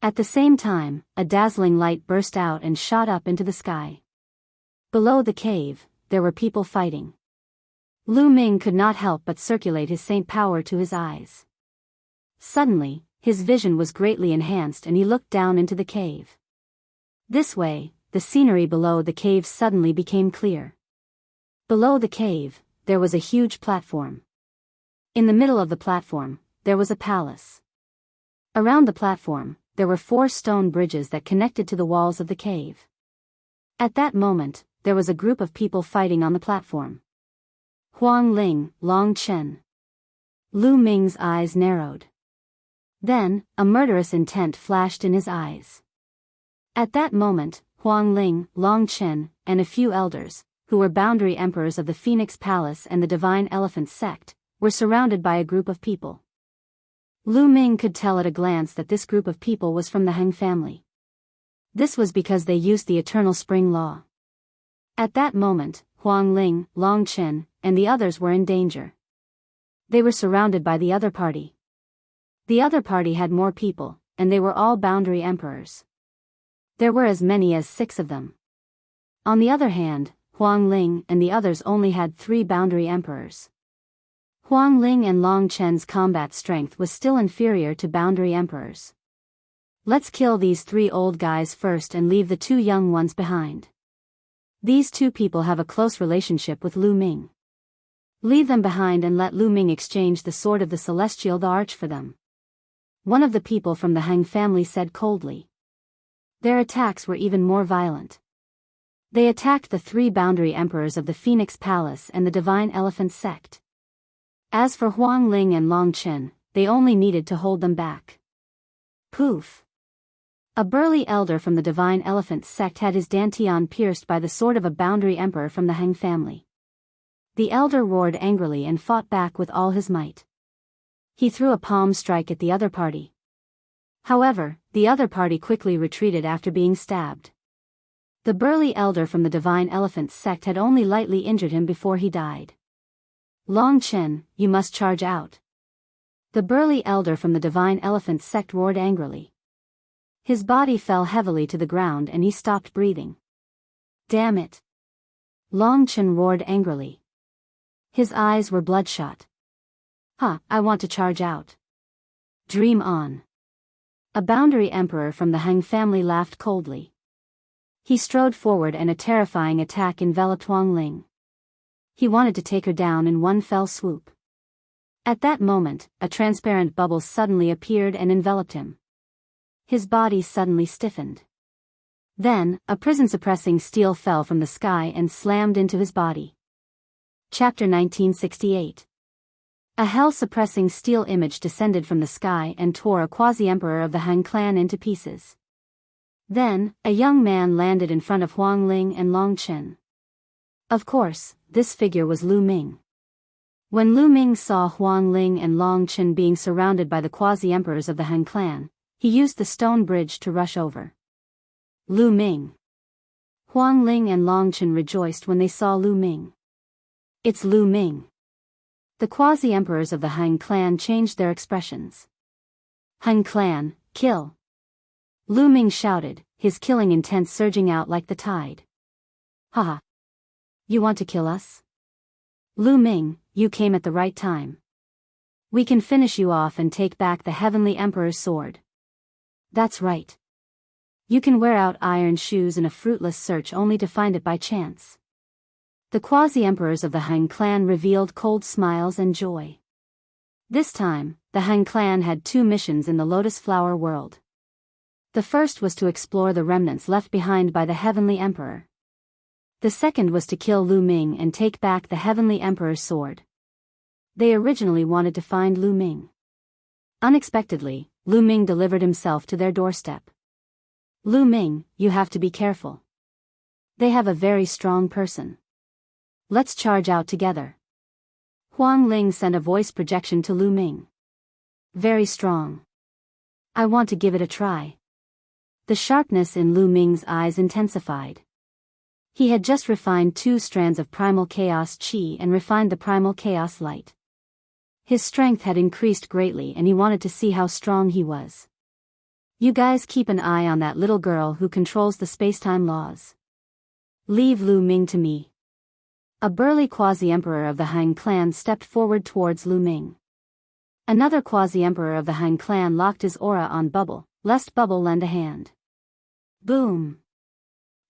At the same time, a dazzling light burst out and shot up into the sky. Below the cave, there were people fighting. Lu Ming could not help but circulate his saint power to his eyes. Suddenly, his vision was greatly enhanced and he looked down into the cave. This way, the scenery below the cave suddenly became clear. Below the cave, there was a huge platform. In the middle of the platform, there was a palace. Around the platform, there were 4 stone bridges that connected to the walls of the cave. At that moment, there was a group of people fighting on the platform. Huang Ling, Long Chen. Lu Ming's eyes narrowed. Then, a murderous intent flashed in his eyes. At that moment, Huang Ling, Long Chen, and a few elders, who were boundary emperors of the Phoenix Palace and the Divine Elephant Sect, were surrounded by a group of people. Lu Ming could tell at a glance that this group of people was from the Heng family. This was because they used the Eternal Spring Law. At that moment, Huang Ling, Long Chen, and the others were in danger. They were surrounded by the other party. The other party had more people, and they were all boundary emperors. There were as many as 6 of them. On the other hand, Huang Ling and the others only had 3 boundary emperors. Huang Ling and Long Chen's combat strength was still inferior to boundary emperors. Let's kill these 3 old guys first and leave the 2 young ones behind. These 2 people have a close relationship with Lu Ming. Leave them behind and let Lu Ming exchange the sword of the Celestial the Arch for them. One of the people from the Heng family said coldly. Their attacks were even more violent. They attacked the 3 boundary emperors of the Phoenix Palace and the Divine Elephant Sect. As for Huang Ling and Long Chen, they only needed to hold them back. Poof! A burly elder from the Divine Elephant Sect had his dantian pierced by the sword of a boundary emperor from the Heng family. The elder roared angrily and fought back with all his might. He threw a palm strike at the other party. However, the other party quickly retreated after being stabbed. The burly elder from the Divine Elephant Sect had only lightly injured him before he died. Long Chen, you must charge out. The burly elder from the Divine Elephant Sect roared angrily. His body fell heavily to the ground and he stopped breathing. Damn it! Long Chen roared angrily. His eyes were bloodshot. I want to charge out. Dream on. A boundary emperor from the Heng family laughed coldly. He strode forward and a terrifying attack enveloped Huang Ling. He wanted to take her down in one fell swoop. At that moment, a transparent bubble suddenly appeared and enveloped him. His body suddenly stiffened. Then, a prison-suppressing steel fell from the sky and slammed into his body. Chapter 1968. A hell-suppressing steel image descended from the sky and tore a quasi-emperor of the Han clan into pieces. Then, a young man landed in front of Huang Ling and Long Chen. Of course, this figure was Lu Ming. When Lu Ming saw Huang Ling and Long Chen being surrounded by the quasi-emperors of the Han clan, he used the stone bridge to rush over. Lu Ming. Huang Ling and Long Chen rejoiced when they saw Lu Ming. It's Lu Ming. The quasi-emperors of the Han clan changed their expressions. Han clan, kill! Lu Ming shouted, his killing intent surging out like the tide. Haha. You want to kill us? Lu Ming, you came at the right time. We can finish you off and take back the Heavenly Emperor's sword. That's right. You can wear out iron shoes in a fruitless search only to find it by chance. The quasi-emperors of the Han clan revealed cold smiles and joy. This time, the Han clan had two missions in the Lotus Flower world. The first was to explore the remnants left behind by the Heavenly Emperor. The second was to kill Lu Ming and take back the Heavenly Emperor's sword. They originally wanted to find Lu Ming. Unexpectedly, Lu Ming delivered himself to their doorstep. Lu Ming, you have to be careful. They have a very strong person. Let's charge out together. Huang Ling sent a voice projection to Lu Ming. Very strong. I want to give it a try. The sharpness in Lu Ming's eyes intensified. He had just refined 2 strands of primal chaos chi and refined the primal chaos light. His strength had increased greatly and he wanted to see how strong he was. You guys keep an eye on that little girl who controls the spacetime laws. Leave Lu Ming to me. A burly quasi-emperor of the Han clan stepped forward towards Lu Ming. Another quasi-emperor of the Han clan locked his aura on Bubble, lest Bubble lend a hand. Boom!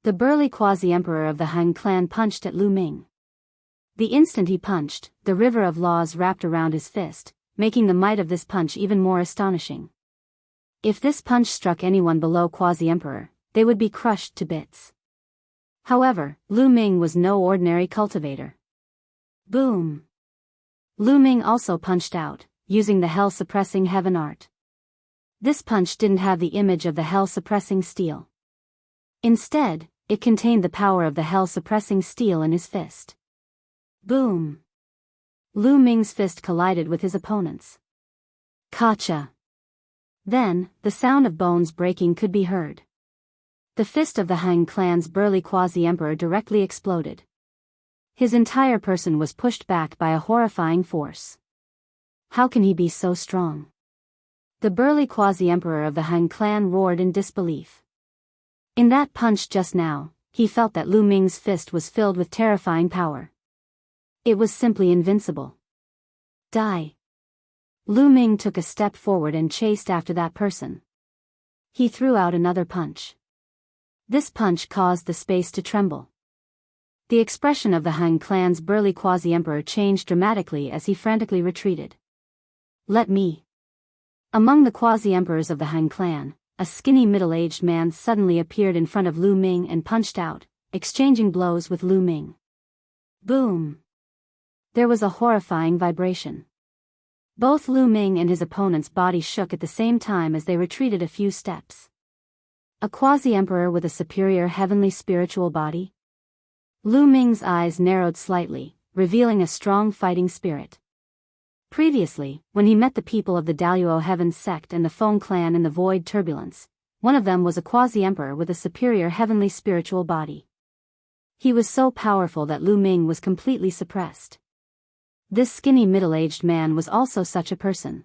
The burly quasi-emperor of the Han clan punched at Lu Ming. The instant he punched, the river of laws wrapped around his fist, making the might of this punch even more astonishing. If this punch struck anyone below quasi-emperor, they would be crushed to bits. However, Lu Ming was no ordinary cultivator. Boom! Lu Ming also punched out, using the hell-suppressing heaven art. This punch didn't have the image of the hell-suppressing steel. Instead, it contained the power of the hell-suppressing steel in his fist. Boom! Lu Ming's fist collided with his opponent's. Kacha! Then, the sound of bones breaking could be heard. The fist of the Han clan's burly quasi-emperor directly exploded. His entire person was pushed back by a horrifying force. How can he be so strong? The burly quasi-emperor of the Han clan roared in disbelief. In that punch just now, he felt that Lu Ming's fist was filled with terrifying power. It was simply invincible. Die! Lu Ming took a step forward and chased after that person. He threw out another punch. This punch caused the space to tremble. The expression of the Han clan's burly quasi-emperor changed dramatically as he frantically retreated. Let me! Among the quasi-emperors of the Han clan, a skinny middle-aged man suddenly appeared in front of Lu Ming and punched out, exchanging blows with Lu Ming. Boom! There was a horrifying vibration. Both Lu Ming and his opponent's body shook at the same time as they retreated a few steps. A quasi-emperor with a superior heavenly spiritual body? Lu Ming's eyes narrowed slightly, revealing a strong fighting spirit. Previously, when he met the people of the Daluo Heaven sect and the Feng clan in the Void Turbulence, one of them was a quasi-emperor with a superior heavenly spiritual body. He was so powerful that Lu Ming was completely suppressed. This skinny middle-aged man was also such a person.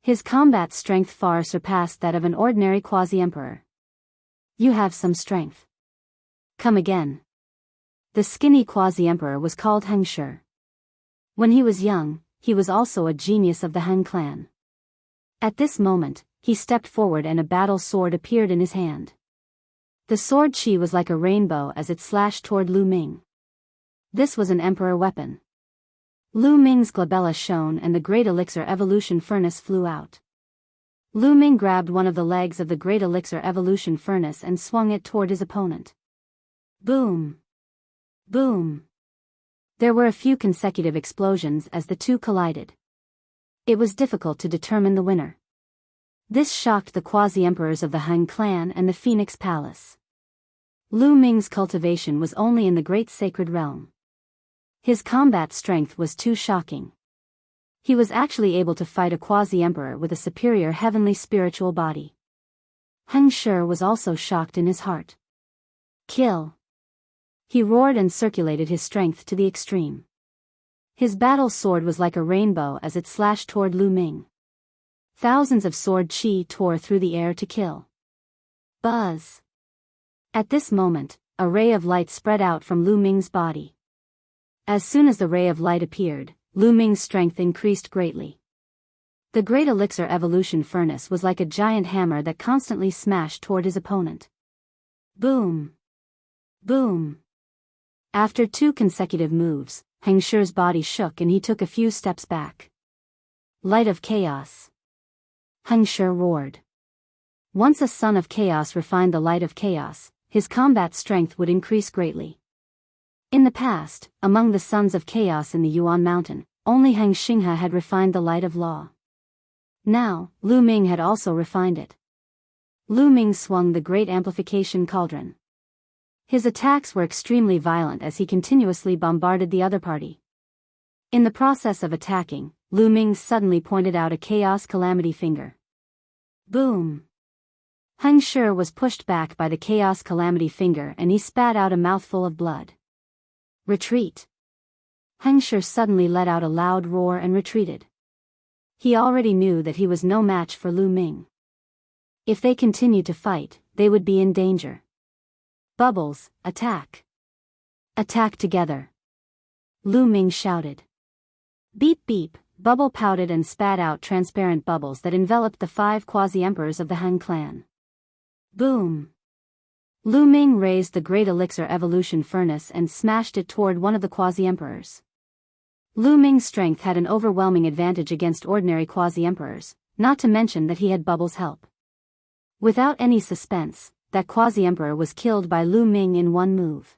His combat strength far surpassed that of an ordinary quasi-emperor. You have some strength. Come again. The skinny quasi-emperor was called Heng Shi. When he was young, he was also a genius of the Han clan. At this moment, he stepped forward and a battle sword appeared in his hand. The sword chi was like a rainbow as it slashed toward Lu Ming. This was an emperor weapon. Lu Ming's glabella shone and the great elixir evolution furnace flew out. Lu Ming grabbed one of the legs of the great elixir evolution furnace and swung it toward his opponent. Boom! Boom! There were a few consecutive explosions as the two collided. It was difficult to determine the winner. This shocked the quasi-emperors of the Han clan and the Phoenix Palace. Lu Ming's cultivation was only in the Great Sacred Realm. His combat strength was too shocking. He was actually able to fight a quasi-emperor with a superior heavenly spiritual body. Heng Shi was also shocked in his heart. Kill! He roared and circulated his strength to the extreme. His battle sword was like a rainbow as it slashed toward Lu Ming. Thousands of sword chi tore through the air to kill. Buzz! At this moment, a ray of light spread out from Lu Ming's body. As soon as the ray of light appeared, Lu Ming's strength increased greatly. The great elixir evolution furnace was like a giant hammer that constantly smashed toward his opponent. Boom! Boom! After 2 consecutive moves, Heng Shi's body shook and he took a few steps back. Light of chaos! Heng Shi roared. Once a son of chaos refined the light of chaos, his combat strength would increase greatly. In the past, among the sons of chaos in the Yuan Mountain, only Heng Xinghe had refined the light of law. Now, Lu Ming had also refined it. Lu Ming swung the great amplification cauldron. His attacks were extremely violent as he continuously bombarded the other party. In the process of attacking, Lu Ming suddenly pointed out a chaos calamity finger. Boom! Heng Shi was pushed back by the chaos calamity finger and he spat out a mouthful of blood. Retreat! Heng Shi suddenly let out a loud roar and retreated. He already knew that he was no match for Lu Ming. If they continued to fight, they would be in danger. Bubbles, attack! Attack together! Lu Ming shouted. Beep beep, Bubble pouted and spat out transparent bubbles that enveloped the 5 quasi-emperors of the Han clan. Boom! Lu Ming raised the great elixir evolution furnace and smashed it toward one of the quasi-emperors. Lu Ming's strength had an overwhelming advantage against ordinary quasi-emperors, not to mention that he had Bubble's help. Without any suspense, that quasi-emperor was killed by Lu Ming in one move.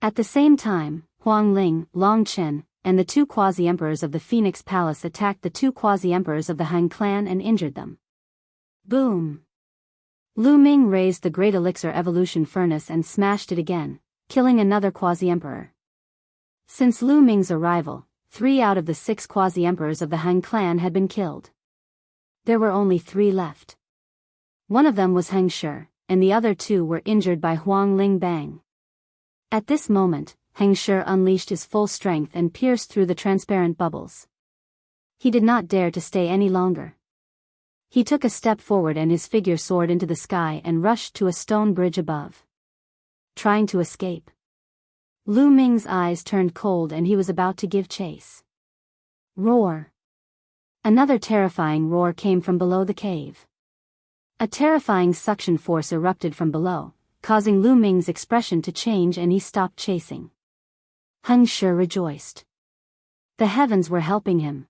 At the same time, Huang Ling, Long Chen, and the 2 quasi-emperors of the Phoenix Palace attacked the 2 quasi-emperors of the Han clan and injured them. Boom! Lu Ming raised the great elixir evolution furnace and smashed it again, killing another quasi-emperor. Since Lu Ming's arrival, 3 out of the 6 quasi-emperors of the Han clan had been killed. There were only 3 left. One of them was Heng Shi, and the other 2 were injured by Huang Ling Bang. At this moment, Heng Shi unleashed his full strength and pierced through the transparent bubbles. He did not dare to stay any longer. He took a step forward and his figure soared into the sky and rushed to a stone bridge above. Trying to escape. Lu Ming's eyes turned cold and he was about to give chase. Roar! Another terrifying roar came from below the cave. A terrifying suction force erupted from below, causing Lu Ming's expression to change and he stopped chasing. Heng Shi rejoiced. The heavens were helping him.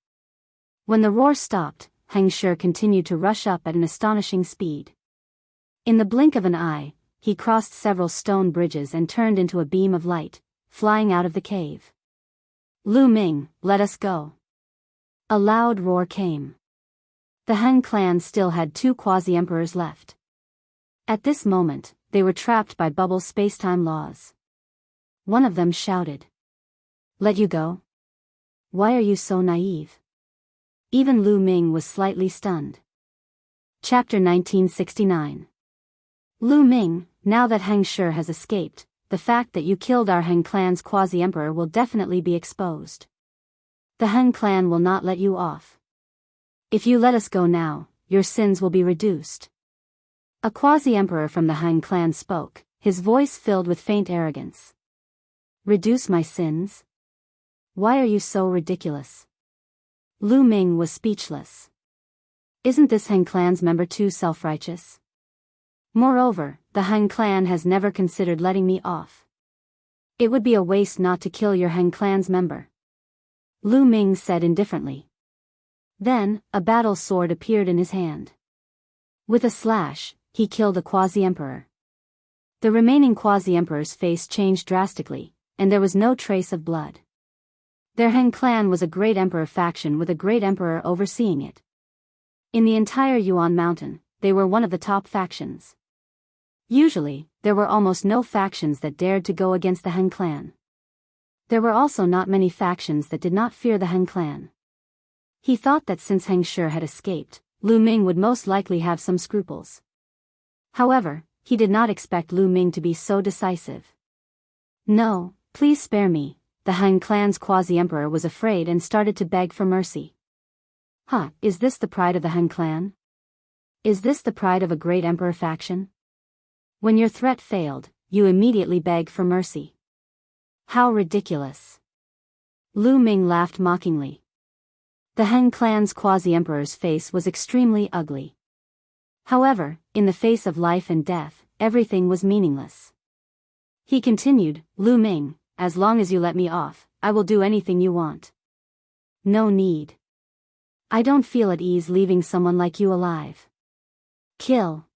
When the roar stopped, Heng Shi continued to rush up at an astonishing speed. In the blink of an eye, he crossed several stone bridges and turned into a beam of light, flying out of the cave. Lu Ming, let us go! A loud roar came. The Han clan still had 2 quasi-emperors left. At this moment, they were trapped by Bubble's space-time laws. One of them shouted. Let you go? Why are you so naive? Even Lu Ming was slightly stunned. Chapter 1969. Lu Ming, now that Heng Shi has escaped, the fact that you killed our Han clan's quasi-emperor will definitely be exposed. The Han clan will not let you off. If you let us go now, your sins will be reduced. A quasi-emperor from the Han clan spoke, his voice filled with faint arrogance. Reduce my sins? Why are you so ridiculous? Lu Ming was speechless. Isn't this Han clan's member too self-righteous? Moreover, the Han clan has never considered letting me off. It would be a waste not to kill your Han clan's member, Lu Ming said indifferently. Then, a battle sword appeared in his hand. With a slash, he killed a quasi-emperor. The remaining quasi-emperor's face changed drastically, and there was no trace of blood. Their Han clan was a great emperor faction with a great emperor overseeing it. In the entire Yuan Mountain, they were one of the top factions. Usually, there were almost no factions that dared to go against the Han clan. There were also not many factions that did not fear the Han clan. He thought that since Heng Shi had escaped, Lu Ming would most likely have some scruples. However, he did not expect Lu Ming to be so decisive. No, please spare me, the Han clan's quasi-emperor was afraid and started to beg for mercy. Is this the pride of the Han clan? Is this the pride of a great emperor faction? When your threat failed, you immediately beg for mercy. How ridiculous. Lu Ming laughed mockingly. The Han clan's quasi-emperor's face was extremely ugly. However, in the face of life and death, everything was meaningless. He continued, Lu Ming, as long as you let me off, I will do anything you want. No need. I don't feel at ease leaving someone like you alive. Kill.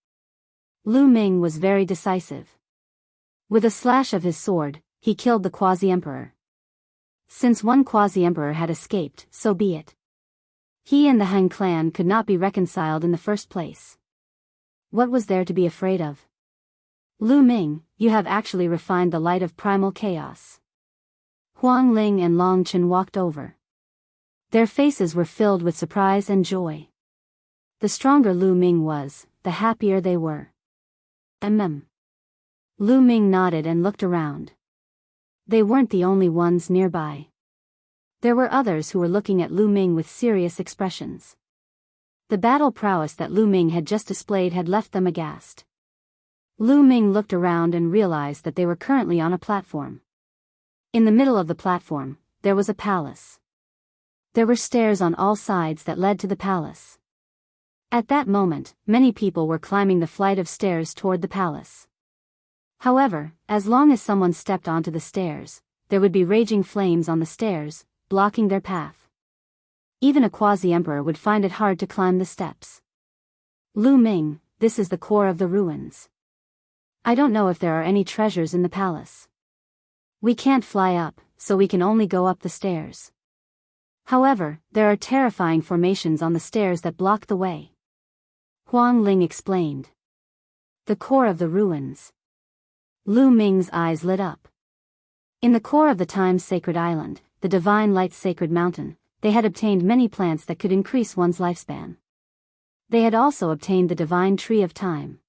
Lu Ming was very decisive. With a slash of his sword, he killed the quasi-emperor. Since one quasi-emperor had escaped, so be it. He and the Han clan could not be reconciled in the first place. What was there to be afraid of? Lu Ming, you have actually refined the light of primal chaos. Huang Ling and Long Chen walked over. Their faces were filled with surprise and joy. The stronger Lu Ming was, the happier they were. Lu Ming nodded and looked around. They weren't the only ones nearby. There were others who were looking at Lu Ming with serious expressions. The battle prowess that Lu Ming had just displayed had left them aghast. Lu Ming looked around and realized that they were currently on a platform. In the middle of the platform, there was a palace. There were stairs on all sides that led to the palace. At that moment, many people were climbing the flight of stairs toward the palace. However, as long as someone stepped onto the stairs, there would be raging flames on the stairs, blocking their path. Even a quasi-emperor would find it hard to climb the steps. Lu Ming, this is the core of the ruins. I don't know if there are any treasures in the palace. We can't fly up, so we can only go up the stairs. However, there are terrifying formations on the stairs that block the way. Huang Ling explained. The core of the ruins. Lu Ming's eyes lit up. In the core of the Time's Sacred Island, the Divine Light's Sacred Mountain, they had obtained many plants that could increase one's lifespan. They had also obtained the Divine Tree of Time.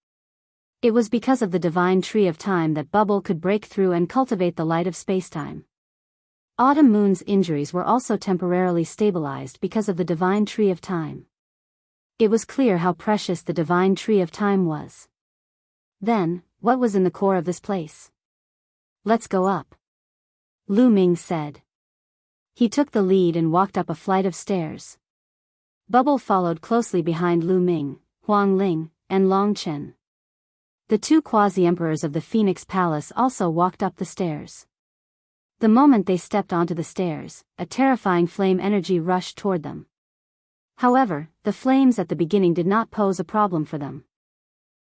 It was because of the Divine Tree of Time that Bubble could break through and cultivate the light of spacetime. Autumn Moon's injuries were also temporarily stabilized because of the Divine Tree of Time. It was clear how precious the Divine Tree of Time was. Then, what was in the core of this place? Let's go up. Lu Ming said. He took the lead and walked up a flight of stairs. Bubble followed closely behind Lu Ming, Huang Ling, and Long Chen. The two quasi-emperors of the Phoenix Palace also walked up the stairs. The moment they stepped onto the stairs, a terrifying flame energy rushed toward them. However, the flames at the beginning did not pose a problem for them.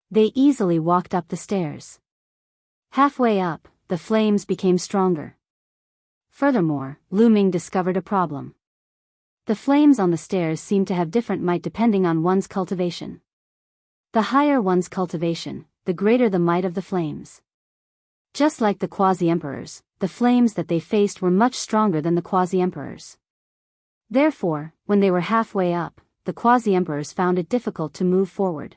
They easily walked up the stairs. Halfway up, the flames became stronger. Furthermore, Lu Ming discovered a problem. The flames on the stairs seemed to have different might depending on one's cultivation. The higher one's cultivation, the greater the might of the flames. Just like the quasi-emperors, the flames that they faced were much stronger than the quasi-emperors. Therefore, when they were halfway up, the quasi-emperors found it difficult to move forward.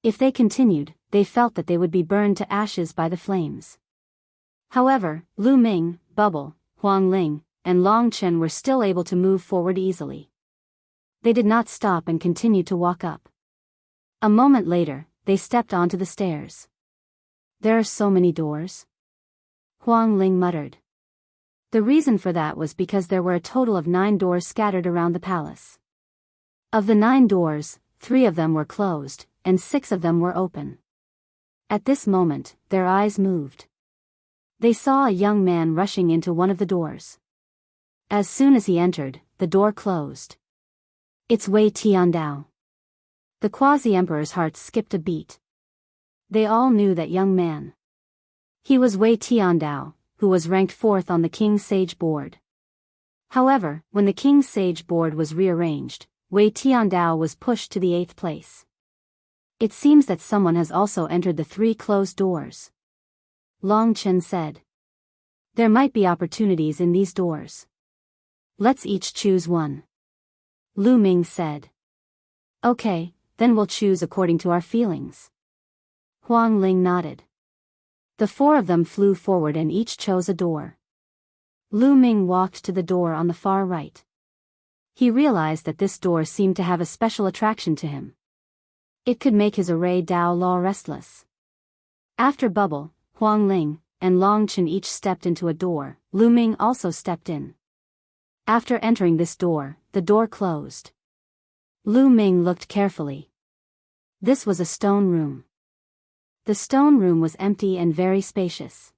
If they continued, they felt that they would be burned to ashes by the flames. However, Lu Ming, Bubble, Huang Ling, and Long Chen were still able to move forward easily. They did not stop and continued to walk up. A moment later, they stepped onto the stairs. There are so many doors? Huang Ling muttered. The reason for that was because there were a total of 9 doors scattered around the palace. Of the 9 doors, 3 of them were closed, and 6 of them were open. At this moment, their eyes moved. They saw a young man rushing into one of the doors. As soon as he entered, the door closed. It's Wei Tiandao. The quasi-emperor's heart skipped a beat. They all knew that young man. He was Wei Tiandao, who was ranked 4th on the King's Sage board. However, when the King's Sage board was rearranged, Wei Tiandao was pushed to the 8th place. It seems that someone has also entered the 3 closed doors. Long Chen said. There might be opportunities in these doors. Let's each choose one. Lu Ming said. Okay, then we'll choose according to our feelings. Huang Ling nodded. The 4 of them flew forward and each chose a door. Lu Ming walked to the door on the far right. He realized that this door seemed to have a special attraction to him. It could make his array Dao Law restless. After Bubble, Huang Ling, and Long Chen each stepped into a door, Lu Ming also stepped in. After entering this door, the door closed. Lu Ming looked carefully. This was a stone room. The stone room was empty and very spacious.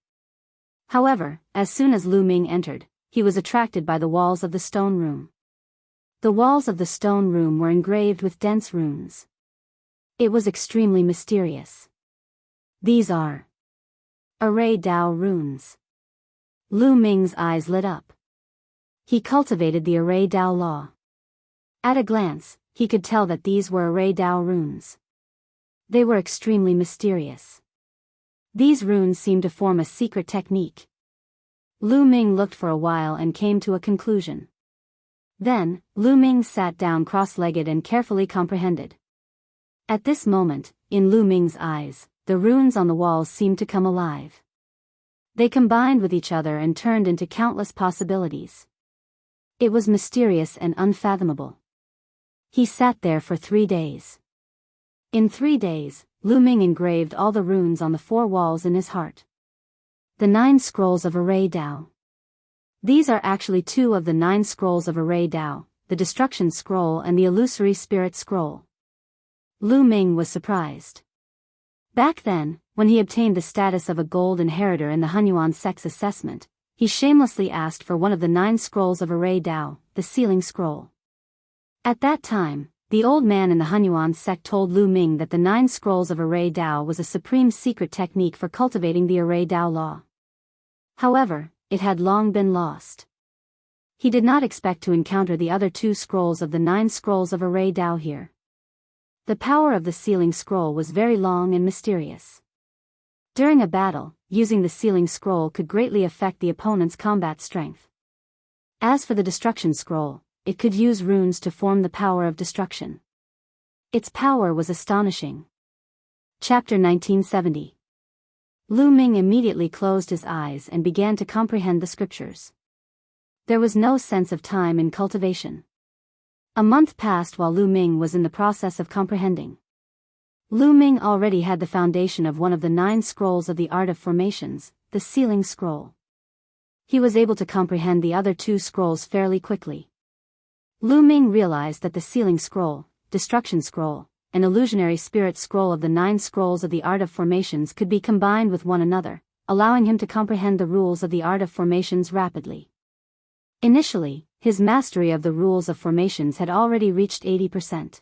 However, as soon as Lu Ming entered, he was attracted by the walls of the stone room. The walls of the stone room were engraved with dense runes. It was extremely mysterious. These are Array Dao runes. Lu Ming's eyes lit up. He cultivated the Array Dao law. At a glance, he could tell that these were Array Dao runes. They were extremely mysterious. These runes seemed to form a secret technique. Lu Ming looked for a while and came to a conclusion. Then, Lu Ming sat down cross-legged and carefully comprehended. At this moment, in Lu Ming's eyes, the runes on the walls seemed to come alive. They combined with each other and turned into countless possibilities. It was mysterious and unfathomable. He sat there for 3 days. In 3 days, Lu Ming engraved all the runes on the 4 walls in his heart. The 9 scrolls of Array Dao. These are actually 2 of the 9 scrolls of Array Dao, the Destruction Scroll and the Illusory Spirit Scroll. Lu Ming was surprised. Back then, when he obtained the status of a gold inheritor in the Hunyuan Sex Assessment, he shamelessly asked for one of the 9 scrolls of Array Dao, the Sealing Scroll. At that time, the old man in the Hunyuan sect told Lu Ming that the 9 scrolls of Array Dao was a supreme secret technique for cultivating the Array Dao law. However, it had long been lost. He did not expect to encounter the other 2 scrolls of the 9 scrolls of Array Dao here. The power of the Sealing Scroll was very long and mysterious. During a battle, using the Sealing Scroll could greatly affect the opponent's combat strength. As for the Destruction Scroll, it could use runes to form the power of destruction. Its power was astonishing. Chapter 1970. Lu Ming immediately closed his eyes and began to comprehend the scriptures. There was no sense of time in cultivation. A month passed while Lu Ming was in the process of comprehending. Lu Ming already had the foundation of one of the 9 scrolls of the Art of Formations, the Sealing Scroll. He was able to comprehend the other 2 scrolls fairly quickly. Lu Ming realized that the Sealing Scroll, Destruction Scroll, and Illusionary Spirit Scroll of the 9 scrolls of the Art of Formations could be combined with one another, allowing him to comprehend the rules of the Art of Formations rapidly. Initially, his mastery of the rules of formations had already reached 80%.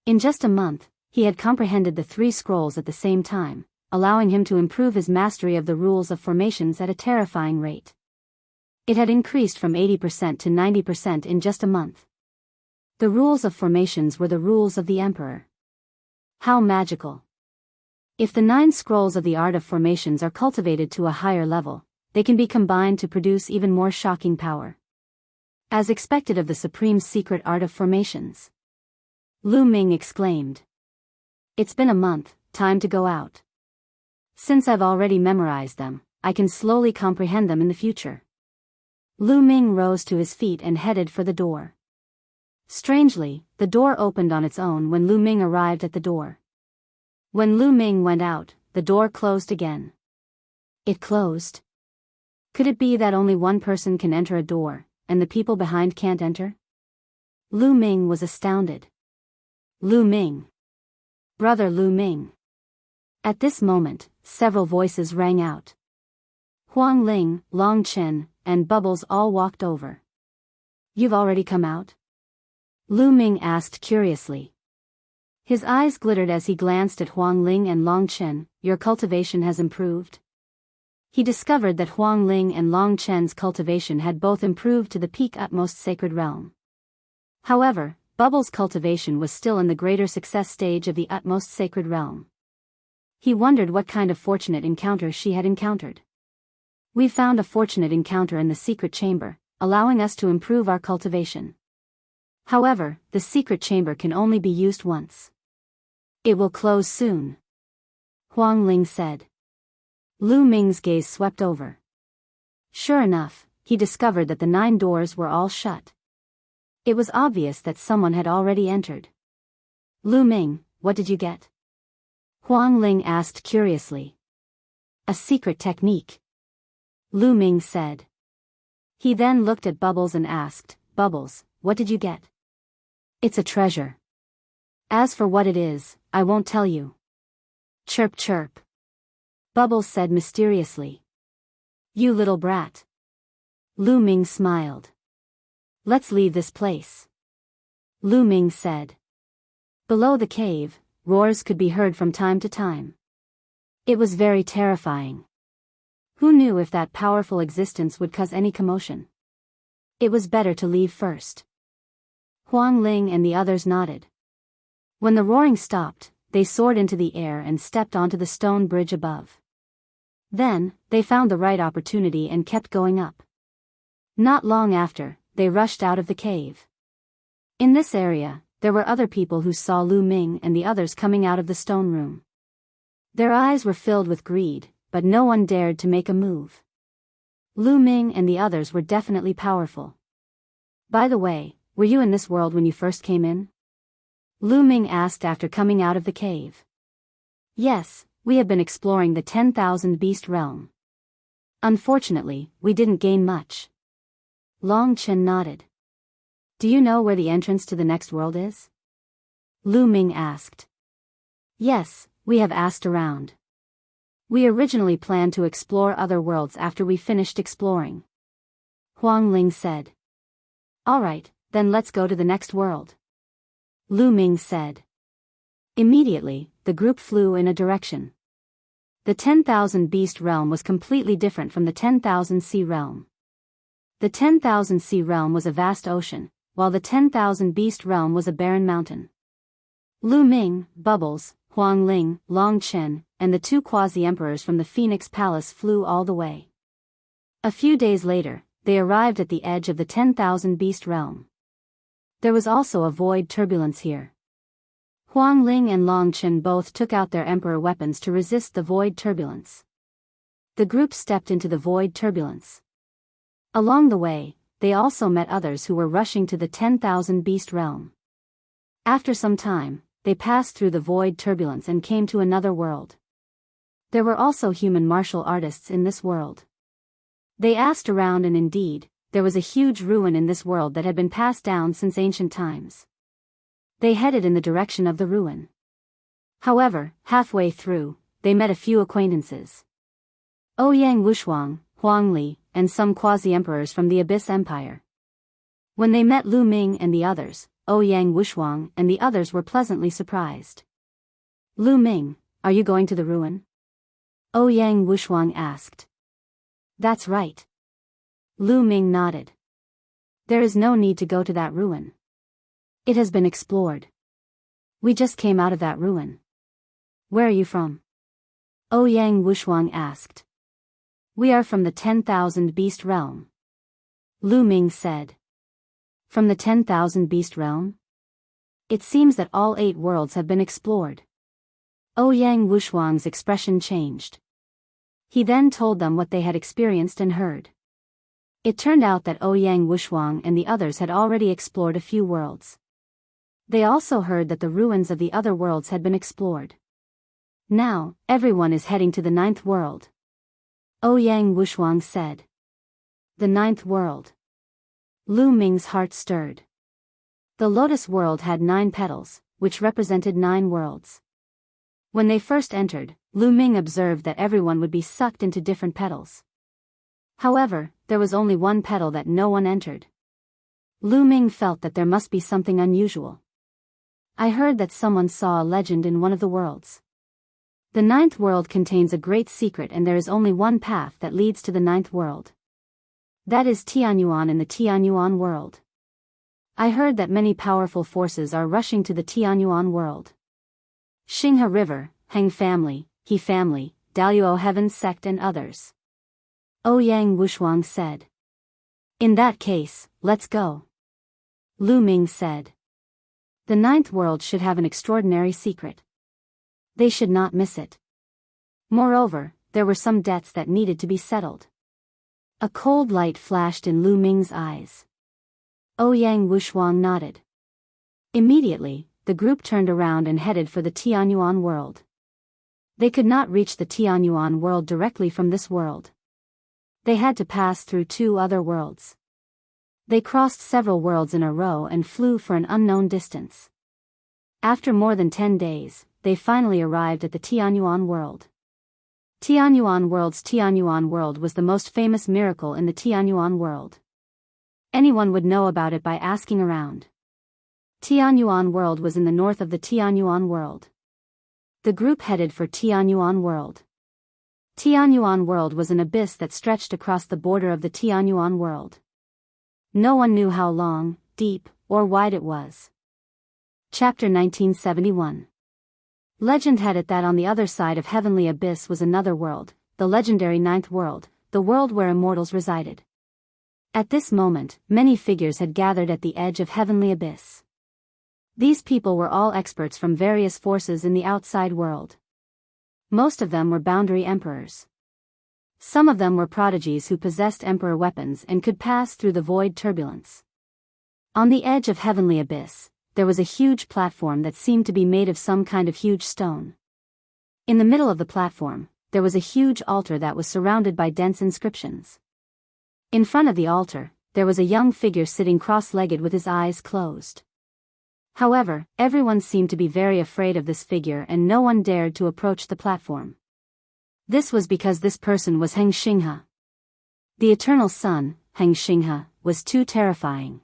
In just a month, he had comprehended the 3 scrolls at the same time, allowing him to improve his mastery of the rules of formations at a terrifying rate. It had increased from 80% to 90% in just a month. The rules of formations were the rules of the Emperor. How magical! If the 9 scrolls of the Art of Formations are cultivated to a higher level, they can be combined to produce even more shocking power. As expected of the supreme secret Art of Formations. Lu Ming exclaimed. It's been a month, time to go out. Since I've already memorized them, I can slowly comprehend them in the future. Lu Ming rose to his feet and headed for the door. Strangely, the door opened on its own when Lu Ming arrived at the door. When Lu Ming went out, the door closed again. It closed? Could it be that only one person can enter a door, and the people behind can't enter? Lu Ming was astounded. Lu Ming. Brother Lu Ming. At this moment, several voices rang out. Huang Ling, Long Chen, and Bubbles all walked over. "You've already come out?" Lu Ming asked curiously. His eyes glittered as he glanced at Huang Ling and Long Chen. "Your cultivation has improved?" He discovered that Huang Ling and Long Chen's cultivation had both improved to the peak utmost sacred realm. However, Bubbles' cultivation was still in the greater success stage of the utmost sacred realm. He wondered what kind of fortunate encounter she had encountered. "We found a fortunate encounter in the secret chamber, allowing us to improve our cultivation. However, the secret chamber can only be used once. It will close soon," Huang Ling said. Lu Ming's gaze swept over. Sure enough, he discovered that the 9 doors were all shut. It was obvious that someone had already entered. "Lu Ming, what did you get?" Huang Ling asked curiously. "A secret technique," Lu Ming said. He then looked at Bubbles and asked, "Bubbles, what did you get?" "It's a treasure. As for what it is, I won't tell you." "Chirp chirp," Bubbles said mysteriously. "You little brat." Lu Ming smiled. "Let's leave this place," Lu Ming said. Below the cave, roars could be heard from time to time. It was very terrifying. Who knew if that powerful existence would cause any commotion? It was better to leave first. Huang Ling and the others nodded. When the roaring stopped, they soared into the air and stepped onto the stone bridge above. Then, they found the right opportunity and kept going up. Not long after, they rushed out of the cave. In this area, there were other people who saw Lu Ming and the others coming out of the stone room. Their eyes were filled with greed, but no one dared to make a move. Lu Ming and the others were definitely powerful. "By the way, were you in this world when you first came in?" Lu Ming asked after coming out of the cave. "Yes, we have been exploring the 10,000 Beast Realm. Unfortunately, we didn't gain much." Long Chen nodded. "Do you know where the entrance to the next world is?" Lu Ming asked. "Yes, we have asked around. We originally planned to explore other worlds after we finished exploring," Huang Ling said. "Alright, then let's go to the next world," Lu Ming said. Immediately, the group flew in a direction. The 10,000 Beast Realm was completely different from the 10,000 Sea Realm. The 10,000 Sea Realm was a vast ocean, while the 10,000 Beast Realm was a barren mountain. Lu Ming, Bubbles, Huang Ling, Long Chen, and the 2 quasi-emperors from the Phoenix Palace flew all the way. A few days later, they arrived at the edge of the 10,000 Beast Realm. There was also a void turbulence here. Huang Ling and Long Chen both took out their emperor weapons to resist the void turbulence. The group stepped into the void turbulence. Along the way, they also met others who were rushing to the 10,000 Beast Realm. After some time, they passed through the void turbulence and came to another world. There were also human martial artists in this world. They asked around and indeed, there was a huge ruin in this world that had been passed down since ancient times. They headed in the direction of the ruin. However, halfway through, they met a few acquaintances. Ouyang Wushuang, Huang Li, and some quasi-emperors from the Abyss Empire. When they met Lu Ming and the others, Ouyang Wushuang and the others were pleasantly surprised. "Lu Ming, are you going to the ruin?" Ouyang Wushuang asked. "That's right." Lu Ming nodded. "There is no need to go to that ruin. It has been explored. We just came out of that ruin." "Where are you from?" Ouyang Wushuang asked. "We are from the 10,000 Beast Realm," Lu Ming said. "From the 10,000 Beast Realm? It seems that all 8 worlds have been explored." Ouyang Wushuang's expression changed. He then told them what they had experienced and heard. It turned out that Ouyang Wushuang and the others had already explored a few worlds. They also heard that the ruins of the other worlds had been explored. Now, everyone is heading to the 9th world, Ouyang Wushuang said. The 9th world. Lu Ming's heart stirred. The lotus world had 9 petals, which represented 9 worlds. When they first entered, Lu Ming observed that everyone would be sucked into different petals. However, there was only one petal that no one entered. Lu Ming felt that there must be something unusual. I heard that someone saw a legend in one of the worlds. The ninth world contains a great secret and there is only one path that leads to the ninth world. That is Tianyuan in the Tianyuan world. I heard that many powerful forces are rushing to the Tianyuan world. Xinghe River, Heng family, He family, Daluo Heaven sect and others. Ouyang Wushuang said. In that case, let's go. Lu Ming said. The ninth world should have an extraordinary secret. They should not miss it. Moreover, there were some debts that needed to be settled. A cold light flashed in Lu Ming's eyes. Ouyang Wushuang nodded. Immediately, the group turned around and headed for the Tianyuan world. They could not reach the Tianyuan world directly from this world. They had to pass through 2 other worlds. They crossed several worlds in a row and flew for an unknown distance. After more than 10 days, they finally arrived at the Tianyuan world. Tianyuan world was the most famous miracle in the Tianyuan world. Anyone would know about it by asking around. Tianyuan world was in the north of the Tianyuan world. The group headed for Tianyuan world. Tianyuan world was an abyss that stretched across the border of the Tianyuan world. No one knew how long, deep, or wide it was. Chapter 1971. Legend had it that on the other side of Heavenly Abyss was another world, the legendary Ninth World, the world where immortals resided. At this moment, many figures had gathered at the edge of Heavenly Abyss. These people were all experts from various forces in the outside world. Most of them were boundary emperors. Some of them were prodigies who possessed emperor weapons and could pass through the void turbulence. On the edge of Heavenly Abyss, there was a huge platform that seemed to be made of some kind of huge stone. In the middle of the platform, there was a huge altar that was surrounded by dense inscriptions. In front of the altar, there was a young figure sitting cross-legged with his eyes closed. However, everyone seemed to be very afraid of this figure and no one dared to approach the platform. This was because this person was Heng Xinghe. The eternal son, Heng Xinghe, was too terrifying.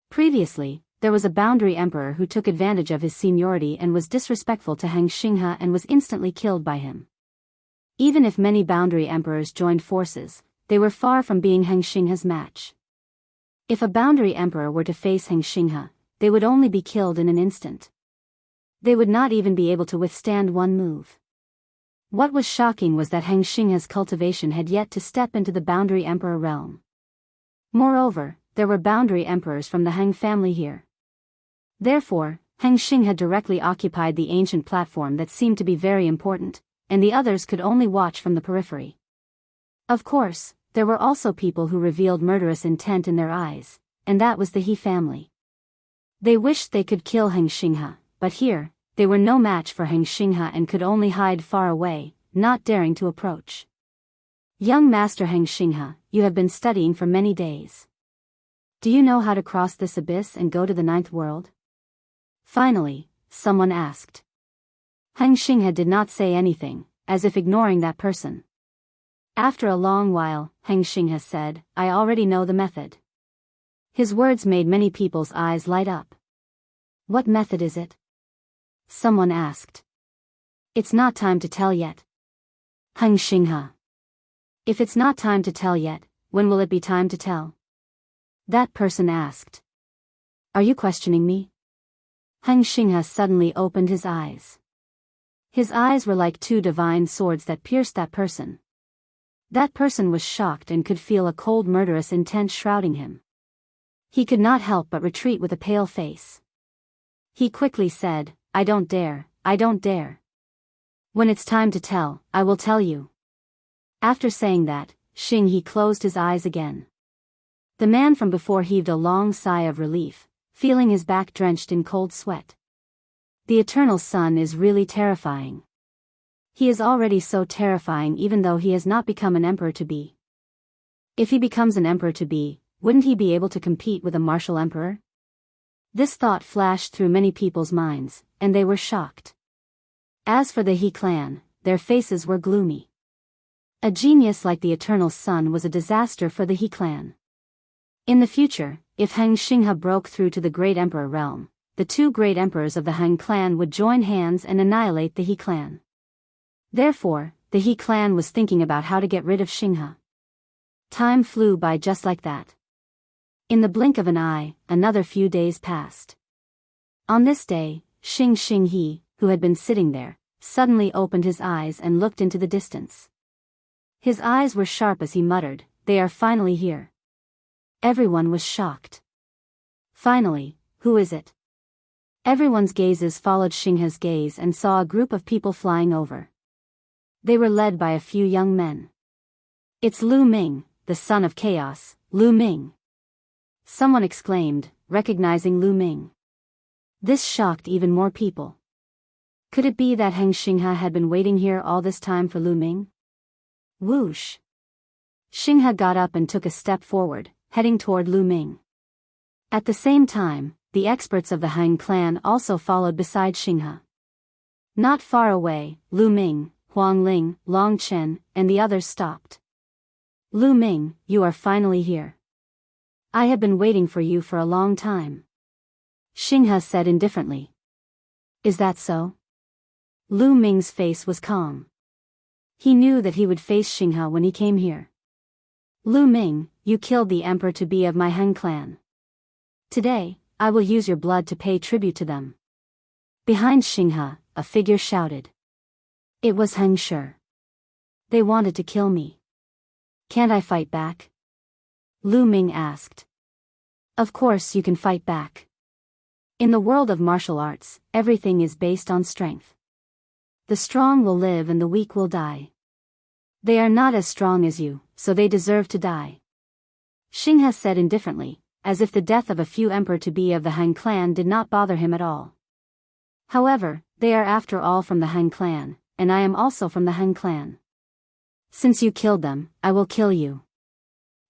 Previously, there was a boundary emperor who took advantage of his seniority and was disrespectful to Heng Xinghe and was instantly killed by him. Even if many boundary emperors joined forces, they were far from being Heng Xinghe's match. If a boundary emperor were to face Heng Xinghe, they would only be killed in an instant. They would not even be able to withstand one move. What was shocking was that Heng Xinghe's cultivation had yet to step into the boundary emperor realm. Moreover, there were boundary emperors from the Heng family here. Therefore, Heng Xinghe directly occupied the ancient platform that seemed to be very important, and the others could only watch from the periphery. Of course, there were also people who revealed murderous intent in their eyes, and that was the He family. They wished they could kill Heng Xinghe, but here, they were no match for Heng Xinghe and could only hide far away, not daring to approach. Young Master Heng Xinghe, you have been studying for many days. Do you know how to cross this abyss and go to the ninth world? Finally, someone asked. Heng Xinghe did not say anything, as if ignoring that person. After a long while, Heng Xinghe said, I already know the method. His words made many people's eyes light up. What method is it? Someone asked. It's not time to tell yet. Heng Xinghe. If it's not time to tell yet, when will it be time to tell? That person asked. Are you questioning me? Heng Xinghe suddenly opened his eyes. His eyes were like 2 divine swords that pierced that person. That person was shocked and could feel a cold murderous intent shrouding him. He could not help but retreat with a pale face. He quickly said, I don't dare, I don't dare. When it's time to tell, I will tell you. After saying that, Xinghe closed his eyes again. The man from before heaved a long sigh of relief, feeling his back drenched in cold sweat. The Eternal Son is really terrifying. He is already so terrifying even though he has not become an emperor to be. If he becomes an emperor to be, wouldn't he be able to compete with a martial emperor? This thought flashed through many people's minds, and they were shocked. As for the He clan, their faces were gloomy. A genius like the Eternal Sun was a disaster for the He clan. In the future, if Heng Xinghe broke through to the Great Emperor realm, the two great emperors of the Han clan would join hands and annihilate the He clan. Therefore, the He clan was thinking about how to get rid of Xinghe. Time flew by just like that. In the blink of an eye, another few days passed. On this day, Xinghe, who had been sitting there, suddenly opened his eyes and looked into the distance. His eyes were sharp as he muttered, "They are finally here." Everyone was shocked. Finally, who is it? Everyone's gazes followed Xinghe's gaze and saw a group of people flying over. They were led by a few young men. "It's Lu Ming, the son of chaos, Lu Ming!" Someone exclaimed, recognizing Lu Ming. This shocked even more people. Could it be that Heng Xinghe had been waiting here all this time for Lu Ming? Whoosh! Xinghe got up and took a step forward, heading toward Lu Ming. At the same time, the experts of the Han clan also followed beside Xinghe. Not far away, Lu Ming, Huang Ling, Long Chen, and the others stopped. "Lu Ming, you are finally here. I have been waiting for you for a long time," Xinghe said indifferently. "Is that so?" Lu Ming's face was calm. He knew that he would face Xinghe when he came here. "Lu Ming, you killed the emperor-to-be of my Han clan. Today, I will use your blood to pay tribute to them." Behind Xinghe, a figure shouted. It was Heng Shi. "They wanted to kill me. Can't I fight back?" Lu Ming asked. "Of course you can fight back. In the world of martial arts, everything is based on strength. The strong will live and the weak will die. They are not as strong as you, so they deserve to die," Xinghe said indifferently, as if the death of a few emperor-to-be of the Han clan did not bother him at all. "However, they are after all from the Han clan, and I am also from the Han clan. Since you killed them, I will kill you.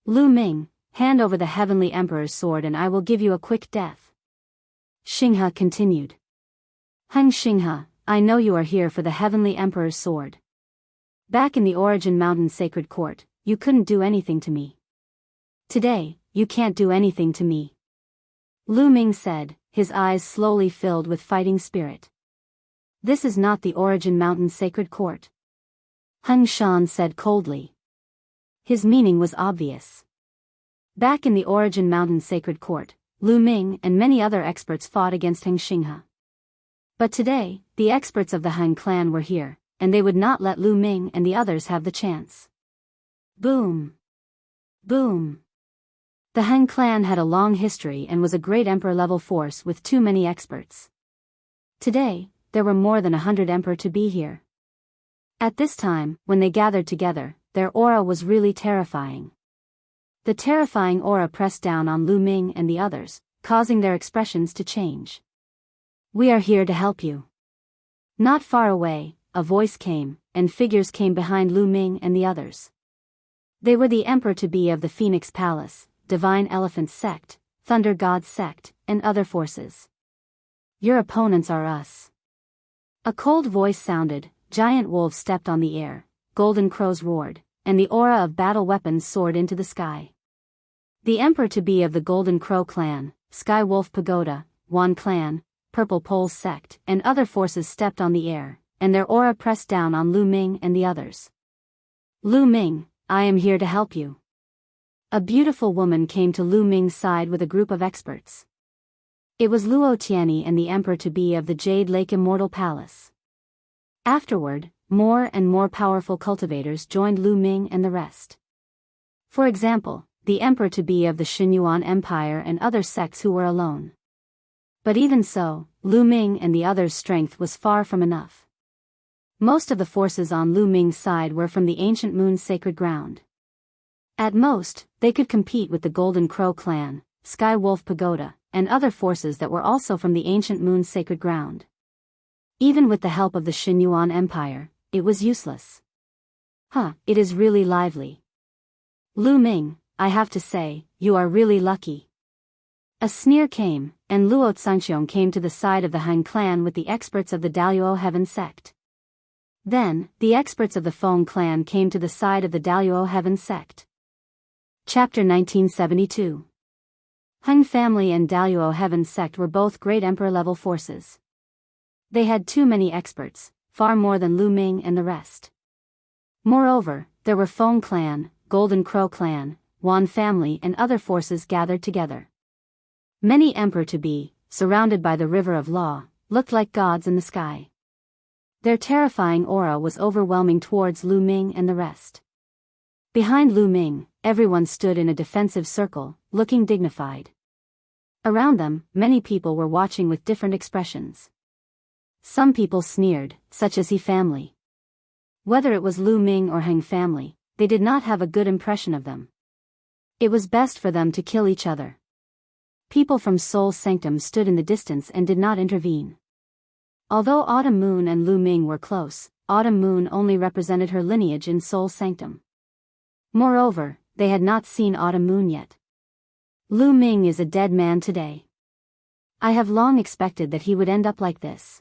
Lu Ming, hand over the Heavenly Emperor's sword and I will give you a quick death," Xinghe continued. "Heng Xinghe, I know you are here for the Heavenly Emperor's sword. Back in the Origin Mountain Sacred Court, you couldn't do anything to me. Today, you can't do anything to me," Lu Ming said, his eyes slowly filled with fighting spirit. "This is not the Origin Mountain Sacred Court," Heng Shan said coldly. His meaning was obvious. Back in the Origin Mountain Sacred Court, Lu Ming and many other experts fought against Heng Xinghe. But today, the experts of the Han clan were here, and they would not let Lu Ming and the others have the chance. Boom! Boom! The Han clan had a long history and was a great emperor-level force with too many experts. Today, there were more than 100 emperor-to-be here. At this time, when they gathered together, their aura was really terrifying. The terrifying aura pressed down on Lu Ming and the others, causing their expressions to change. "We are here to help you." Not far away, a voice came, and figures came behind Lu Ming and the others. They were the emperor-to-be of the Phoenix Palace, Divine Elephant Sect, Thunder God Sect, and other forces. "Your opponents are us." A cold voice sounded, giant wolves stepped on the air, golden crows roared, and the aura of battle weapons soared into the sky. The emperor-to-be of the Golden Crow clan, Sky Wolf Pagoda, Wan clan, Purple Pole Sect, and other forces stepped on the air, and their aura pressed down on Lu Ming and the others. "Lu Ming, I am here to help you." A beautiful woman came to Lu Ming's side with a group of experts. It was Luo Tianyi and the emperor-to-be of the Jade Lake Immortal Palace. Afterward, more and more powerful cultivators joined Lu Ming and the rest. For example, the emperor-to-be of the Xinyuan Empire and other sects who were alone. But even so, Lu Ming and the others' strength was far from enough. Most of the forces on Lu Ming's side were from the ancient Moon's sacred ground. At most, they could compete with the Golden Crow clan, Sky Wolf Pagoda, and other forces that were also from the ancient Moon's sacred ground. Even with the help of the Xinyuan Empire, it was useless. It is really lively. Lu Ming, I have to say, you are really lucky. A sneer came, and Luo Tsangxiong came to the side of the Han clan with the experts of the Daluo Heaven sect. Then, the experts of the Feng clan came to the side of the Daluo Heaven sect. Chapter 1972. Heng family and Daluo Heaven sect were both great emperor-level forces. They had too many experts, far more than Lu Ming and the rest. Moreover, there were Feng clan, Golden Crow clan, Wan family and other forces gathered together. Many emperor-to-be, surrounded by the river of law, looked like gods in the sky. Their terrifying aura was overwhelming towards Lu Ming and the rest. Behind Lu Ming, everyone stood in a defensive circle, looking dignified. Around them, many people were watching with different expressions. Some people sneered, such as He family. Whether it was Lu Ming or Heng family, they did not have a good impression of them. It was best for them to kill each other. People from Soul Sanctum stood in the distance and did not intervene. Although Autumn Moon and Lu Ming were close, Autumn Moon only represented her lineage in Soul Sanctum. Moreover, they had not seen Autumn Moon yet. Lu Ming is a dead man today. I have long expected that he would end up like this.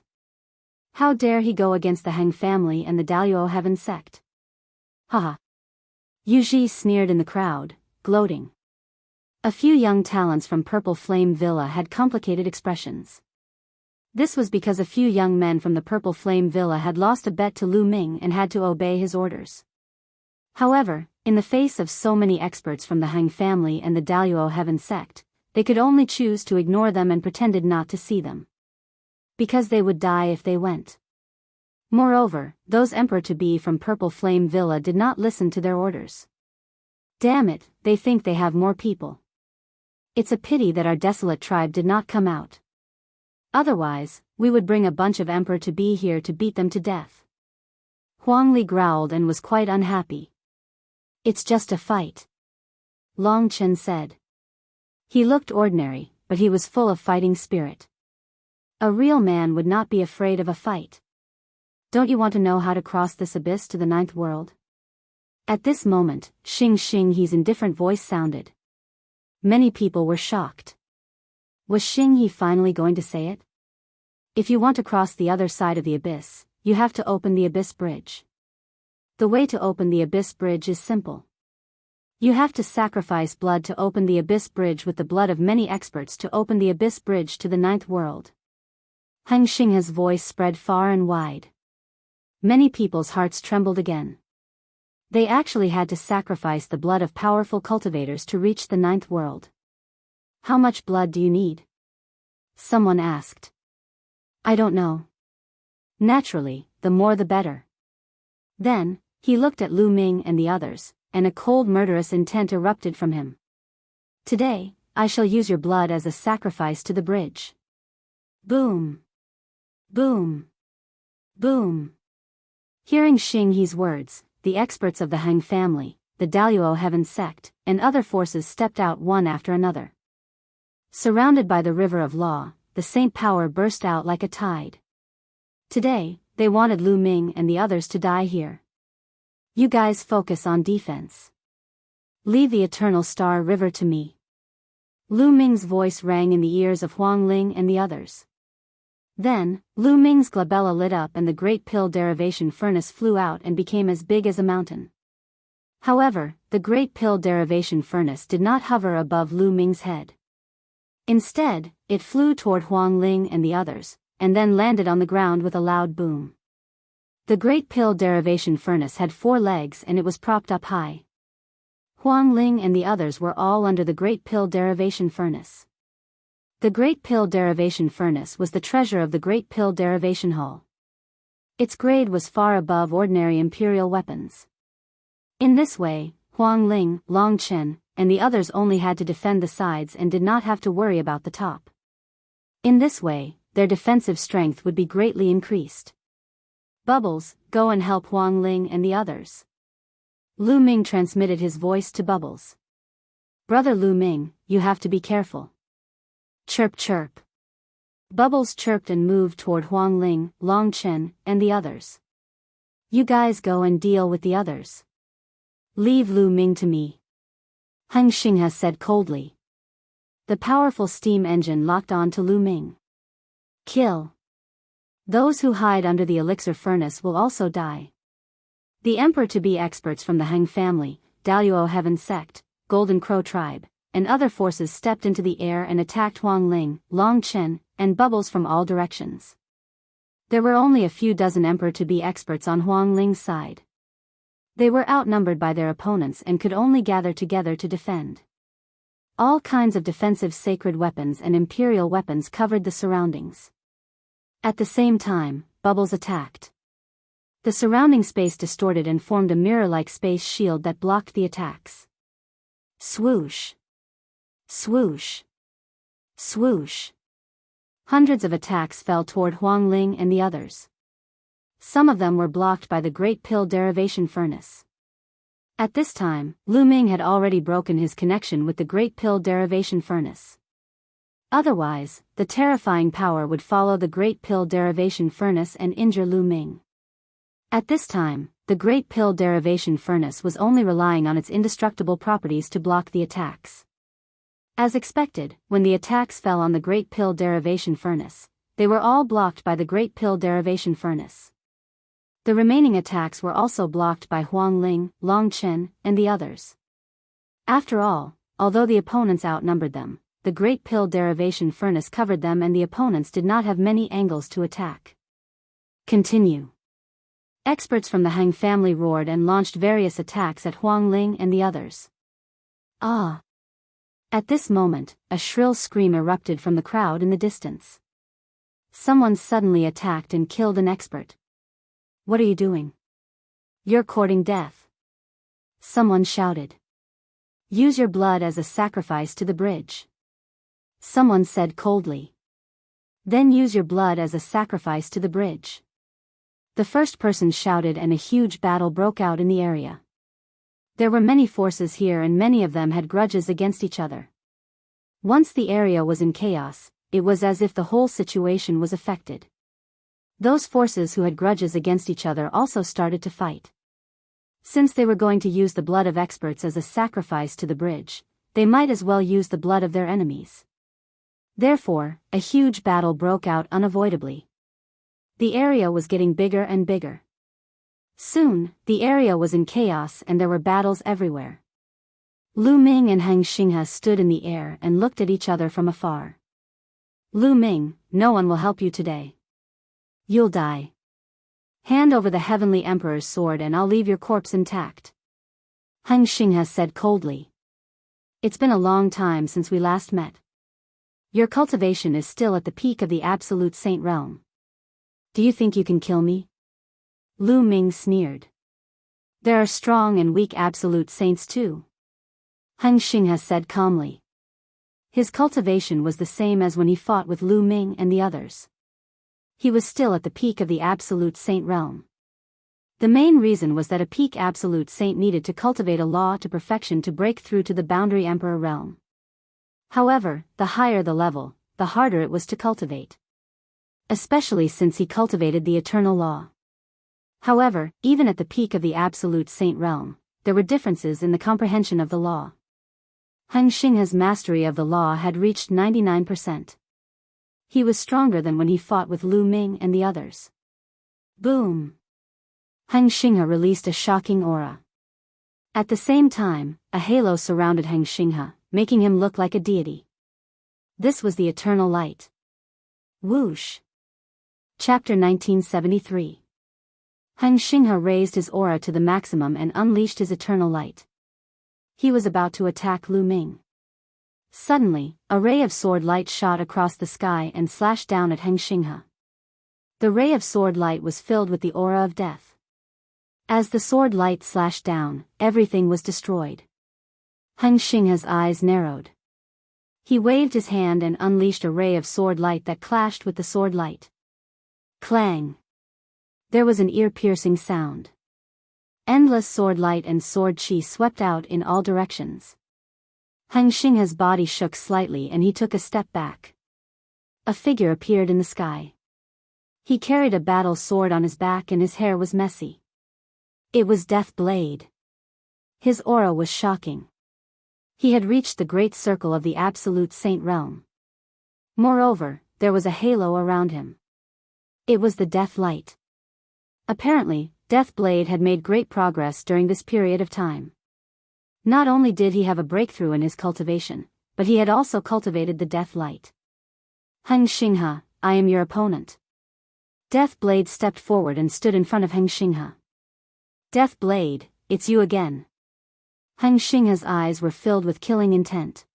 How dare he go against the Heng family and the Daluo Heaven sect? Haha. Yu Ji sneered in the crowd, gloating. A few young talents from Purple Flame Villa had complicated expressions. This was because a few young men from the Purple Flame Villa had lost a bet to Lu Ming and had to obey his orders. However, in the face of so many experts from the Heng family and the Daluo Heaven sect, they could only choose to ignore them and pretended not to see them. Because they would die if they went. Moreover, those emperor-to-be from Purple Flame Villa did not listen to their orders. Damn it, they think they have more people. It's a pity that our desolate tribe did not come out. Otherwise, we would bring a bunch of emperor-to-be here to beat them to death. Huang Li growled and was quite unhappy. It's just a fight. Long Chen said. He looked ordinary, but he was full of fighting spirit. A real man would not be afraid of a fight. Don't you want to know how to cross this abyss to the ninth world? At this moment, Xing He's indifferent voice sounded. Many people were shocked. Was Xing He finally going to say it? If you want to cross the other side of the abyss, you have to open the abyss bridge. The way to open the abyss bridge is simple. You have to sacrifice blood to open the abyss bridge with the blood of many experts to open the abyss bridge to the ninth world. Heng Xingha's voice spread far and wide. Many people's hearts trembled again. They actually had to sacrifice the blood of powerful cultivators to reach the ninth world. How much blood do you need? Someone asked. I don't know. Naturally, the more the better. Then, he looked at Lu Ming and the others, and a cold murderous intent erupted from him. Today, I shall use your blood as a sacrifice to the bridge. Boom. Boom. Boom. Hearing Xing He's words, the experts of the Heng family, the Daluo Heaven sect, and other forces stepped out one after another. Surrounded by the river of law, the saint power burst out like a tide. Today, they wanted Lu Ming and the others to die here. You guys focus on defense. Leave the eternal star river to me. Lu Ming's voice rang in the ears of Huang Ling and the others. Then, Lu Ming's glabella lit up and the great pill derivation furnace flew out and became as big as a mountain. However, the great pill derivation furnace did not hover above Lu Ming's head. Instead, it flew toward Huang Ling and the others, and then landed on the ground with a loud boom. The great pill derivation furnace had 4 legs and it was propped up high. Huang Ling and the others were all under the great pill derivation furnace. The Great Pill Derivation Furnace was the treasure of the Great Pill Derivation Hall. Its grade was far above ordinary imperial weapons. In this way, Huang Ling, Long Chen, and the others only had to defend the sides and did not have to worry about the top. In this way, their defensive strength would be greatly increased. Bubbles, go and help Huang Ling and the others. Lu Ming transmitted his voice to Bubbles. Brother Lu Ming, you have to be careful. Chirp chirp. Bubbles chirped and moved toward Huang Ling, Long Chen, and the others. You guys go and deal with the others. Leave Lu Ming to me. Heng Xingha said coldly. The powerful steam engine locked on to Lu Ming. Kill. Those who hide under the elixir furnace will also die. The emperor-to-be experts from the Hang family, Daluo Heaven Sect, Golden Crow Tribe, and other forces stepped into the air and attacked Huang Ling, Long Chen, and Bubbles from all directions. There were only a few dozen emperor-to-be experts on Huang Ling's side. They were outnumbered by their opponents and could only gather together to defend. All kinds of defensive sacred weapons and imperial weapons covered the surroundings. At the same time, Bubbles attacked. The surrounding space distorted and formed a mirror-like space shield that blocked the attacks. Swoosh! Swoosh! Swoosh! Hundreds of attacks fell toward Huang Ling and the others. Some of them were blocked by the Great Pill Derivation Furnace. At this time, Lu Ming had already broken his connection with the Great Pill Derivation Furnace. Otherwise, the terrifying power would follow the Great Pill Derivation Furnace and injure Lu Ming. At this time, the Great Pill Derivation Furnace was only relying on its indestructible properties to block the attacks. As expected, when the attacks fell on the Great Pill Derivation Furnace, they were all blocked by the Great Pill Derivation Furnace. The remaining attacks were also blocked by Huang Ling, Long Chen, and the others. After all, although the opponents outnumbered them, the Great Pill Derivation Furnace covered them and the opponents did not have many angles to attack. Continue. Experts from the Hang family roared and launched various attacks at Huang Ling and the others. Ah! At this moment, a shrill scream erupted from the crowd in the distance. Someone suddenly attacked and killed an expert. What are you doing? You're courting death. Someone shouted. Use your blood as a sacrifice to the bridge. Someone said coldly. Then use your blood as a sacrifice to the bridge. The first person shouted and a huge battle broke out in the area. There were many forces here and many of them had grudges against each other. Once the area was in chaos, it was as if the whole situation was affected. Those forces who had grudges against each other also started to fight. Since they were going to use the blood of experts as a sacrifice to the bridge, they might as well use the blood of their enemies. Therefore, a huge battle broke out unavoidably. The area was getting bigger and bigger. Soon, the area was in chaos and there were battles everywhere. Lu Ming and Hang Xinghe stood in the air and looked at each other from afar. Lu Ming, no one will help you today. You'll die. Hand over the Heavenly Emperor's sword and I'll leave your corpse intact. Hang Xinghe said coldly. It's been a long time since we last met. Your cultivation is still at the peak of the Absolute Saint realm. Do you think you can kill me? Lu Ming sneered. There are strong and weak Absolute Saints too. Hang Xinghe said calmly. His cultivation was the same as when he fought with Lu Ming and the others. He was still at the peak of the Absolute Saint realm. The main reason was that a peak Absolute Saint needed to cultivate a law to perfection to break through to the Boundary Emperor realm. However, the higher the level, the harder it was to cultivate. Especially since he cultivated the eternal law. However, even at the peak of the Absolute Saint realm, there were differences in the comprehension of the law. Hang Xinghe's mastery of the law had reached 99%. He was stronger than when he fought with Lu Ming and the others. Boom! Hang Xinghe released a shocking aura. At the same time, a halo surrounded Hang Xinghe, making him look like a deity. This was the eternal light. Whoosh! Chapter 1973. Hang Xinghe raised his aura to the maximum and unleashed his eternal light. He was about to attack Lu Ming. Suddenly, a ray of sword light shot across the sky and slashed down at Hang Xinghe. The ray of sword light was filled with the aura of death. As the sword light slashed down, everything was destroyed. Hang Xinghe's eyes narrowed. He waved his hand and unleashed a ray of sword light that clashed with the sword light. Clang! There was an ear-piercing sound. Endless sword light and sword chi swept out in all directions. Hang Xinghe's body shook slightly and he took a step back. A figure appeared in the sky. He carried a battle sword on his back and his hair was messy. It was Death Blade. His aura was shocking. He had reached the great circle of the Absolute Saint realm. Moreover, there was a halo around him. It was the Death Light. Apparently, Death Blade had made great progress during this period of time. Not only did he have a breakthrough in his cultivation, but he had also cultivated the Death Light. Heng Xinghe, I am your opponent. Death Blade stepped forward and stood in front of Heng Xinghe. Death Blade, it's you again. Heng Xinghe's eyes were filled with killing intent.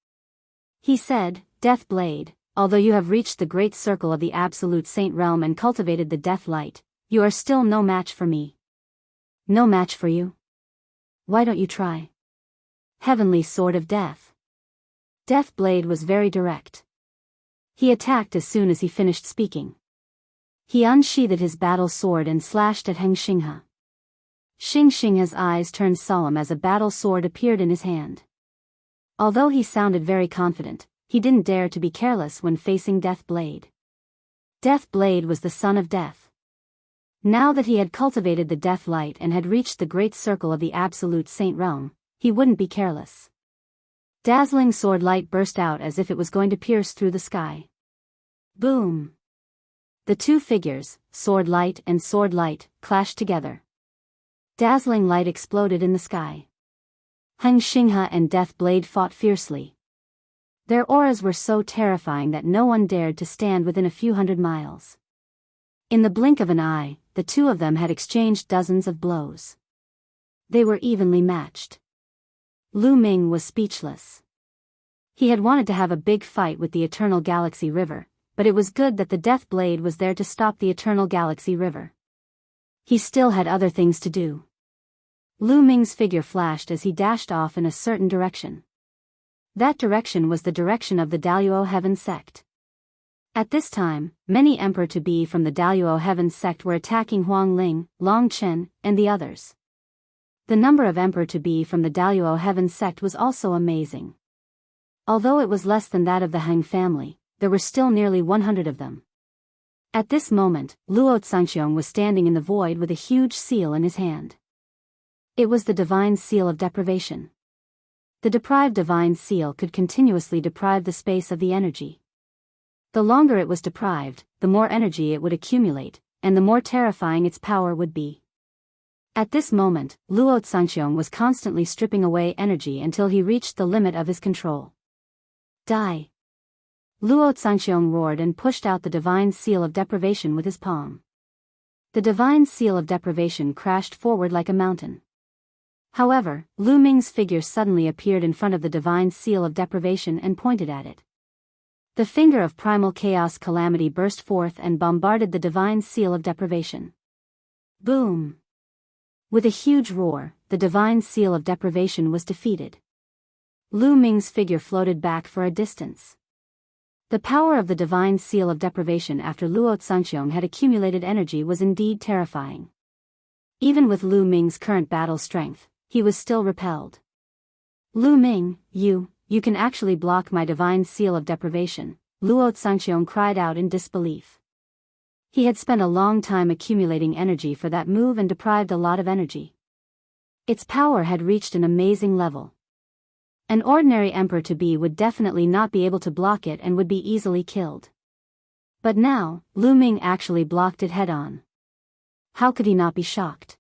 He said, Death Blade, although you have reached the great circle of the Absolute Saint Realm and cultivated the Death Light, you are still no match for me. No match for you? Why don't you try? Heavenly Sword of Death. Death Blade was very direct. He attacked as soon as he finished speaking. He unsheathed his battle sword and slashed at Heng Xinghe. Heng Xinghe's eyes turned solemn as a battle sword appeared in his hand. Although he sounded very confident, he didn't dare to be careless when facing Death Blade. Death Blade was the son of death. Now that he had cultivated the Death Light and had reached the great circle of the Absolute Saint Realm, he wouldn't be careless. Dazzling sword light burst out as if it was going to pierce through the sky. Boom! The two figures, Sword Light and Sword Light, clashed together. Dazzling light exploded in the sky. Heng Xinghe and Death Blade fought fiercely. Their auras were so terrifying that no one dared to stand within a few hundred miles. In the blink of an eye, the two of them had exchanged dozens of blows. They were evenly matched. Lu Ming was speechless. He had wanted to have a big fight with the Eternal Galaxy River, but it was good that the Death Blade was there to stop the Eternal Galaxy River. He still had other things to do. Lu Ming's figure flashed as he dashed off in a certain direction. That direction was the direction of the Daluo Heaven sect. At this time, many Emperor-to-be from the Daluo Heaven sect were attacking Huang Ling, Long Chen, and the others. The number of Emperor-to-be from the Daluo Heaven sect was also amazing. Although it was less than that of the Heng family, there were still nearly 100 of them. At this moment, Luo Zhangxiong was standing in the void with a huge seal in his hand. It was the divine seal of deprivation. The deprived divine seal could continuously deprive the space of the energy. The longer it was deprived, the more energy it would accumulate, and the more terrifying its power would be. At this moment, Luo Zhangxiong was constantly stripping away energy until he reached the limit of his control. Die! Luo Zhangxiong roared and pushed out the divine seal of deprivation with his palm. The divine seal of deprivation crashed forward like a mountain. However, Lu Ming's figure suddenly appeared in front of the divine seal of deprivation and pointed at it. The finger of primal chaos calamity burst forth and bombarded the divine seal of deprivation. Boom! With a huge roar, the divine seal of deprivation was defeated. Lu Ming's figure floated back for a distance. The power of the divine seal of deprivation after Luo Zhangxiong had accumulated energy was indeed terrifying. Even with Lu Ming's current battle strength, he was still repelled. Lu Ming, you can actually block my divine seal of deprivation, Luo Zhangxiong cried out in disbelief. He had spent a long time accumulating energy for that move and deprived a lot of energy. Its power had reached an amazing level. An ordinary Emperor-to-be would definitely not be able to block it and would be easily killed. But now, Lu Ming actually blocked it head-on. How could he not be shocked?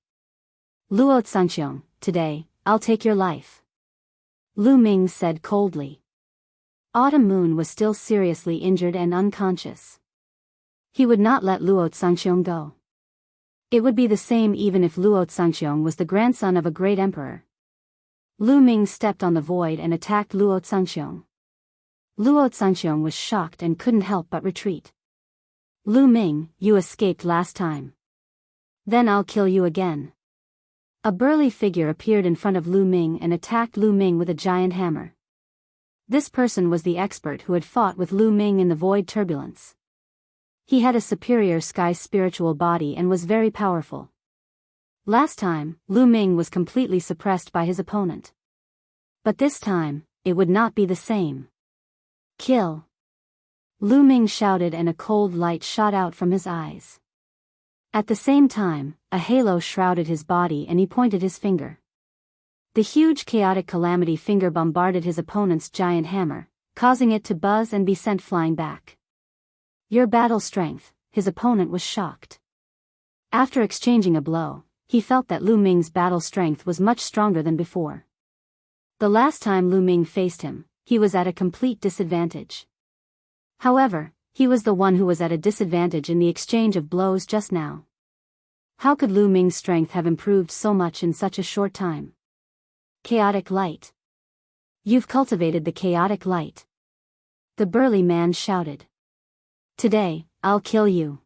Luo Zhangxiong, today, I'll take your life. Lu Ming said coldly. Autumn Moon was still seriously injured and unconscious. He would not let Luo Zhangxiong go. It would be the same even if Luo Zhangxiong was the grandson of a great emperor. Lu Ming stepped on the void and attacked Luo Zhangxiong. Luo Zhangxiong was shocked and couldn't help but retreat. Lu Ming, you escaped last time. Then I'll kill you again. A burly figure appeared in front of Lu Ming and attacked Lu Ming with a giant hammer. This person was the expert who had fought with Lu Ming in the void turbulence. He had a superior sky spiritual body and was very powerful. Last time, Lu Ming was completely suppressed by his opponent. But this time, it would not be the same. Kill! Lu Ming shouted and a cold light shot out from his eyes. At the same time, a halo shrouded his body and he pointed his finger. The huge chaotic calamity finger bombarded his opponent's giant hammer, causing it to buzz and be sent flying back. Your battle strength, his opponent was shocked. After exchanging a blow, he felt that Lu Ming's battle strength was much stronger than before. The last time Lu Ming faced him, he was at a complete disadvantage. However, he was the one who was at a disadvantage in the exchange of blows just now. How could Lu Ming's strength have improved so much in such a short time? Chaotic light. You've cultivated the chaotic light. The burly man shouted. Today, I'll kill you.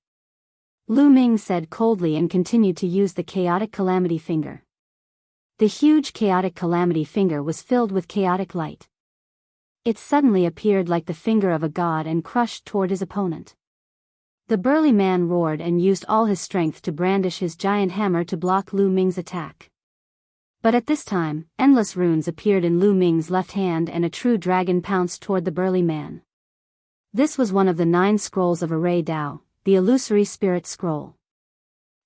Lu Ming said coldly and continued to use the chaotic calamity finger. The huge chaotic calamity finger was filled with chaotic light. It suddenly appeared like the finger of a god and crushed toward his opponent. The burly man roared and used all his strength to brandish his giant hammer to block Lu Ming's attack. But at this time, endless runes appeared in Lu Ming's left hand and a true dragon pounced toward the burly man. This was one of the 9 scrolls of Array Dao, the illusory spirit scroll.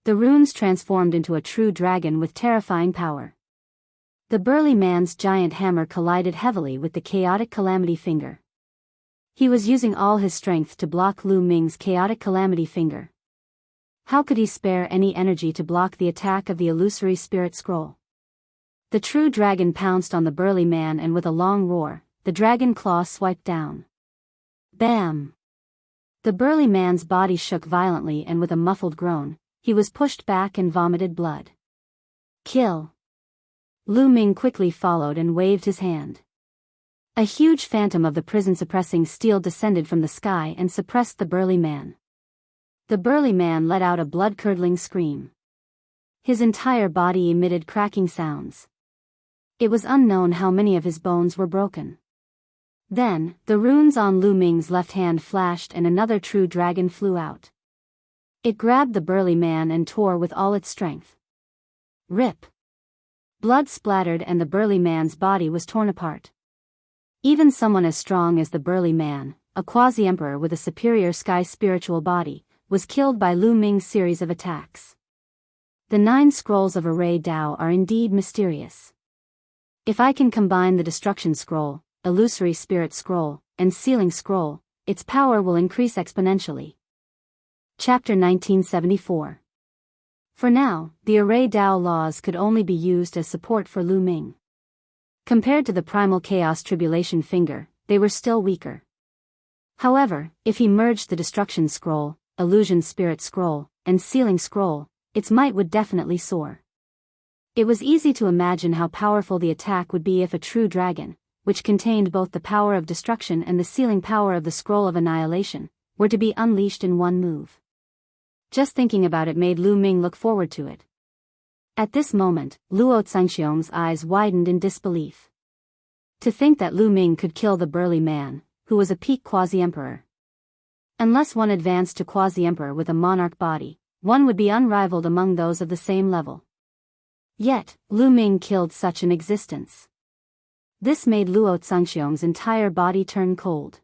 The runes transformed into a true dragon with terrifying power. The burly man's giant hammer collided heavily with the chaotic calamity finger. He was using all his strength to block Lu Ming's chaotic calamity finger. How could he spare any energy to block the attack of the illusory spirit scroll? The true dragon pounced on the burly man and with a long roar, the dragon claw swiped down. Bam! The burly man's body shook violently and with a muffled groan, he was pushed back and vomited blood. Kill! Lu Ming quickly followed and waved his hand. A huge phantom of the prison-suppressing steel descended from the sky and suppressed the burly man. The burly man let out a blood-curdling scream. His entire body emitted cracking sounds. It was unknown how many of his bones were broken. Then, the runes on Lu Ming's left hand flashed and another true dragon flew out. It grabbed the burly man and tore with all its strength. Rip! Blood splattered and the burly man's body was torn apart. Even someone as strong as the burly man, a quasi-emperor with a superior sky spiritual body, was killed by Lu Ming's series of attacks. The 9 scrolls of Array Dao are indeed mysterious. If I can combine the Destruction Scroll, Illusory Spirit Scroll, and Sealing Scroll, its power will increase exponentially. Chapter 1974. For now, the Array Dao laws could only be used as support for Lu Ming. Compared to the Primal Chaos Tribulation Finger, they were still weaker. However, if he merged the Destruction Scroll, Illusion Spirit Scroll, and Sealing Scroll, its might would definitely soar. It was easy to imagine how powerful the attack would be if a true dragon, which contained both the power of destruction and the sealing power of the Scroll of Annihilation, were to be unleashed in one move. Just thinking about it made Lu Ming look forward to it. At this moment, Luo Zhangxiong's eyes widened in disbelief. To think that Lu Ming could kill the burly man, who was a peak quasi-emperor. Unless one advanced to quasi-emperor with a monarch body, one would be unrivaled among those of the same level. Yet, Lu Ming killed such an existence. This made Luo Zhangxiong's entire body turn cold.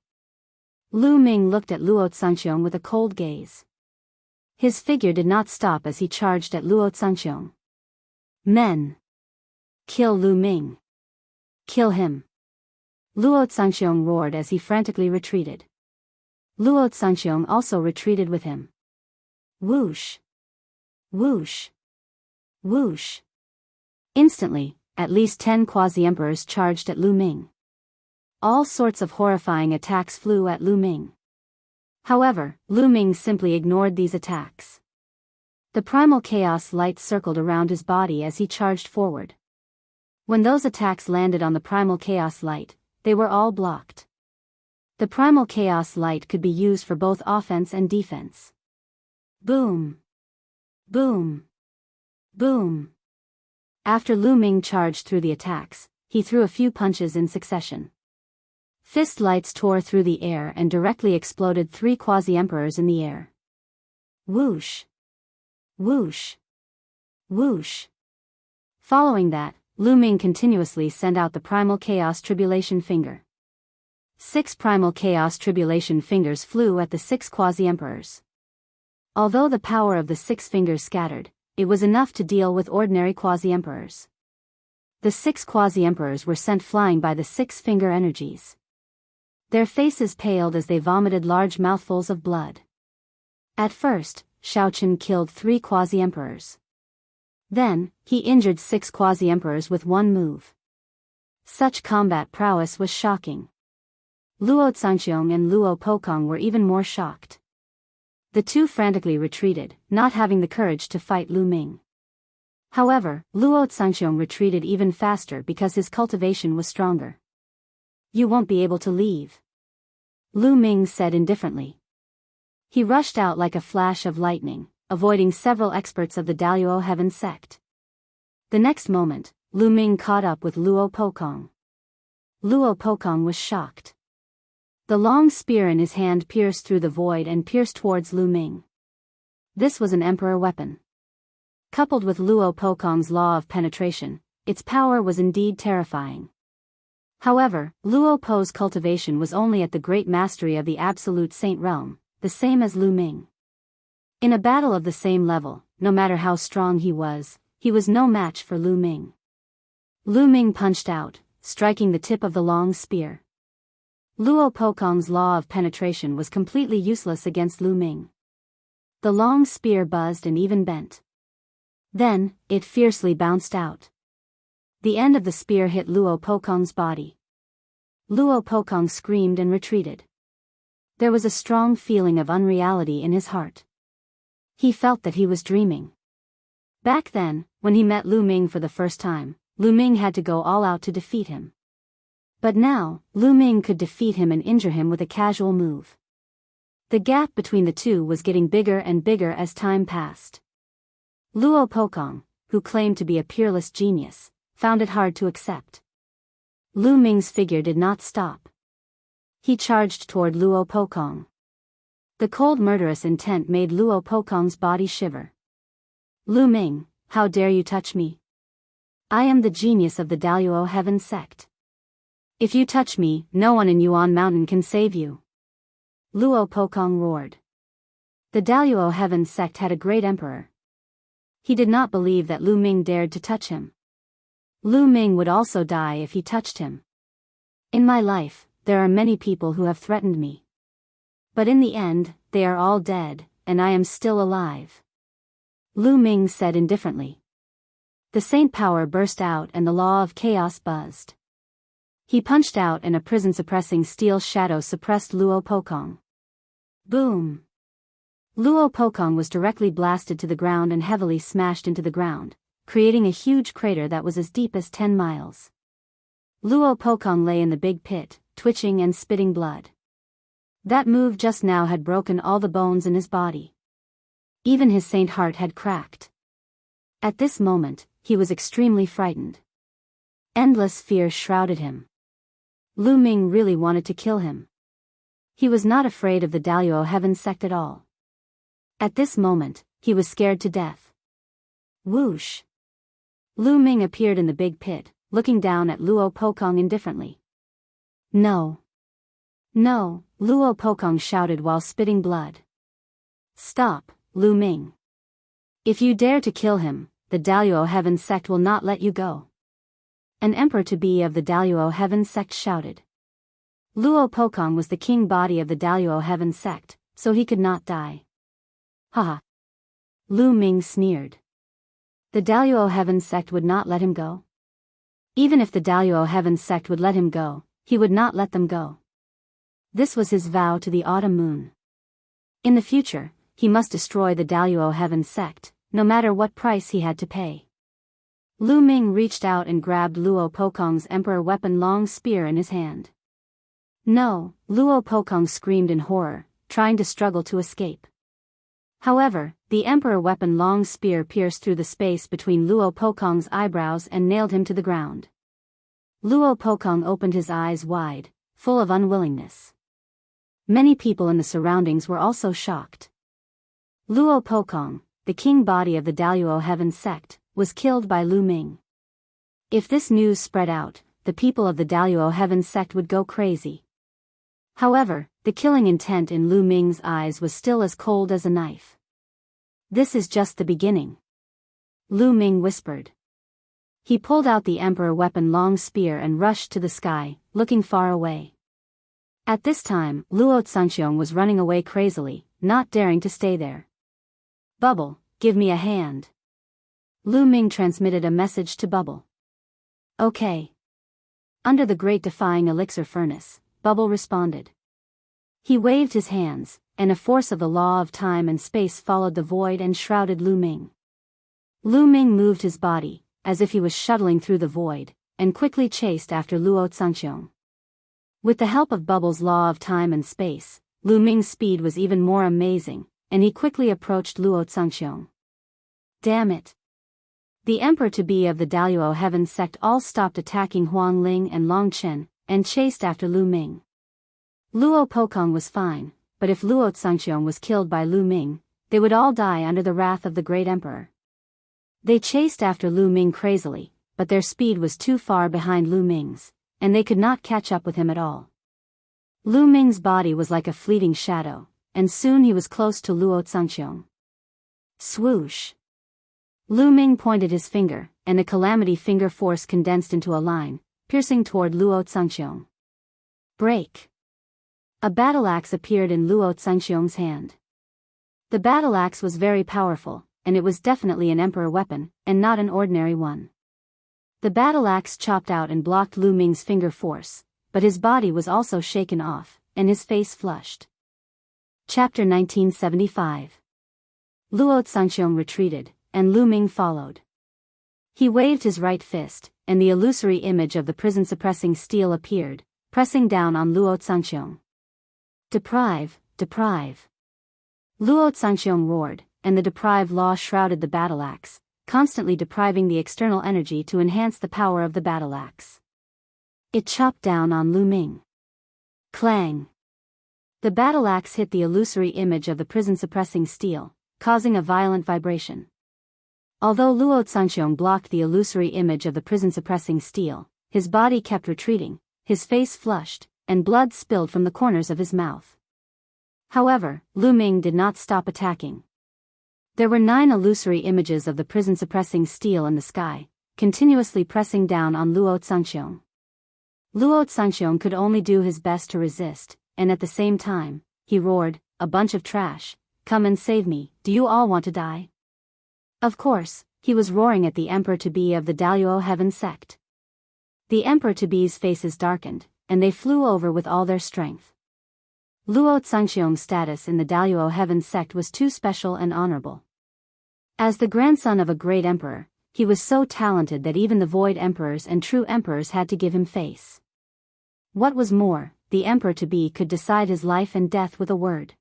Lu Ming looked at Luo Zhangxiong with a cold gaze. His figure did not stop as he charged at Luo Zhangxiong. Men! Kill Lu Ming! Kill him! Luo Zhangxiong roared as he frantically retreated. Luo Zhangxiong also retreated with him. Whoosh! Whoosh! Whoosh! Instantly, at least 10 quasi-emperors charged at Lu Ming. All sorts of horrifying attacks flew at Lu Ming. However, Lu Ming simply ignored these attacks. The primal chaos light circled around his body as he charged forward. When those attacks landed on the primal chaos light, they were all blocked. The primal chaos light could be used for both offense and defense. Boom! Boom! Boom! After Lu Ming charged through the attacks, he threw a few punches in succession. Fist lights tore through the air and directly exploded 3 quasi-emperors in the air. Whoosh! Whoosh! Whoosh! Following that, Lu Ming continuously sent out the Primal Chaos Tribulation Finger. 6 Primal Chaos Tribulation Fingers flew at the 6 quasi-emperors. Although the power of the 6 fingers scattered, it was enough to deal with ordinary quasi-emperors. The 6 quasi-emperors were sent flying by the 6-finger energies. Their faces paled as they vomited large mouthfuls of blood. At first, Shaochen killed 3 quasi-emperors. Then, he injured 6 quasi-emperors with one move. Such combat prowess was shocking. Luo Zhangqiong and Luo Pokong were even more shocked. The two frantically retreated, not having the courage to fight Lu Ming. However, Luo Zhangqiong retreated even faster because his cultivation was stronger. "You won't be able to leave," Lu Ming said indifferently. He rushed out like a flash of lightning, avoiding several experts of the Daluo Heaven sect. The next moment, Lu Ming caught up with Luo Pokong. Luo Pokong was shocked. The long spear in his hand pierced through the void and pierced towards Lu Ming. This was an emperor weapon. Coupled with Luo Pokong's law of penetration, its power was indeed terrifying. However, Luo Po's cultivation was only at the great mastery of the absolute saint realm, the same as Lu Ming. In a battle of the same level, no matter how strong he was no match for Lu Ming. Lu Ming punched out, striking the tip of the long spear. Luo Pokong's law of penetration was completely useless against Lu Ming. The long spear buzzed and even bent. Then, it fiercely bounced out. The end of the spear hit Luo Pokong's body. Luo Pokong screamed and retreated. There was a strong feeling of unreality in his heart. He felt that he was dreaming. Back then, when he met Lu Ming for the first time, Lu Ming had to go all out to defeat him. But now, Lu Ming could defeat him and injure him with a casual move. The gap between the two was getting bigger and bigger as time passed. Luo Pokong, who claimed to be a peerless genius, found it hard to accept. Lu Ming's figure did not stop. He charged toward Luo Pokong. The cold murderous intent made Luo Pokong's body shiver. "Lu Ming, how dare you touch me? I am the genius of the Daluo Heaven sect. If you touch me, no one in Yuan Mountain can save you," Luo Pokong roared. The Daluo Heaven sect had a great emperor. He did not believe that Lu Ming dared to touch him. Lu Ming would also die if he touched him. "In my life, there are many people who have threatened me. But in the end, they are all dead, and I am still alive," Lu Ming said indifferently. The saint power burst out and the law of chaos buzzed. He punched out and a prison-suppressing steel shadow suppressed Luo Pokong. Boom! Luo Pokong was directly blasted to the ground and heavily smashed into the ground, creating a huge crater that was as deep as 10 miles. Luo Pokong lay in the big pit, twitching and spitting blood. That move just now had broken all the bones in his body. Even his saint heart had cracked. At this moment, he was extremely frightened. Endless fear shrouded him. Lu Ming really wanted to kill him. He was not afraid of the Daluo Heaven sect at all. At this moment, he was scared to death. Whoosh! Lu Ming appeared in the big pit, looking down at Luo Pokong indifferently. "No! No!" Luo Pokong shouted while spitting blood. "Stop, Lu Ming. If you dare to kill him, the Daluo Heaven sect will not let you go." An emperor-to-be of the Daluo Heaven sect shouted. Luo Pokong was the king body of the Daluo Heaven sect, so he could not die. "Haha!" Lu Ming sneered. The Daluo Heaven sect would not let him go? Even if the Daluo Heaven sect would let him go, he would not let them go. This was his vow to the autumn moon. In the future, he must destroy the Daluo Heaven sect, no matter what price he had to pay. Lu Ming reached out and grabbed Luo Pokong's emperor weapon long spear in his hand. "No!" Luo Pokong screamed in horror, trying to struggle to escape. However, the emperor weapon long spear pierced through the space between Luo Pokong's eyebrows and nailed him to the ground. Luo Pokong opened his eyes wide, full of unwillingness. Many people in the surroundings were also shocked. Luo Pokong, the king body of the Daluo Heaven sect, was killed by Lu Ming. If this news spread out, the people of the Daluo Heaven sect would go crazy. However, the killing intent in Lu Ming's eyes was still as cold as a knife. "This is just the beginning," Lu Ming whispered. He pulled out the emperor weapon long spear and rushed to the sky, looking far away. At this time, Luo Zhangqiong was running away crazily, not daring to stay there. Bubble, give me a hand. Lu Ming transmitted a message to Bubble. Okay. Under the great defying elixir furnace, Bubble responded. He waved his hands, and a force of the law of time and space followed the void and shrouded Lu Ming. Lu Ming moved his body, as if he was shuttling through the void, and quickly chased after Luo Zhangxiong. With the help of Bubble's law of time and space, Lu Ming's speed was even more amazing, and he quickly approached Luo Zhangxiong. Damn it! The Emperor-to-be of the Daluo Heaven sect all stopped attacking Huang Ling and Long Chen, and chased after Lu Ming. Luo Pokong was fine, but if Luo Zhangxiong was killed by Lu Ming, they would all die under the wrath of the great emperor. They chased after Lu Ming crazily, but their speed was too far behind Lu Ming's, and they could not catch up with him at all. Lu Ming's body was like a fleeting shadow, and soon he was close to Luo Zhangxiong. Swoosh! Lu Ming pointed his finger, and the calamity finger force condensed into a line, piercing toward Luo Zhangxiong. Break! A battle axe appeared in Luo Zhangxiong's hand. The battle axe was very powerful, and it was definitely an emperor weapon, and not an ordinary one. The battle axe chopped out and blocked Lu Ming's finger force, but his body was also shaken off, and his face flushed. Chapter 1975. Luo Zhangxiong retreated, and Lu Ming followed. He waved his right fist, and the illusory image of the prison-suppressing steel appeared, pressing down on Luo Zhangxiong. Deprive, deprive. Luo Zhangxiong roared, and the deprive law shrouded the battle axe, constantly depriving the external energy to enhance the power of the battle axe. It chopped down on Lu Ming. Clang! The battle axe hit the illusory image of the prison-suppressing steel, causing a violent vibration. Although Luo Zhangxiong blocked the illusory image of the prison-suppressing steel, his body kept retreating, his face flushed, and blood spilled from the corners of his mouth. However, Lu Ming did not stop attacking. There were 9 illusory images of the prison-suppressing steel in the sky, continuously pressing down on Luo Zhangxiong. Luo Zhangxiong could only do his best to resist, and at the same time, he roared, "A bunch of trash, come and save me, do you all want to die?" Of course, he was roaring at the Emperor-to-be of the Daluo Heaven sect. The Emperor-to-be's faces darkened, and they flew over with all their strength. Luo Zhangxiong's status in the Daluo Heaven sect was too special and honorable. As the grandson of a great emperor, he was so talented that even the void emperors and true emperors had to give him face. What was more, the Emperor-to-be could decide his life and death with a word.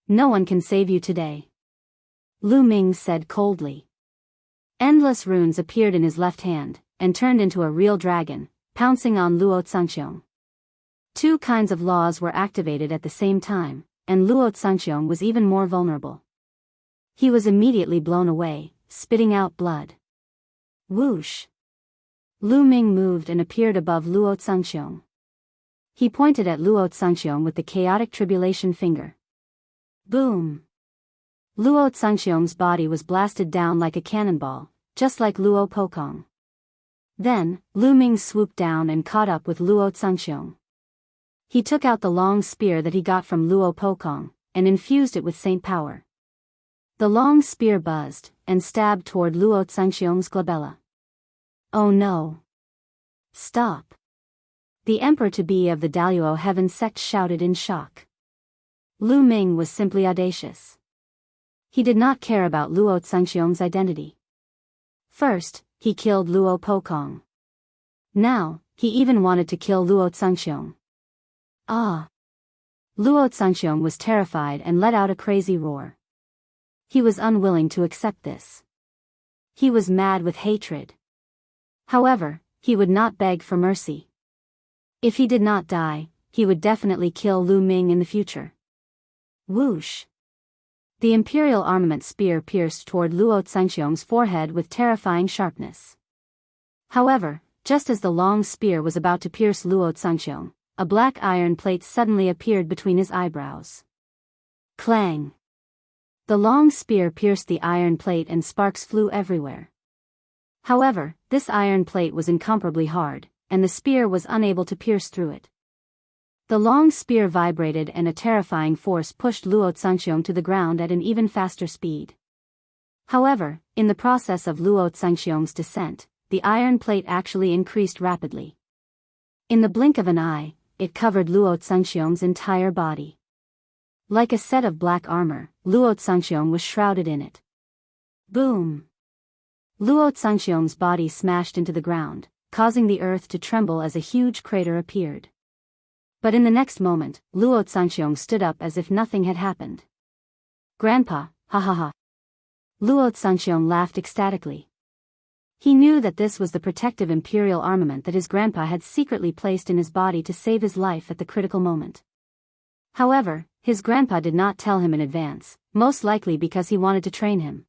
"No one can save you today," Lu Ming said coldly. Endless runes appeared in his left hand, and turned into a real dragon, pouncing on Luo Zhangxiong. 2 kinds of laws were activated at the same time, and Luo Zhangxiong was even more vulnerable. He was immediately blown away, spitting out blood. Whoosh! Lu Ming moved and appeared above Luo Zhangxiong. He pointed at Luo Zhangxiong with the chaotic tribulation finger. Boom! Luo Zhangxiong's body was blasted down like a cannonball, just like Luo Pokong. Then, Lu Ming swooped down and caught up with Luo Zhangxiong. He took out the long spear that he got from Luo Pokong, and infused it with saint power. The long spear buzzed, and stabbed toward Luo Zhangxiong's glabella. Oh no! Stop! The Emperor-to-be of the Daluo Heaven sect shouted in shock. Lu Ming was simply audacious. He did not care about Luo Zhangxiong's identity. First, he killed Luo Pokong. Now, he even wanted to kill Luo Zhangxiong. Ah! Luo Zhangxiong was terrified and let out a crazy roar. He was unwilling to accept this. He was mad with hatred. However, he would not beg for mercy. If he did not die, he would definitely kill Lu Ming in the future. Whoosh! The Imperial Armament spear pierced toward Luo Zhangxiong's forehead with terrifying sharpness. However, just as the long spear was about to pierce Luo Zhangxiong, a black iron plate suddenly appeared between his eyebrows. Clang! The long spear pierced the iron plate and sparks flew everywhere. However, this iron plate was incomparably hard, and the spear was unable to pierce through it. The long spear vibrated and a terrifying force pushed Luo Zhangxiong to the ground at an even faster speed. However, in the process of Luo Zhangxiong's descent, the iron plate actually increased rapidly. In the blink of an eye, it covered Luo Zhangxiong's entire body. Like a set of black armor, Luo Zhangxiong was shrouded in it. Boom! Luo Zhangxiong's body smashed into the ground, causing the earth to tremble as a huge crater appeared. But in the next moment, Luo Zhangxiong stood up as if nothing had happened. Grandpa, ha ha ha. Luo Zhangxiong laughed ecstatically. He knew that this was the protective imperial armament that his grandpa had secretly placed in his body to save his life at the critical moment. However, his grandpa did not tell him in advance, most likely because he wanted to train him.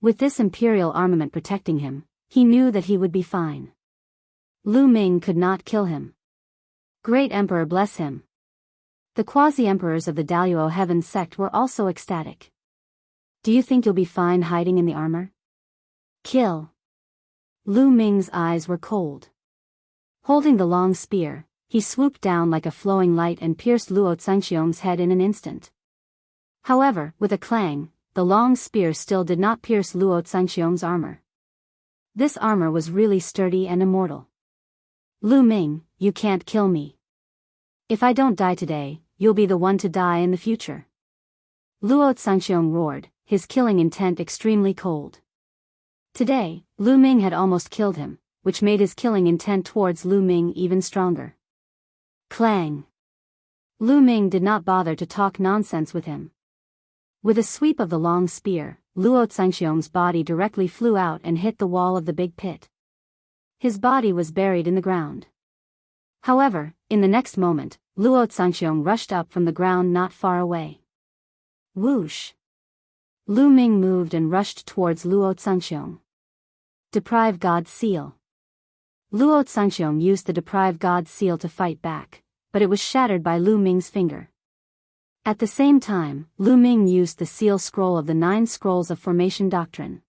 With this imperial armament protecting him, he knew that he would be fine. Lu Ming could not kill him. Great Emperor bless him. The quasi-emperors of the Daluo Heaven sect were also ecstatic. Do you think you'll be fine hiding in the armor? Kill. Lu Ming's eyes were cold. Holding the long spear, he swooped down like a flowing light and pierced Luo Zhangxiong's head in an instant. However, with a clang, the long spear still did not pierce Luo Zhangxiong's armor. This armor was really sturdy and immortal. Lu Ming, you can't kill me. If I don't die today, you'll be the one to die in the future. Luo Zhangxiong roared, his killing intent extremely cold. Today, Lu Ming had almost killed him, which made his killing intent towards Lu Ming even stronger. Clang! Lu Ming did not bother to talk nonsense with him. With a sweep of the long spear, Luo Zhangxiong's body directly flew out and hit the wall of the big pit. His body was buried in the ground. However, in the next moment, Luo Zhangxiong rushed up from the ground not far away. Whoosh! Lu Ming moved and rushed towards Luo Zhangxiong. Deprive God's Seal. Luo Zhangxiong used the Deprive God's Seal to fight back, but it was shattered by Lu Ming's finger. At the same time, Lu Ming used the seal scroll of the 9 scrolls of formation doctrine.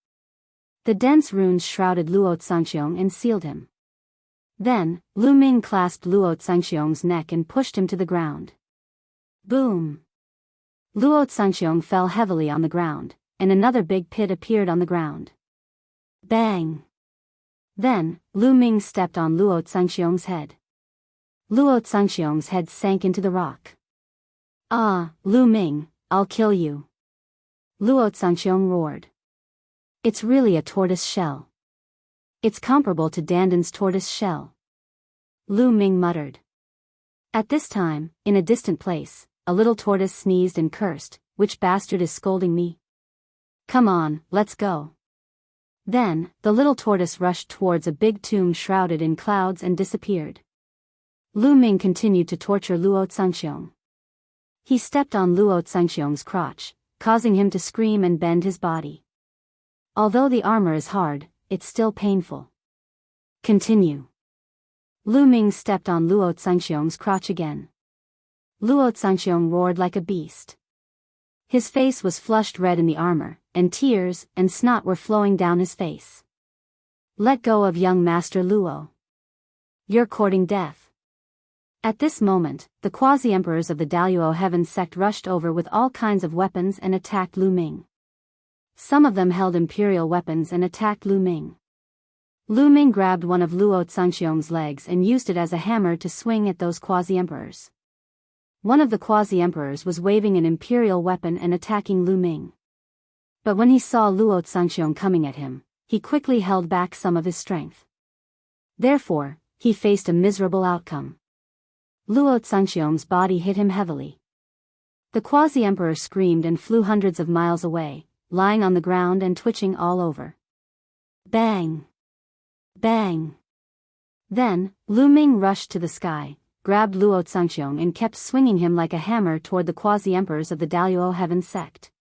The dense runes shrouded Luo Zhangxiong and sealed him. Then, Lu Ming clasped Luo Zhangxiong's neck and pushed him to the ground. Boom! Luo Zhangxiong fell heavily on the ground, and another big pit appeared on the ground. Bang! Then, Lu Ming stepped on Luo Zhangxiong's head. Luo Zhangxiong's head sank into the rock. Ah, Lu Ming, I'll kill you. Luo Zhangxiong roared. It's really a tortoise shell. It's comparable to Danden's tortoise shell. Lu Ming muttered. At this time, in a distant place, a little tortoise sneezed and cursed, "Which bastard is scolding me? Come on, let's go." Then, the little tortoise rushed towards a big tomb shrouded in clouds and disappeared. Lu Ming continued to torture Luo Zhangxiong. He stepped on Luo Zhangxiong's crotch, causing him to scream and bend his body. Although the armor is hard, it's still painful. Continue. Lu Ming stepped on Luo Zhangxiong's crotch again. Luo Zhangxiong roared like a beast. His face was flushed red in the armor, and tears and snot were flowing down his face. Let go of young Master Luo. You're courting death. At this moment, the quasi-emperors of the Daluo Heaven sect rushed over with all kinds of weapons and attacked Lu Ming. Some of them held imperial weapons and attacked Lu Ming. Lu Ming grabbed one of Luo Zhangxiong's legs and used it as a hammer to swing at those quasi-emperors. One of the quasi-emperors was waving an imperial weapon and attacking Lu Ming. But when he saw Luo Zhangxiong coming at him, he quickly held back some of his strength. Therefore, he faced a miserable outcome. Luo Zhangxiong's body hit him heavily. The quasi-emperor screamed and flew hundreds of miles away, lying on the ground and twitching all over. Bang! Bang! Then, Lu Ming rushed to the sky, grabbed Luo Zhangxiong and kept swinging him like a hammer toward the quasi-emperors of the Daluo Heaven sect.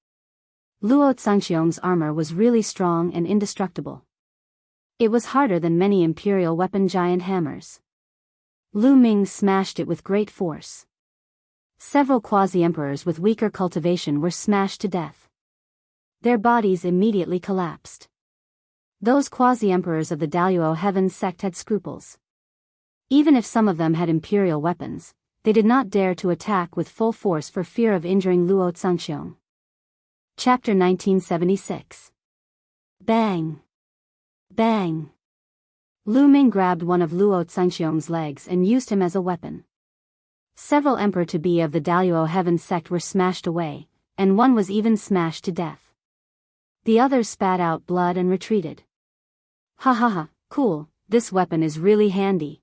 Luo Zhangxiong's armor was really strong and indestructible. It was harder than many imperial weapon giant hammers. Lu Ming smashed it with great force. Several quasi-emperors with weaker cultivation were smashed to death. Their bodies immediately collapsed. Those quasi-emperors of the Daluo Heaven sect had scruples. Even if some of them had imperial weapons, they did not dare to attack with full force for fear of injuring Luo Zhangxiong. Chapter 1976. Bang! Bang! Lu Ming grabbed one of Luo Zhangxiong's legs and used him as a weapon. Several Emperor-to-be of the Daluo Heaven sect were smashed away, and one was even smashed to death. The others spat out blood and retreated. Ha ha ha, cool, this weapon is really handy.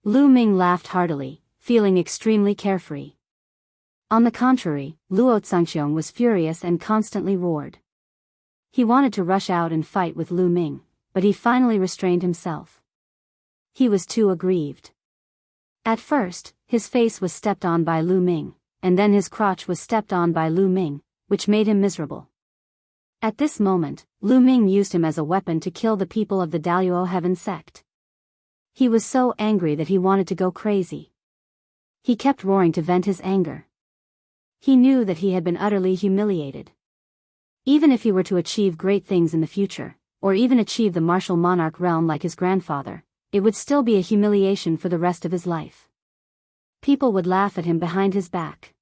Lu Ming laughed heartily, feeling extremely carefree. On the contrary, Luo Zhangxiong was furious and constantly roared. He wanted to rush out and fight with Lu Ming, but he finally restrained himself. He was too aggrieved. At first, his face was stepped on by Lu Ming, and then his crotch was stepped on by Lu Ming, which made him miserable. At this moment, Lu Ming used him as a weapon to kill the people of the Daluo Heaven sect. He was so angry that he wanted to go crazy. He kept roaring to vent his anger. He knew that he had been utterly humiliated. Even if he were to achieve great things in the future, or even achieve the martial monarch realm like his grandfather, it would still be a humiliation for the rest of his life. People would laugh at him behind his back.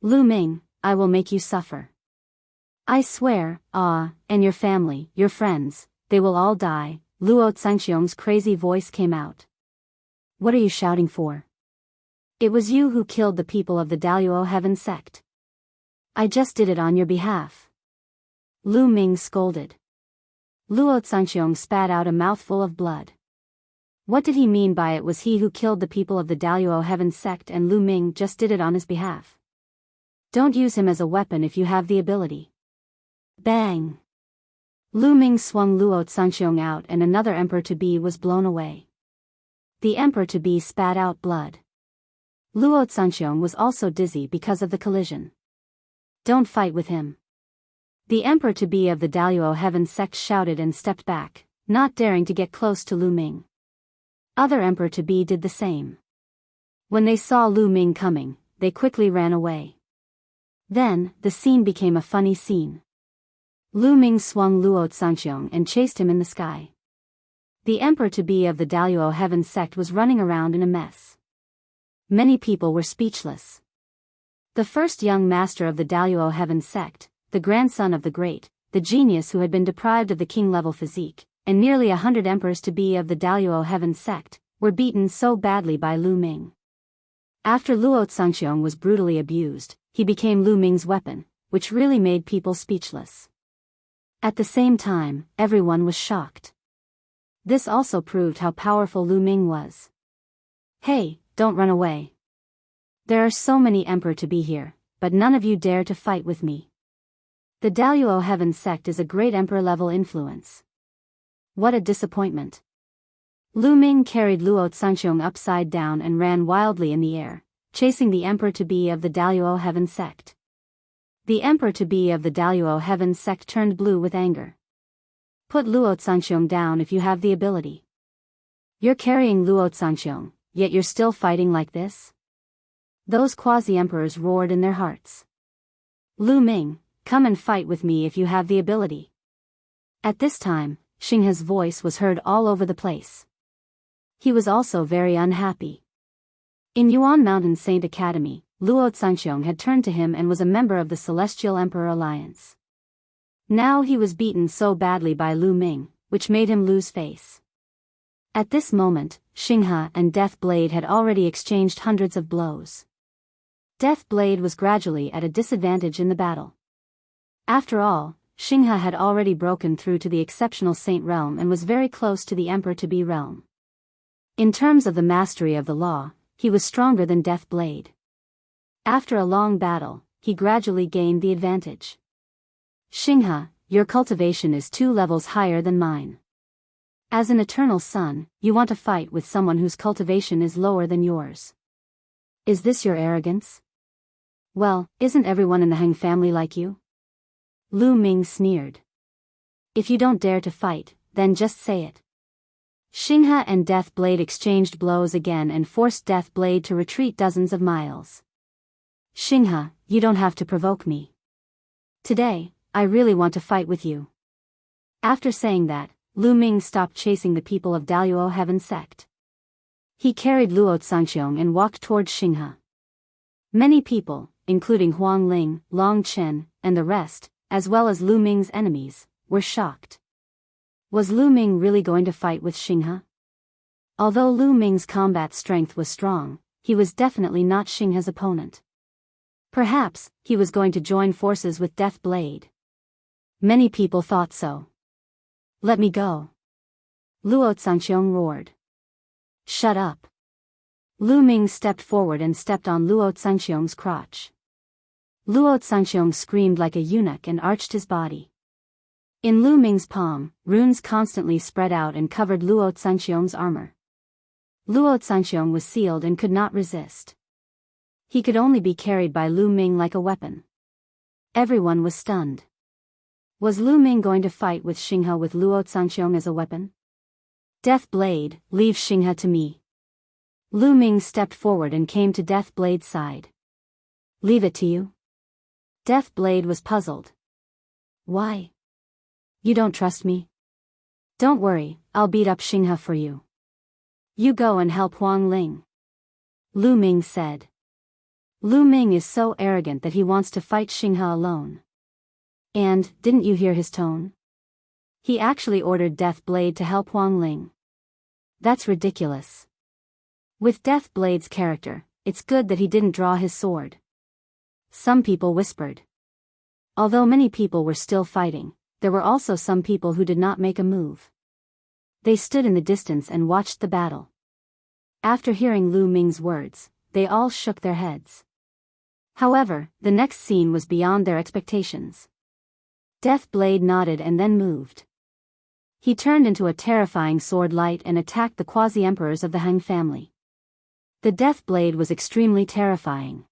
Lu Ming, I will make you suffer. I swear, and your family, your friends, they will all die. Luo Zhangxiong's crazy voice came out. What are you shouting for? It was you who killed the people of the Daluo Heaven sect. I just did it on your behalf. Lu Ming scolded. Luo Zhangxiong spat out a mouthful of blood. What did he mean by it was he who killed the people of the Daluo Heaven sect and Lu Ming just did it on his behalf? Don't use him as a weapon if you have the ability. Bang! Lu Ming swung Luo Zhangxiong out and another Emperor-to-be was blown away. The Emperor-to-be spat out blood. Luo Zhangxiong was also dizzy because of the collision. Don't fight with him. The Emperor-to-be of the Daluo Heaven sect shouted and stepped back, not daring to get close to Lu Ming. Other Emperor-to-be did the same. When they saw Lu Ming coming, they quickly ran away. Then, the scene became a funny scene. Lu Ming swung Luo Zhangxiong and chased him in the sky. The Emperor-to-be of the Daluo Heaven sect was running around in a mess. Many people were speechless. The first young master of the Daluo Heaven sect, the grandson of the great, the genius who had been deprived of the king-level physique, and nearly 100 emperors-to-be of the Daluo Heaven sect, were beaten so badly by Lu Ming. After Luo Zhangxiong was brutally abused, he became Lu Ming's weapon, which really made people speechless. At the same time, everyone was shocked. This also proved how powerful Lu Ming was. Hey, don't run away. There are so many Emperor-to-be here, but none of you dare to fight with me. The Daluo Heaven sect is a great Emperor-level influence. What a disappointment. Lu Ming carried Luo Zhangxiong upside down and ran wildly in the air, chasing the Emperor-to-be of the Daluo Heaven sect. The Emperor-to-be of the Daluo Heaven sect turned blue with anger. Put Luo Zhangxiong down if you have the ability. You're carrying Luo Zhangxiong, yet you're still fighting like this? Those quasi-emperors roared in their hearts. Lu Ming, come and fight with me if you have the ability. At this time, Xinghe's voice was heard all over the place. He was also very unhappy. In Yuan Mountain Saint Academy, Luo Zhangxiong had turned to him and was a member of the Celestial Emperor Alliance. Now he was beaten so badly by Lu Ming, which made him lose face. At this moment, Xinghe and Death Blade had already exchanged hundreds of blows. Death Blade was gradually at a disadvantage in the battle. After all, Xinghe had already broken through to the exceptional saint realm and was very close to the Emperor-to-be realm. In terms of the mastery of the law, he was stronger than Death Blade. After a long battle, he gradually gained the advantage. Xinghe, your cultivation is 2 levels higher than mine. As an eternal son, you want to fight with someone whose cultivation is lower than yours. Is this your arrogance? Well, isn't everyone in the Heng family like you? Lu Ming sneered. If you don't dare to fight, then just say it. Xinghe and Death Blade exchanged blows again and forced Death Blade to retreat dozens of miles. Xinghe, you don't have to provoke me. Today, I really want to fight with you. After saying that, Lu Ming stopped chasing the people of Daluo Heaven sect. He carried Luo Zhangqiong and walked towards Xinghe. Many people, including Huang Ling, Long Chen, and the rest, as well as Lu Ming's enemies, were shocked. Was Lu Ming really going to fight with Xinghe? Although Lu Ming's combat strength was strong, he was definitely not Xinghe's opponent. Perhaps, he was going to join forces with Death Blade. Many people thought so. Let me go. Luo Zhangqiong roared. Shut up. Lu Ming stepped forward and stepped on Luo Zhangqiong's crotch. Luo Zhangqiong screamed like a eunuch and arched his body. In Lu Ming's palm, runes constantly spread out and covered Luo Zhangqiong's armor. Luo Zhangqiong was sealed and could not resist. He could only be carried by Lu Ming like a weapon. Everyone was stunned. Was Lu Ming going to fight with Xinghe with Luo Zhangqiong as a weapon? Death Blade, leave Xinghe to me. Lu Ming stepped forward and came to Death Blade's side. Leave it to you? Death Blade was puzzled. Why? You don't trust me? Don't worry, I'll beat up Xinghe for you. You go and help Huang Ling. Lu Ming said. Lu Ming is so arrogant that he wants to fight Xinghe alone. And, didn't you hear his tone? He actually ordered Death Blade to help Huang Ling. That's ridiculous. With Death Blade's character, it's good that he didn't draw his sword. Some people whispered. Although many people were still fighting, there were also some people who did not make a move. They stood in the distance and watched the battle. After hearing Lu Ming's words, they all shook their heads. However, the next scene was beyond their expectations. Death Blade nodded and then moved. He turned into a terrifying sword light and attacked the quasi-emperors of the Han family. The Death Blade was extremely terrifying.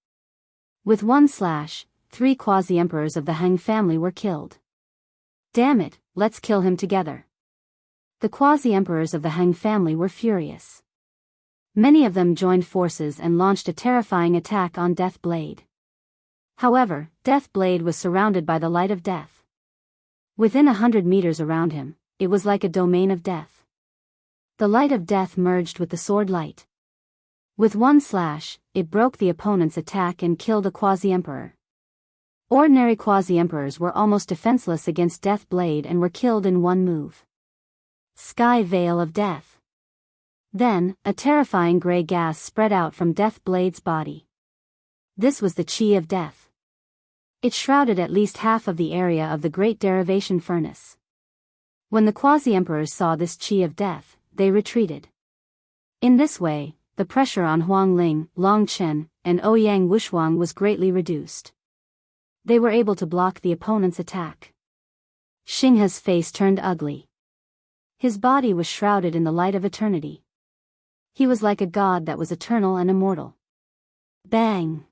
With one slash, 3 quasi-emperors of the Han family were killed. Damn it, let's kill him together. The quasi-emperors of the Han family were furious. Many of them joined forces and launched a terrifying attack on Death Blade. However, Death Blade was surrounded by the light of death. Within 100 meters around him, it was like a domain of death. The light of death merged with the sword light. With one slash, it broke the opponent's attack and killed a quasi-emperor. Ordinary quasi-emperors were almost defenseless against Death Blade and were killed in one move. Sky Veil of Death. Then, a terrifying gray gas spread out from Death Blade's body. This was the Chi of Death. It shrouded at least half of the area of the Great Derivation Furnace. When the quasi-emperors saw this Chi of Death, they retreated. In this way, the pressure on Huang Ling, Long Chen, and Ouyang Wushuang was greatly reduced. They were able to block the opponent's attack. Xinghe's face turned ugly. His body was shrouded in the light of eternity. He was like a god that was eternal and immortal. Bang!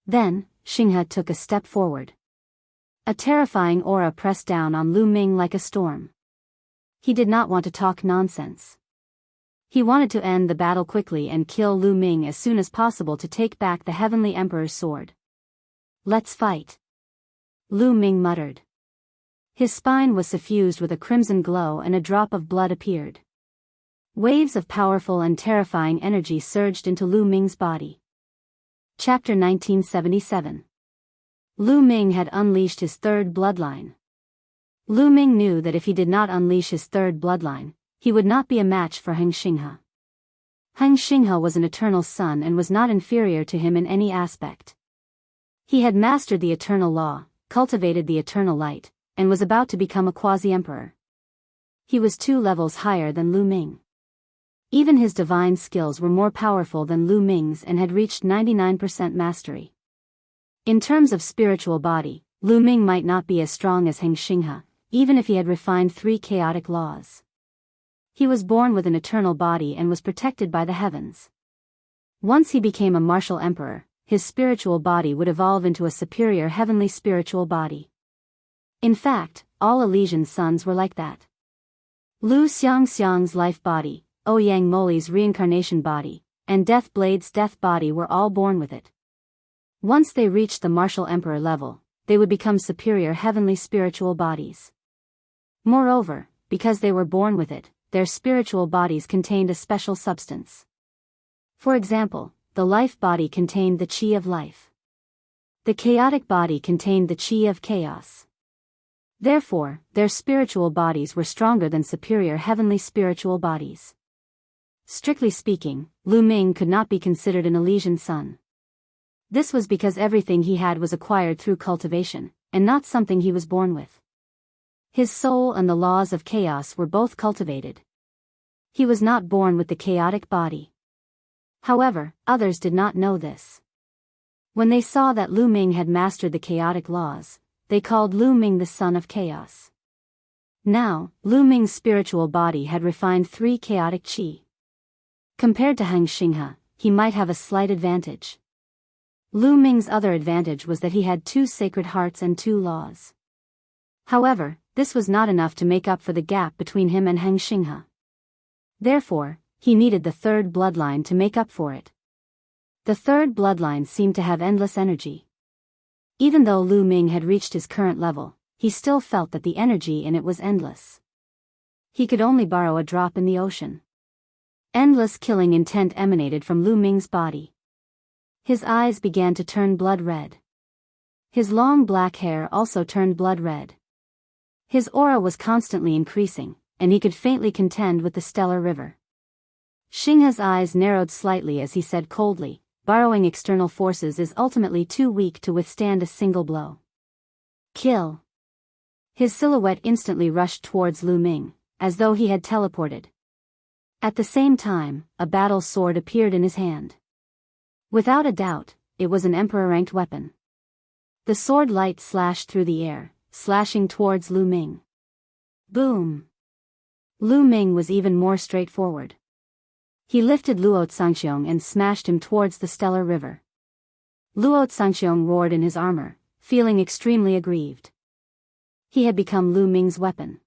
Then, Xinghe took a step forward. A terrifying aura pressed down on Lu Ming like a storm. He did not want to talk nonsense. He wanted to end the battle quickly and kill Lu Ming as soon as possible to take back the Heavenly Emperor's sword. Let's fight. Lu Ming muttered. His spine was suffused with a crimson glow and a drop of blood appeared. Waves of powerful and terrifying energy surged into Lu Ming's body. Chapter 1977. Lu Ming had unleashed his third bloodline. Lu Ming knew that if he did not unleash his third bloodline, he would not be a match for Han Xinghe. Han Xinghe was an eternal son and was not inferior to him in any aspect. He had mastered the eternal law, cultivated the eternal light, and was about to become a quasi-emperor. He was 2 levels higher than Lu Ming. Even his divine skills were more powerful than Lu Ming's and had reached 99% mastery. In terms of spiritual body, Lu Ming might not be as strong as Han Xinghe, even if he had refined 3 chaotic laws. He was born with an eternal body and was protected by the heavens. Once he became a martial emperor, his spiritual body would evolve into a superior heavenly spiritual body. In fact, all Elysian sons were like that. Lu Xiangxiang's life body, Ouyang Moli's reincarnation body, and Death Blade's death body were all born with it. Once they reached the martial emperor level, they would become superior heavenly spiritual bodies. Moreover, because they were born with it, their spiritual bodies contained a special substance. For example, the life body contained the chi of life. The chaotic body contained the chi of chaos. Therefore, their spiritual bodies were stronger than superior heavenly spiritual bodies. Strictly speaking, Lu Ming could not be considered an Elysian son. This was because everything he had was acquired through cultivation, and not something he was born with. His soul and the laws of chaos were both cultivated. He was not born with the chaotic body. However, others did not know this. When they saw that Lu Ming had mastered the chaotic laws, they called Lu Ming the son of chaos. Now, Lu Ming's spiritual body had refined 3 chaotic chi. Compared to Hang Xinghe, he might have a slight advantage. Lu Ming's other advantage was that he had 2 sacred hearts and 2 laws. However, this was not enough to make up for the gap between him and Hang Xinghe. Therefore, he needed the 3rd bloodline to make up for it. The 3rd bloodline seemed to have endless energy. Even though Lu Ming had reached his current level, he still felt that the energy in it was endless. He could only borrow a drop in the ocean. Endless killing intent emanated from Lu Ming's body. His eyes began to turn blood red. His long black hair also turned blood red. His aura was constantly increasing, and he could faintly contend with the stellar river. Xinghe's eyes narrowed slightly as he said coldly, "Borrowing external forces is ultimately too weak to withstand a single blow. Kill." His silhouette instantly rushed towards Lu Ming, as though he had teleported. At the same time, a battle sword appeared in his hand. Without a doubt, it was an emperor-ranked weapon. The sword light slashed through the air, slashing towards Lu Ming. Boom! Lu Ming was even more straightforward. He lifted Luo Tsangxiong and smashed him towards the stellar river. Luo Tsangxiong roared in his armor, feeling extremely aggrieved. He had become Lu Ming's weapon.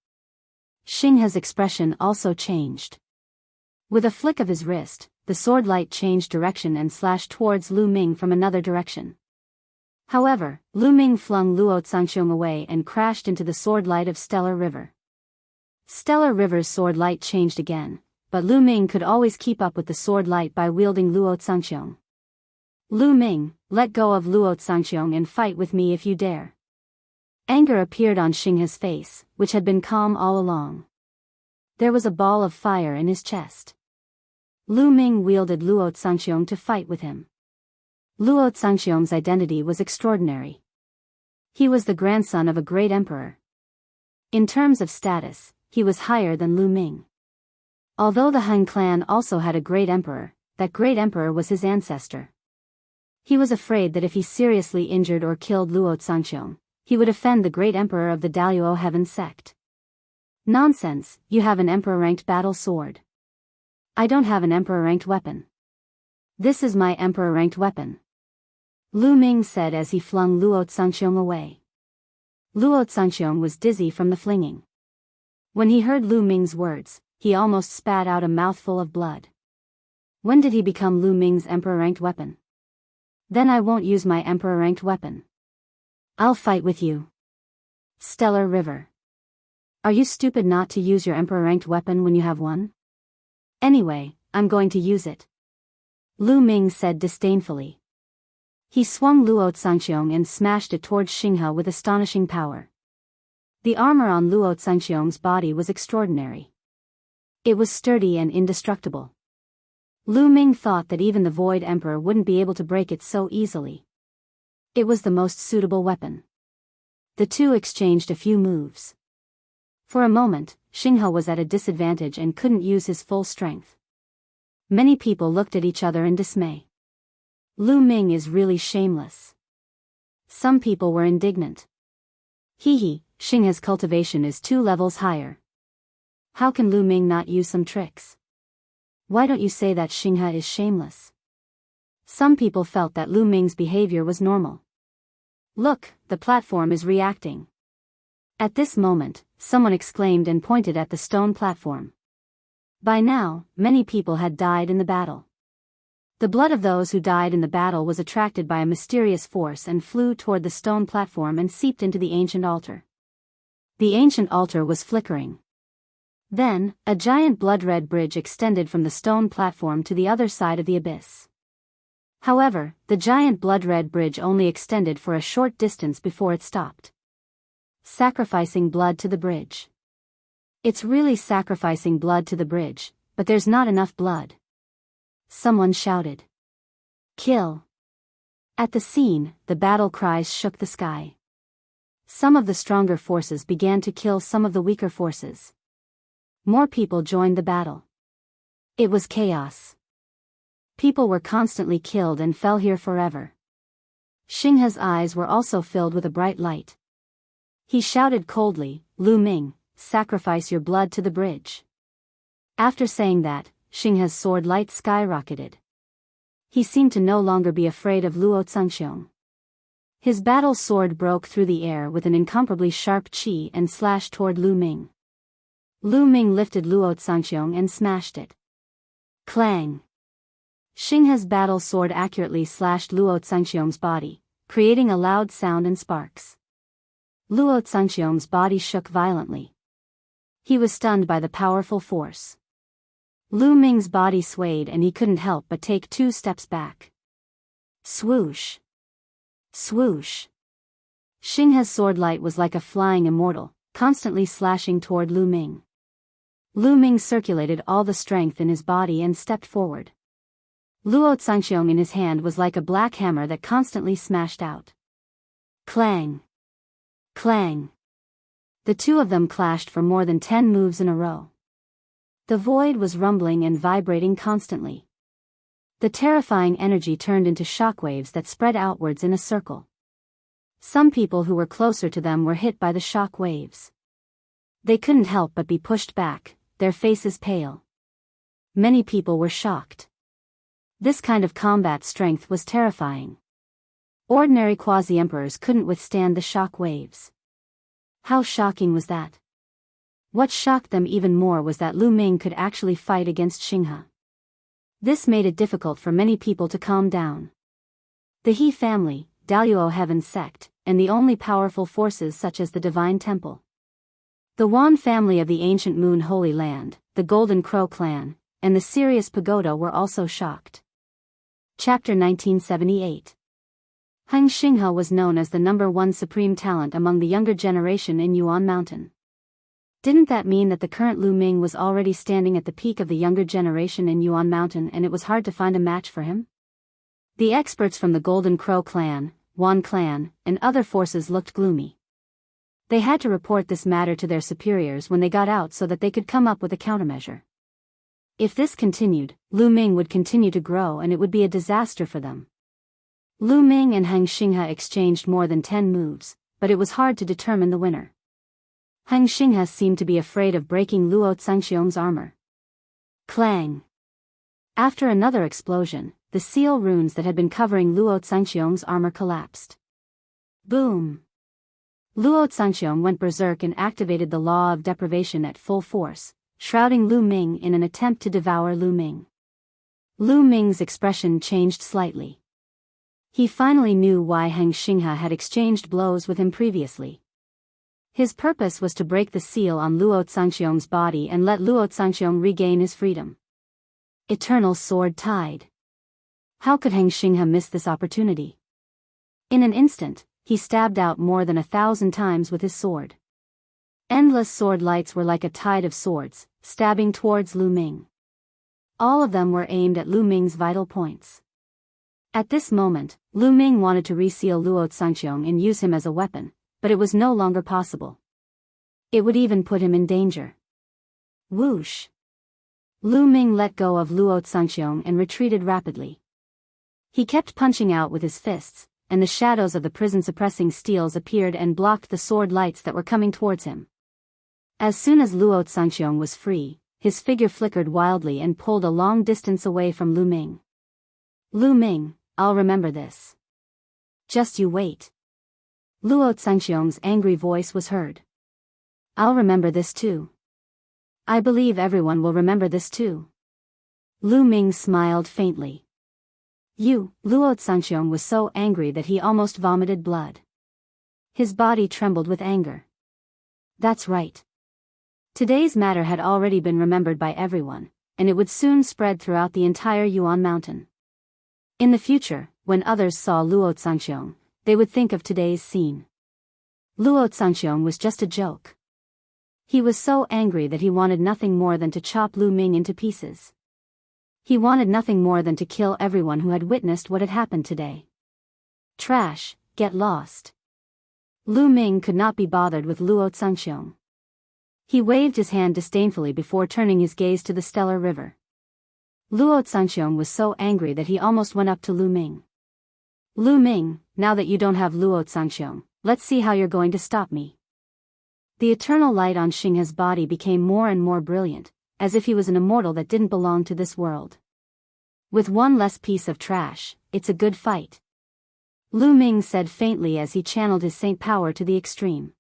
Xinghe's expression also changed. With a flick of his wrist, the sword light changed direction and slashed towards Lu Ming from another direction. However, Lu Ming flung Luo Tsangxiong away and crashed into the sword light of Stellar River. Stellar River's sword light changed again, but Lu Ming could always keep up with the sword light by wielding Luo Tsangxiong. "Lu Ming, let go of Luo Tsangxiong and fight with me if you dare." Anger appeared on Xinghe's face, which had been calm all along. There was a ball of fire in his chest. Lu Ming wielded Luo Tsangxiong to fight with him. Luo Tsangxiong's identity was extraordinary. He was the grandson of a great emperor. In terms of status, he was higher than Lu Ming. Although the Han clan also had a great emperor, that great emperor was his ancestor. He was afraid that if he seriously injured or killed Luo Tsangxiong, he would offend the great emperor of the Daluo Heaven sect. "Nonsense, you have an emperor-ranked battle sword. I don't have an emperor-ranked weapon. This is my emperor-ranked weapon," Lu Ming said as he flung Luo Tsangxiong away. Luo Tsangxiong was dizzy from the flinging. When he heard Lu Ming's words, he almost spat out a mouthful of blood. When did he become Lu Ming's emperor-ranked weapon? Then I won't use my emperor-ranked weapon. I'll fight with you. Stellar River. Are you stupid not to use your emperor-ranked weapon when you have one? Anyway, I'm going to use it, Lu Ming said disdainfully. He swung Luo Tsangxiong and smashed it towards Xinghe with astonishing power. The armor on Luo Tsangxiong's body was extraordinary. It was sturdy and indestructible. Lu Ming thought that even the Void Emperor wouldn't be able to break it so easily. It was the most suitable weapon. The two exchanged a few moves. For a moment, Xinghe was at a disadvantage and couldn't use his full strength. Many people looked at each other in dismay. Lu Ming is really shameless. Some people were indignant. Hee, Xinghe's cultivation is 2 levels higher. How can Lu Ming not use some tricks? Why don't you say that Xinghe is shameless? Some people felt that Lu Ming's behavior was normal. Look, the platform is reacting. At this moment, someone exclaimed and pointed at the stone platform. By now, many people had died in the battle. The blood of those who died in the battle was attracted by a mysterious force and flew toward the stone platform and seeped into the ancient altar. The ancient altar was flickering. Then, a giant blood-red bridge extended from the stone platform to the other side of the abyss. However, the giant blood-red bridge only extended for a short distance before it stopped. Sacrificing blood to the bridge. It's really sacrificing blood to the bridge, but there's not enough blood. Someone shouted. Kill. At the scene, the battle cries shook the sky. Some of the stronger forces began to kill some of the weaker forces. More people joined the battle. It was chaos. People were constantly killed and fell here forever. Xinghe's eyes were also filled with a bright light. He shouted coldly, Lu Ming, sacrifice your blood to the bridge. After saying that, Xinghe's sword light skyrocketed. He seemed to no longer be afraid of Luo Zhangxiong. His battle sword broke through the air with an incomparably sharp qi and slashed toward Lu Ming. Lu Ming lifted Luo Zhangxiong and smashed it. Clang! Xinghe's battle sword accurately slashed Luo Zhangxiong's body, creating a loud sound and sparks. Luo Zhangxiong's body shook violently. He was stunned by the powerful force. Lu Ming's body swayed and he couldn't help but take 2 steps back. Swoosh! Swoosh! Xinghe's sword light was like a flying immortal, constantly slashing toward Lu Ming. Lu Ming circulated all the strength in his body and stepped forward. Luo Zhangxiong in his hand was like a black hammer that constantly smashed out. Clang! Clang! The two of them clashed for more than 10 moves in a row. The void was rumbling and vibrating constantly. The terrifying energy turned into shockwaves that spread outwards in a circle. Some people who were closer to them were hit by the shock waves. They couldn't help but be pushed back, their faces pale. Many people were shocked. This kind of combat strength was terrifying. Ordinary quasi-emperors couldn't withstand the shock waves. How shocking was that? What shocked them even more was that Lu Ming could actually fight against Xinghe. This made it difficult for many people to calm down. The He family, Daluo Heaven sect, and the only powerful forces such as the Divine Temple. The Wan family of the Ancient Moon Holy Land, the Golden Crow clan, and the Sirius Pagoda were also shocked. Chapter 1978. Heng Xinghe was known as the #1 supreme talent among the younger generation in Yuan Mountain. Didn't that mean that the current Lu Ming was already standing at the peak of the younger generation in Yuan Mountain and it was hard to find a match for him? The experts from the Golden Crow clan, Wan clan, and other forces looked gloomy. They had to report this matter to their superiors when they got out so that they could come up with a countermeasure. If this continued, Lu Ming would continue to grow and it would be a disaster for them. Lu Ming and Heng Xinghe exchanged more than 10 moves, but it was hard to determine the winner. Heng Xinghe seemed to be afraid of breaking Luo Zhangxiong's armor. Clang! After another explosion, the seal runes that had been covering Luo Zhangxiong's armor collapsed. Boom! Luo Zhangxiong went berserk and activated the law of deprivation at full force, shrouding Lu Ming in an attempt to devour Lu Ming. Lu Ming's expression changed slightly. He finally knew why Heng Xinghe had exchanged blows with him previously. His purpose was to break the seal on Luo Zhangxiong's body and let Luo Zhangxiong regain his freedom. Eternal sword tide. How could Heng Xinghe miss this opportunity? In an instant, he stabbed out more than 1,000 times with his sword. Endless sword lights were like a tide of swords, stabbing towards Lu Ming. All of them were aimed at Lu Ming's vital points. At this moment, Lu Ming wanted to reseal Luo Zhangxiong and use him as a weapon, but it was no longer possible. It would even put him in danger. Whoosh! Lu Ming let go of Luo Zhangxiong and retreated rapidly. He kept punching out with his fists, and the shadows of the prison-suppressing steels appeared and blocked the sword lights that were coming towards him. As soon as Luo Zhangxiong was free, his figure flickered wildly and pulled a long distance away from Lu Ming. Lu Ming, I'll remember this. Just you wait. Luo Zhangxiong's angry voice was heard. I'll remember this too. I believe everyone will remember this too. Lu Ming smiled faintly. Luo Zhangxiong was so angry that he almost vomited blood. His body trembled with anger. That's right. Today's matter had already been remembered by everyone, and it would soon spread throughout the entire Yuan mountain. In the future, when others saw Luo Zhangxiong, they would think of today's scene. Luo Zhangxiong was just a joke. He was so angry that he wanted nothing more than to chop Lu Ming into pieces. He wanted nothing more than to kill everyone who had witnessed what had happened today. Trash, get lost. Lu Ming could not be bothered with Luo Zhangxiong. He waved his hand disdainfully before turning his gaze to the stellar river. Luo Zhangxiong was so angry that he almost went up to Lu Ming. Lu Ming, now that you don't have Luo Zhangxiong, let's see how you're going to stop me. The eternal light on Xinghe's body became more and more brilliant, as if he was an immortal that didn't belong to this world. With one less piece of trash, it's a good fight. Lu Ming said faintly as he channeled his saint power to the extreme.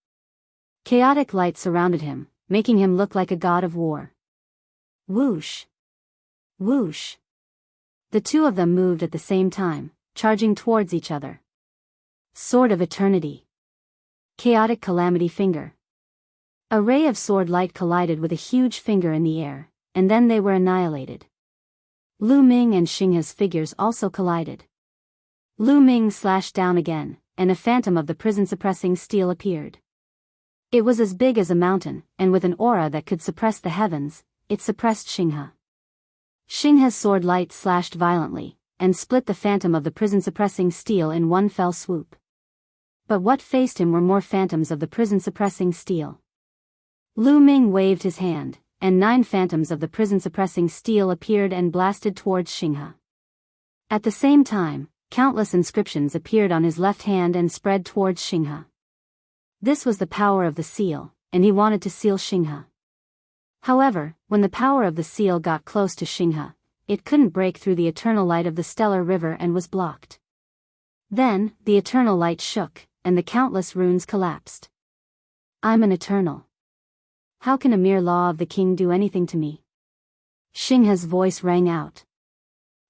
Chaotic light surrounded him, making him look like a god of war. Whoosh! Whoosh! The two of them moved at the same time, charging towards each other. Sword of Eternity. Chaotic Calamity Finger. A ray of sword light collided with a huge finger in the air, and then they were annihilated. Lu Ming and Xinghe's figures also collided. Lu Ming slashed down again, and a phantom of the prison-suppressing steel appeared. It was as big as a mountain, and with an aura that could suppress the heavens, it suppressed Xinghe. Xinghe's sword light slashed violently, and split the phantom of the prison-suppressing steel in one fell swoop. But what faced him were more phantoms of the prison-suppressing steel. Lu Ming waved his hand, and 9 phantoms of the prison-suppressing steel appeared and blasted towards Xinghe. At the same time, countless inscriptions appeared on his left hand and spread towards Xinghe. This was the power of the seal, and he wanted to seal Xinghe. However, when the power of the seal got close to Xinghe, it couldn't break through the eternal light of the stellar river and was blocked. Then, the eternal light shook, and the countless runes collapsed. I'm an eternal. How can a mere law of the king do anything to me? Xinghe's voice rang out.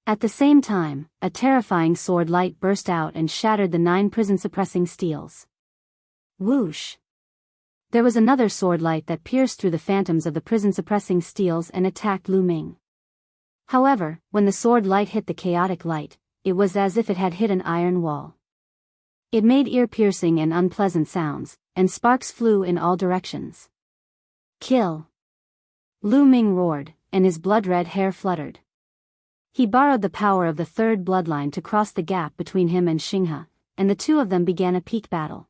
At the same time, a terrifying sword light burst out and shattered the 9 prison-suppressing steels. Whoosh! There was another sword light that pierced through the phantoms of the prison-suppressing steels and attacked Lu Ming. However, when the sword light hit the chaotic light, it was as if it had hit an iron wall. It made ear-piercing and unpleasant sounds, and sparks flew in all directions. Kill! Lu Ming roared, and his blood-red hair fluttered. He borrowed the power of the third bloodline to cross the gap between him and Xinghe, and the two of them began a peak battle.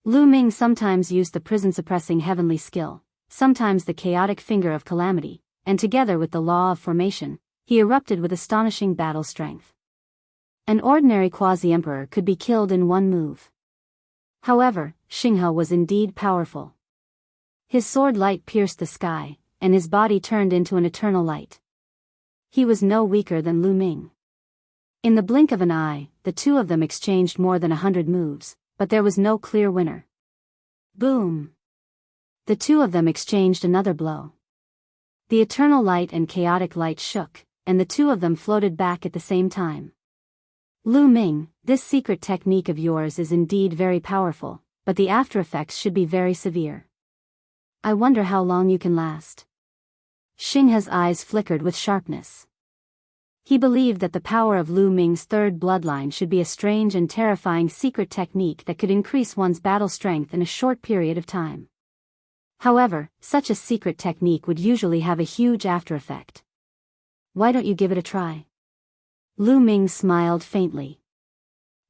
Lu Ming sometimes used the prison-suppressing heavenly skill, sometimes the chaotic finger of calamity, and together with the law of formation, he erupted with astonishing battle strength. An ordinary quasi-emperor could be killed in one move. However, Xinghe was indeed powerful. His sword light pierced the sky, and his body turned into an eternal light. He was no weaker than Lu Ming. In the blink of an eye, the two of them exchanged more than 100 moves, but there was no clear winner. Boom! The two of them exchanged another blow. The eternal light and chaotic light shook, and the two of them floated back at the same time. Lu Ming, this secret technique of yours is indeed very powerful, but the after-effects should be very severe. I wonder how long you can last. Xinghe's eyes flickered with sharpness. He believed that the power of Lu Ming's third bloodline should be a strange and terrifying secret technique that could increase one's battle strength in a short period of time. However, such a secret technique would usually have a huge after-effect. Why don't you give it a try? Lu Ming smiled faintly.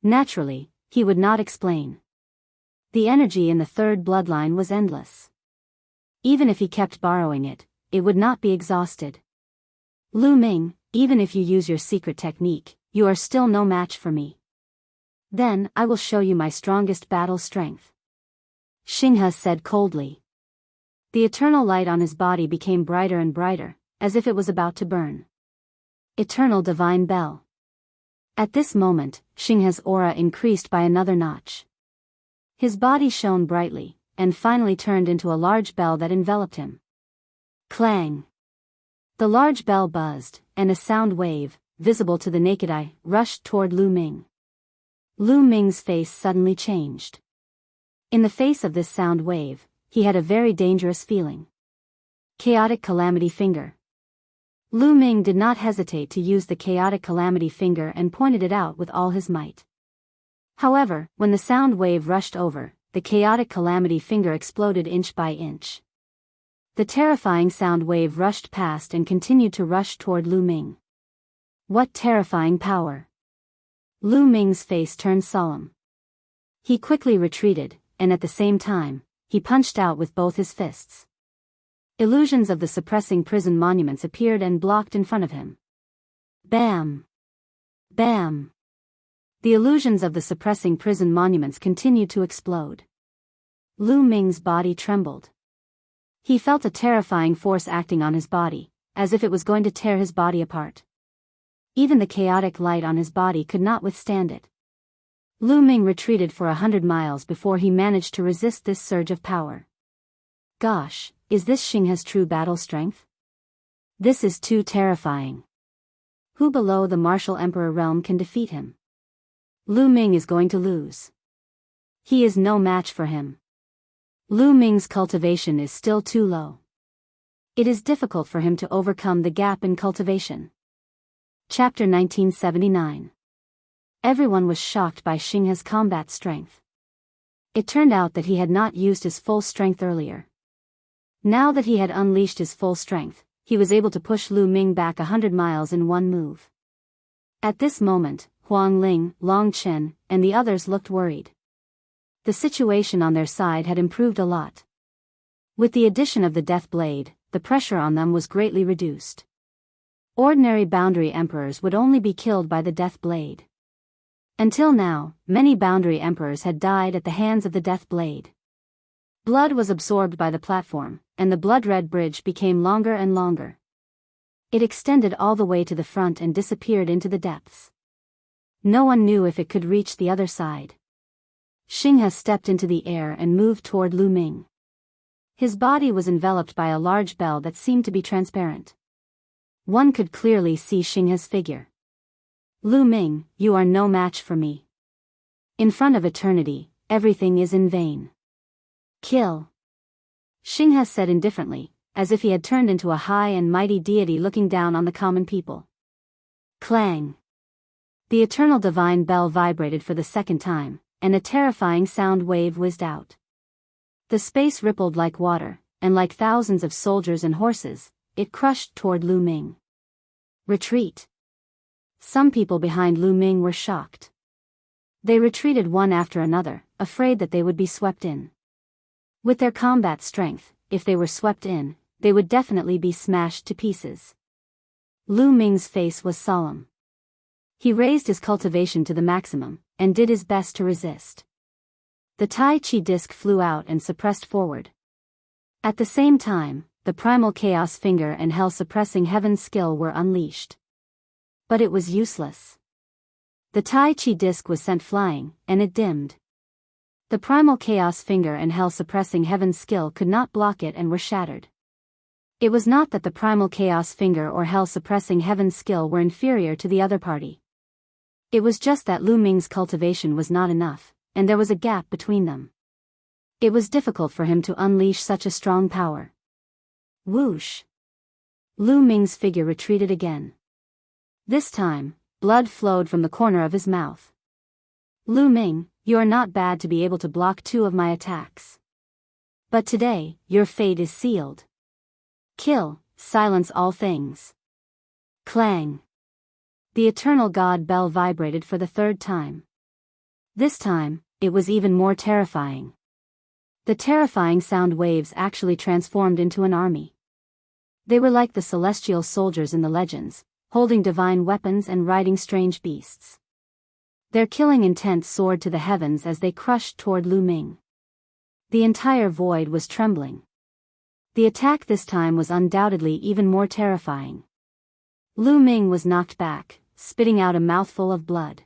Naturally, he would not explain. The energy in the third bloodline was endless. Even if he kept borrowing it, it would not be exhausted. Lu Ming, even if you use your secret technique, you are still no match for me. Then, I will show you my strongest battle strength. Xinghe said coldly. The eternal light on his body became brighter and brighter, as if it was about to burn. Eternal Divine Bell. At this moment, Xinghe's aura increased by another notch. His body shone brightly, and finally turned into a large bell that enveloped him. Clang! The large bell buzzed, and a sound wave, visible to the naked eye, rushed toward Lu Ming. Lu Ming's face suddenly changed. In the face of this sound wave, he had a very dangerous feeling. Chaotic Calamity Finger. Lu Ming did not hesitate to use the Chaotic Calamity Finger and pointed it out with all his might. However, when the sound wave rushed over, the Chaotic Calamity Finger exploded inch by inch. The terrifying sound wave rushed past and continued to rush toward Lu Ming. What terrifying power! Lu Ming's face turned solemn. He quickly retreated, and at the same time, he punched out with both his fists. Illusions of the suppressing prison monuments appeared and blocked in front of him. Bam! Bam! The illusions of the suppressing prison monuments continued to explode. Lu Ming's body trembled. He felt a terrifying force acting on his body, as if it was going to tear his body apart. Even the chaotic light on his body could not withstand it. Lu Ming retreated for 100 miles before he managed to resist this surge of power. Gosh, is this Xinghe's true battle strength? This is too terrifying. Who below the martial emperor realm can defeat him? Lu Ming is going to lose. He is no match for him. Lu Ming's cultivation is still too low. It is difficult for him to overcome the gap in cultivation. Chapter 1979. Everyone was shocked by Xinghe's combat strength. It turned out that he had not used his full strength earlier. Now that he had unleashed his full strength, he was able to push Lu Ming back 100 miles in one move. At this moment, Huang Ling, Long Chen, and the others looked worried. The situation on their side had improved a lot. With the addition of the Death Blade, the pressure on them was greatly reduced. Ordinary boundary emperors would only be killed by the Death Blade. Until now, many boundary emperors had died at the hands of the Death Blade. Blood was absorbed by the platform, and the blood-red bridge became longer and longer. It extended all the way to the front and disappeared into the depths. No one knew if it could reach the other side. Xinghe stepped into the air and moved toward Lu Ming. His body was enveloped by a large bell that seemed to be transparent. One could clearly see Xinghe's figure. Lu Ming, you are no match for me. In front of eternity, everything is in vain. Kill. Xinghe said indifferently, as if he had turned into a high and mighty deity looking down on the common people. Clang. The eternal divine bell vibrated for the second time, and a terrifying sound wave whizzed out. The space rippled like water, and like thousands of soldiers and horses, it crushed toward Lu Ming. Retreat. Some people behind Lu Ming were shocked. They retreated one after another, afraid that they would be swept in. With their combat strength, if they were swept in, they would definitely be smashed to pieces. Lu Ming's face was solemn. He raised his cultivation to the maximum, and did his best to resist. The Tai Chi disc flew out and suppressed forward. At the same time, the primal chaos finger and hell-suppressing heaven's skill were unleashed. But it was useless. The Tai Chi disc was sent flying, and it dimmed. The primal chaos finger and hell-suppressing heaven's skill could not block it and were shattered. It was not that the primal chaos finger or hell-suppressing heaven's skill were inferior to the other party. It was just that Lu Ming's cultivation was not enough, and there was a gap between them. It was difficult for him to unleash such a strong power. Whoosh! Lu Ming's figure retreated again. This time, blood flowed from the corner of his mouth. Lu Ming, you are not bad to be able to block 2 of my attacks. But today, your fate is sealed. Kill, silence all things. Clang. The eternal god bell vibrated for the 3rd time. This time, it was even more terrifying. The terrifying sound waves actually transformed into an army. They were like the celestial soldiers in the legends, holding divine weapons and riding strange beasts. Their killing intent soared to the heavens as they crushed toward Lu Ming. The entire void was trembling. The attack this time was undoubtedly even more terrifying. Lu Ming was knocked back, spitting out a mouthful of blood.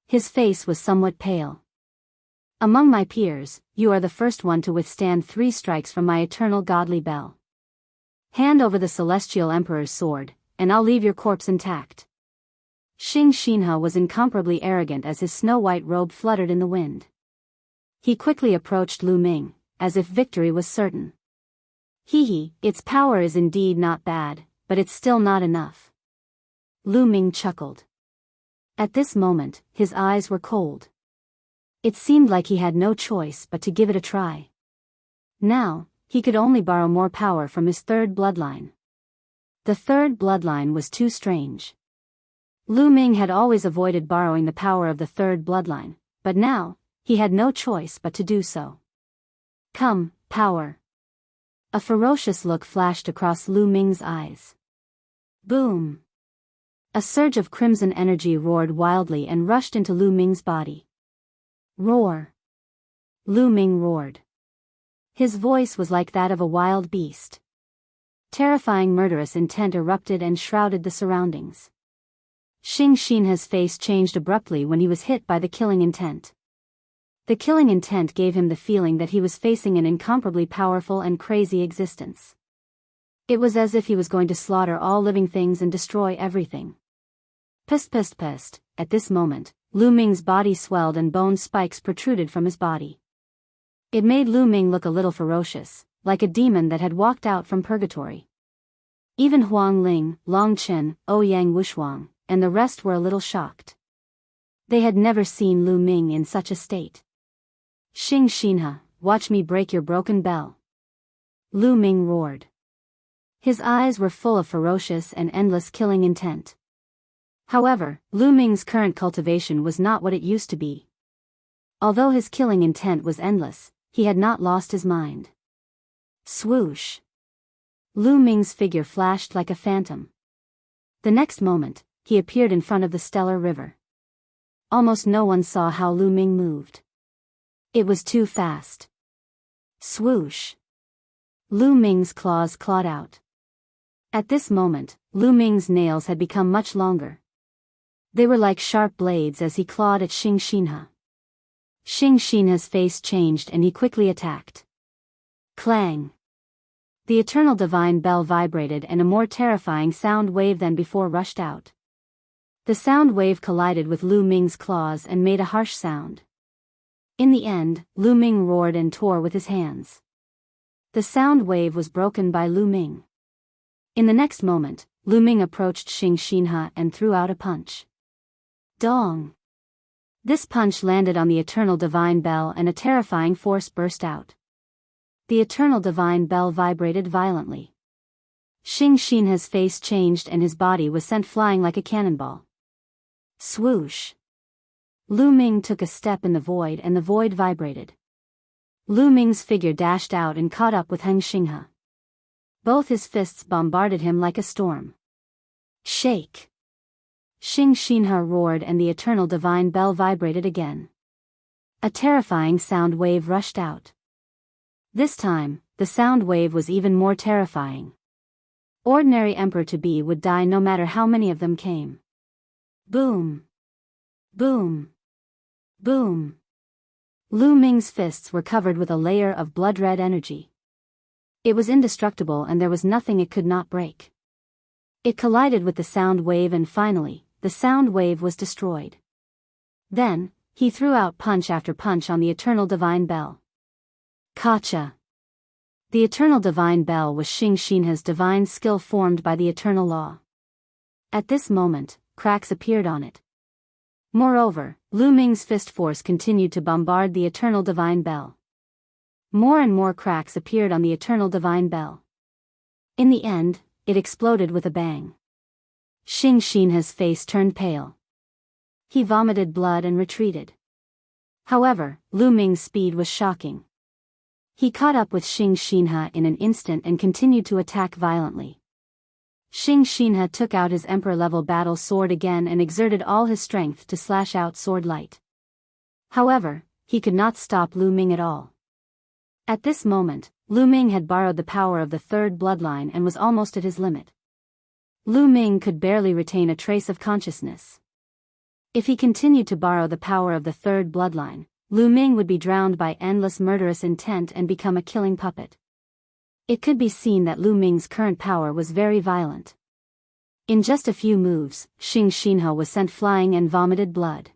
His face was somewhat pale. Among my peers, you are the first one to withstand 3 strikes from my eternal godly bell. Hand over the celestial emperor's sword, and I'll leave your corpse intact. Xinghe was incomparably arrogant as his snow-white robe fluttered in the wind. He quickly approached Lu Ming, as if victory was certain. Hee, its power is indeed not bad, but it's still not enough. Lu Ming chuckled. At this moment, his eyes were cold. It seemed like he had no choice but to give it a try. Now, he could only borrow more power from his third bloodline. The third bloodline was too strange. Lu Ming had always avoided borrowing the power of the third bloodline, but now, he had no choice but to do so. Come, power. A ferocious look flashed across Lu Ming's eyes. Boom. A surge of crimson energy roared wildly and rushed into Lu Ming's body. Roar. Lu Ming roared. His voice was like that of a wild beast. Terrifying murderous intent erupted and shrouded the surroundings. Xing Xinhe's face changed abruptly when he was hit by the killing intent. The killing intent gave him the feeling that he was facing an incomparably powerful and crazy existence. It was as if he was going to slaughter all living things and destroy everything. Pest. At this moment, Lu Ming's body swelled and bone spikes protruded from his body. It made Lu Ming look a little ferocious, like a demon that had walked out from purgatory. Even Huang Ling, Long Chen, Ouyang Wushuang, and the rest were a little shocked. They had never seen Lu Ming in such a state. Xing Xinhe, watch me break your broken bell. Lu Ming roared. His eyes were full of ferocious and endless killing intent. However, Lu Ming's current cultivation was not what it used to be. Although his killing intent was endless, he had not lost his mind. Swoosh. Lu Ming's figure flashed like a phantom. The next moment, he appeared in front of the stellar river. Almost no one saw how Lu Ming moved. It was too fast. Swoosh. Lu Ming's claws clawed out. At this moment, Lu Ming's nails had become much longer. They were like sharp blades as he clawed at Xing Xinhe. Xing Xinhe's face changed and he quickly attacked. Clang. The eternal divine bell vibrated and a more terrifying sound wave than before rushed out. The sound wave collided with Lu Ming's claws and made a harsh sound. In the end, Lu Ming roared and tore with his hands. The sound wave was broken by Lu Ming. In the next moment, Lu Ming approached Xing Xinhe and threw out a punch. Dong! This punch landed on the eternal divine bell and a terrifying force burst out. The eternal divine bell vibrated violently. Xing Xinhe's face changed and his body was sent flying like a cannonball. Swoosh! Lu Ming took a step in the void and the void vibrated. Lu Ming's figure dashed out and caught up with Xing Xinhe. Both his fists bombarded him like a storm. Shake! Xing Xinhe roared and the eternal divine bell vibrated again. A terrifying sound wave rushed out. This time, the sound wave was even more terrifying. Ordinary emperor-to-be would die no matter how many of them came. Boom! Boom! Boom! Lu Ming's fists were covered with a layer of blood-red energy. It was indestructible and there was nothing it could not break. It collided with the sound wave and finally, the sound wave was destroyed. Then, he threw out punch after punch on the eternal divine bell. Kacha! The eternal divine bell was Xing Xinhe's divine skill formed by the eternal law. At this moment, cracks appeared on it. Moreover, Lu Ming's fist force continued to bombard the eternal divine bell. More and more cracks appeared on the eternal divine bell. In the end, it exploded with a bang. Xing Xinhe's face turned pale. He vomited blood and retreated. However, Lu Ming's speed was shocking. He caught up with Xing Xinhe in an instant and continued to attack violently. Xing Xinhe took out his emperor-level battle sword again and exerted all his strength to slash out sword light. However, he could not stop Lu Ming at all. At this moment, Lu Ming had borrowed the power of the third bloodline and was almost at his limit. Lu Ming could barely retain a trace of consciousness. If he continued to borrow the power of the third bloodline, Lu Ming would be drowned by endless murderous intent and become a killing puppet. It could be seen that Lu Ming's current power was very violent. In just a few moves, Xing Xinhe was sent flying and vomited blood.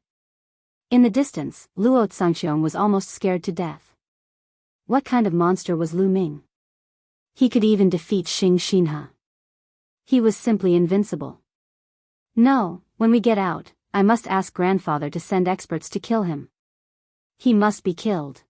In the distance, Luo Zhangxiong was almost scared to death. What kind of monster was Lu Ming? He could even defeat Xing Xinhe. He was simply invincible. No, when we get out, I must ask grandfather to send experts to kill him. He must be killed.